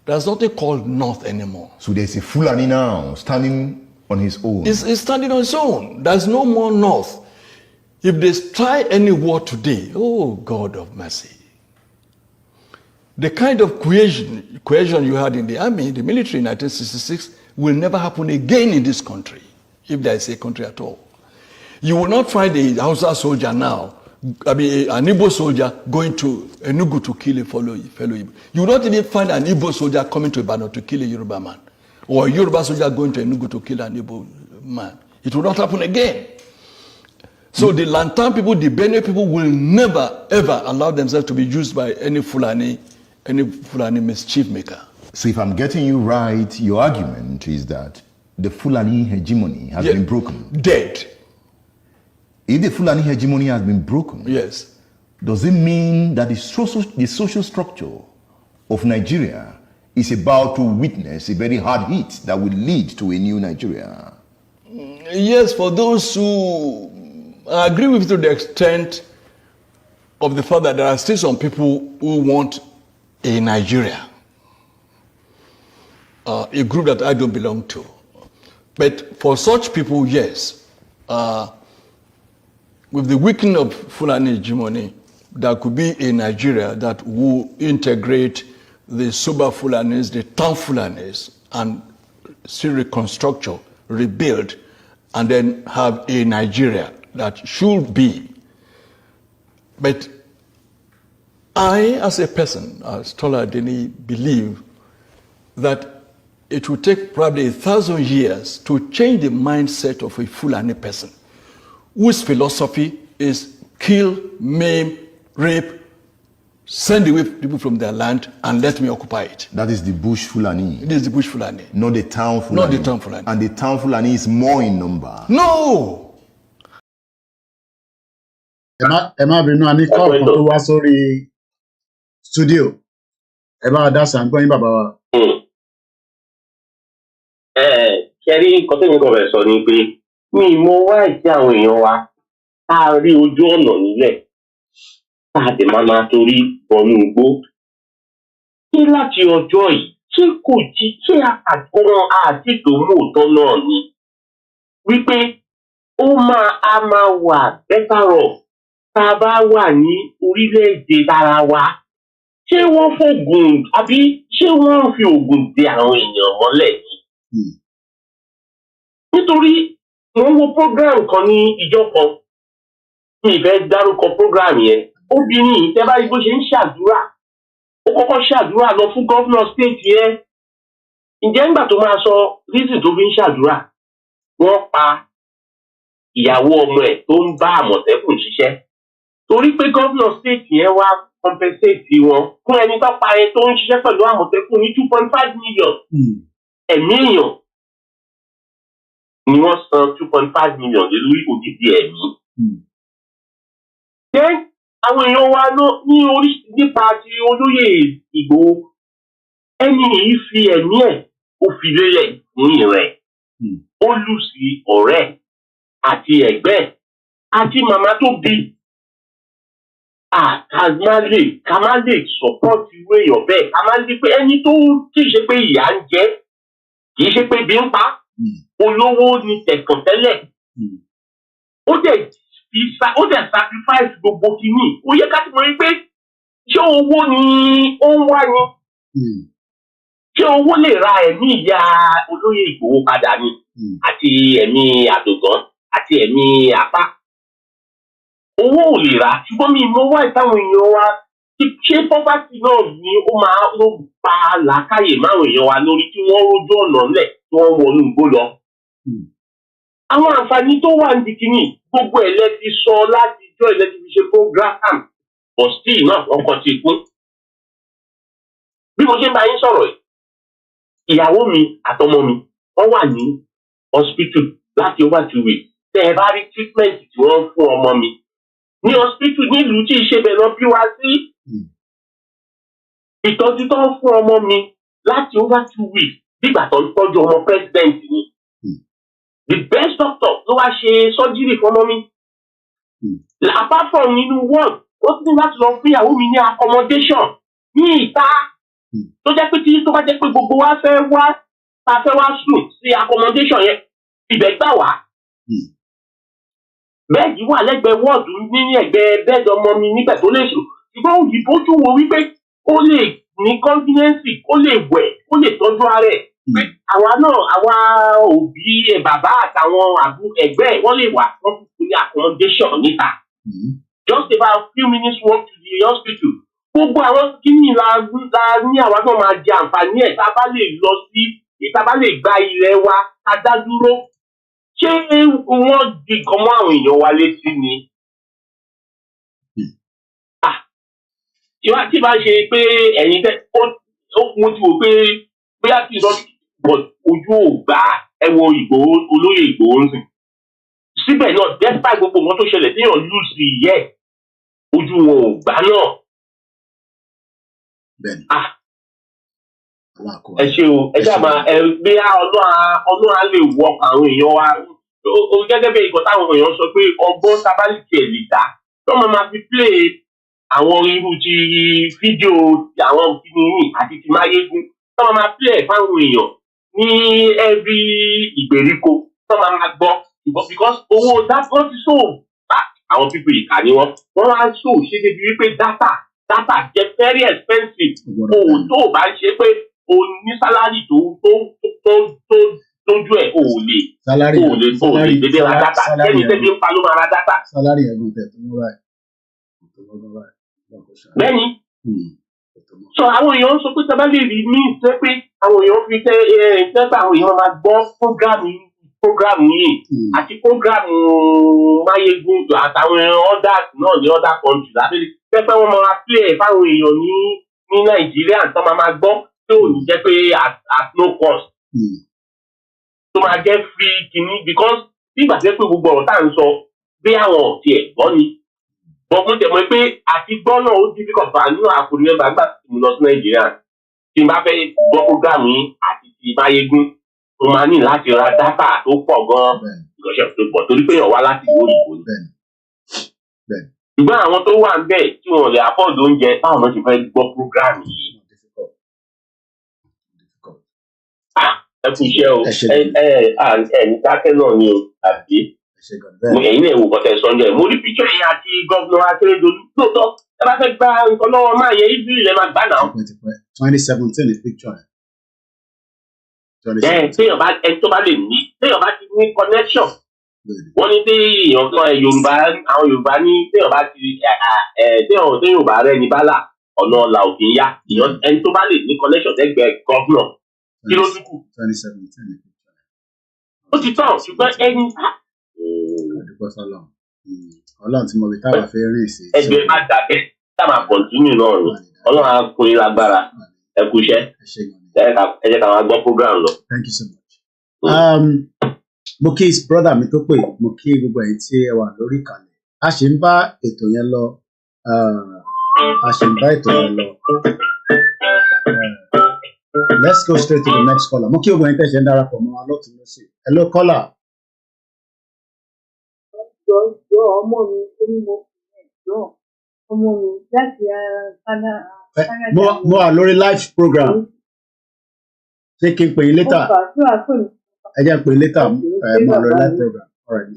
There's nothing called North anymore. So there's a Fulani now standing on his own. It's standing on its own. There's no more North. If they try any war today, oh God of mercy. The kind of cohesion you had in the army, the military in 1966, will never happen again in this country, if there is a country at all. You will not find a Hausa soldier now, an Igbo soldier going to Enugu to kill a fellow Igbo. You will not even find an Igbo soldier coming to Ibadan to kill a Yoruba man, or a Yoruba soldier going to Enugu to kill an Igbo man. It will not happen again. So the Lantan people, the Benue people will never ever allow themselves to be used by any Fulani mischief maker. So if I'm getting you right, your argument is that the Fulani hegemony has been broken. Dead. If the Fulani hegemony has been broken, yes, does it mean that the social structure of Nigeria is about to witness a very hard hit that will lead to a new Nigeria? Yes, for those who agree with you to the extent of the fact that there are still some people who want a Nigeria, a group that I don't belong to. But for such people, yes, with the weakening of Fulani hegemony, there could be a Nigeria that will integrate the Soba Fulanis, the town Fulanis, and still reconstruct, rebuild, and then have a Nigeria that should be. But I, as a person, as Tola Deni, believe that it will take probably 1,000 years to change the mindset of a Fulani person whose philosophy is kill, maim, rape, send away people from their land and let me occupy it. That is the bush Fulani. It is the bush Fulani. Not the town Fulani. Not the town Fulani. And the town Fulani is more in number. No! ẹ má bínú a ní kọ́ọ̀kan tó wá sórí studio ẹ bá dá sàǹgbọ́n yín bàbá wa. Kẹ́rí nǹkan tó ń kọ̀ rẹ̀ sọ ni pé mi mọ wá ìdí àwọn èèyàn wa tá a rí ojú ọ̀nà nílẹ̀ tá a dẹ̀ máa torí bọnú igbó. Kí láti ọjọ́ yìí ṣé kò jí ṣé àkàkọ́rọ̀ àti tòmóòtọ́ náà ni wípé ó máa wà bẹ́tàrọ̀ tá a bá wà ní orílẹ̀-èdè tara wa. Ṣé wọ́n fògùn àbí ṣé wọ́n fi ògùn dè àwọn èèyàn mọ́lẹ̀ ni? Nítorí wọ́n wo program kan ní ìjọ kan ní ìfẹ́ dárúkọ program yẹn obìnrin yìí tẹ́ bá rí bó ṣe ń ṣàdúrà ó kọ́kọ́ ṣàdúrà lọ fún gọ́fúnà state yẹn ǹjẹ́ nígbà tó máa sọ reason tó fi ń ṣàdúrà wọ́n pa ìyàwó ọmọ ẹ̀ tó ń bá àmọ̀tẹ́kùn ṣiṣẹ́ torí pé gọ́fúnà state yẹn wá compensate wọn fún ẹni tó pa ẹni tó ń ṣiṣẹ́ pẹ̀lú àmọ̀tẹ́kùn ní 2.5 million ẹ̀mí èèyàn ni wọ́n san 2.5 million lé lórí òdìdí ẹ̀mí. Then àwọn èèyàn wa ló ní orí nípa ti olóyè Ìgbòho ẹni yìí fi ẹ̀mí ẹ̀ ó fi lélẹ̀ fún ìrẹ̀ ó lù sí ọ̀rẹ́ àti ẹ̀gbẹ́ àti màmá tó bí ká má lè support irú èèyàn bẹ́ẹ̀ ká má lè pé ẹni tó kì í ṣe pé ìyà ń jẹ kì í ṣe pé bí ń pa olówó ni tẹ̀kàn tẹ́lẹ̀ ó dẹ̀ sacrifice gbogbo kìíní ó yẹ ká ti mọ̀ pé ṣé owó ni ó ń wá ni ṣé owó lè ra ẹ̀mí ìyá olóyè Ìgbòho padà ni àti ẹ̀mí àdògán àti ẹ̀mí apá owó ò lè rà ṣùgbọ́n mi mọ wá ìtàwọn èèyàn wa ṣé poverty náà ni ó máa ló pa làákàyè máwọn èèyàn wa lórí tí wọ́n rójú ọ̀nà ńlẹ̀ tí wọ́n wọnú igbó lọ. Àwọn àǹfààní tó wà ní kìíní gbogbo ẹ̀ lẹ ti sọ láti jọ ilẹ̀ ti fi ṣe program but still náà wọ́n kàn ti kún. Bí mo ṣe ń bá yín sọ̀rọ̀ yìí ìyàwó mi àtọmọ mi wọ́n wà ní hospital láti over 2 weeks tẹ́ ẹ bá rí treatment tí wọ́n fún ọmọ mi ní hospital nílùú tí ìṣẹ̀bẹ̀ lọ bí wá sí ìtọ́jú tó ń fún ọmọ mi láti over 2 weeks nígbà tó ń tọ́jú ọmọ president ni the best doctor ló wá ṣe surgery fún ọmọ mi apart from nínú ward ó ti ní láti lọ fún ìyàwó mi ní accommodation ní ìta tó jẹ́ pé tí tó bá jẹ́ pé gbogbo wa fẹ́ wá sùn sí accommodation yẹn ibẹ̀ gbà wá bẹ́ẹ̀dì wà lẹ́gbẹ̀ẹ́ wọ́ọ̀dù ní ẹ̀gbẹ́ bẹ́ẹ̀dì ọmọ mi níbẹ̀ tó lè sùn ṣùgbọ́n òyìnbó tún wo wípé ó lè ní confidence ó lè wẹ̀ ó lè tọ́jú ara ẹ̀ pé àwa òbí bàbá àtàwọn ẹgbẹ́ wọ́n lè wà wọ́n fún ní accommodation níta just about few minutes walk to the hospital gbogbo àwọn kíní la ní àwa náà máa jẹ àǹfààní ẹ̀ tá a bá lè lọ sí tá a bá lè gba ilẹ̀ wa ká dá dúró ṣé wọ́n di kan mọ́ àwọn èèyàn wa létí ni? Tí bá ṣe pé ẹ̀yin tẹ́ mo ti wò pé bóyá kí n sọ ojú ò gbà ẹ wo Ìgbòho olóyè Ìgbòho ń sìn. Síbẹ̀ náà despite gbogbo nǹkan tó ṣẹlẹ̀ téèyàn lù sí ìyẹ́ ojú wọn ò gbà náà. Ẹ ṣe o ẹ jábà bí ọlọ́run á lè wọ àwọn èèyàn wa gẹ́gẹ́ bí ìkọ́ táwọn èèyàn sọ pé ọgbọ́n sábàlìkì ẹ̀ lè dá lọ́mọ máa fi play àwọn irú ti fídíò àwọn kìnìún àti ti máyégún lọ́mọ máa play fáwọn èèyàn ní every ìgbèríko lọ́mọ máa gbọ́ because owó dáfọ́ ti so àwọn pípé ìkà ni wọ́n á so ṣe débi wípé data jẹ́ very expensive òun tó bá ń ṣe pé o ní sálárì tó lójú ẹ̀ o ò lè dédé ra data ẹni dédé ń pa ló máa ra data. Sálárì ẹ̀gbọ́n tẹ̀ tó ń wá ẹ̀. Bẹ́ẹ̀ni So àwọn èèyàn sọ pé tábà lè rí ní ìṣe pé àwọn èèyàn fi tẹ́gbà àwọn èèyàn máa gbọ́ program yìí àti program máyégún àtàwọn others náà ní other country láti pẹ́pẹ́ wọn máa play fáwọn èèyàn ní Nàìjíríà tó máa gbọ́ tí ò ní jẹ́ pé at no cost tó máa jẹ́ free kìíní because bí ìgbà tẹ́ pé gbogbo ọ̀rọ̀ tá à ń sọ bí àwọn ọ̀tí ẹ̀ gbọ́ ni bọ́n mo tẹ̀ mọ́ pé àti gbọ́ náà ó difficult fà nínú àkùnrin ẹgbàá gbà tí mo lọ sí Nàìjíríà tí n bá fẹ́ gbọ́ program yìí àti ti máyégún mo máa ní láti ra dátà tó pọ̀ gan-an ìgbọ̀nsẹ̀ tó pọ̀ torí pé èèyàn wá láti ìlú òyìnbó ni. Ṣùgbọ́n àwọn tó wà ń bẹ̀ tí wọ́n lè afford oúnjẹ táwọn náà ti fẹ́ gbọ́ program yìí. Ẹ kú iṣẹ́ o ní dákẹ́ náà ni o àbí ẹ̀yin náà wò kọ́tẹ́ sọ́njẹ́ mo rí píkẹ́ yẹn àti gọ́vnọ̀ Akérédolú lóòótọ́ ẹ bá fẹ́ gba nǹkan lọ́wọ́ máa yẹ ibi ilẹ̀ máa gbà náà. 2017 is picture. Téèyàn bá ẹni tó bá lè ní téèyàn bá ti ní connection wọ́n ní Yorùbá àwọn Yorùbá ní téèyàn bá ti téèyàn bá rẹ̀ ní bálà ọ̀nà ọ̀la òfin yá ẹni tó bá lè ní connection lẹ́gbẹ̀ẹ́ gọ́vnọ̀ kí ló dúkù. 2017 ó ti tán ṣùgbọ́n ẹni. Ọlọ́run tí mo rí táwa fẹ́ rìn sí. Ẹgbẹ́ má dàbẹ́ táwa kọ̀ntínú náà ni Ọlọ́run á kún yín lágbára ẹ kú iṣẹ́ ẹ jẹ́ ká máa gbọ́ program lọ. Thank you so much. Mo kí brother mi tó pè mo kí gbogbo ẹ̀yin tí ẹ wà lórí ìkànnì a ṣì ń bá ètò yẹn lọ let's go straight to the next caller. Mo kí gbogbo ẹ̀yin tẹ̀sẹ̀ ń darapọ̀ mọ́ wa lọ́tún lọ́sì. Hello caller. Jọ ọmọ mi ní mo jọ ọmọ mi láti Canada. Mo wà lórí live program. Ṣé kí n pè yín later? Ẹ jẹ́ n pè yín later. Mo wà lórí live program. All right.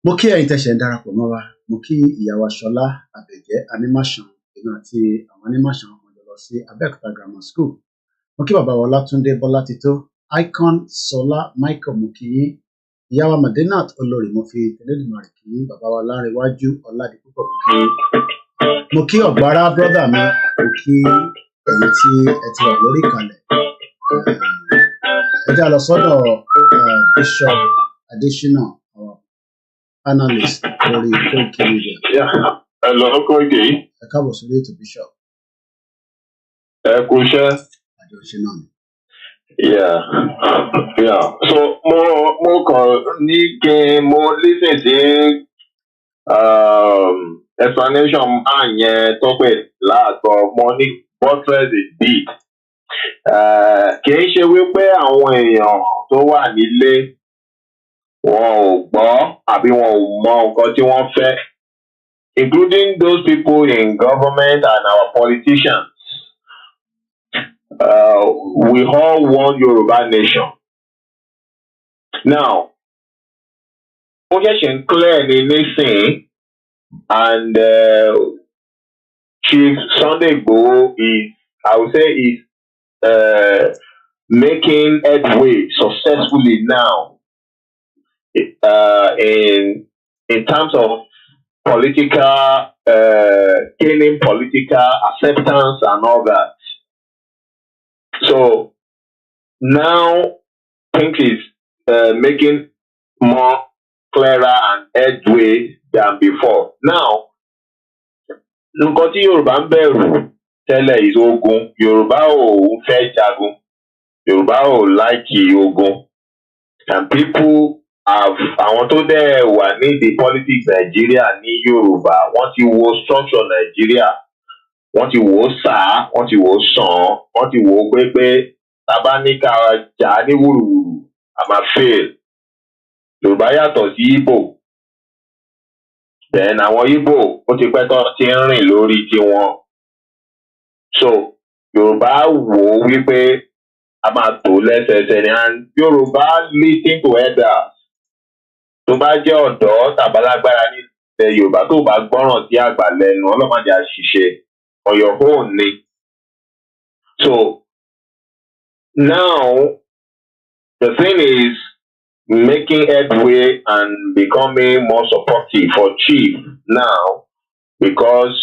Mo kí ẹ̀yin tẹ̀sẹ̀ ń darapọ̀ mọ́ wa. Mo kí ìyàwó Ṣọlá Àbẹ̀jẹ́ Anímàṣàn ìlú àti àwọn Anímàṣàn ọmọ ìjọ lọ sí Abẹ́òkúta Grammar School. Mo kí bàbá wa Ọlátúndé Bọ́látitó Icon Sọlá Michael mo kí yín. Ìyàwó Madenat olórí mo fi Elédùmarè kí yín. Bàbá wa Lárẹ̀wájú Ọládipúpọ̀ mo kí yín. Mo kí Ọ̀gbárá brọ́dà mi mo kí ẹ̀yin tí ẹ ti wà lórí ìkànnì. Ẹ já lọ sọ́dọ̀ Bishop Adesina analyst lórí Koiki Media. Hello, Koiki. Ẹ káàbọ̀ sórí ètò Bishop. Ẹ kú iṣẹ́. Àjọṣe náà ni. Yeah. So mo kàn ní kí mo listen sí explanation àyẹn tó pè láàtọ̀ mo ní buttress is big. Kì í ṣe wípé àwọn èèyàn tó wà nílé wọn ò gbọ́ àbí wọn ò mọ nǹkan tí wọ́n fẹ́, including those people in government and our politicians. We all want Yoruba nation. Now, ó ṣẹ̀ṣẹ̀ ń clear ní nísìnyí and Chief Sunday Igboho is, I would say, is making headway successfully now. In terms of political gaining political acceptance and all that. So now things is making more clearer and headway than before. Now, nǹkan tí Yorùbá ń bẹ̀rù tẹ́lẹ̀ is ogun. Yorùbá ò fẹ́ jagun. Yorùbá ò láìkì ogun. And people àwọn tó dẹ̀ wà ní the politics Nigeria ní Yorùbá wọ́n ti wo structure Nigeria wọ́n ti wò ó sàá wọ́n ti wò ó sàn wọ́n ti wò ó pé tábà ní ká jà á ní wùrùwùrù a máa fail. Yorùbá yàtọ̀ sí Igbo then àwọn Igbo ó ti pẹ́ tó ti ń rìn lórí tiwọn. So Yorùbá wò ó wípé a máa tò lẹ́sẹẹsẹ ni and Yorùbá listen to elders. Tó bá jẹ́ ọ̀dọ́ tàbálágbára ní ilẹ̀ Yorùbá tó bá gbọ́ràn sí àgbà lẹ́nu ọlọ́mọdé àṣìṣe on your own ni. So now the thing is making headway and becoming more supportive for Chief now because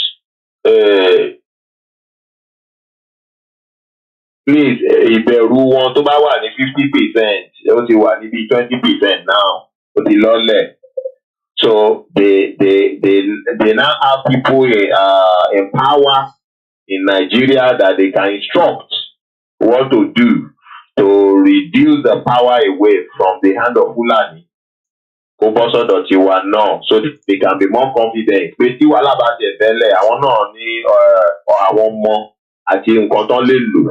please ìbẹ̀rù wọn tó bá wà ní 50% ó ti wà níbi 20% now ó ti lọ́lẹ̀. So they now have people in power in Nigeria that they can instruct what to do to reduce the power away from the hand of Fulani. Kó bọ́ sọ́dọ̀ tiwa náà so they can be more confident. Pé tí wàhálà bá tẹ̀ tẹ́lẹ̀ àwọn náà ní àwọn ọmọ àti nǹkan tó lè lò.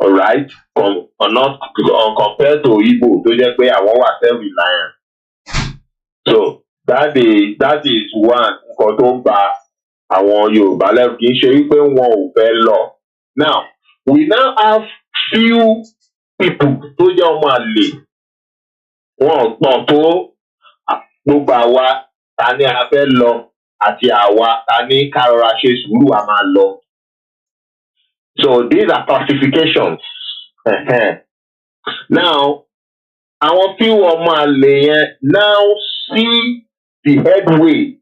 Alright? Not compared to Igbo tó jẹ́ pé àwọn wà self-reliant. So that is one nǹkan tó ń ba àwọn Yorùbá lẹ́rù kì í ṣe wípé wọn ò fẹ́ lọ. Now we now have few people tó jẹ́ ọmọ àlè wọn pọ̀ tó gbogbo àwa ta ni a fẹ́ lọ àti àwa ta ni ká rọra ṣe sùúrù a máa lọ. So these are classifications. Now àwọn few ọmọ àlè yẹn now see the headway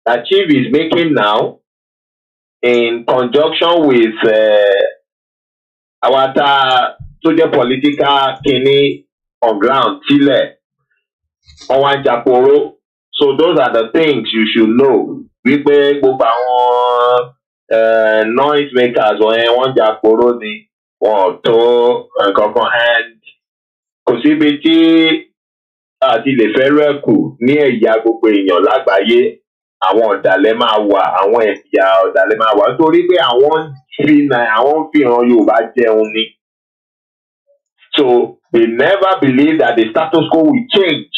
that Chief is making now in conjunction with our to the political kini on ground sílẹ̀ ọwọ́n àjàpọ̀rọ̀. So those are the things you should know. Wípé gbogbo àwọn noise makers wọ́n jàpọ̀rọ̀ ni wọ́n tó nǹkankan and kò síbi tí àti lè fẹ́ rẹ̀ kù ní ẹ̀yà gbogbo èèyàn lágbàáyé àwọn ọ̀dàlẹ̀ máa wà àwọn ẹ̀yà ọ̀dàlẹ̀ máa wà nítorí pé àwọn fi ìran Yorùbá jẹun ni. So they never believe that the status quo will change.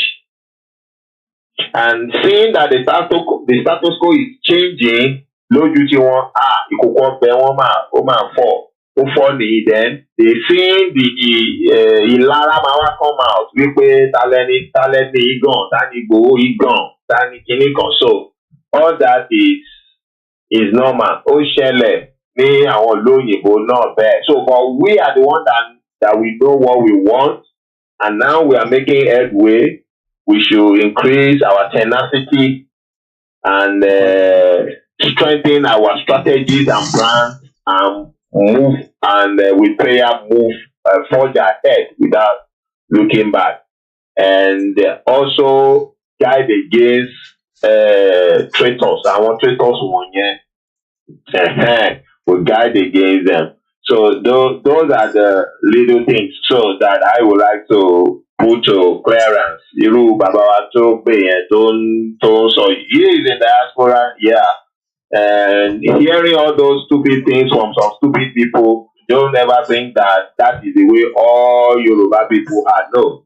And seeing that the status quo is changing, lójú tí wọ́n ìkòkò ọbẹ̀ wọn máa fọ́ ó fọ́ nìyí then they seeing the ìlara máa wá come out wípé talẹ́ni igan tani Igboho igan tani kinní kan. So all that is normal. Ó ṣẹlẹ̀ ní àwọn ìlú òyìnbó náà bẹ́ẹ̀. So but we are the one that we know what we want and now we are making headway. We should increase our tenacity and strengthen our strategies and plans and move and with prayer move forge ahead without looking back and also guide against traitors. Àwọn traitors wọ̀nyẹn we guide against them. So those are the little things so that I would like to put to clearance. Irú bàbá wa tó gbé yẹn tó ń sọ he is in diaspora, yeah. And hearing all those stupid things from some stupid people, don't ever think that is the way all Yoruba people are. No.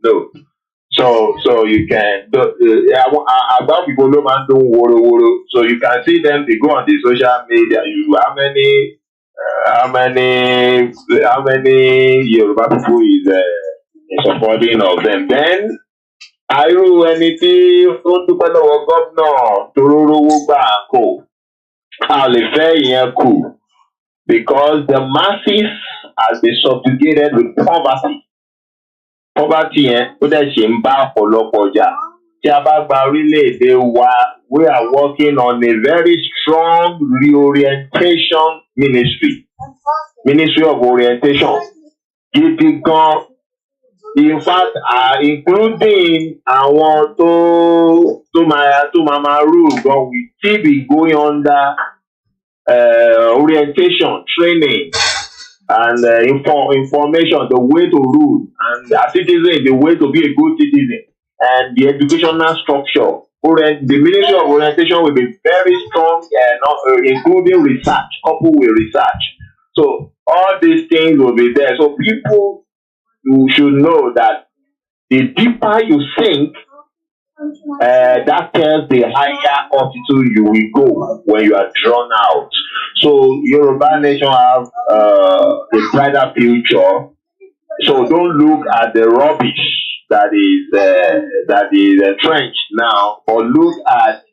So you can about people no man do woro. So you can see them. They go on the social media. How many Yoruba people is supporting of them? Then irú ẹni tí ó dúpẹ́ lọ́wọ́ gómìnà tó rówó gbà kó. A lè fẹ́ ìyẹn kù because the masses has been subjugated with poverty. Poverty yẹn ó dẹ̀ ṣe ń bá ọ̀pọ̀lọpọ̀ jà. Tí a bá gba orílẹ̀-èdè wa, we are working on a very strong reorientation ministry of orientation. Gidi gan. In fact, including àwọn tó máa rule gan, we still be going under orientation, training, and information, the way to rule, and as citizen, the way to be a good citizen, and the educational structure. The Ministry of Orientation will be very strong, including research, coupled with research. So all these things will be there. So people, you should know that the deeper you sink, that tells the higher altitude you will go when you are drawn out. So Yoruba nation have a brighter future. So don't look at the rubbish that is entrenched now, or look at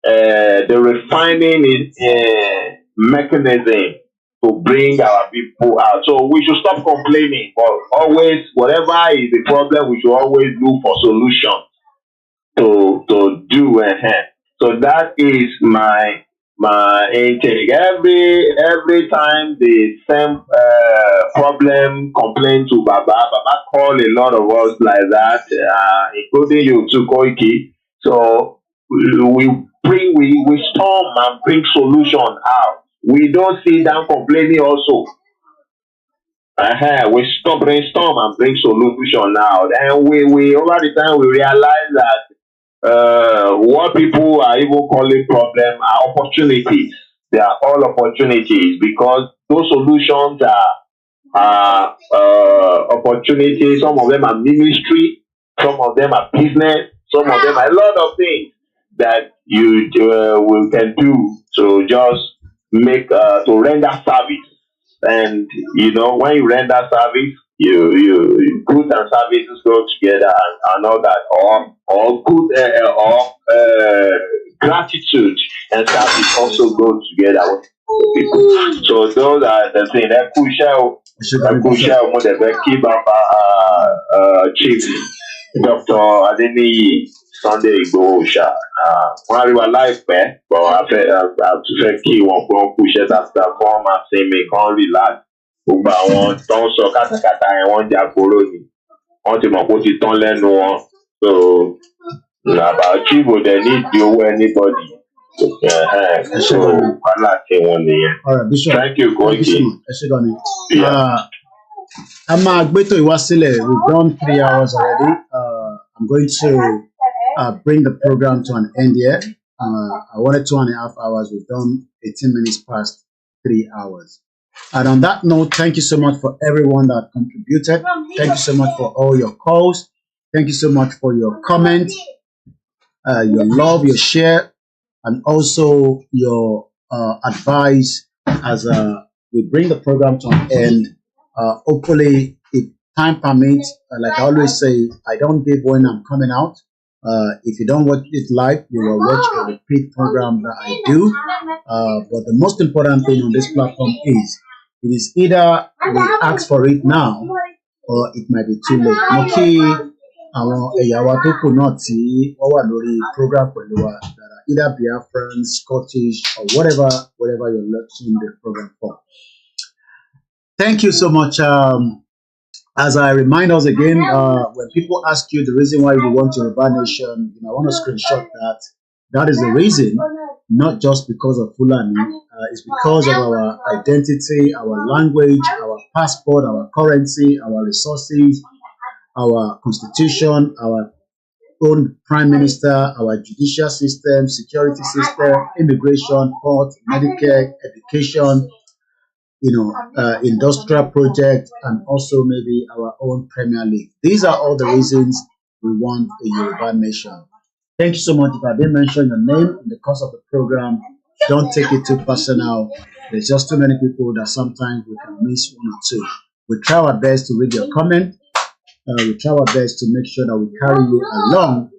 the refining mechanism to bring our people out. So we should stop complaining, but always, whatever is the problem, we should always look for solutions to do. So that is my my intake. Every time the same problem complaint to Baba call a lot of us like that, including you to Koiki. So we storm and bring solution out. We don't sit down complaining also. We stop brainstorm and bring solution out. And we over the time we realize that what people are even calling problem are opportunities. They are all opportunities because those solutions are opportunities. Some of them are ministry, some of them are business, some of them are a lot of things that you can do to just make to render service. And you know, when you render service, you goods and services go together, and all that, or good gratitude and service also go together with people. So those are the things that keep up Chief Dr. Adeniyi Sunday Igboho. Wọ́n rí wa láìpẹ́, but a fẹ́ kí wọ́n kú iṣẹ́ tàbí wọ́n máa sinmi kán relax. Gbogbo àwọn tó ń sọ kátàkátà yẹn wọ́n jáporó ni. Wọ́n ti mọ̀ pé ó ti tán lẹ́nu wọn. So about Chief ò dẹ̀ need the owó anybody. So wàhálà tí wọ́n nìyẹn. All right, Bishop. Thank you, Koiki. I'm Gbeto Iwasile. We've done 3 hours already. I'm going to bring the program to an end here. I wanted 2.5 hours. We've done 18 minutes past 3 hours. And on that note, thank you so much for everyone that contributed. Thank you so much for all your calls. Thank you so much for your comments, your love, your share, and also your advice as we bring the program to an end. Hopefully, if time permits, like I always say, I don't give when I'm coming out. If you don't watch it live, you will watch a repeat program that I do. But the most important thing on this platform is it is either we ask for it now or it might be too late. Okay, àwọn ẹ̀yà wa tó kù náà tí wọ́n wà lórí program pẹ̀lú wa that are either Biafran, Scottish, or whatever you're watching the program for. Thank you so much. As I remind us again, when people ask you the reason why you want Yoruba Nation, I want to screenshot that. That is the reason, not just because of Fulani. It's because of our identity, our language, our passport, our currency, our resources, our constitution, our own prime minister, our judicial system, security system, immigration, court, Medicare, education, industrial project, and also maybe our own Premier League. These are all the reasons we want a Yoruba nation. Thank you so much. If I didn't mention your name in the course of the program, don't take it too personal. There's just too many people that sometimes we can miss one or two. We try our best to read your comment. We try our best to make sure that we carry you along.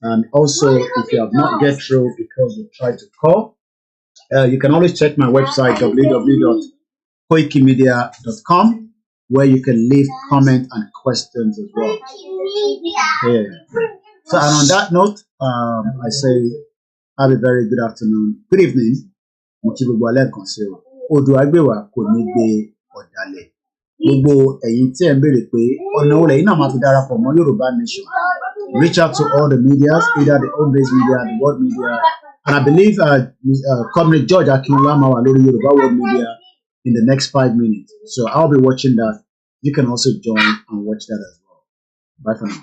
And also, if you have not get through because you tried to call, you can always check my website, www.KOIKIMEDIA.com, where you can leave comment and questions as well. Yeah. So, and on that note, I say, have a very good afternoon, good evening. Gbogbo ẹ̀yin tí ẹ ń béèrè pé ọ̀nà wo lẹ́yìn náà máa fi darapọ̀ mọ́ Yorùbá Nation. Reach out to all the medias, either the home-based media, the world media, and I believe Comrade George Akinwala máa wà lórí Yorùbá World Media in the next 5 minutes. So I'll be watching that. You can also join and watch that as well. Bye for now.